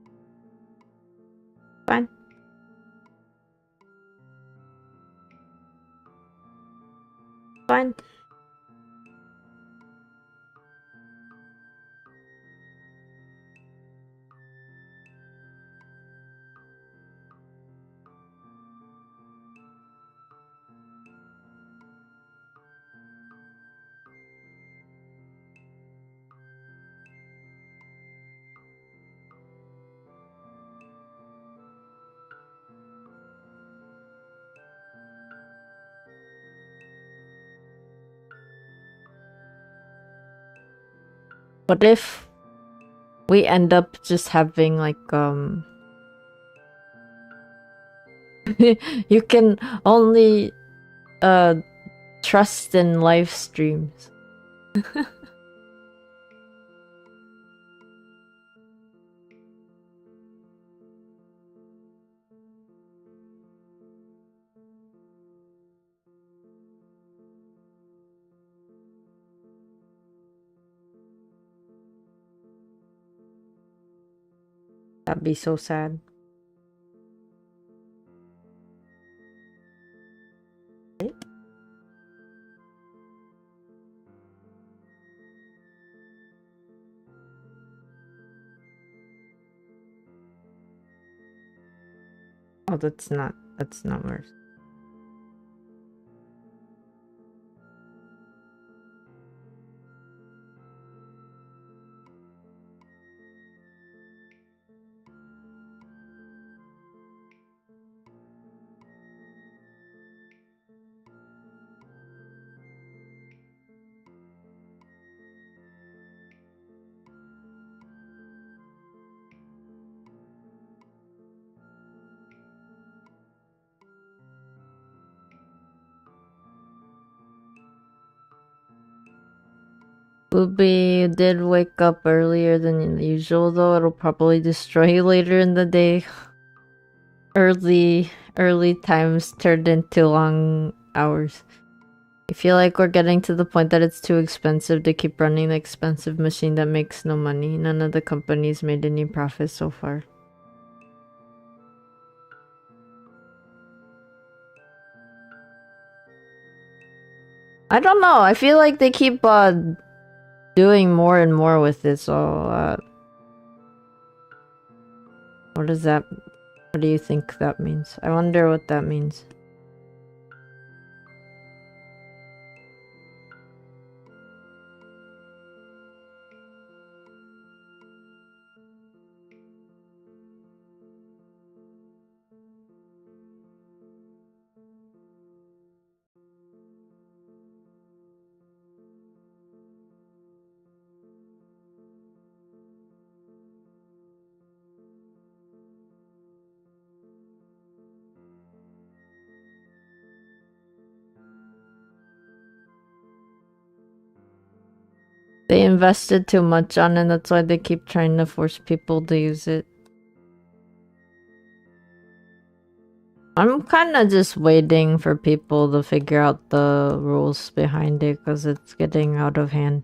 fine. Fine. What if we end up just having like you can only trust in live streams. That'd be so sad. Oh, that's not worse. Booby did wake up earlier than usual though. It'll probably destroy you later in the day. Early times turned into long hours. I feel like we're getting to the point that it's too expensive to keep running the expensive machine that makes no money. None of the companies made any profit so far. I don't know. I feel like they keep doing more and more with it, so what does that, what do you think that means? I wonder what that means. They invested too much on it, that's why they keep trying to force people to use it. I'm kinda just waiting for people to figure out the rules behind it, because it's getting out of hand.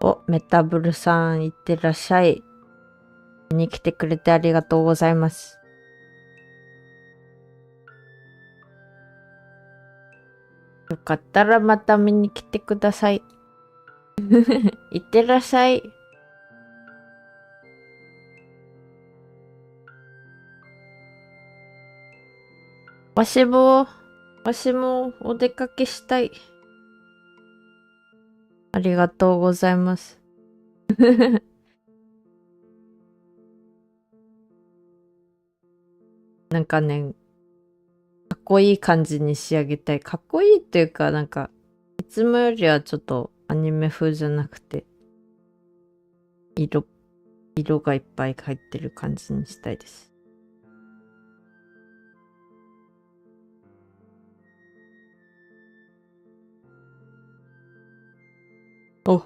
お、メタブルさん、いってらっしゃい。見に来てくれてありがとうございます。よかったらまた見に来てください。いってらっしゃい。わしもお出かけしたい。ありがとうございます。なんかね、かっこいい感じに仕上げたい。かっこいいっていうか、なんか、いつもよりはちょっとアニメ風じゃなくて、色がいっぱい入ってる感じにしたいです。お。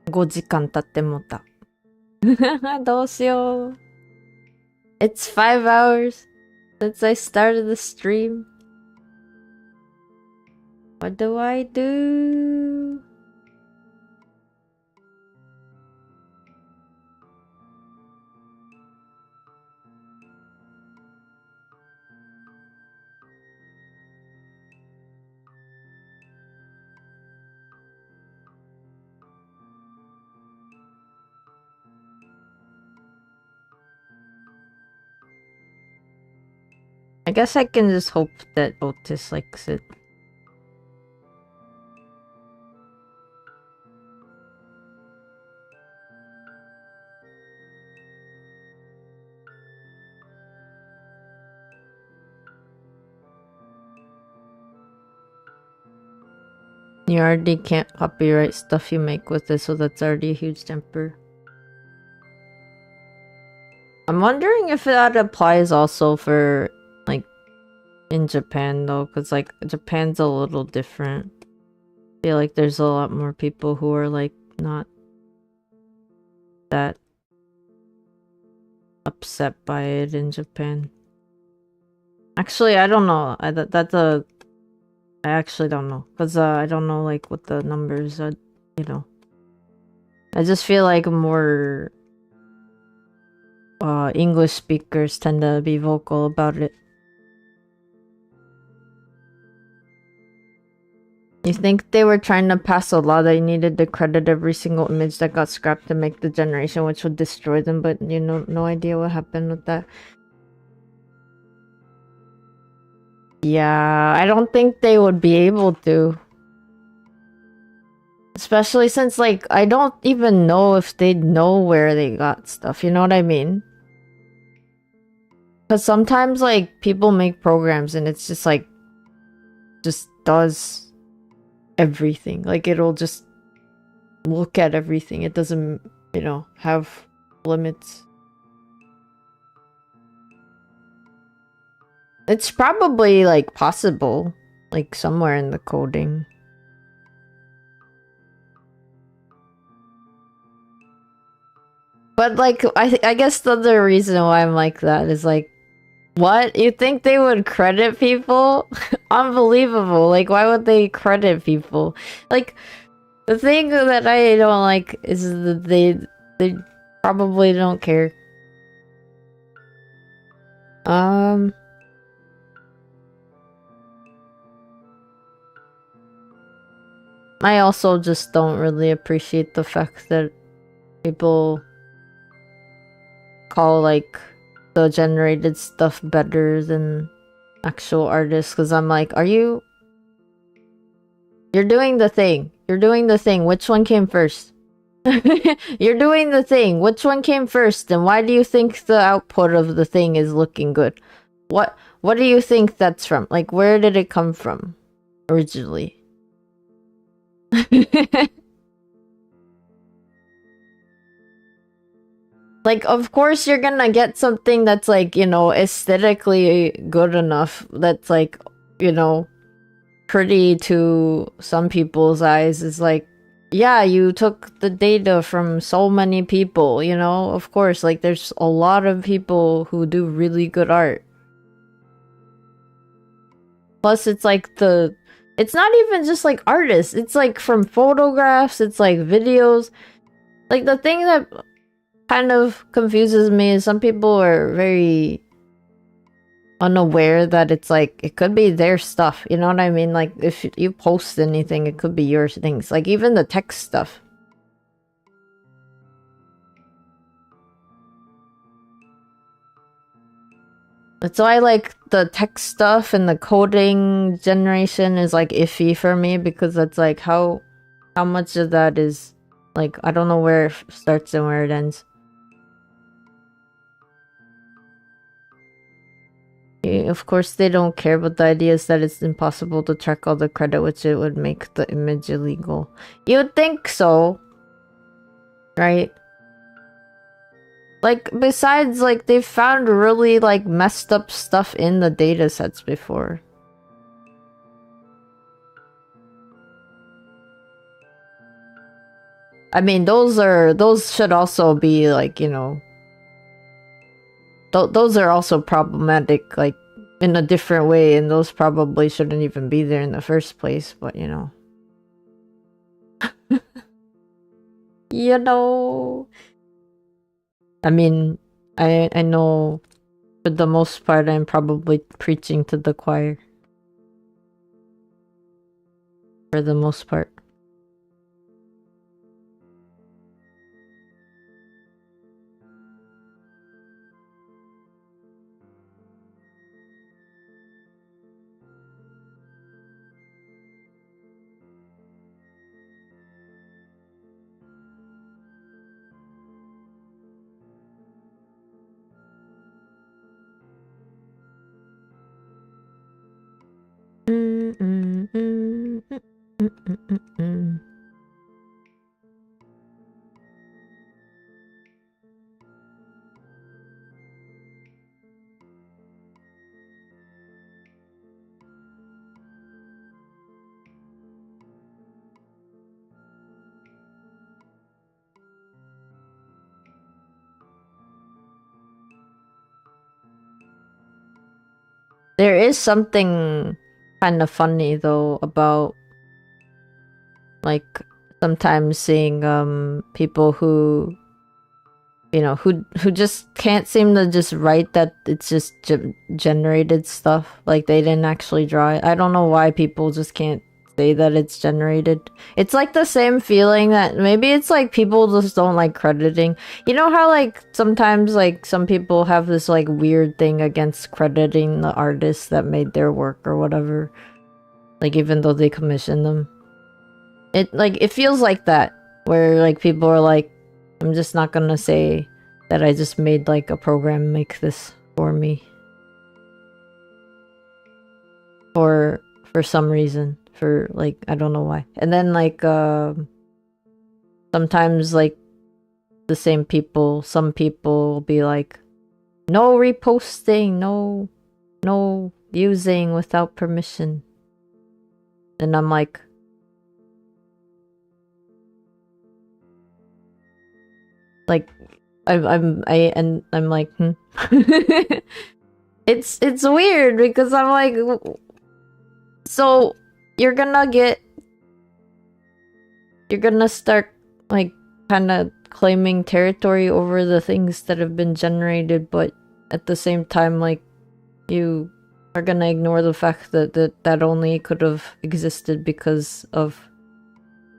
5時間経ってもた。どうしよう。It's 5 hours since I started the stream. What do I do? I guess I can just hope that Otis likes it. You already can't copyright stuff you make with it, so that's already a huge temper. I'm wondering if that applies also for, like, in Japan though, because, like, Japan's a little different. I feel like there's a lot more people who are, like, not that upset by it in Japan. Actually, I don't know. I actually don't know, because I don't know, like, what the numbers are, you know. I just feel like more English speakers tend to be vocal about it. You think they were trying to pass a law that you needed to credit every single image that got scrapped to make the generation, which would destroy them, but you know, no idea what happened with that. Yeah, I don't think they would be able to. Especially since, like, I don't even know if they'd know where they got stuff, you know what I mean? Because sometimes, like, people make programs and it's just, like, just does everything. Like, it'll just look at everything. It doesn't, you know, have limits. It's probably, like, possible. Like, somewhere in the coding. But, like, I guess the other reason why I'm like that is, like, what? You think they would credit people? Unbelievable. Like, why would they credit people? Like, the thing that I don't like is that they probably don't care. I also just don't really appreciate the fact that people call, like, the generated stuff better than actual artists, because I'm like, you're doing the thing. You're doing the thing. Which one came first? You're doing the thing. Which one came first? And why do you think the output of the thing is looking good? What do you think that's from? Like, where did it come from originally? Like, of course you're gonna get something that's, like, you know, aesthetically good enough, that's, like, you know, pretty to some people's eyes. Is like, yeah, you took the data from so many people, you know? Of course, like, there's a lot of people who do really good art. Plus, it's like it's not even just, like, artists. It's, like, from photographs, it's, like, videos. Like, the thing that kind of confuses me is some people are very unaware that it's like, it could be their stuff, you know what I mean? Like, if you post anything, it could be your things. Like, even the text stuff. That's why, like, the text stuff and the coding generation is, like, iffy for me, because it's like, how much of that is, like, I don't know where it starts and where it ends. Of course, they don't care, but the idea is that it's impossible to track all the credit, which it would make the image illegal. You'd think so, right? Like, besides, like, they've found really, like, messed up stuff in the datasets before. I mean, those should also be, like, you know... Those are also problematic, like, in a different way, and those probably shouldn't even be there in the first place, but, you know. You know... I mean, I know for the most part I'm probably preaching to the choir. For the most part. There is something kind of funny though about, like, sometimes seeing people who, you know, who just can't seem to just write that it's just generated stuff, like they didn't actually draw it. I don't know why people just can't say that it's generated. It's like the same feeling that maybe it's like people just don't like crediting. You know how, like, sometimes, like, some people have this, like, weird thing against crediting the artists that made their work or whatever, like, even though they commissioned them. It feels like that, where, like, people are like, I'm just not gonna say that I just made, like, a program make this for me. For some reason. For, like, I don't know why. And then, like, sometimes, like, the same people, some people will be like, no reposting, no using without permission. And I'm like, I'm like, It's weird because I'm like, so you're gonna start, like, kind of claiming territory over the things that have been generated, but at the same time, like, you are gonna ignore the fact that only could have existed because of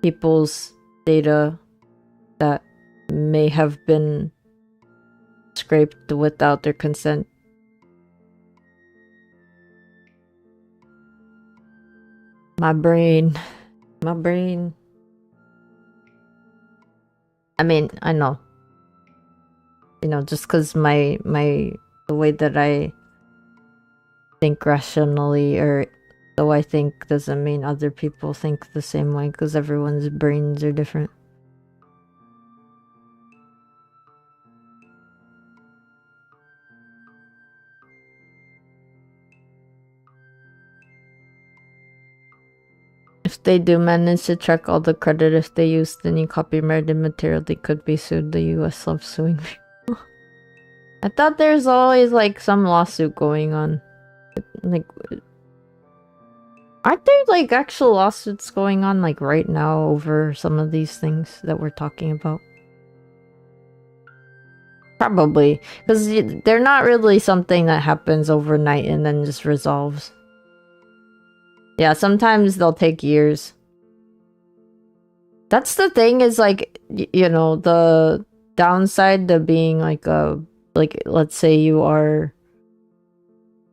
people's data that may have been scraped without their consent. My brain. I mean, I know. You know, just because the way that I think rationally, or the way I think, doesn't mean other people think the same way, because everyone's brains are different. If they do manage to track all the credit, if they used any copyrighted material, they could be sued. The US loves suing people. I thought there's always, like, some lawsuit going on. Like, aren't there, like, actual lawsuits going on, like, right now over some of these things that we're talking about? Probably. Because they're not really something that happens overnight and then just resolves. Yeah, sometimes they'll take years. That's the thing is like, you know, the downside to being like let's say you are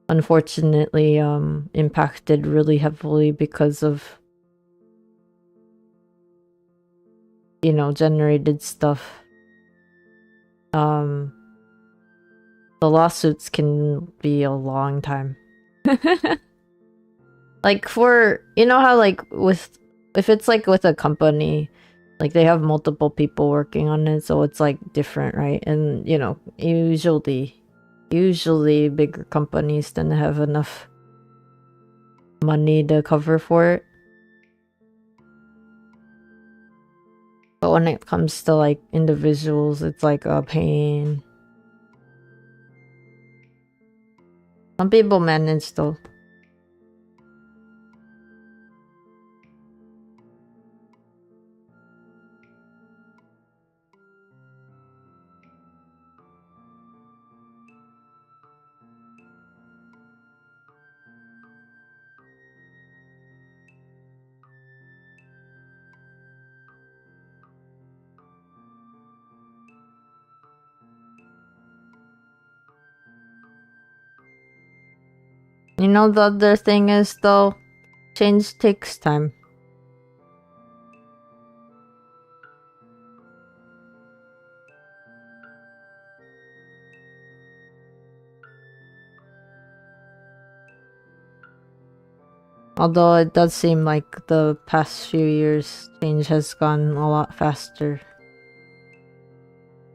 unfortunately impacted really heavily because of, you know, generated stuff. The lawsuits can be a long time. Like for, you know how like if it's like with a company, like they have multiple people working on it, so it's like different, right? And you know, usually bigger companies tend to have enough money to cover for it. But when it comes to like individuals, it's like a pain. Some people manage though. You know, the other thing is though, change takes time. Although it does seem like the past few years, change has gone a lot faster.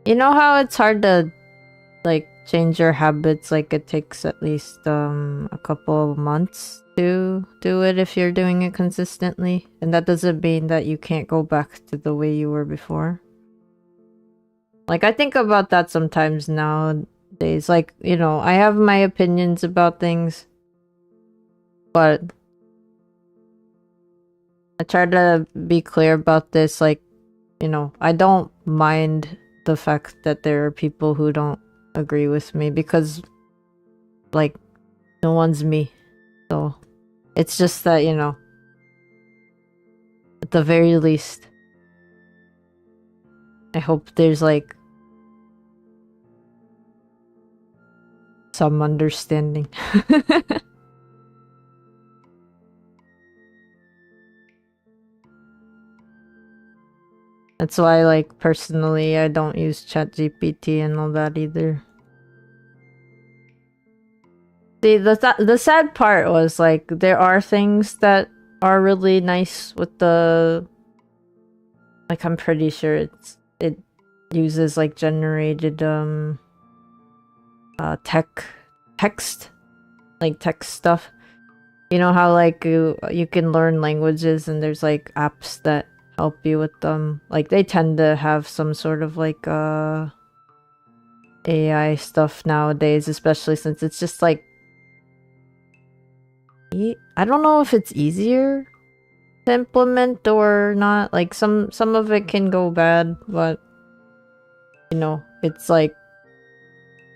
You know how it's hard to, like, change your habits, like it takes at least a couple of months to do it if you're doing it consistently, and that doesn't mean that you can't go back to the way you were before. Like I think about that sometimes nowadays, like, you know, I have my opinions about things, but I try to be clear about this, like, you know, I don't mind the fact that there are people who don't agree with me because, like, no one's me. So it's just that, you know, at the very least, I hope there's like some understanding. That's why, like, personally, I don't use ChatGPT and all that either. See, the sad part was, like, there are things that are really nice with the... Like, I'm pretty sure it uses, like, generated, text. Like, text stuff. You know how, like, you can learn languages and there's, like, apps that help you with them. Like they tend to have some sort of like AI stuff nowadays, especially since it's just like I don't know if it's easier to implement or not. Like some of it can go bad, but you know, it's like,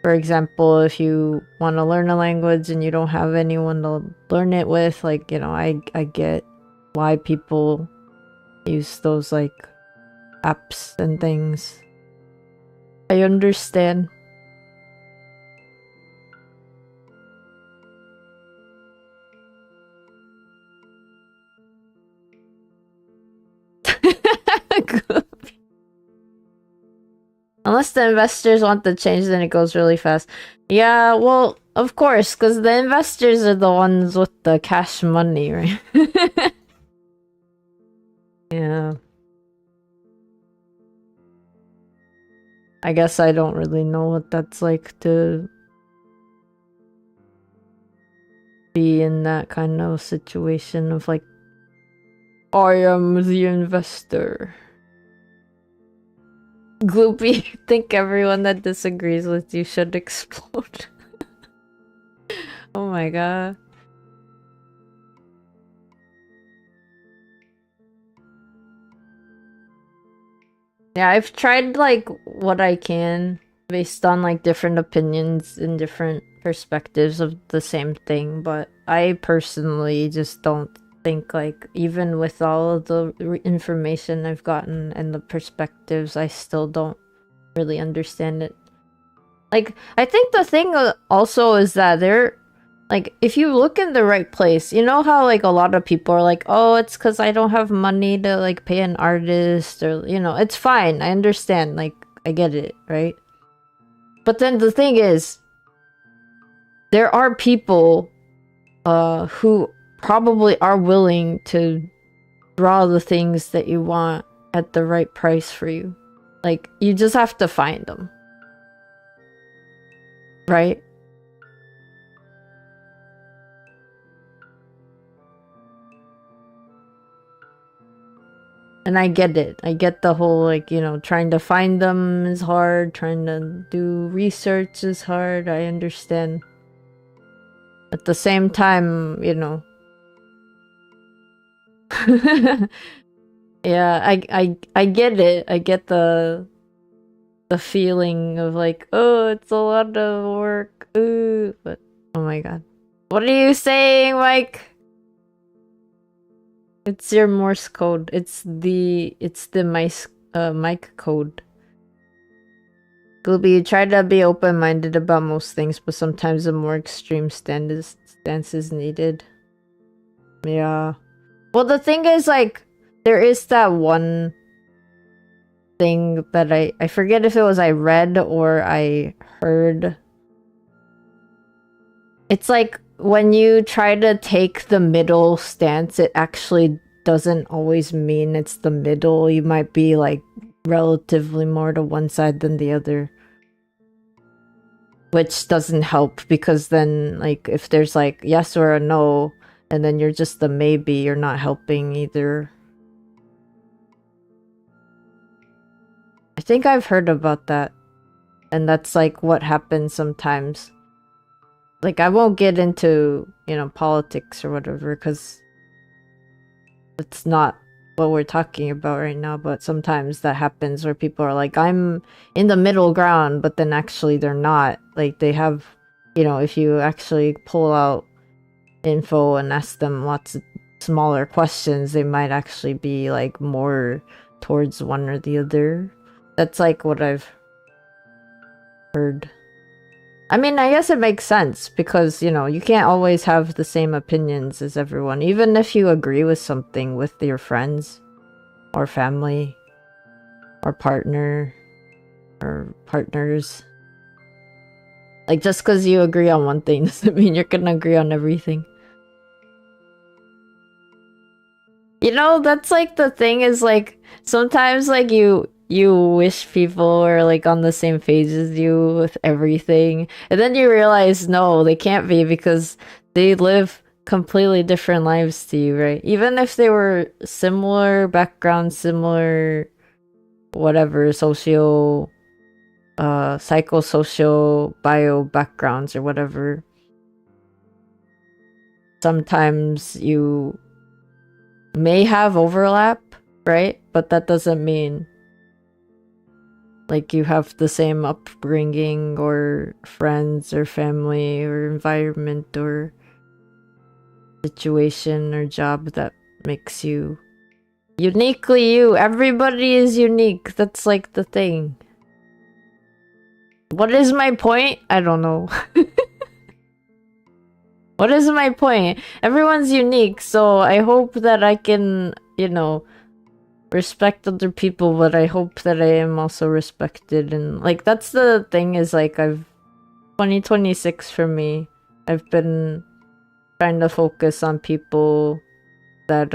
for example, if you want to learn a language and you don't have anyone to learn it with, like, you know, I get why people use those like apps and things. I understand. Unless the investors want to change, then it goes really fast. Yeah, well, of course, because the investors are the ones with the cash money, right? Yeah. I guess I don't really know what that's like to be in that kind of situation of like, I am the investor. Gloopy, you think everyone that disagrees with you should explode. Oh my god. Yeah, I've tried like what I can based on like different opinions and different perspectives of the same thing, but I personally just don't think, like, even with all of the information I've gotten and the perspectives, I still don't really understand it. Like, I think the thing also is that like, if you look in the right place, you know how, like, a lot of people are like, oh, it's because I don't have money to, like, pay an artist, or, you know, it's fine. I understand. Like, I get it, right? But then the thing is, there are people who probably are willing to draw the things that you want at the right price for you. Like, you just have to find them. Right? And I get it. I get the whole, like, you know, trying to find them is hard. Trying to do research is hard. I understand. At the same time, you know. Yeah, I get it. I get the feeling of like, oh, it's a lot of work. Ooh, but oh my god. What are you saying, Mike? It's your Morse code. It's the mic code. Gooby, you try to be open-minded about most things, but sometimes a more extreme stance is needed. Yeah. Well, the thing is, like, there is that one thing that I forget if it was I read or I heard. It's like, when you try to take the middle stance, it actually doesn't always mean it's the middle. You might be, like, relatively more to one side than the other. Which doesn't help, because then, like, if there's, like, yes or a no, and then you're just the maybe, you're not helping either. I think I've heard about that. And that's, like, what happens sometimes. Like, I won't get into, you know, politics or whatever, because it's not what we're talking about right now, but sometimes that happens where people are like, I'm in the middle ground, but then actually they're not. Like, they have, you know, if you actually pull out info and ask them lots of smaller questions, they might actually be, like, more towards one or the other. That's, like, what I've heard. I mean, I guess it makes sense, because, you know, you can't always have the same opinions as everyone, even if you agree with something with your friends, or family, or partner, or partners. Like, just because you agree on one thing doesn't mean you're gonna agree on everything. You know, that's, like, the thing is, like, sometimes, like, you wish people were, like, on the same page as you with everything, and then you realize, no, they can't be, because they live completely different lives to you, right? Even if they were similar backgrounds, similar whatever, psychosocial, bio backgrounds or whatever, sometimes you may have overlap, right? But that doesn't mean, like, you have the same upbringing or friends or family or environment or situation or job that makes you uniquely you. Everybody is unique. That's, like, the thing. What is my point? I don't know. What is my point? Everyone's unique, so I hope that I can, you know, respect other people, but I hope that I am also respected. And, like, that's the thing, is, like, 2026 for me, I've been trying to focus on people that,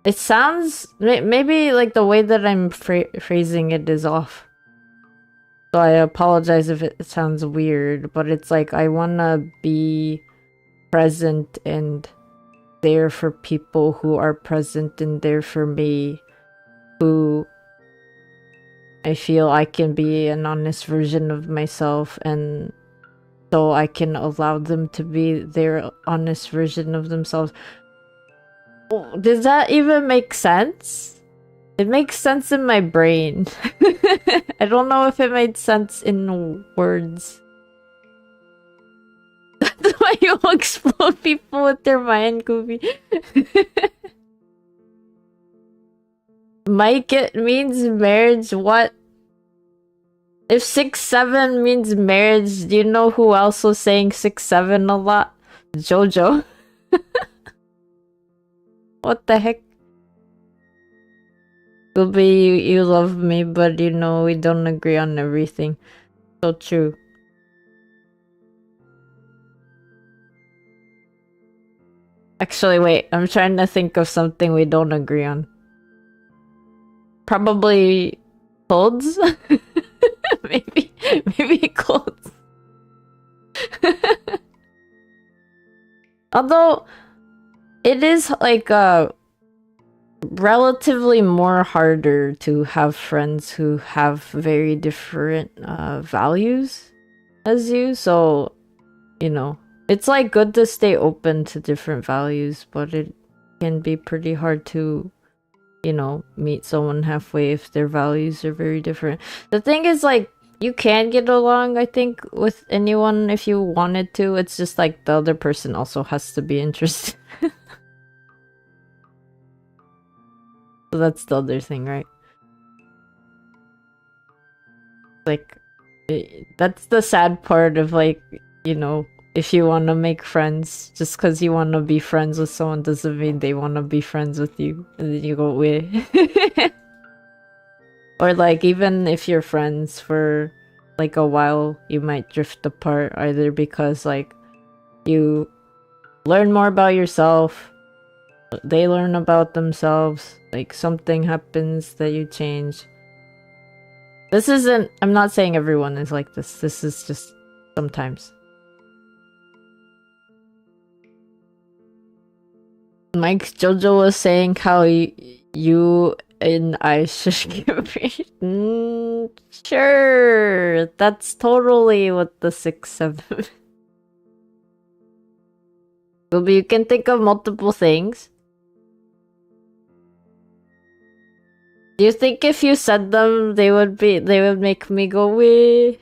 it sounds, maybe, like, the way that I'm phrasing it is off. So I apologize if it sounds weird, but it's like, I wanna be present and there for people who are present and there for me, who I feel I can be an honest version of myself, and so I can allow them to be their honest version of themselves. Does that even make sense? It makes sense in my brain. I don't know if it made sense in words. That's why you explode people with their mind, Goofy. Mike, it means marriage. What? If 6-7 means marriage, do you know who else was saying 6-7 a lot? Jojo. What the heck? Goofy, you love me, but you know we don't agree on everything. So true. Actually, wait. I'm trying to think of something we don't agree on. Probably clothes? maybe clothes. Although, it is like relatively more harder to have friends who have very different values as you. So, you know. It's like good to stay open to different values, but it can be pretty hard to, you know, meet someone halfway if their values are very different. The thing is, like, you can get along, I think, with anyone if you wanted to. It's just like the other person also has to be interested. So that's the other thing, right? Like, that's the sad part of, like, you know, if you want to make friends, just because you want to be friends with someone doesn't mean they want to be friends with you. And then you go, wait. Or like, even if you're friends for like a while, you might drift apart either because like you learn more about yourself, they learn about themselves, like something happens that you change. This isn't, I'm not saying everyone is like this. This is just sometimes. Mike Jojo was saying how you and I should get married. Sure, that's totally what the 6-7. You can think of multiple things. Do you think if you said them, they would make me go wee?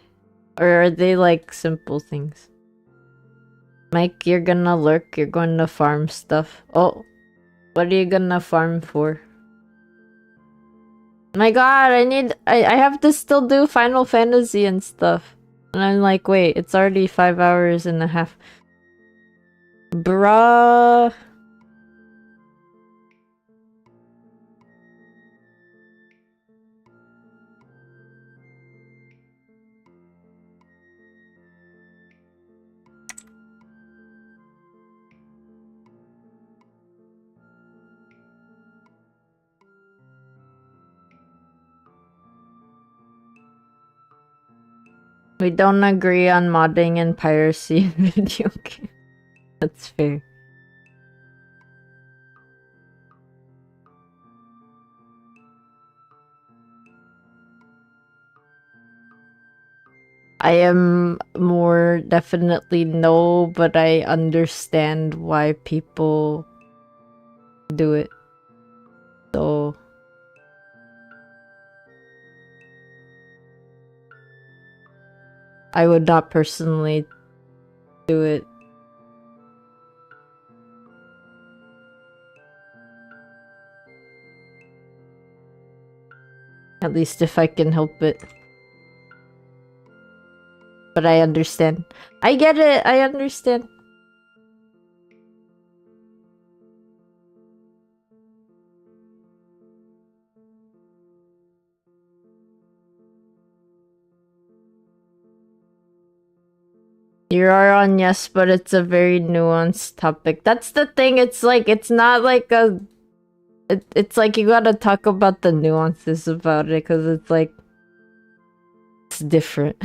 Or are they like simple things? Mike, you're gonna lurk, you're going to farm stuff. Oh, what are you gonna farm for? My god, I have to still do Final Fantasy and stuff. And I'm like, wait, it's already 5 hours and a half. Bruh. We don't agree on modding and piracy in video games. That's fair. I am more definitely no, but I understand why people do it. So I would not personally do it. At least if I can help it. But I understand. I get it, I understand. You are on yes, but it's a very nuanced topic. That's the thing, it's like, it's not like a... It's like you gotta talk about the nuances about it, because it's like... It's different.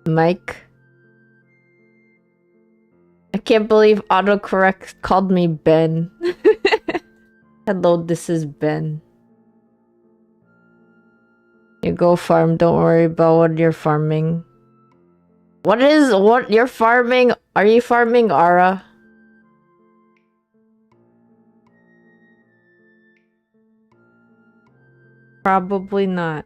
Mike? I can't believe autocorrect called me Ben. Hello, this is Ben. You go farm, don't worry about what you're farming. What you're farming? Are you farming Ara? Probably not.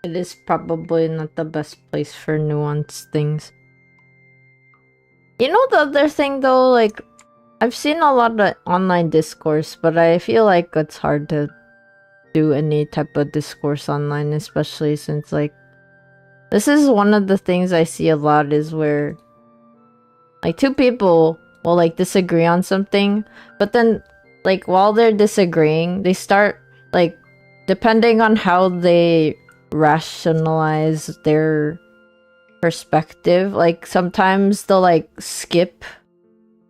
It is probably not the best place for nuanced things. You know the other thing though, like, I've seen a lot of online discourse, but I feel like it's hard to do any type of discourse online, especially since, like, this is one of the things I see a lot is where, like, two people will, like, disagree on something, but then, like, while they're disagreeing, they start, like, depending on how they rationalize their perspective, like sometimes they'll like skip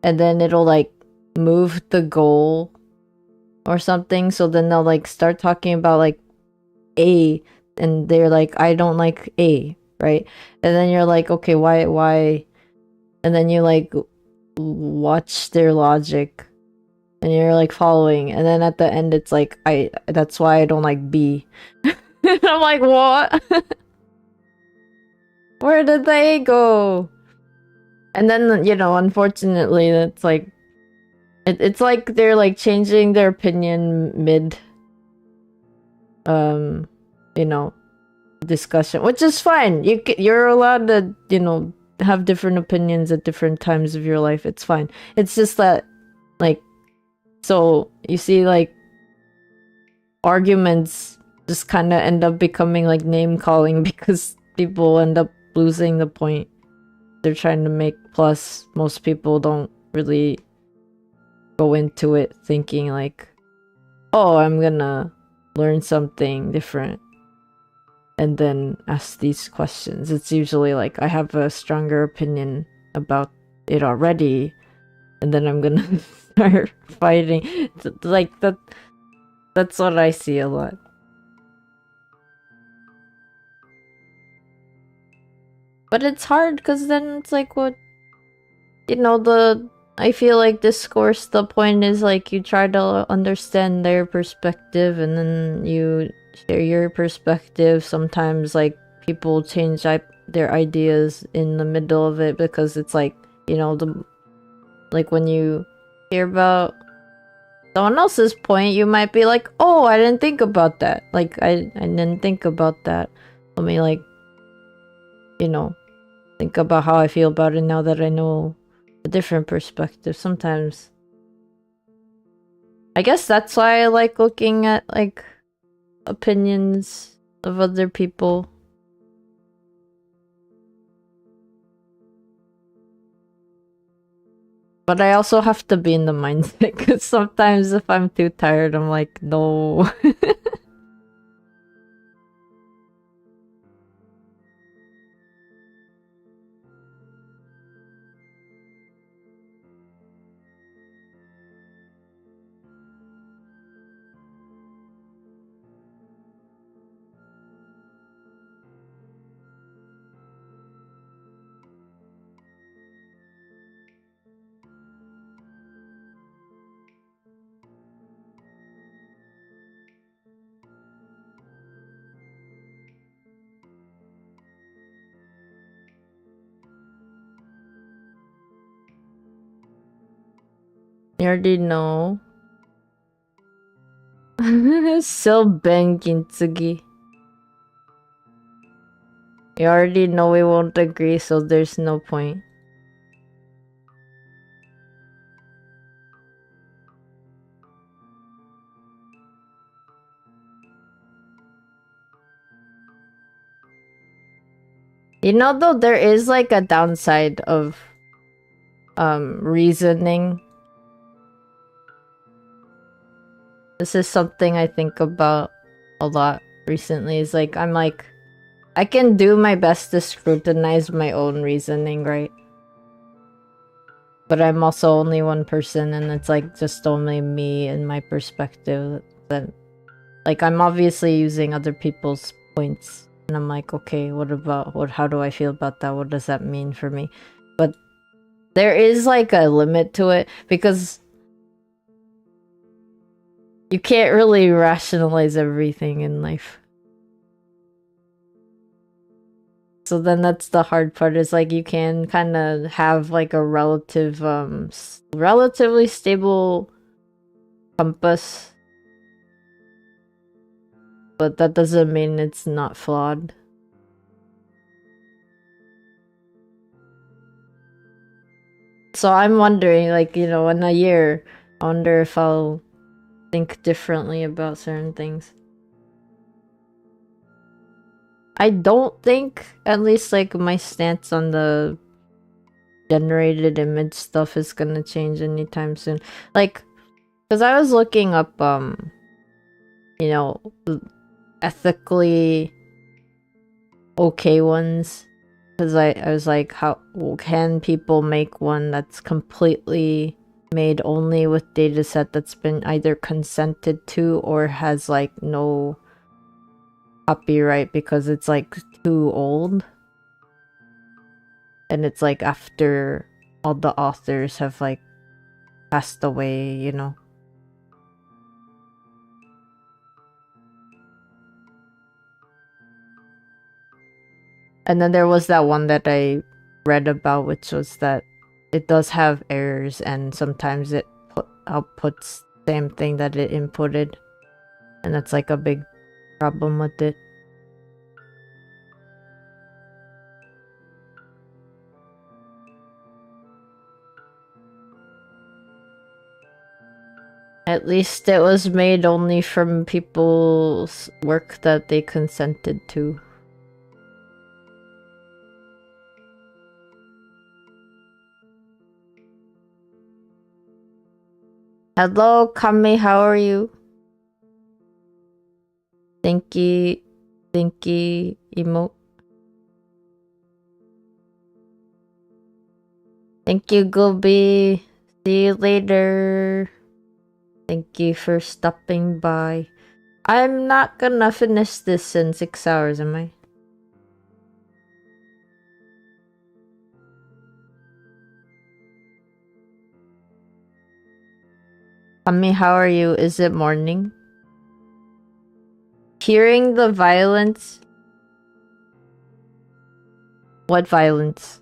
and then it'll like move the goal or something, so then they'll like start talking about like A and they're like, I don't like A, right? And then you're like, okay, why? And then you like watch their logic and you're like following, and then at the end it's like, that's why I don't like B. I'm like, what? Where did they go? And then, you know, unfortunately, it's like, it's like they're like changing their opinion mid, you know, discussion, which is fine. You're allowed to, you know, have different opinions at different times of your life. It's fine. It's just that, like, so you see, like, arguments just kind of end up becoming like name calling because people end up losing the point they're trying to make. Plus, most people don't really go into it thinking like, oh, I'm gonna learn something different and then ask these questions. It's usually like, I have a stronger opinion about it already, and then I'm gonna start fighting. Like, that's what I see a lot. But it's hard because then it's like, what, you know, I feel like discourse, the point is like you try to understand their perspective and then you share your perspective. Sometimes like people change their ideas in the middle of it because it's like, you know, like when you hear about someone else's point, you might be like, oh, I didn't think about that. Like, I didn't think about that. Let me, like, you know, think about how I feel about it now that I know a different perspective. Sometimes I guess that's why I like looking at like opinions of other people. But I also have to be in the mindset because sometimes if I'm too tired, I'm like, no. You already know. Still Ben Gintsugi. You already know we won't agree, so there's no point. You know, though, there is like a downside of reasoning. This is something I think about a lot recently. Is like, I'm like, I can do my best to scrutinize my own reasoning, right? But I'm also only one person, and it's like just only me and my perspective that Like, I'm obviously using other people's points. And I'm like, okay, how do I feel about that? What does that mean for me? But there is like a limit to it because you can't really rationalize everything in life. So then that's the hard part, is like you can kind of have like a relatively stable compass, but that doesn't mean it's not flawed. So I'm wondering, like, you know, in a year, I wonder if I'll think differently about certain things. I don't think, at least like my stance on the generated image stuff is gonna change anytime soon. Like, because I was looking up, you know, ethically okay ones. Because I was like, how can people make one that's completely made only with dataset that's been either consented to or has like no copyright because it's like too old? And it's like after all the authors have like passed away, you know? And then there was that one that I read about, which was that it does have errors and sometimes it outputs the same thing that it inputted. And that's like a big problem with it. At least it was made only from people's work that they consented to. Hello, Kami, how are you? Thank you, emote. Thank you, Gobi. See you later. Thank you for stopping by. I'm not gonna finish this in 6 hours, am I? Kami, how are you? Is it morning? Hearing the violence? What violence?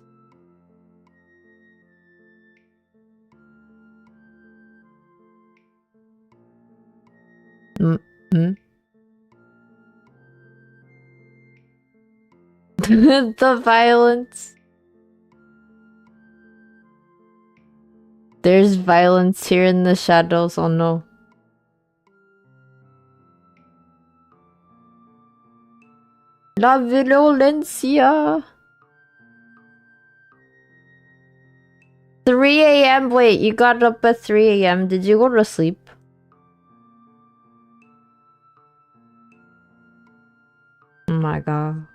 The violence? There's violence here in the shadows, oh no. La violencia. 3 a.m. Wait, you got up at 3 a.m. Did you go to sleep? Oh my god.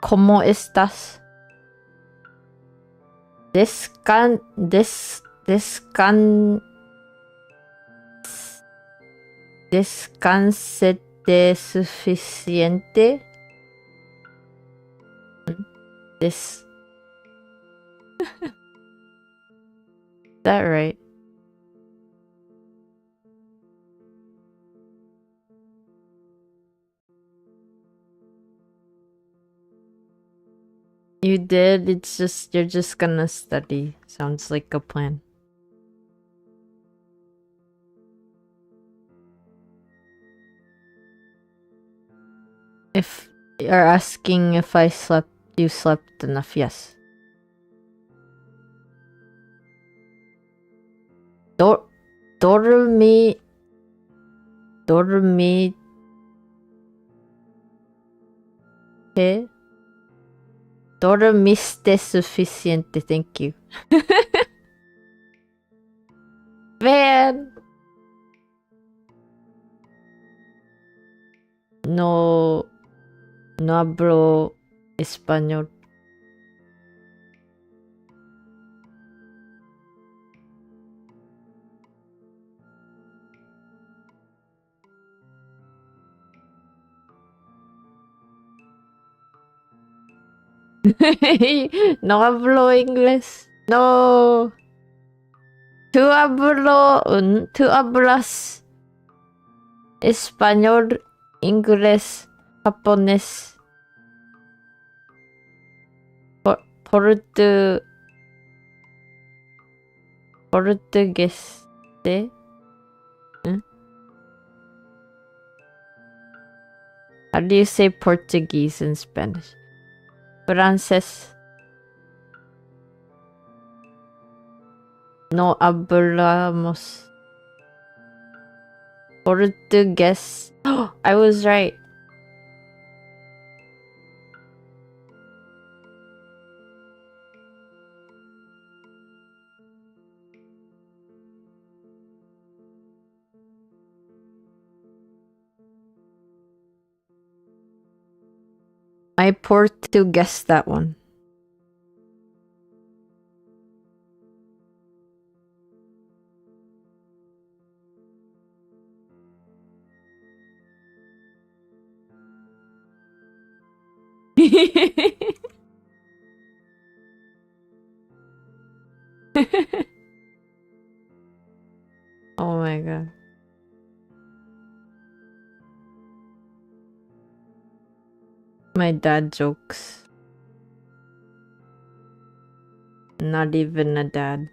¿Cómo estás? Descansete suficiente? Is that right? You did? It's just, you're just gonna study. Sounds like a plan. If you're asking if you slept enough, yes. Dormite Dormiste suficiente, thank you. Man! no hablo español. No hablo inglés. No. Tú hablas español, inglés, japonés, portugués, ¿sí? How do you say Portuguese in Spanish? Francés. No hablamos portugués. Oh, I was right. I Portuguese that one. Oh my god. My dad jokes. Not even a dad.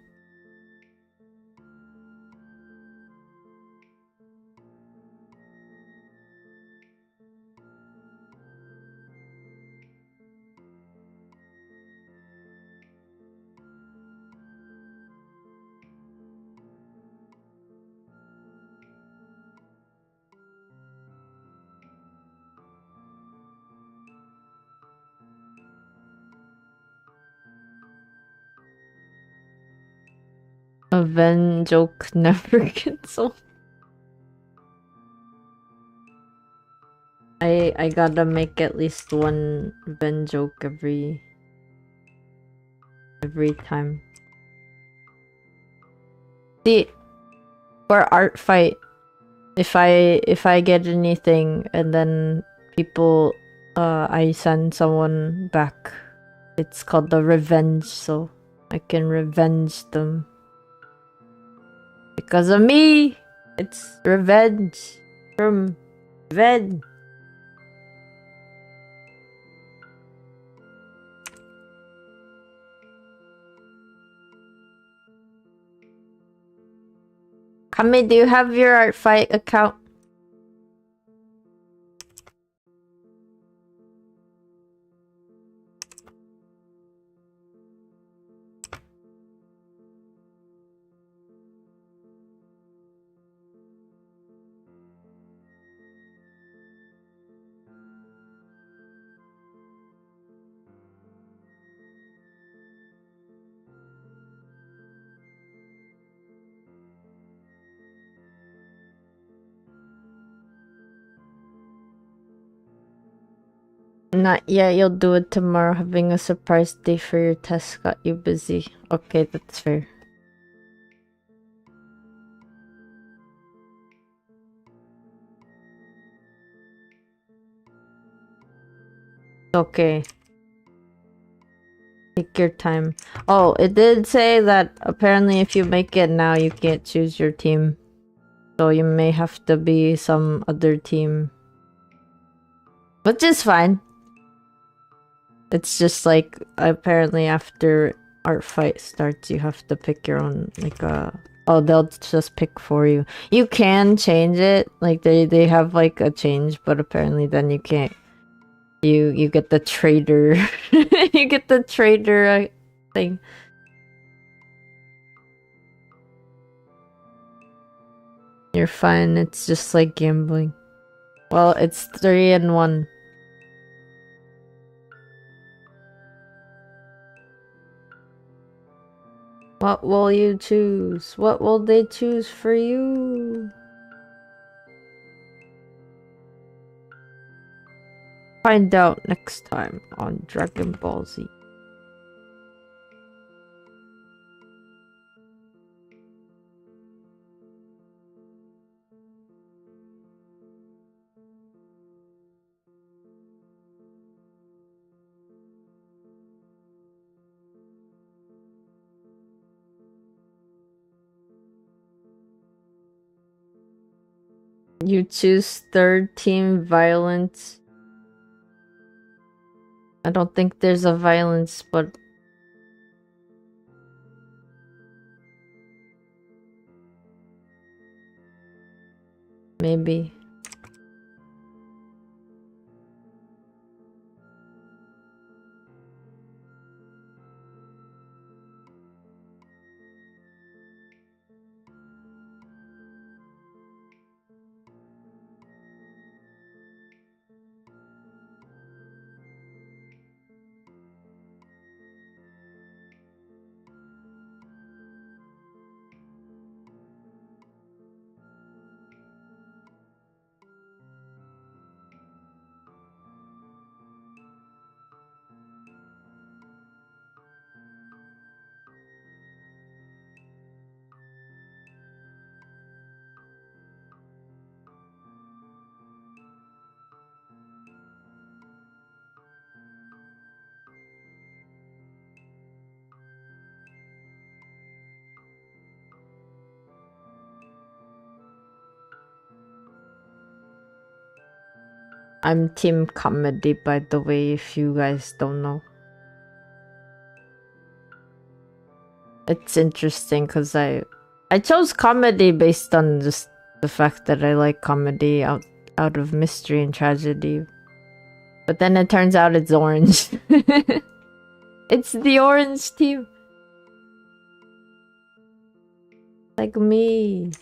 A Ven joke never gets old. I gotta make at least one Ven joke every time. See, for art fight, if I get anything and then people I send someone back, it's called the revenge, so I can revenge them. Because of me! It's revenge from Ven. Kami, do you have your art fight account? Not yet, you'll do it tomorrow. Having a surprise day for your test got you busy. Okay, that's fair. Okay. Take your time. Oh, it did say that apparently if you make it now, you can't choose your team. So you may have to be some other team. Which is fine. It's just like, apparently after art fight starts, you have to pick your own, like, oh, they'll just pick for you. You can change it, like, they have, like, a change, but apparently then you can't. You get the trader. You get the trader thing. You're fine, it's just like gambling. Well, it's 3 and 1. What will you choose? What will they choose for you? Find out next time on Dragon Ball Z. You choose third team violence. I don't think there's a violence, but maybe. I'm team comedy, by the way, if you guys don't know. It's interesting because I chose comedy based on just the fact that I like comedy out of mystery and tragedy. But then it turns out it's orange. It's the orange team. Like me.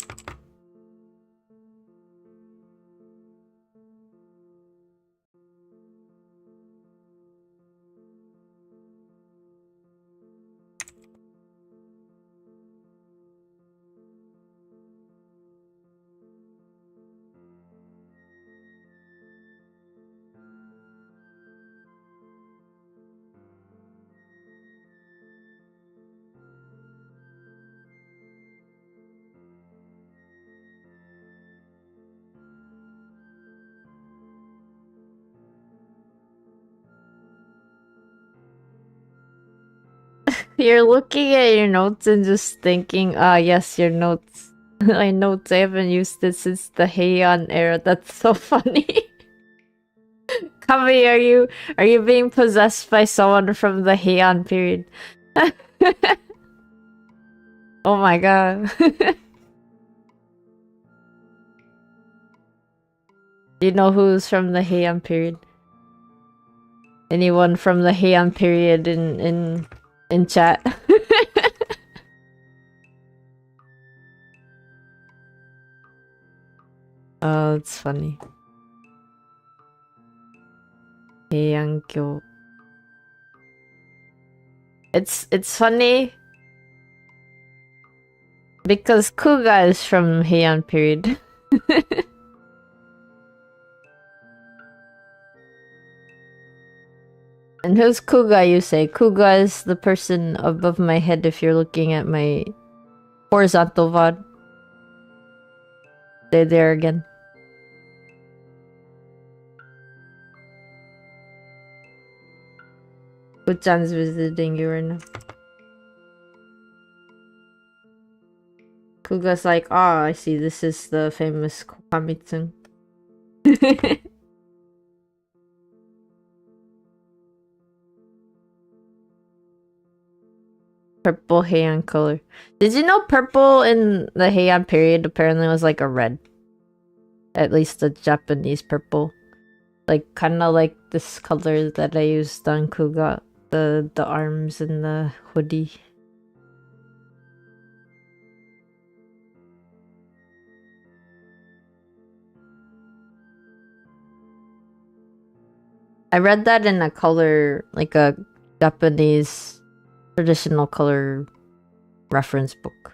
You're looking at your notes and just thinking, ah, yes, your notes. My notes, I haven't used it since the Heian era. That's so funny. Kami, are you being possessed by someone from the Heian period? Oh my god. Do you know who's from the Heian period? Anyone from the Heian period in chat? Oh, it's funny. Heian-kyo. It's funny because Kuga is from Heian period. And who's Kuga, you say? Kuga is the person above my head if you're looking at my horizontal VOD. They're there again. Uchan's visiting you right now. Kuga's like, ah, I see, this is the famous Kokamitsun. Purple Heian color. Did you know purple in the Heian period apparently was like a red? At least the Japanese purple. Like, kinda like this color that I used on Kuga. The arms and the hoodie. I read that in a color, like a Japanese traditional color reference book.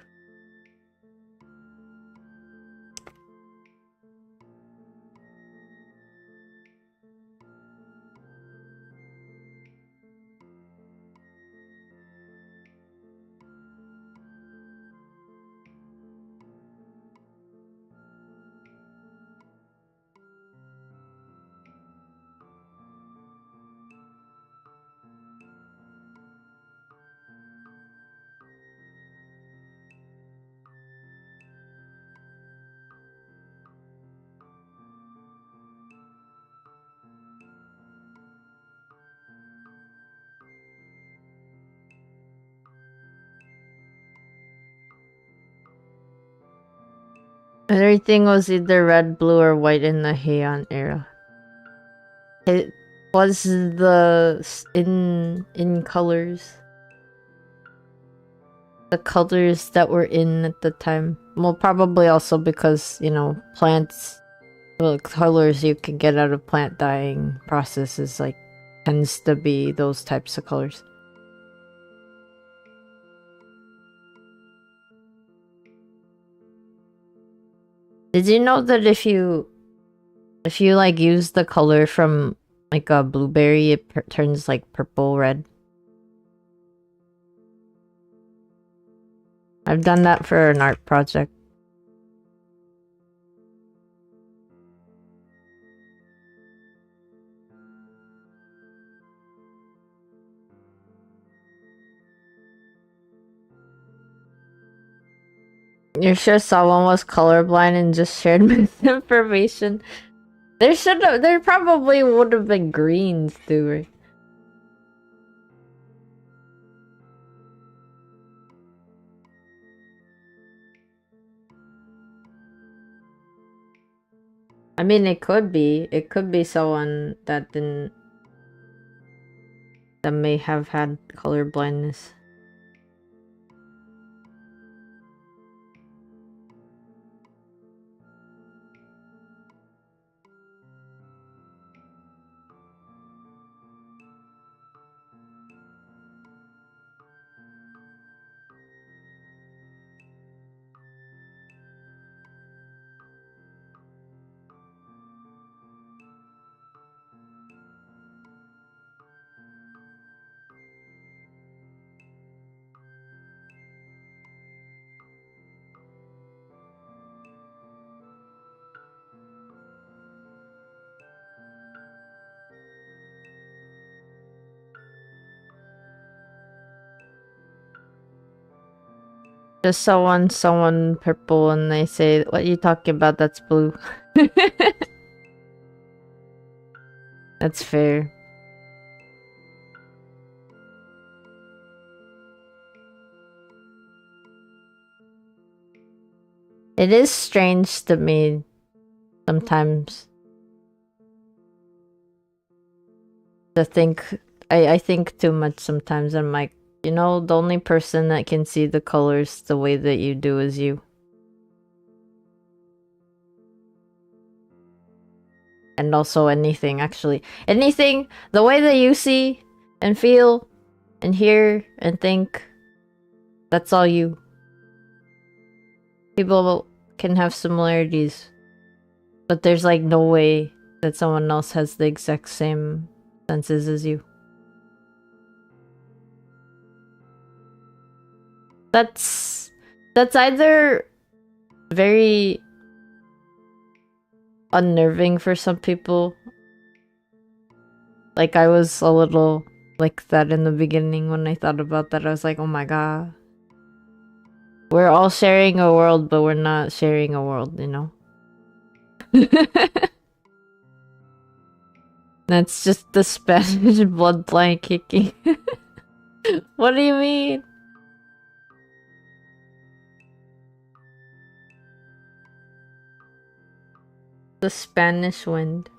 Everything was either red, blue, or white in the Heian era. It was the in colors. The colors that were in at the time. Well, probably also because, you know, plants, well, colors you can get out of plant dyeing processes, like, tends to be those types of colors. Did you know that if you like use the color from like a blueberry, it turns like purple red? I've done that for an art project. You're sure someone was colorblind and just shared misinformation? There probably would have been greens too, right? I mean, it could be someone that may have had color blindness. Just someone purple and they say, "What are you talking about? That's blue." That's fair. It is strange to me sometimes to think. I think too much sometimes. I'm like, you know, the only person that can see the colors the way that you do is you. And also anything, actually. Anything, the way that you see and feel and hear and think, that's all you. People can have similarities, but there's like no way that someone else has the exact same senses as you. That's either very unnerving for some people. Like, I was a little like that in the beginning when I thought about that. I was like, oh my god. We're all sharing a world, but we're not sharing a world, you know? That's just the Spanish bloodline kicking. What do you mean? The Spanish wind.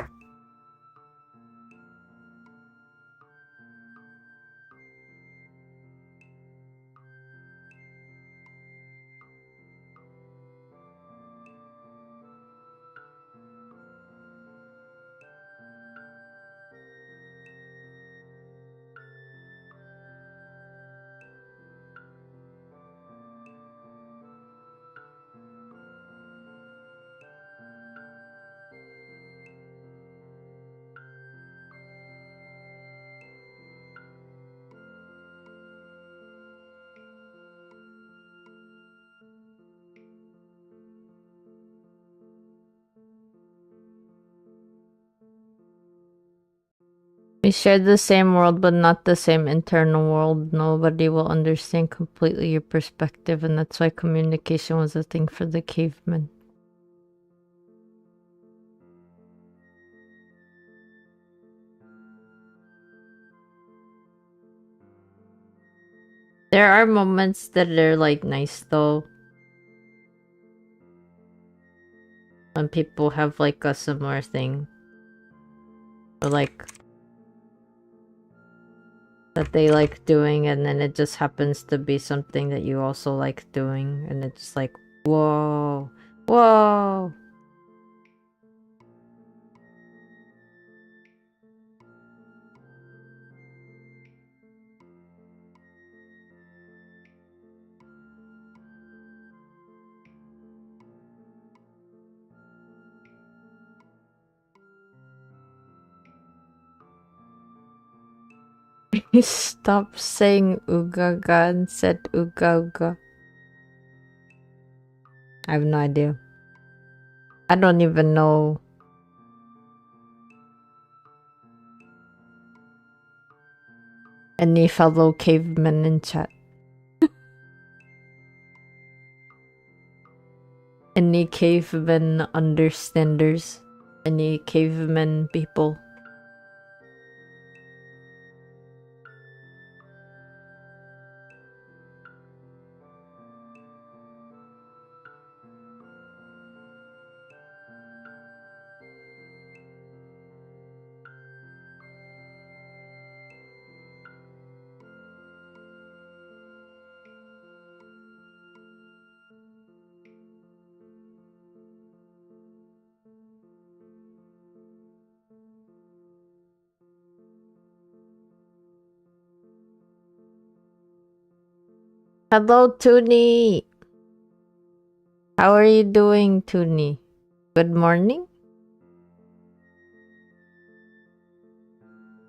We share the same world, but not the same internal world. Nobody will understand completely your perspective, and that's why communication was a thing for the cavemen. There are moments that are like nice though. when people have like a similar thing. Or like that they like doing, and then it just happens to be something that you also like doing, and it's just like, whoa, whoa. Stop saying ugaga and said uga uga. I have no idea. I don't even know. Any fellow cavemen in chat. Any cavemen understanders. Any cavemen people. Hello, Toonie! How are you doing, Toonie? Good morning?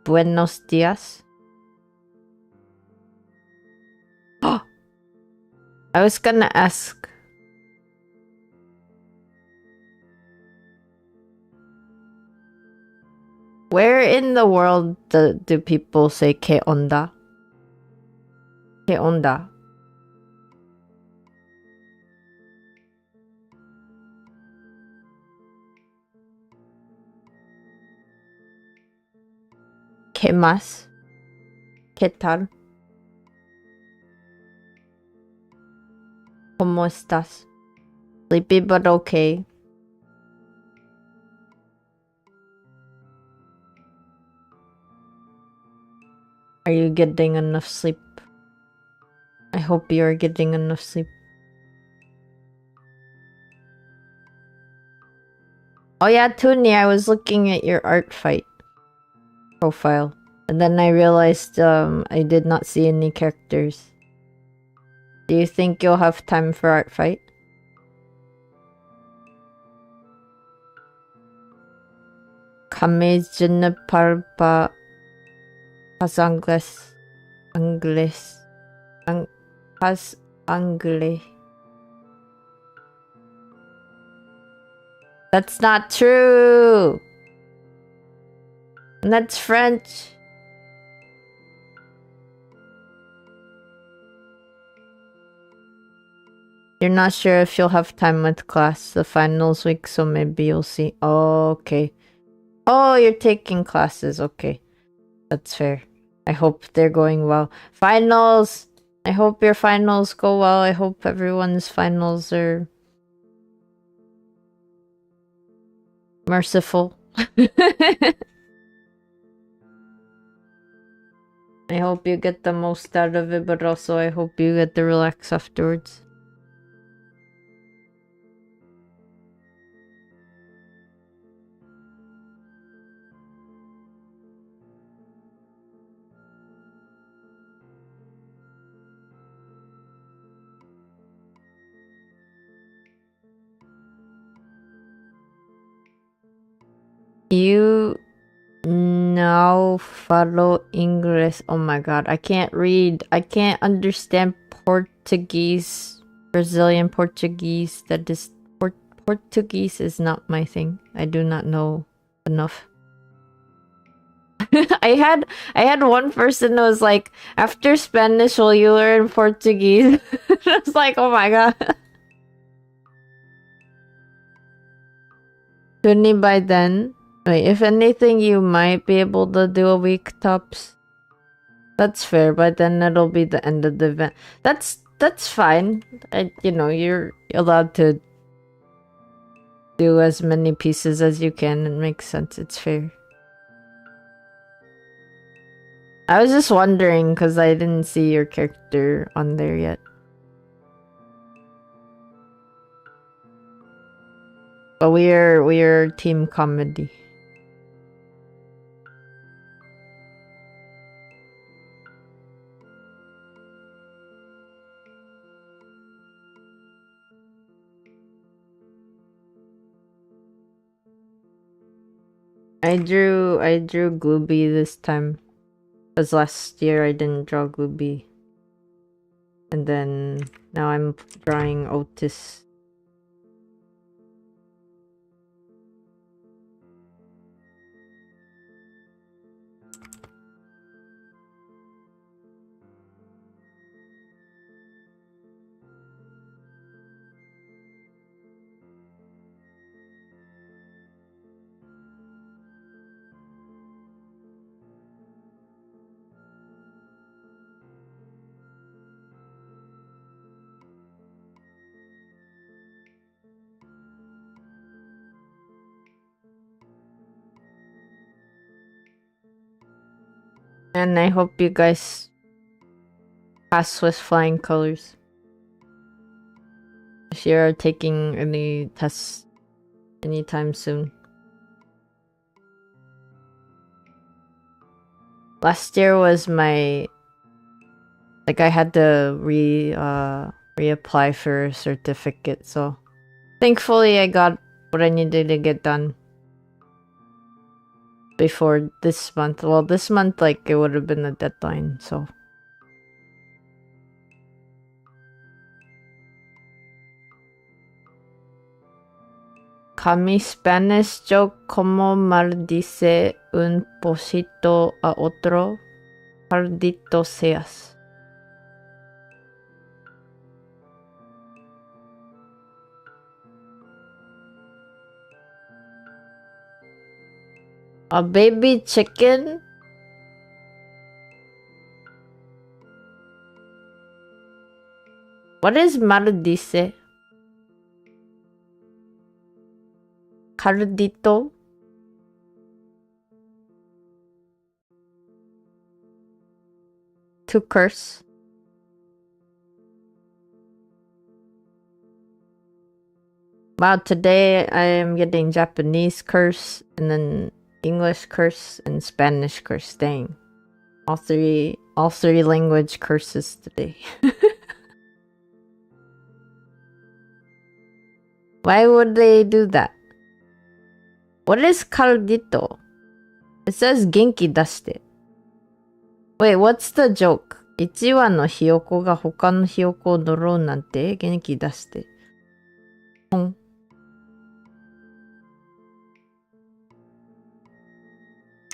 Buenos dias? Oh! I was gonna ask. Where in the world do people say que onda? Que onda? ¿Qué más? ¿Qué tal? ¿Cómo estás? Sleepy but okay. Are you getting enough sleep? I hope you are getting enough sleep. Oh yeah, Toonie, I was looking at your art fight profile, and then I realized I did not see any characters. Do you think you'll have time for art fight? Kame je ne parle pas anglais. Pas anglais. That's not true! And that's French. You're not sure if you'll have time with class the finals week, so maybe you'll see. Oh, okay. Oh, you're taking classes. Okay. That's fair. I hope they're going well. Finals! I hope your finals go well. I hope everyone's finals are merciful. I hope you get the most out of it, but also I hope you get to relax afterwards. You now follow English. Oh my god, I can't read. I can't understand Portuguese. Brazilian Portuguese. That is Portuguese is not my thing. I do not know enough. I had one person that was like, after Spanish, will you learn Portuguese? I was like, oh my god. Toonie, by then. Wait, if anything, you might be able to do a week tops. That's fair, but then it'll be the end of the event. That's fine. You know, you're allowed to do as many pieces as you can. It makes sense. It's fair. I was just wondering because I didn't see your character on there yet. But we are team comedy. I drew Glooby this time. Because last year I didn't draw Glooby. And then now I'm drawing Otis. And I hope you guys pass with flying colors. If you're taking any tests anytime soon. Last year was my... Like, I had to reapply for a certificate, so... Thankfully, I got what I needed to get done. Before this month. Well, this month, like, it would have been a deadline, so... Kami Spanish joke como maldice un poquito a otro. Maldito seas. A baby chicken? What is maldice? Cardito? To curse? Wow, today I am getting Japanese curse and then English curse and Spanish curse. Dang. All three language curses today. Why would they do that? What is caldito? It says genki dashite. Wait, what's the joke? 1羽のひよこが他のひよこを呪うなんて元気出して。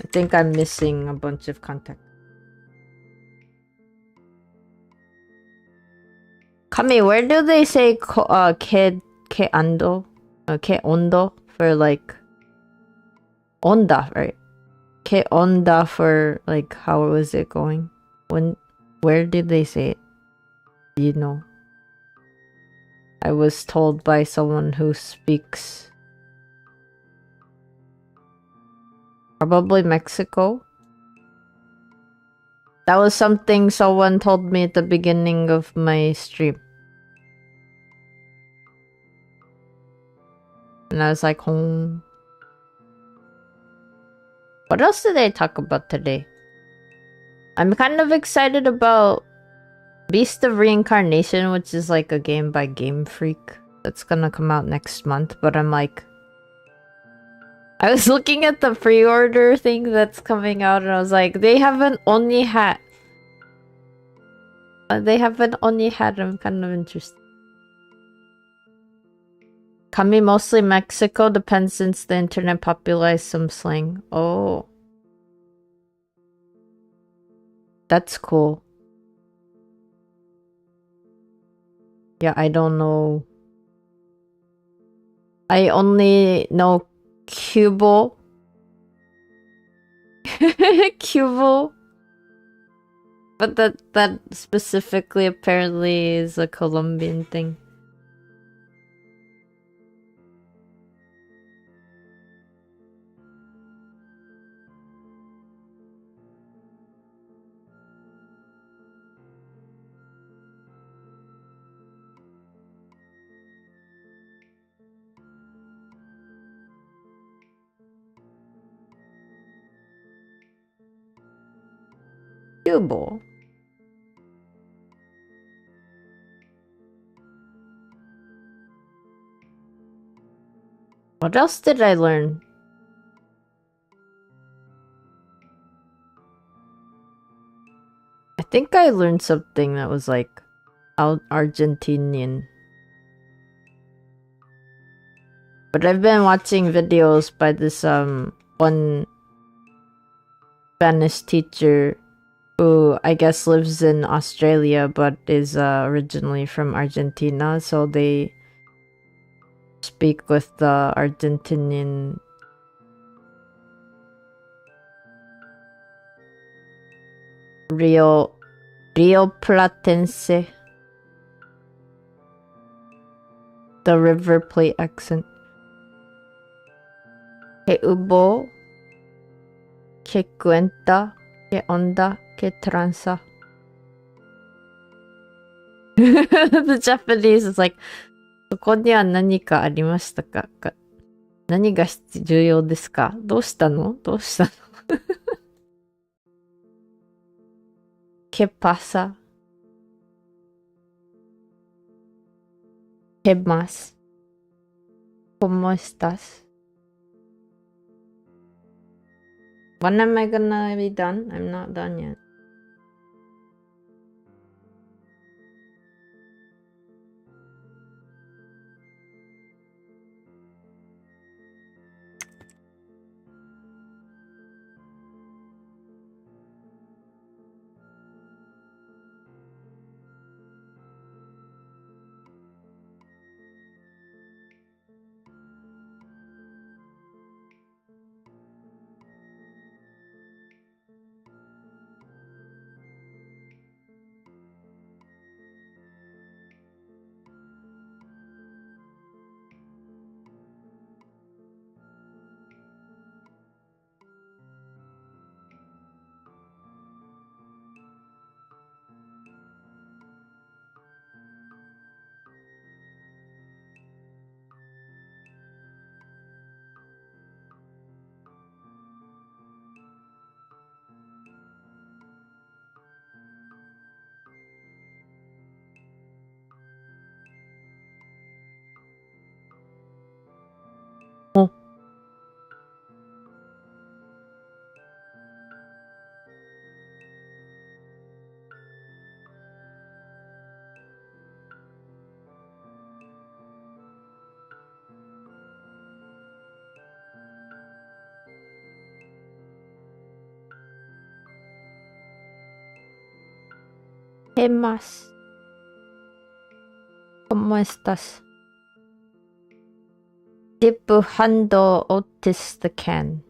I think I'm missing a bunch of context. Kami, where do they say ke ondo for like onda, right? Ke onda for like how was it going? Where did they say it? Do you know? I was told by someone who speaks probably Mexico. That was something someone told me at the beginning of my stream. And I was like, What else did they talk about today? I'm kind of excited about Beast of Reincarnation, which is like a game by Game Freak. That's gonna come out next month, but I'm like... I was looking at the pre-order thing that's coming out and I was like, they have an Oni hat. They have an Oni hat. I'm kind of interested. Kami mostly Mexico, depends since the internet popularized some slang. Oh. That's cool. Yeah, I don't know. I only know Cubo. Cubo. But that specifically apparently is a Colombian thing. Vtuber? What else did I learn? I think I learned something that was like Argentinian. But I've been watching videos by this one Spanish teacher who I guess lives in Australia but is originally from Argentina, so they speak with the Argentinian Rio Platense, the River Plate accent. Que hubo, que cuenta, que onda, que tranza. The Japanese is like, そこには何かありましたか？何が重要ですか？どうしたの？どうしたの？ ¿Qué pasa? ¿Qué más? ¿Cómo estás? When am I gonna be done? I'm not done yet. ¿Qué más? ¿Cómo estás? Dibujando Otis the Can.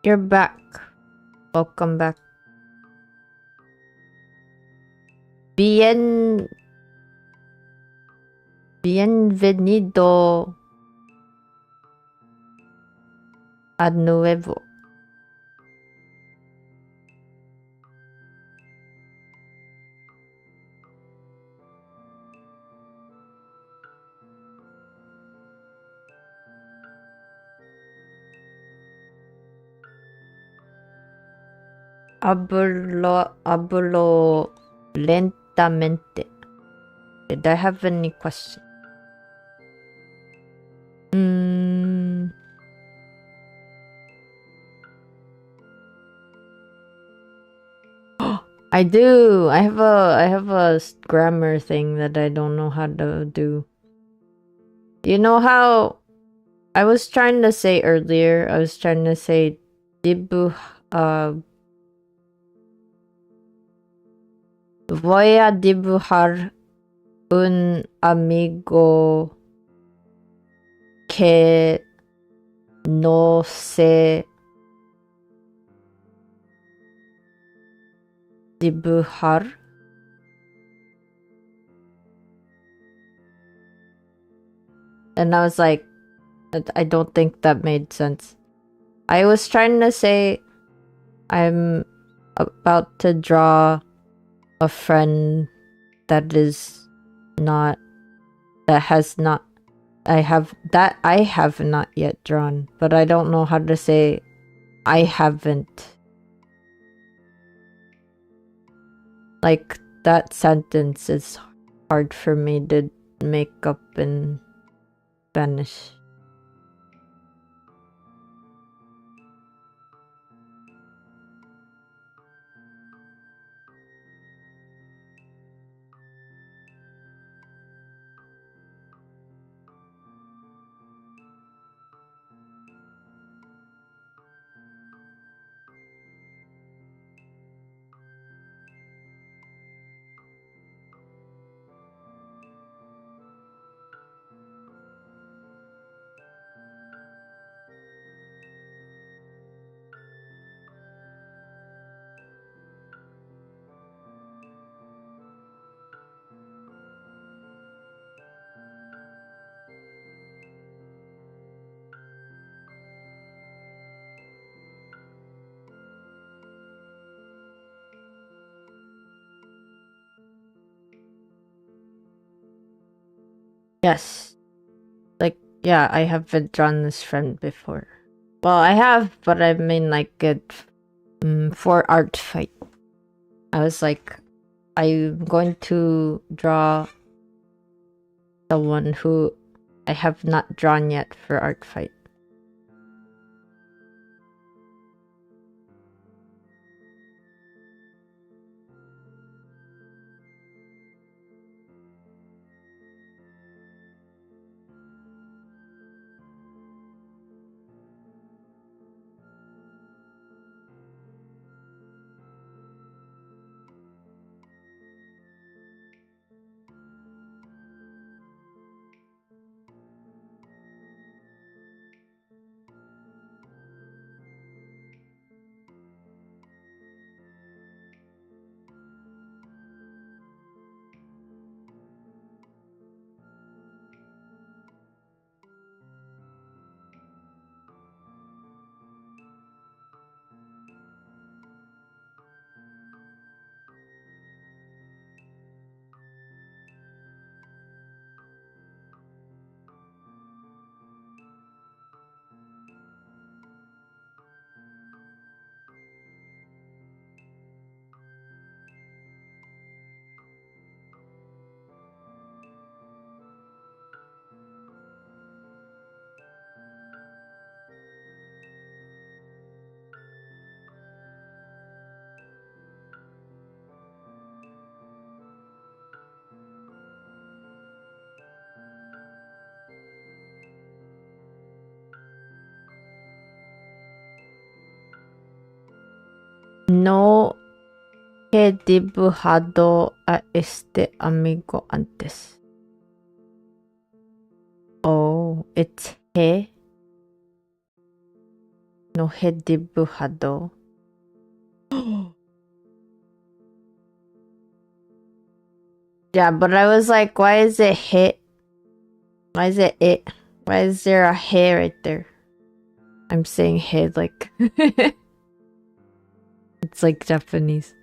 You're back. Welcome back. Bienvenido a nuevo. Hablo lentamente. Did I have any questions? I do. I have a grammar thing that I don't know how to do. You know how I was trying to say earlier, I was trying to say voy a dibujar un amigo que no sé dibujar. And I was like, I don't think that made sense. I was trying to say I'm about to draw a friend that is not, that has not, I have not yet drawn, but I don't know how to say I haven't. Like, that sentence is hard for me to make up in Spanish. Yes. Like, yeah, I haven't drawn this friend before. Well, I have, but I mean, like, it for art fight. I was like, I'm going to draw someone who I have not drawn yet for art fight. No he dibujado a este amigo antes. Oh, it's he. No he dibujado. Yeah, but I was like, why is it he? Why is it it? Why is there a he right there? I'm saying he like... It's like Japanese.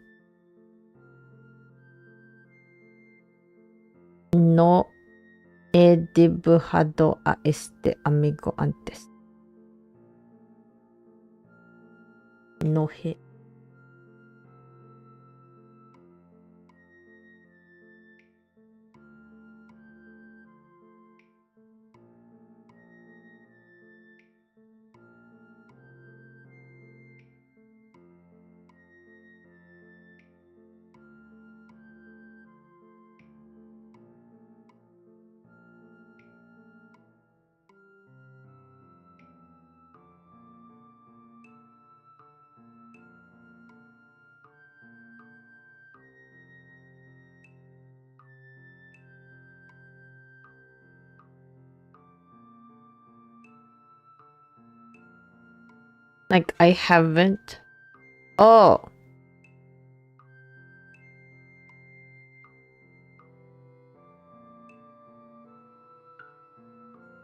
No he dibujado a este amigo antes. No he. Like, I haven't. Oh.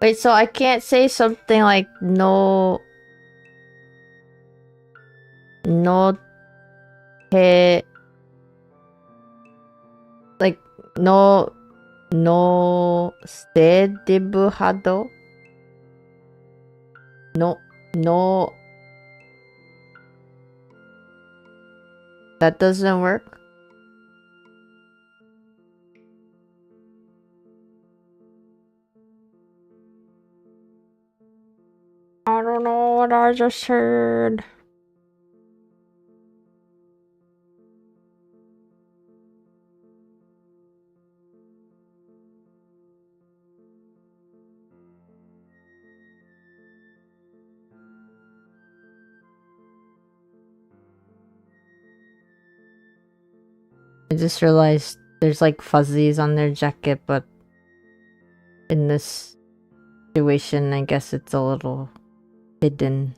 Wait, so I can't say something like no te like no sé dibujado? No that doesn't work? I don't know what I just heard. I just realized there's like fuzzies on their jacket, but in this situation, I guess it's a little hidden.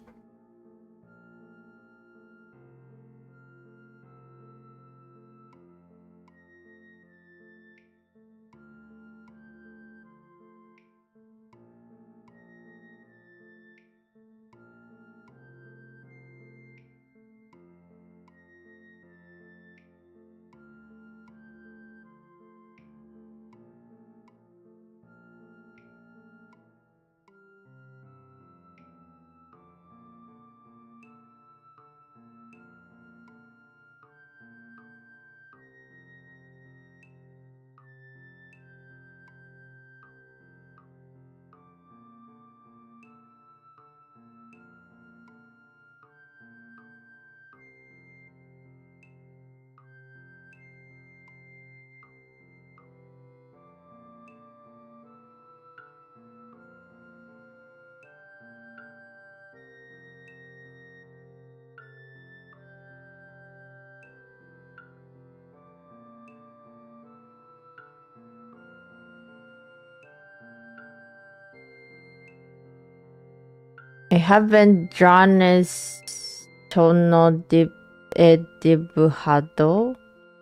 I haven't drawn esto no he dibujado.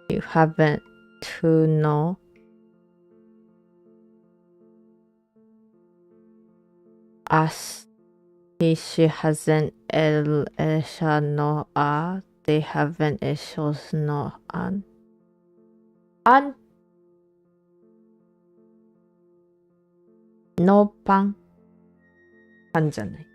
You haven't to know. As she hasn't ella no a. They haven't ellos no an. An no pan. Pan じゃない。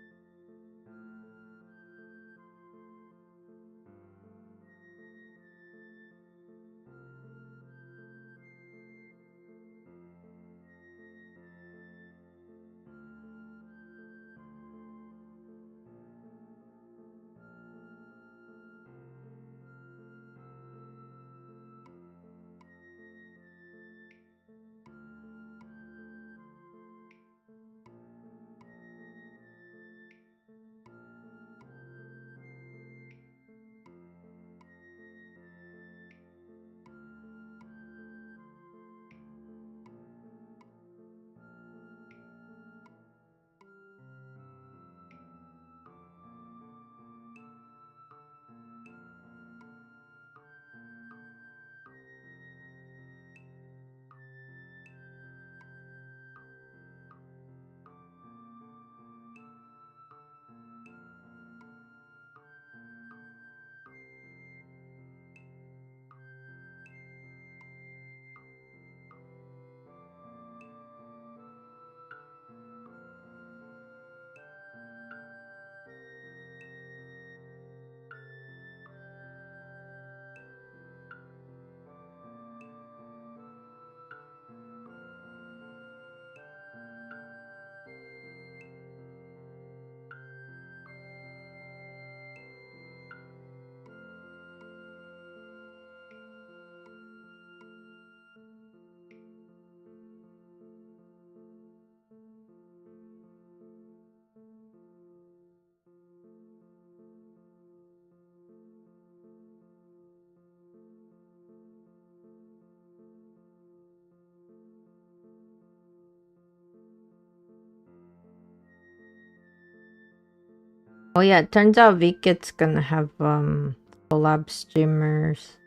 Oh yeah, it turns out Vikit's gonna have collab streamers.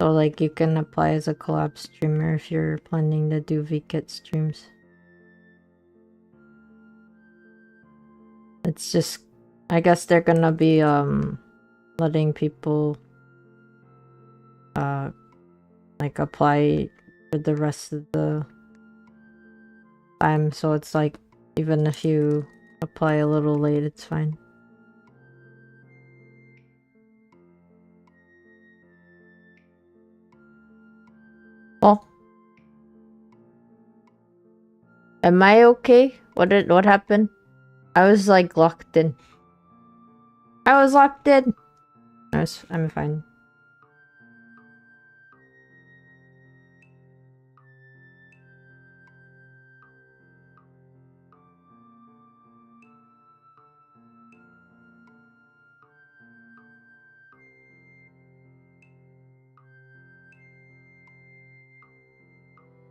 So like you can apply as a collab streamer if you're planning to do Vikit streams. It's just, I guess they're gonna be letting people like apply for the rest of the time, so it's like even if you apply a little late, it's fine. Oh, am I okay? What happened? I was like locked in. I was locked in. I'm fine.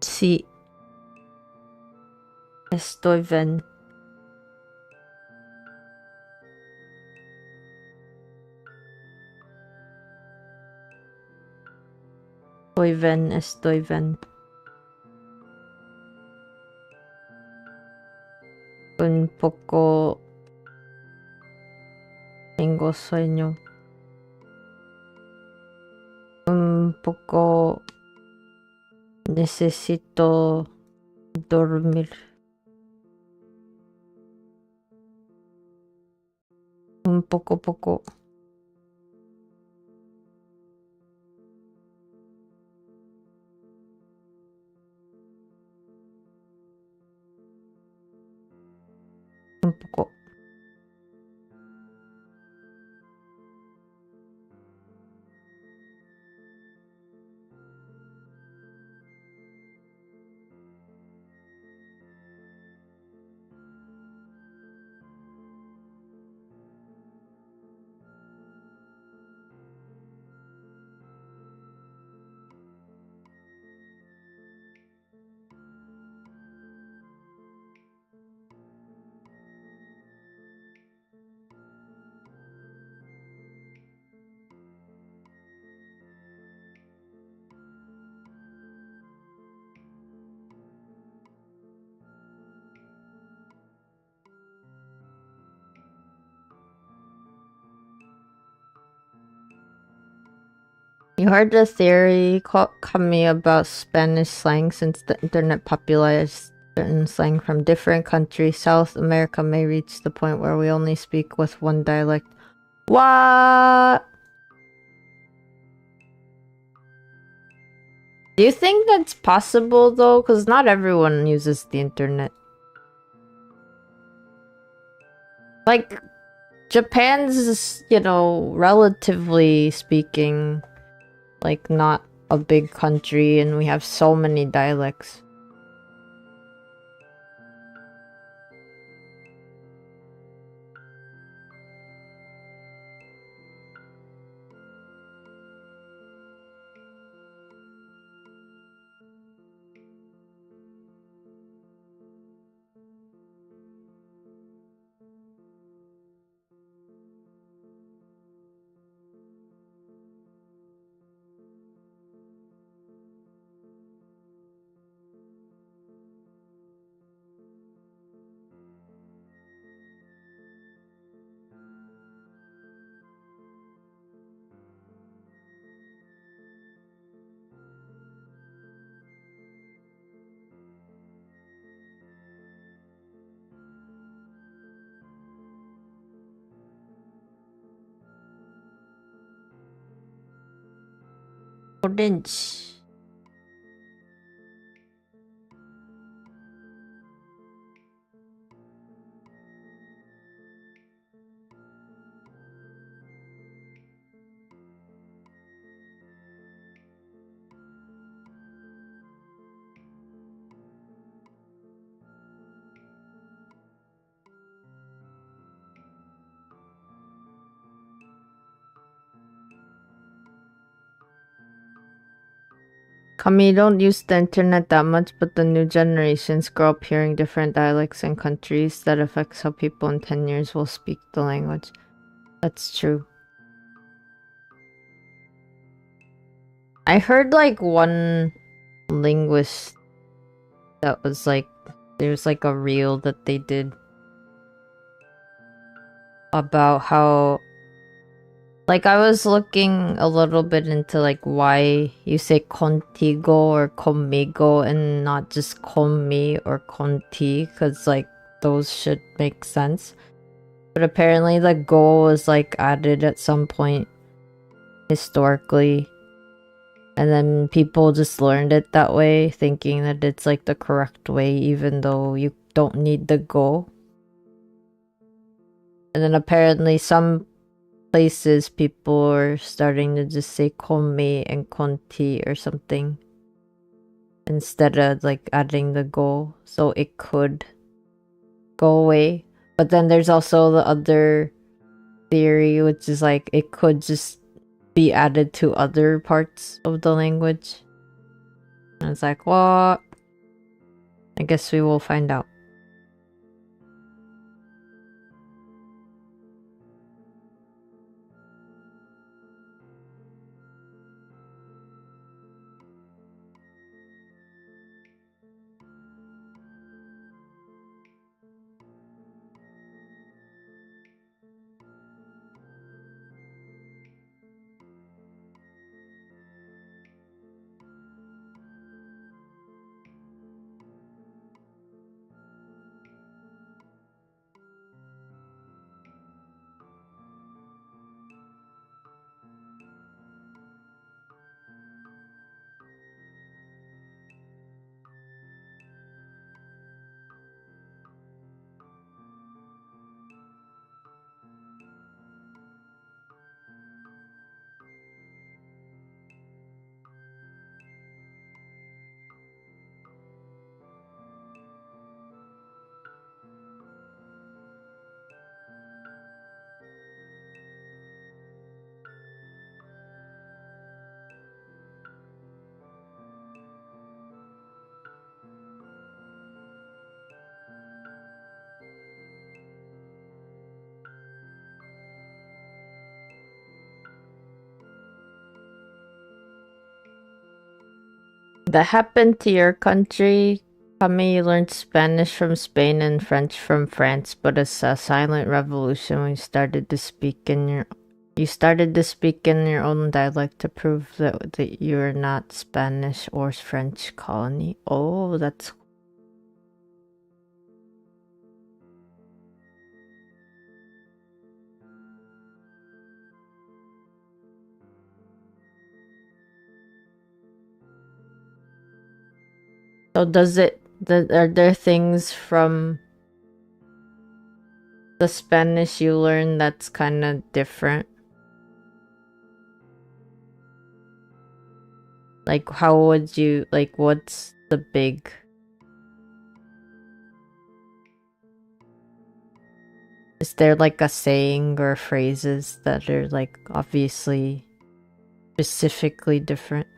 Sí, estoy bien. Estoy bien. Un poco tengo sueño. Un poco necesito dormir. Un poco. Un poco. You heard the theory coming about Spanish slang since the internet popularized certain slang from different countries. South America may reach the point where we only speak with one dialect. What? Do you think that's possible though? Because not everyone uses the internet. Like, Japan's, you know, relatively speaking, like not a big country and we have so many dialects. Orange. Kami don't use the internet that much, but the new generations grow up hearing different dialects in countries. That affects how people in 10 years will speak the language. That's true. I heard like one linguist that was like, there's like a reel that they did about how, like, I was looking a little bit into like why you say contigo or conmigo and not just conmi or conti, because like those should make sense. But apparently the go was like added at some point historically, and then people just learned it that way, thinking that it's like the correct way, even though you don't need the go. And then apparently some places people are starting to just say conmi and conti or something instead of like adding the go, so it could go away. But then there's also the other theory, which is like it could just be added to other parts of the language. And it's like, well, I guess we will find out. That happened to your country? Kami, you learned Spanish from Spain and French from France, but it's a silent revolution when you started to speak in your own dialect to prove that you're not Spanish or French colony. Oh, that's so are there things from the Spanish you learn that's kind of different? Like, how would you, like, what's the big... Is there like a saying or phrases that are like obviously specifically different?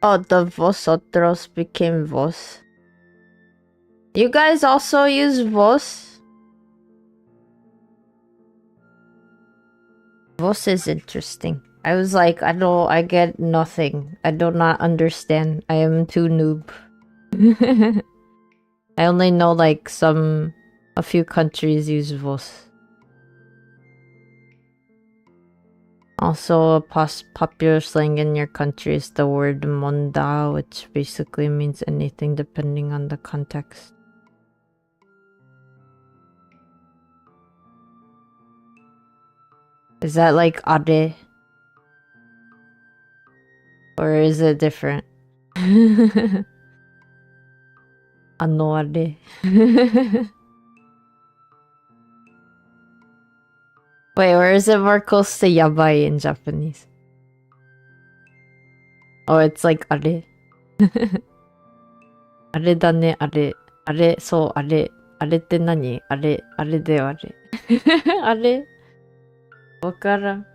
Oh, the vosotros became vos. You guys also use vos? Vos is interesting. I was like, I get nothing. I do not understand. I am too noob. I only know like a few countries use vos. Also, a popular slang in your country is the word monda, which basically means anything depending on the context. Is that like ade? Or is it different? Ano ade? Wait, or is it more close to yabai in Japanese? Oh, it's like are. あれだね、あれ。あれ、そう、あれ。あれって何？あれ、あれだよ、あれ。あれ？わからん。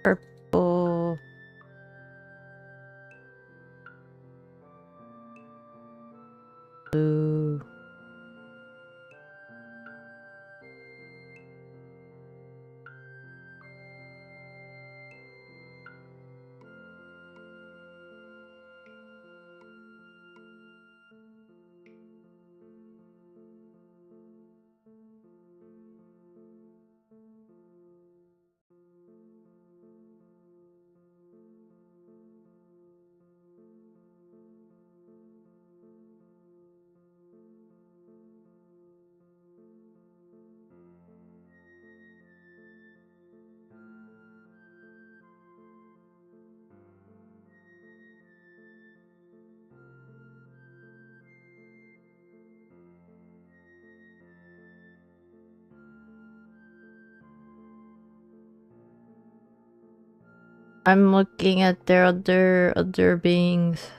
Purple. Blue. I'm looking at their other beings.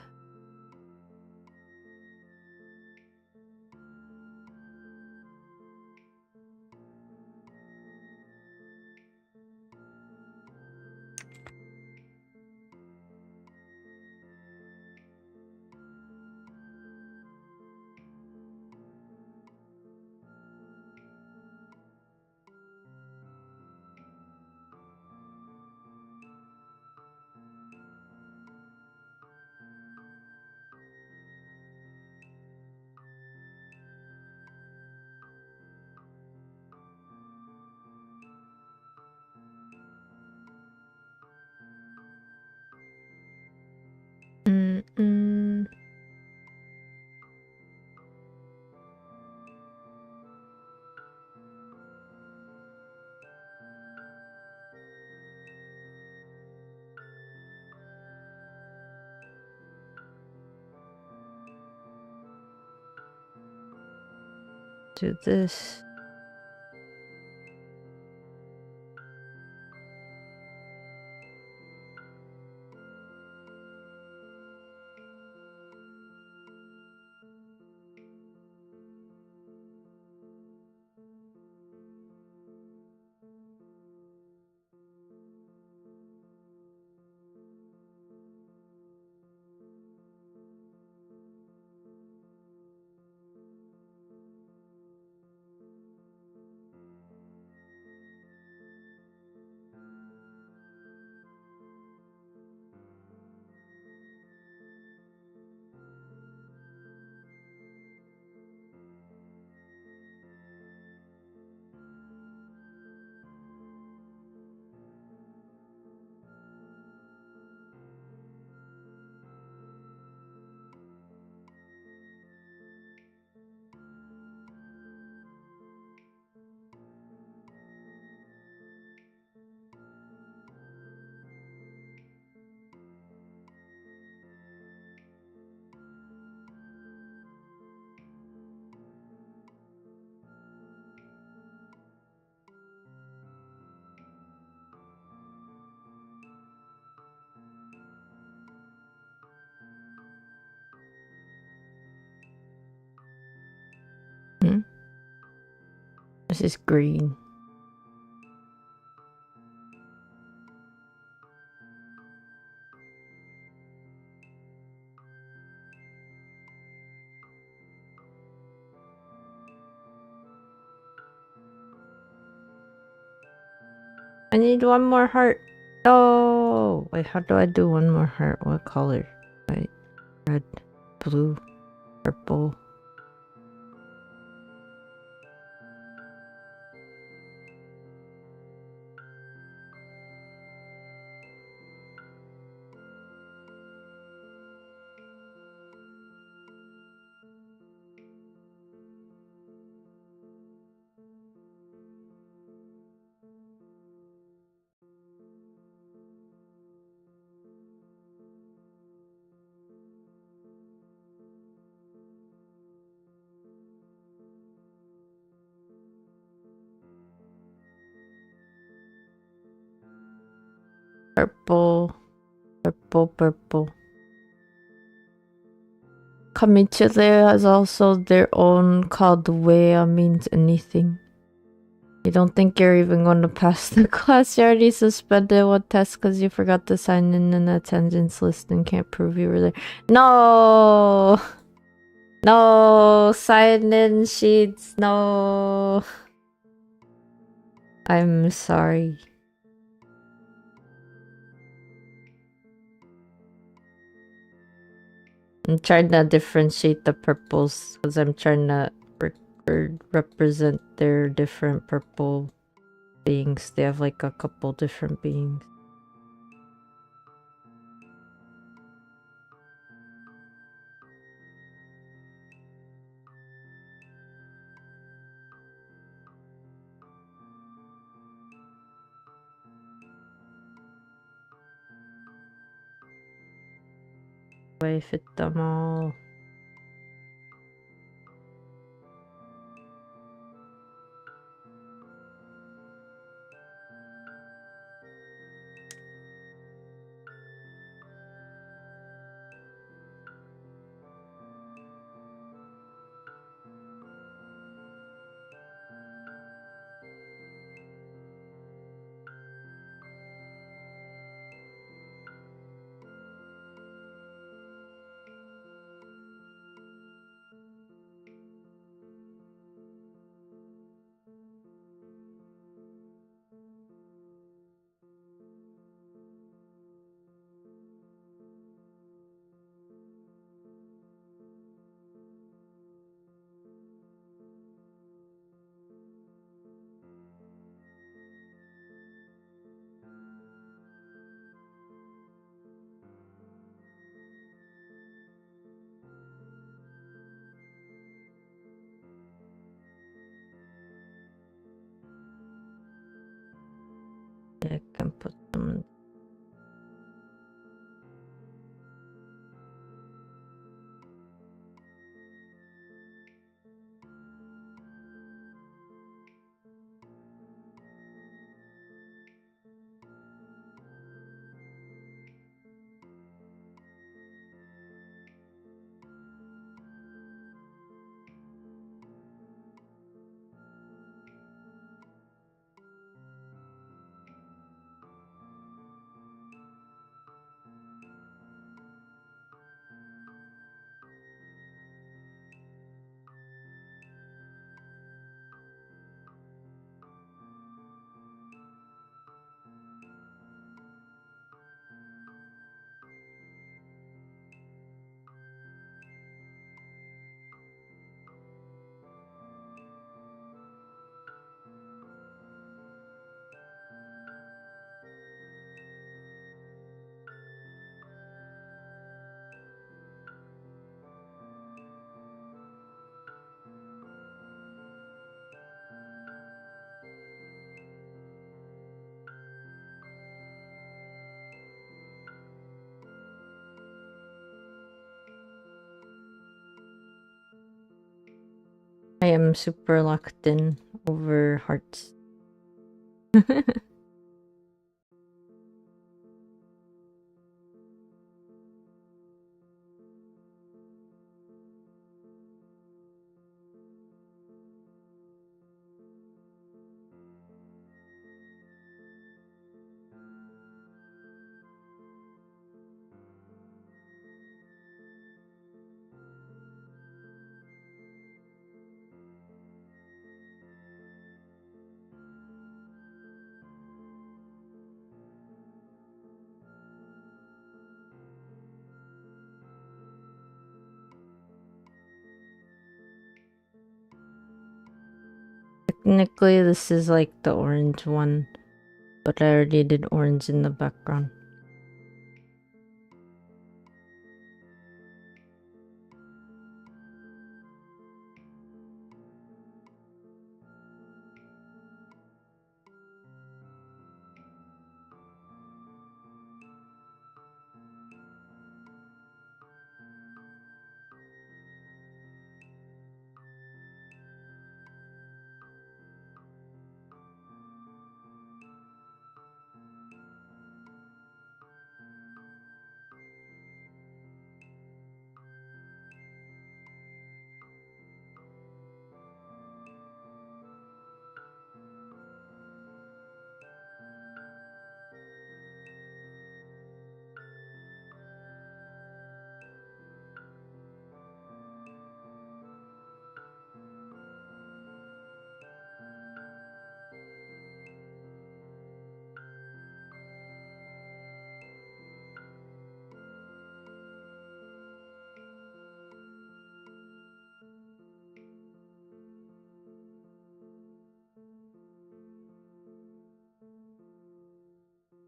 do this. This is green. I need one more heart. Oh, wait, how do I do one more heart? What color? White, red, blue, purple. Purple, purple, purple. Kamichile has also their own called Wea means anything. You don't think you're even going to pass the class? You already suspended one test because you forgot to sign in an attendance list and can't prove you were there. No! No! Sign in sheets, no! I'm sorry. I'm trying to differentiate the purples because I'm trying to represent their different purple beings. They have like a couple different beings. I fit them all. I can put them. I am super locked in over hearts. Technically, this is like the orange one, but I already did orange in the background.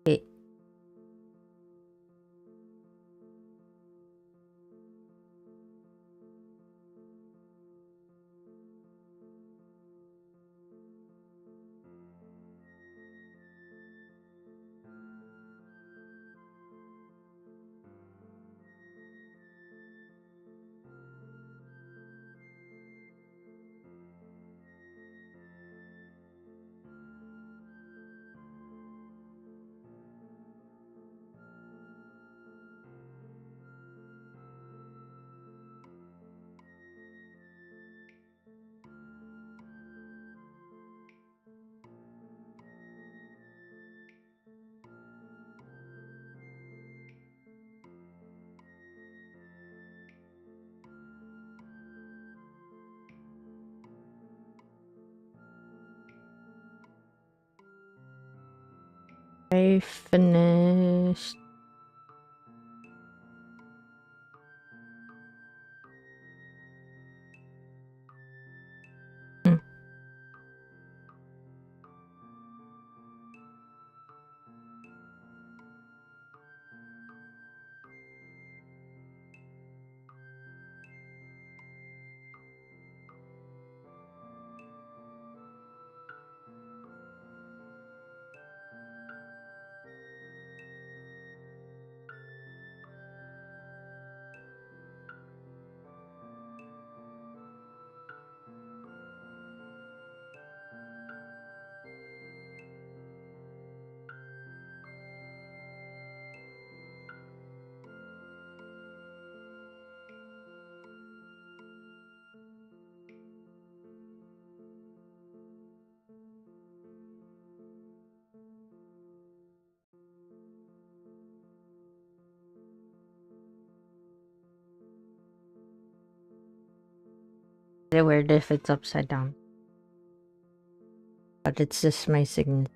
Okay. I finished. Is it weird if it's upside down? But it's just my signature.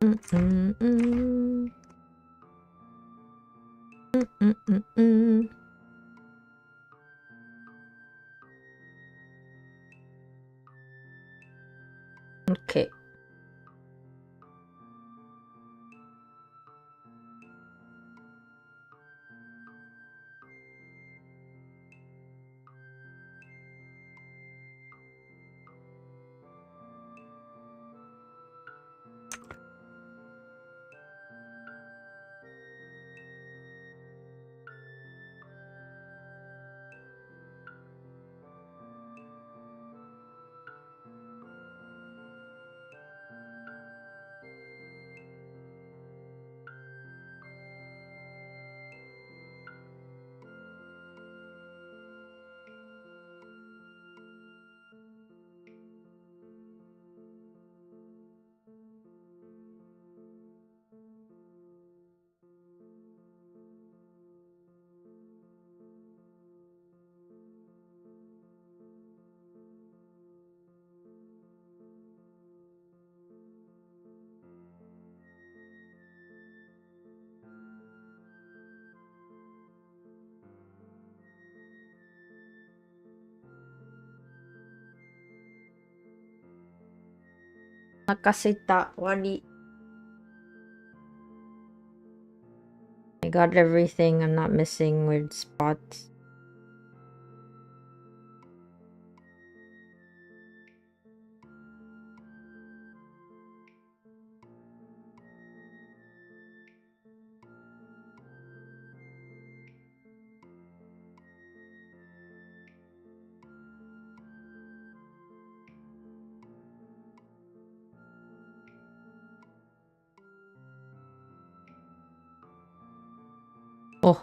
Okay. Nakasita, wari. I got everything. I'm not missing weird spots. Oh.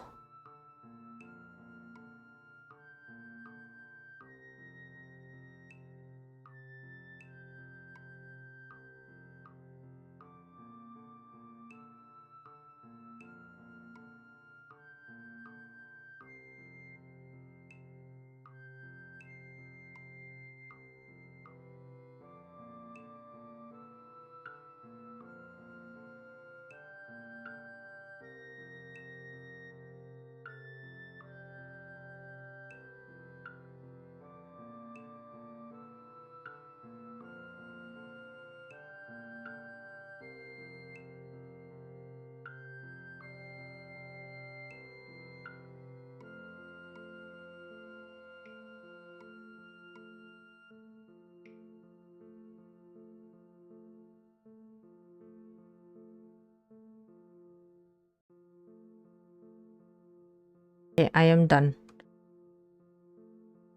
Okay, I am done.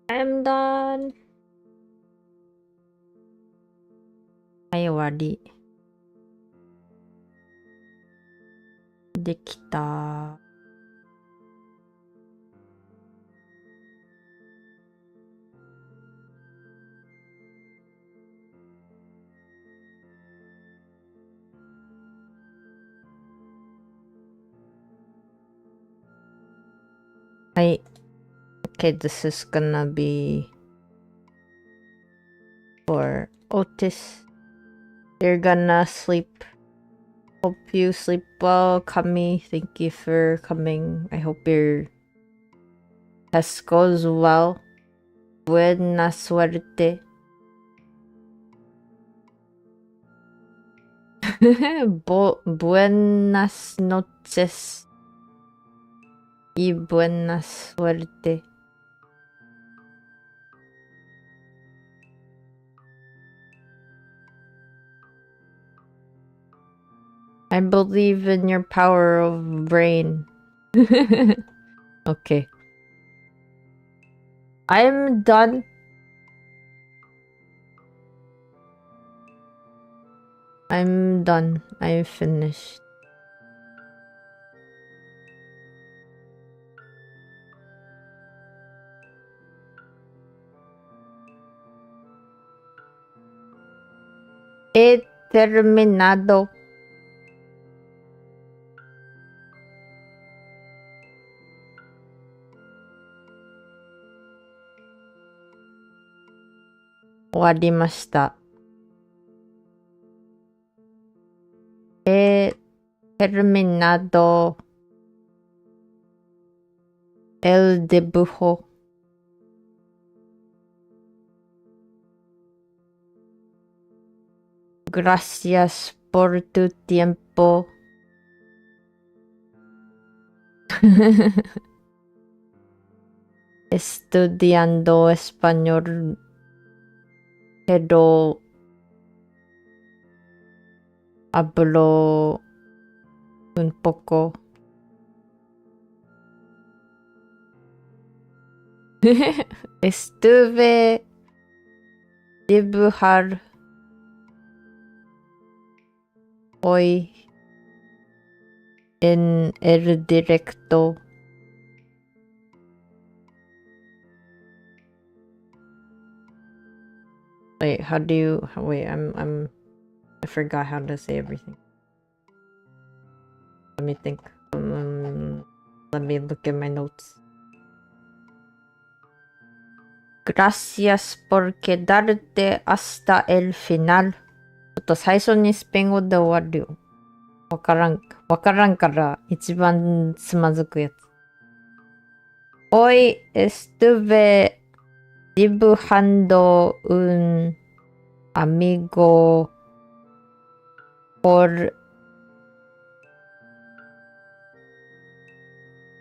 I am done. はい、終わり。できた。はい。Okay, this is gonna be for Otis. You're gonna sleep. Hope you sleep well, Kami. Thank you for coming. I hope your test goes well. Buena suerte. Buenas noches. Y buena suerte. I believe in your power of brain. Okay. I'm done. I'm done. I'm finished. He terminado. Warimashita. he terminado el dibujo. Gracias por tu tiempo. Estudiando español, pero hablo un poco. Estuve dibujar hoy en el directo. Wait, how do you wait, I forgot how to say everything. Let me think. Let me look at my notes. Gracias por quedarte hasta el final. ちょっと最初にスペイン語で終わるよ。わからんから一番つまずくやつ。Hoy estuve dibujando un amigo por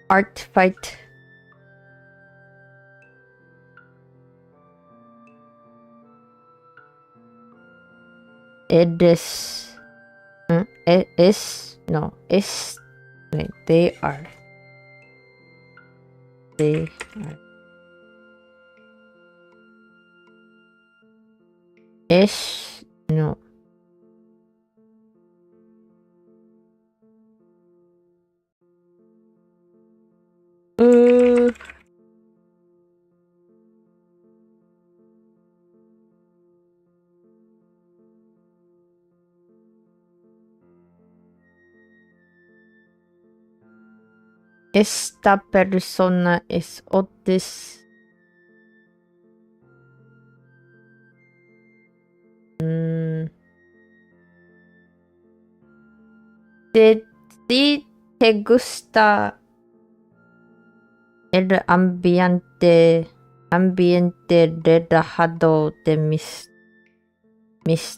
Art Fight. They are. No. Esta persona es Otis. Si te gusta el ambiente relajado de mis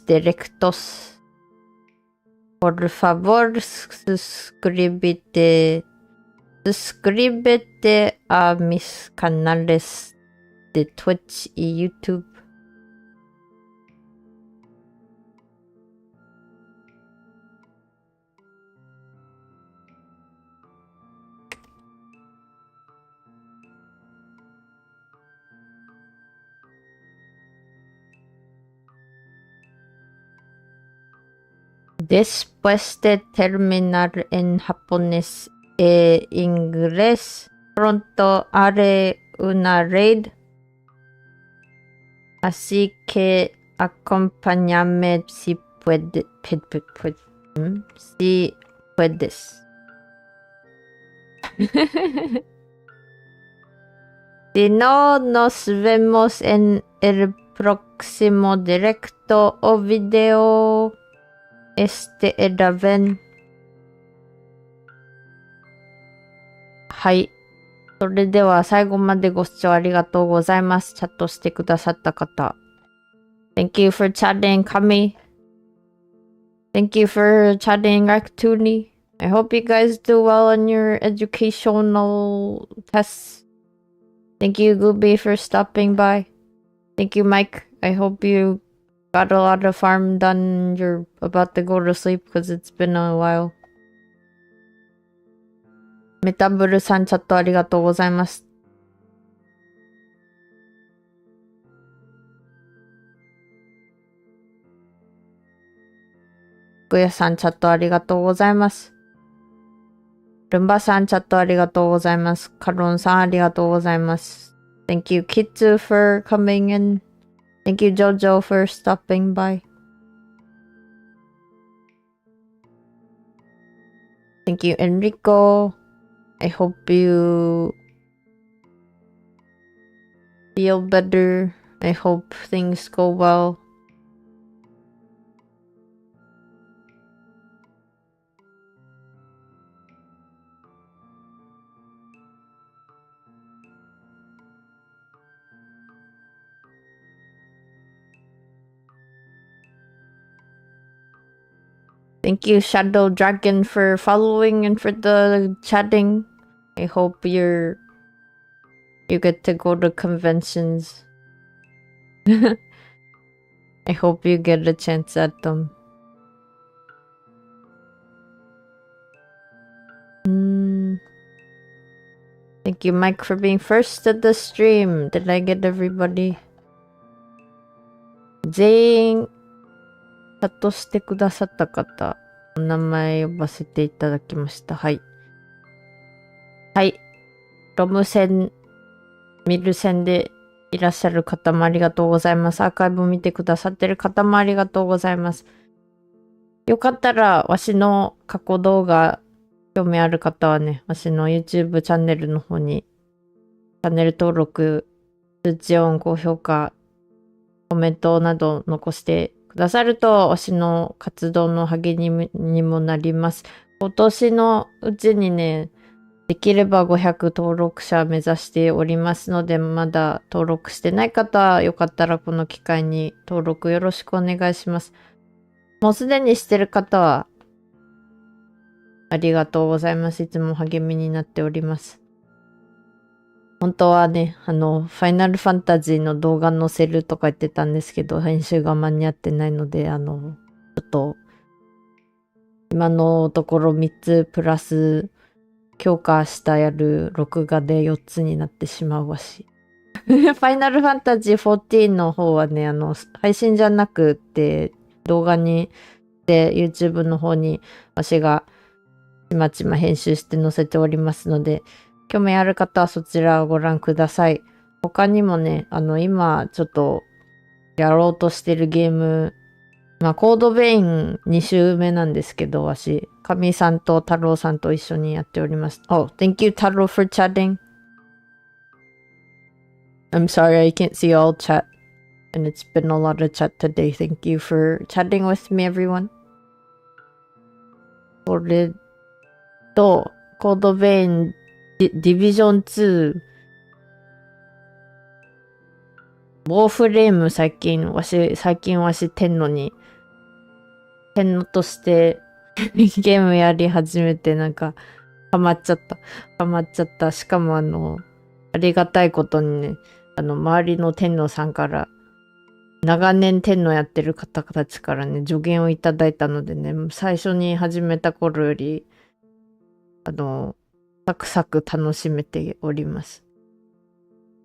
directos, por favor suscríbete a mis canales de Twitch y YouTube. Después de terminar en japonés e inglés, pronto haré una raid. Así que acompáñame si puedes. Si puedes. Si no, nos vemos en el próximo directo o video. Este era Ven. はい。それでは最後までご視聴ありがとうございます。チャットしてくださった方。Thank you for chatting, Kami. Thank you for chatting, Arctuni. I hope you guys do well on your educational tests. Thank you, Gooby, for stopping by. Thank you, Mike. I hope you got a lot of farm done. You're about to go to sleep because it's been a while. メタブルさんチャットありがとうございます。グヤさんチャットありがとうございます。ルンバさんチャットありがとうございます。カロンさんありがとうございます。Thank you, Kitsu, for coming in. Thank you, Jojo, for stopping by. Thank you, Enrico. I hope you feel better. I hope things go well. Thank you, Shadow Dragon, for following and for the chatting. I hope you get to go to conventions. I hope you get a chance at them. Thank you, Mike, for being first at the stream. Did I get everybody? 全員、チャットしてくださった方、お名前呼ばせていただきました。はい。はい。ロム線、ミル線でいらっしゃる方もありがとうございます。アーカイブ見てくださってる方もありがとうございます。よかったら、わしの過去動画、興味ある方はね、わしの YouTube チャンネルの方に、チャンネル登録、通知音、高評価、コメントなど残してくださると、わしの活動の励みにもなります。今年のうちにね、できれば500登録者目指しておりますので、まだ登録してない方はよかったらこの機会に登録よろしくお願いします。もうすでにしてる方はありがとうございます。いつも励みになっております。本当はね、ファイナルファンタジーの動画載せるとか言ってたんですけど、編集が間に合ってないので、ちょっと、今のところ3つプラス、強化したやる録画で4つになってしまうわし。ファイナルファンタジー14の方はね、配信じゃなくて、動画に、で、YouTube の方に、わしが、ちまちま編集して載せておりますので、興味ある方はそちらをご覧ください。他にもね、今ちょっとやろうとしてるゲーム、まあ、コードベイン2週目なんですけど、わし、神さんと太郎さんと一緒にやっております。Oh, thank you, 太郎 for chatting. I'm sorry I can't see all chat. And it's been a lot of chat today. Thank you for chatting with me, everyone. それと、コードベインディビジョン2、ウォーフレーム最近わし天野としてゲームやり始めてなんかハマっちゃった。しかもありがたいことにね、周りの天野さんから長年天野やってる方たちからね、助言をいただいたのでね、最初に始めた頃より、サクサク楽しめております。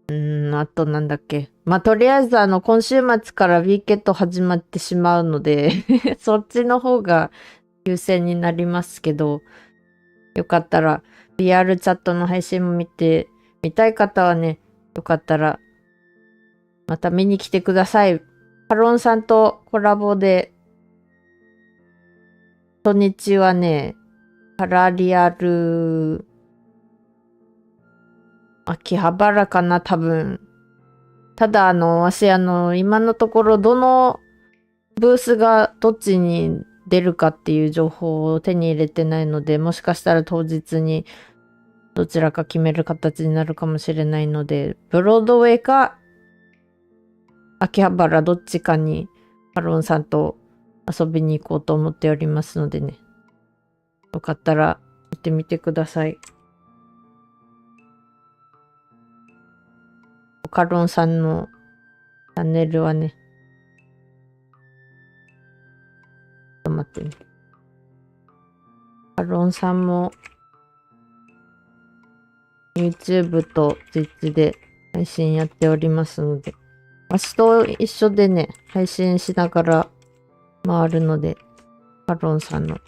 あとなんだっけ。まあ、とりあえず今週末からウィーケット始まってしまうのでそっちの方が優先になりますけど、よかったら VR チャットの配信も見たい方はね、よかったらまた見に来てください。ハロンさんとコラボで、初日はね、パラリアル、秋葉原かな、多分。ただ、わし、今のところ、どのブースがどっちに出るかっていう情報を手に入れてないので、もしかしたら当日にどちらか決める形になるかもしれないので、ブロードウェイか、秋葉原どっちかに、ハロンさんと遊びに行こうと思っておりますのでね。よかったら見てみてください。カロンさんのチャンネルはね、ちょっと待ってね。カロンさんも YouTube と Twitch で配信やっておりますので、わしと一緒でね、配信しながら回るので、カロンさんの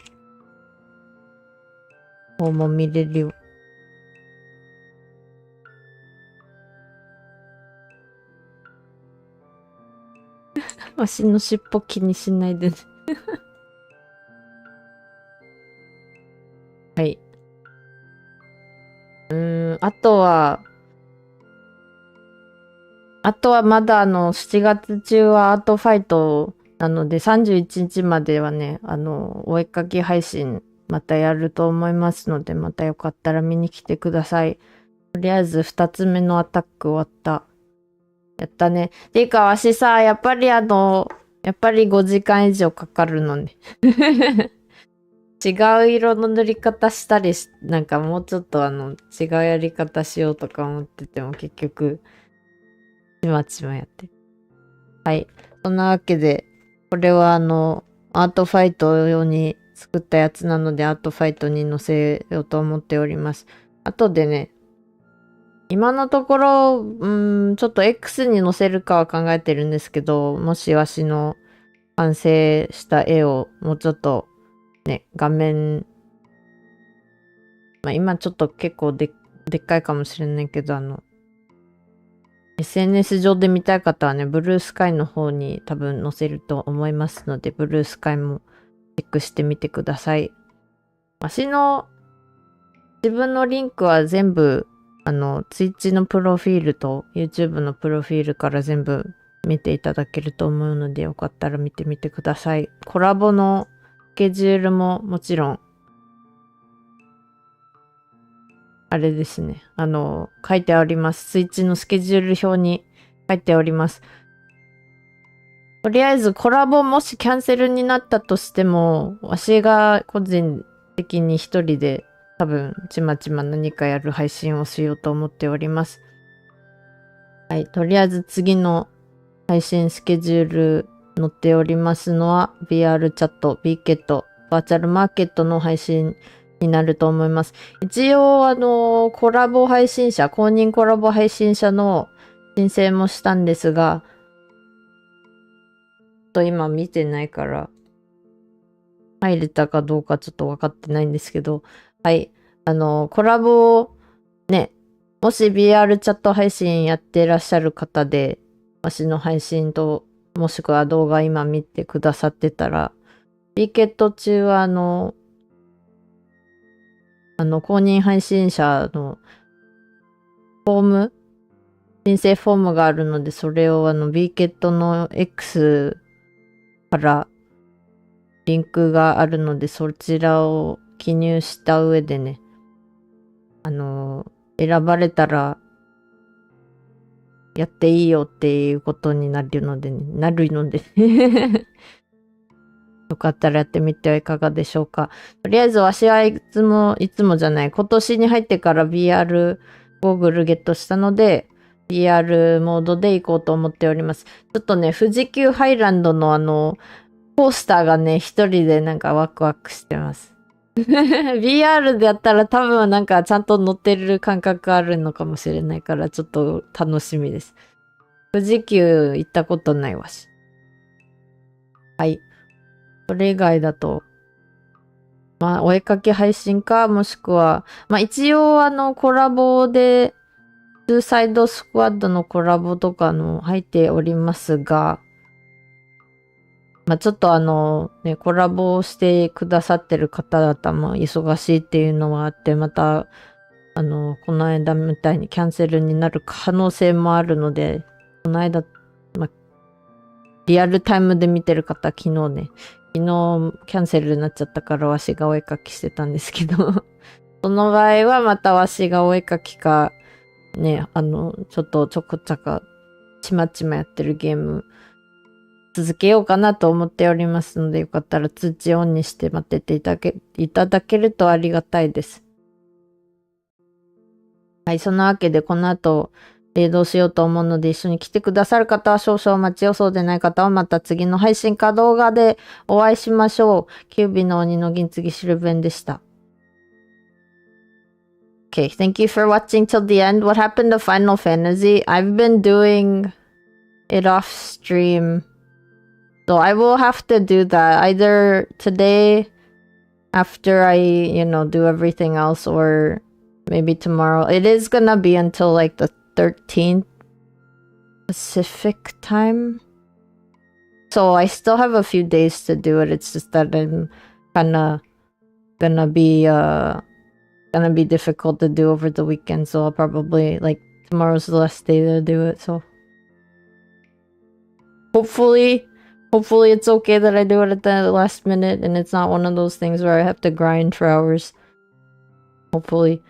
方も見れるよ。わしの尻尾気にしないでねはい。あとはまだ7月中はアートファイトなので31日まではね、お絵かき配信またやると思いますので、またよかったら見に来てください。とりあえず2つ目のアタック終わった。やったね。ていうかわしさ、やっぱり5時間以上かかるのね。違う色の塗り方したりなんかもうちょっと違うやり方しようとか思ってても結局、ちまちまやってる。はい。そんなわけで、これはアートファイト用に作ったやつなので、アートファイトに載せようと思っております。後でね、今のところ、ちょっと X に載せるかは考えてるんですけど、もしわしの完成した絵をもうちょっとね、画面、今ちょっと結構でっかいかもしれないけど、SNS 上で見たい方はね、ブルースカイの方に多分載せると思いますので、ブルースカイもチェックしてみてください。自分のリンクは全部、Twitch のプロフィールと YouTube のプロフィールから全部見ていただけると思うので、よかったら見てみてください。コラボのスケジュールももちろん、あれですね。書いてあります。Twitch のスケジュール表に書いております。とりあえずコラボもしキャンセルになったとしても、わしが個人的に一人で多分ちまちま何かやる配信をしようと思っております。はい。とりあえず次の配信スケジュール載っておりますのは VR チャット、Vket、バーチャルマーケットの配信になると思います。一応コラボ配信者、公認コラボ配信者の申請もしたんですが、今見てないから、入れたかどうかちょっと分かってないんですけど、はい。コラボね、もし VR チャット配信やってらっしゃる方で、わしの配信と、もしくは動画今見てくださってたら、Vket中は公認配信者の申請フォームがあるので、それをVketの X からリンクがあるので、そちらを記入した上でね、選ばれたら、やっていいよっていうことになるので、よかったらやってみてはいかがでしょうか。とりあえずわしはいつもじゃない、今年に入ってから VR ゴーグルゲットしたので、VR モードで行こうと思っております。ちょっとね、富士急ハイランドのコースターがね、一人でなんかワクワクしてます。VR でやったら多分なんかちゃんと乗ってる感覚あるのかもしれないからちょっと楽しみです。富士急行ったことないわし。はい。それ以外だと、お絵描き配信か、もしくは、一応コラボで、ツーサイドスクワッドのコラボとか入っておりますが、ちょっとね、コラボしてくださってる方々も忙しいっていうのはあって、また、この間みたいにキャンセルになる可能性もあるので、この間、リアルタイムで見てる方、昨日キャンセルになっちゃったからわしがお絵描きしてたんですけど、その場合はまたわしがお絵描きか、ね、ちょっとちょこちゃか、ちまちまやってるゲーム、続けようかなと思っておりますので、よかったら通知オンにして待ってていただけるとありがたいです。はい、そんなわけでこの後、レイドしようと思うので一緒に来てくださる方は少々お待ちを、そうでない方はまた次の配信か動画でお会いしましょう。九尾の鬼の銀継ぎシルベンでした。Okay, thank you for watching till the end. What happened to Final Fantasy? I've been doing it off stream. So I will have to do that either today after I, do everything else, or maybe tomorrow. It is gonna be until like the 13th Pacific time. So I still have a few days to do it. It's just that I'm kinda gonna be difficult to do over the weekend. So I'll probably, like, tomorrow's the last day to do it. So hopefully it's okay that I do it at the last minute and it's not one of those things where I have to grind for hours. Hopefully.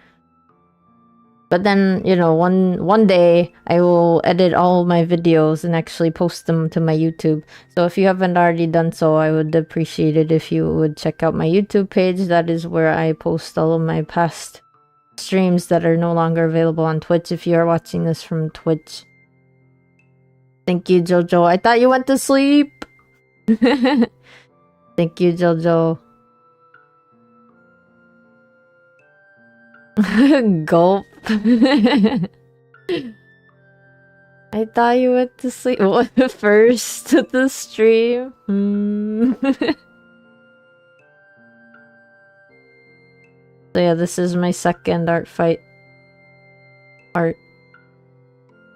But then, you know, one day I will edit all my videos and actually post them to my YouTube. So if you haven't already done so, I would appreciate it if you would check out my YouTube page. That is where I post all of my past streams that are no longer available on Twitch if you are watching this from Twitch. Thank you, Jojo. I thought you went to sleep. Thank you, Jojo. Gulp. I thought you went to sleep. What, first to the stream? So yeah, this is my second art fight.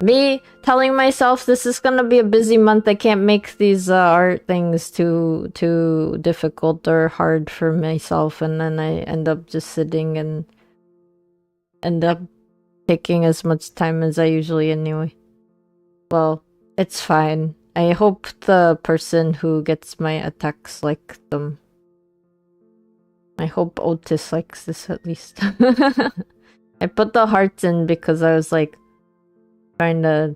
Me telling myself this is gonna be a busy month. I can't make these art things too difficult or hard for myself, and then I end up just sitting and end up taking as much time as I usually anyway. Well, it's fine. I hope the person who gets my attacks like them. I hope Otis likes this at least. I put the hearts in because I was like trying to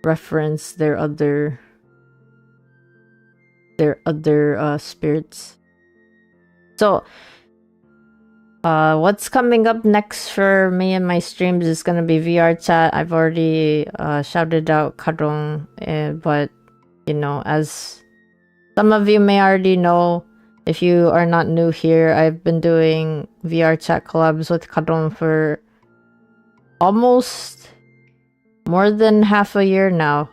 reference their other spirits. So what's coming up next for me and my streams is gonna be VR chat. I've already shouted out Karong, but you know, as some of you may already know, if you are not new here, I've been doing VR chat collabs with Karong for almost more than half a year now.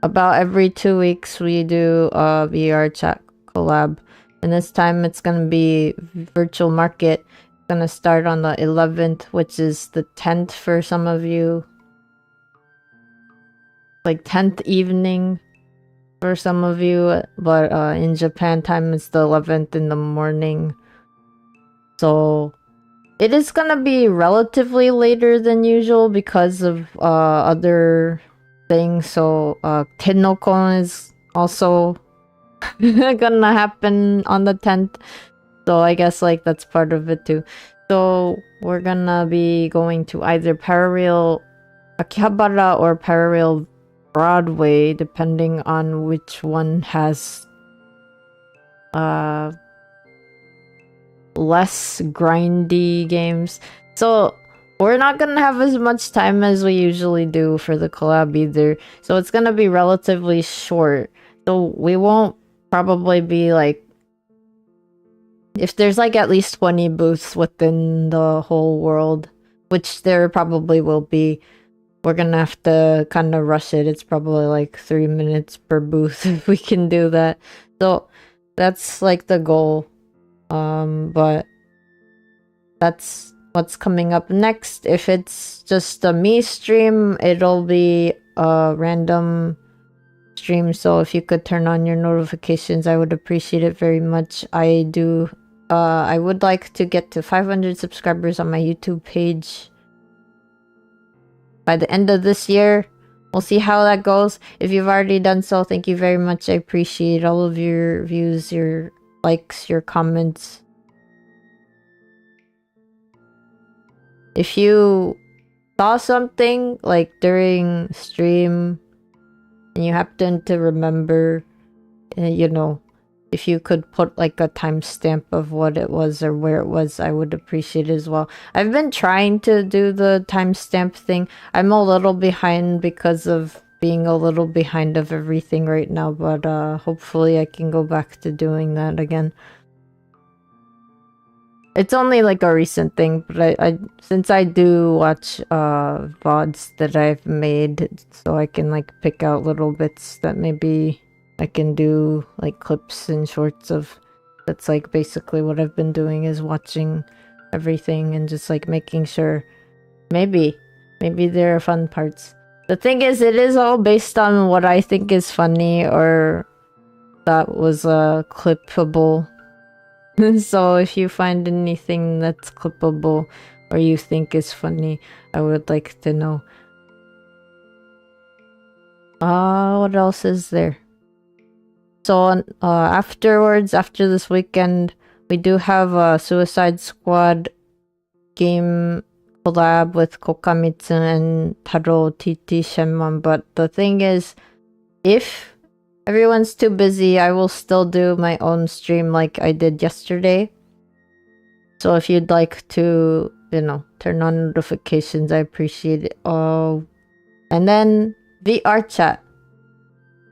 About every 2 weeks we do a VR chat collab. And this time it's gonna be virtual market. It's gonna start on the 11th, which is the 10th for some of you. Like 10th evening for some of you. But in Japan time it's the 11th in the morning. So it is gonna be relatively later than usual because of other things. So Tenokon is also gonna happen on the 10th. So I guess like that's part of it too. So we're gonna be going to either Parallel Akihabara or Parallel Broadway, depending on which one has less grindy games. So we're not gonna have as much time as we usually do for the collab either. So it's gonna be relatively short. So we won't probably be like, if there's like at least 20 booths within the whole world, which there probably will be, we're gonna have to kind of rush it. It's probably like 3 minutes per booth if we can do that. So that's like the goal. But that's what's coming up next. If it's just a me stream, it'll be a random stream. So if you could turn on your notifications, I would appreciate it very much. I would like to get to 500 subscribers on my YouTube page by the end of this year. We'll see how that goes. If you've already done so, thank you very much. I appreciate all of your views, your likes, your comments. If you saw something like during stream and you happen to remember, you know, if you could put like a timestamp of what it was or where it was, I would appreciate it as well. I've been trying to do the timestamp thing. I'm a little behind because of being a little behind of everything right now, but hopefully I can go back to doing that again. It's only like a recent thing, but I since I do watch VODs that I've made, so I can like pick out little bits that maybe I can do like clips and shorts of. That's like basically what I've been doing, is watching everything and just like making sure maybe there are fun parts. The thing is, it is all based on what I think is funny or that was clippable. So if you find anything that's clippable or you think is funny, I would like to know. What else is there? So afterwards, after this weekend, we do have a Suicide Squad game collab with Kokamitsu and Taro TT Shenmon, but the thing is, if everyone's too busy, I will still do my own stream like I did yesterday. So if you'd like to, you know, turn on notifications, I appreciate it. Oh, and then VR chat.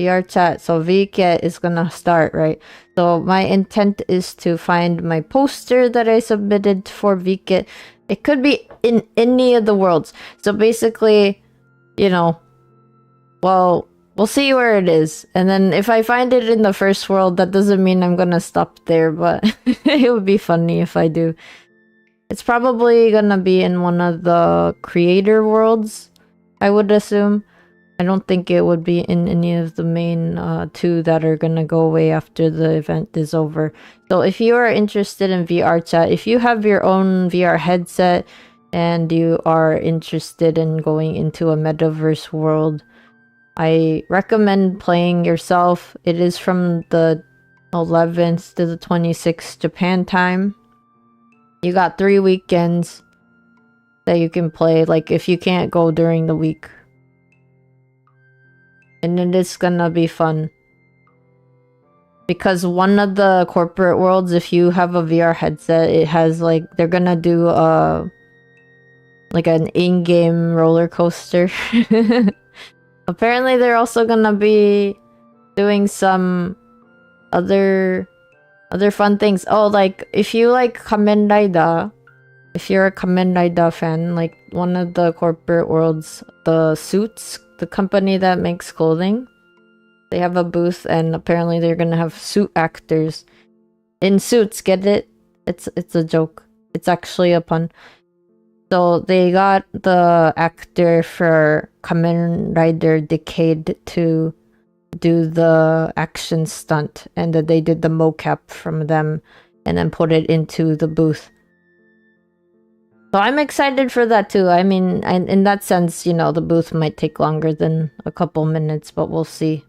VR chat. So VK is gonna start, right? So my intent is to find my poster that I submitted for VK. It could be in any of the worlds. So basically, you know, well, we'll see where it is. And then if I find it in the first world, that doesn't mean I'm gonna stop there, but it would be funny if I do. It's probably gonna be in one of the creator worlds, I would assume. I don't think it would be in any of the main two that are gonna go away after the event is over. So if you are interested in VR chat, if you have your own VR headset and you are interested in going into a metaverse world, I recommend playing yourself. It is from the 11th to the 26th Japan time. You got 3 weekends that you can play, like if you can't go during the week. And it is gonna be fun. Because one of the corporate worlds, if you have a VR headset, it has like, they're gonna do like an in-game roller coaster. Apparently they're also gonna be doing some other fun things. Oh, like if you like Kamen Rider, if you're a Kamen Rider fan, like one of the corporate worlds, the Suits, the company that makes clothing, they have a booth, and apparently they're gonna have suit actors in suits. Get it? It's a joke. It's actually a pun. So they got the actor for Kamen Rider Decade to do the action stunt, and that they did the mocap from them and then put it into the booth. So I'm excited for that too. I mean, in that sense, you know, the booth might take longer than a couple minutes, but we'll see.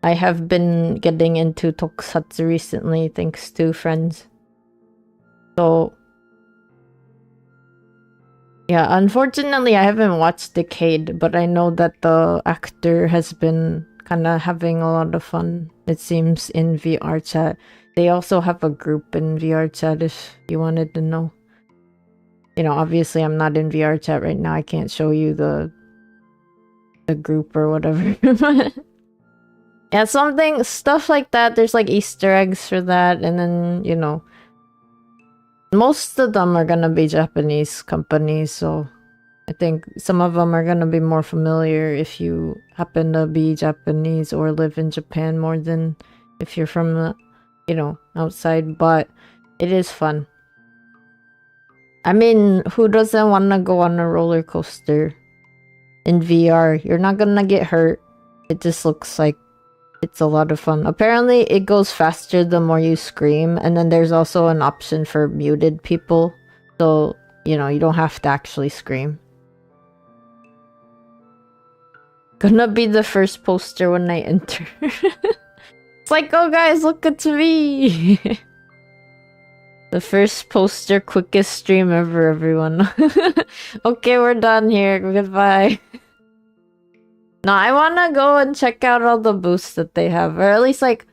I have been getting into tokusatsu recently, thanks to friends. So, yeah, unfortunately I haven't watched Decade, but I know that the actor has been kind of having a lot of fun, it seems, in VR chat. They also have a group in VR chat if you wanted to know. You know, obviously I'm not in VR chat right now. I can't show you the group or whatever. Yeah, stuff like that. There's like Easter eggs for that, and then, you know, most of them are gonna be Japanese companies, so I think some of them are gonna be more familiar if you happen to be Japanese or live in Japan more than if you're from the, you know, outside, but it is fun. I mean, who doesn't want to go on a roller coaster in VR? You're not gonna get hurt. It just looks like it's a lot of fun. Apparently, it goes faster the more you scream, and then there's also an option for muted people, so, you know, you don't have to actually scream. Gonna be the first poster when I enter. It's like, oh guys, look at me! The first poster, quickest stream ever, everyone. Okay, we're done here. Goodbye. No, I wanna go and check out all the booths that they have. Or at least, like,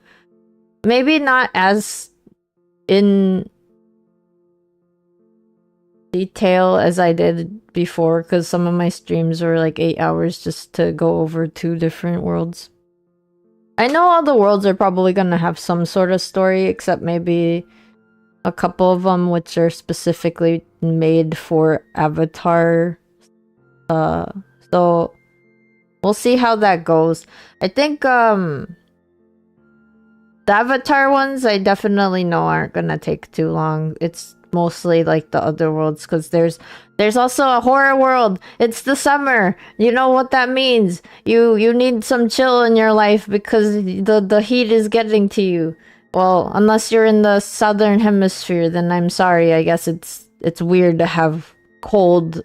maybe not as in detail as I did before, because some of my streams were like 8 hours just to go over 2 different worlds. I know all the worlds are probably gonna have some sort of story, except maybe a couple of them which are specifically made for Avatar. So we'll see how that goes. I think the Avatar ones I definitely know aren't gonna take too long. It's mostly like the other worlds, because there's also a horror world. It's the summer. You know what that means. You need some chill in your life because the heat is getting to you. Well, unless you're in the southern hemisphere, then I'm sorry. I guess it's weird to have cold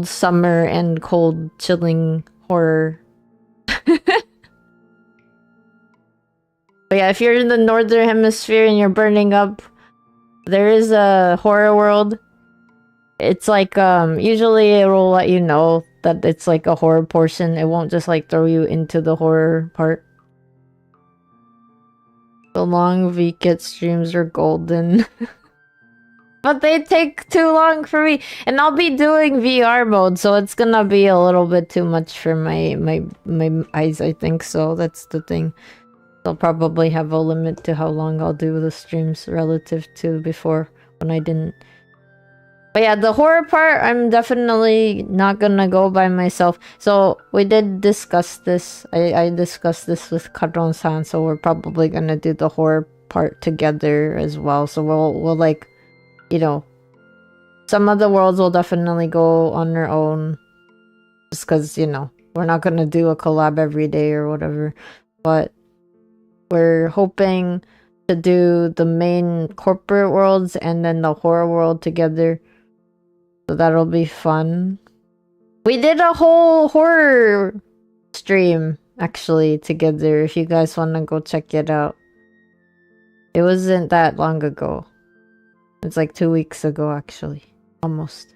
summer and cold chilling horror. But yeah, if you're in the northern hemisphere and you're burning up, there is a horror world. It's like, usually it will let you know that it's like a horror portion. It won't just like throw you into the horror part. The long VKit streams are golden. But they take too long for me. And I'll be doing VR mode, so it's gonna be a little bit too much for my eyes, I think. So that's the thing. They'll probably have a limit to how long I'll do the streams relative to before when I didn't. But yeah, the horror part, I'm definitely not gonna go by myself. So we did discuss this. I discussed this with Karon-san, so we're probably gonna do the horror part together as well. So we'll like, you know, some of the worlds will definitely go on their own. Just because, you know, we're not gonna do a collab every day or whatever. But we're hoping to do the main corporate worlds and then the horror world together. So that'll be fun. We did a whole horror stream, actually, together. If you guys want to go check it out. It wasn't that long ago. It's like 2 weeks ago, actually. Almost.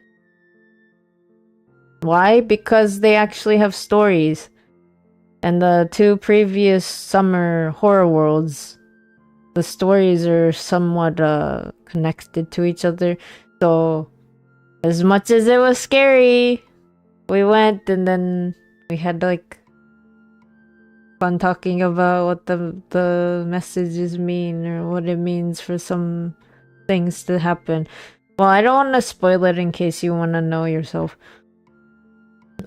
Why? Because they actually have stories. And the 2 previous summer horror worlds, the stories are somewhat connected to each other. So as much as it was scary, we went and then we had like fun talking about what the messages mean or what it means for some things to happen. Well, I don't want to spoil it in case you want to know yourself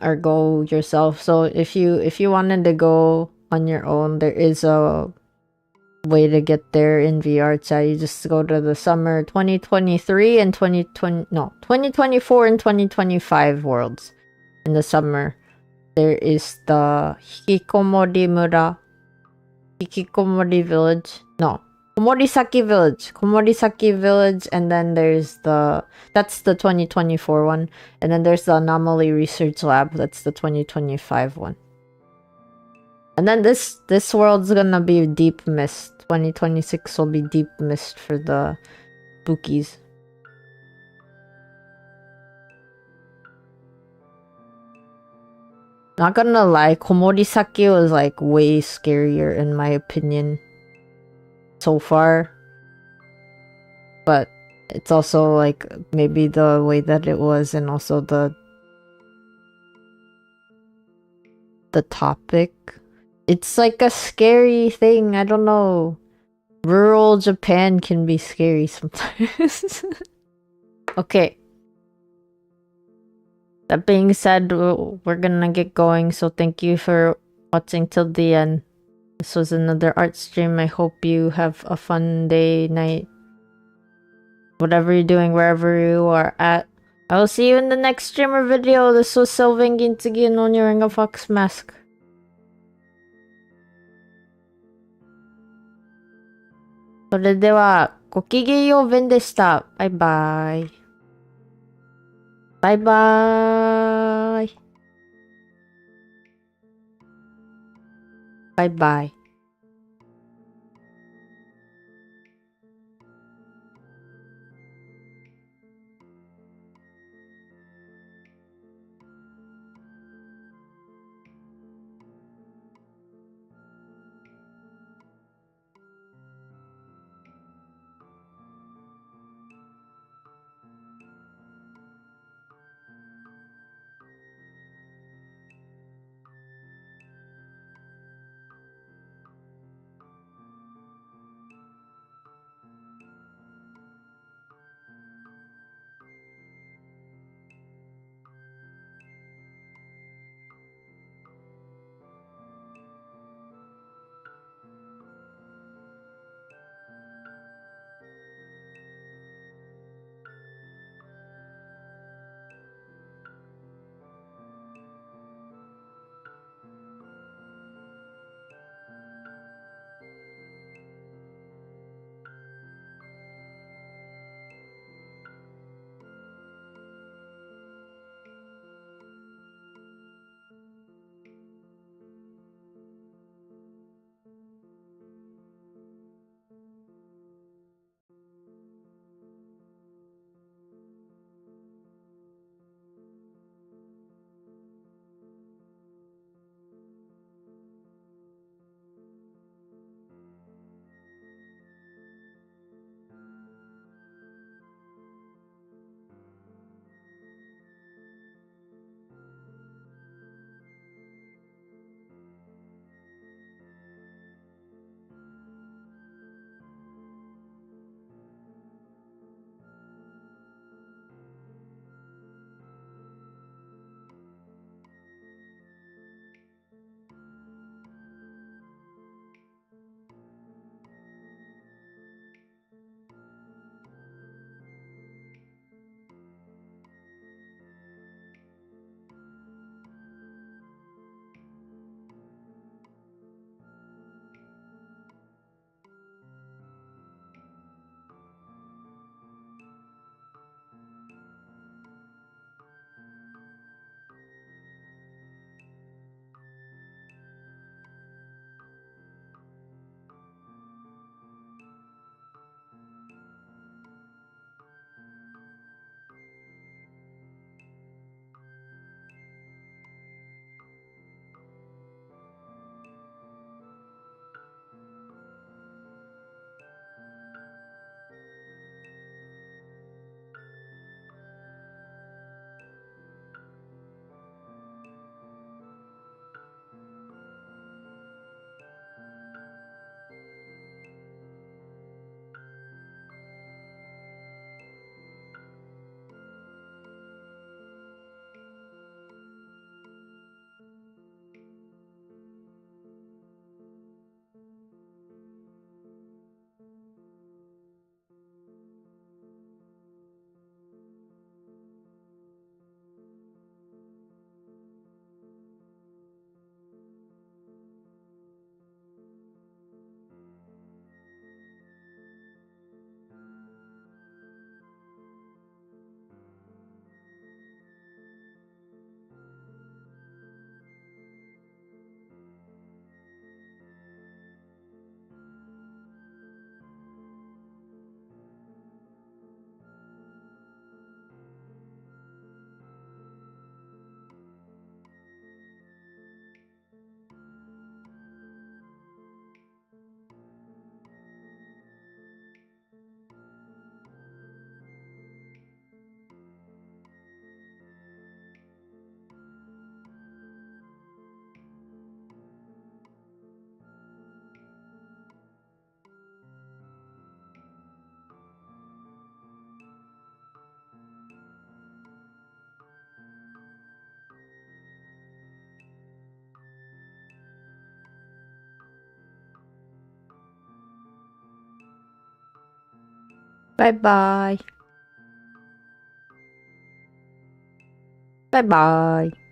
or go yourself. So if you wanted to go on your own, there is a way to get there in VR chat. You just go to the summer 2023 and 2024 and 2025 worlds. In the summer, there is the Hikikomori village. No, Komorisaki village, and then there's that's the 2024 one, and then there's the Anomaly Research Lab, that's the 2025 one. And then this world's gonna be Deep Mist. 2026 will be Deep Mist for the spookies. Not gonna lie, Komorisaki was like way scarier in my opinion so far. But it's also like maybe the way that it was and also the topic. It's like a scary thing, I don't know. Rural Japan can be scary sometimes. Okay. That being said, we're gonna get going, so thank you for watching till the end. This was another art stream. I hope you have a fun day, night, whatever you're doing, wherever you are at. I will see you in the next stream or video. This was Sylvain Gintsugi and on wearing a fox mask. それでは、ごきげんよう、ベンでした。バイバイ。バイバーイ。バイバイ。Bye bye. Bye bye.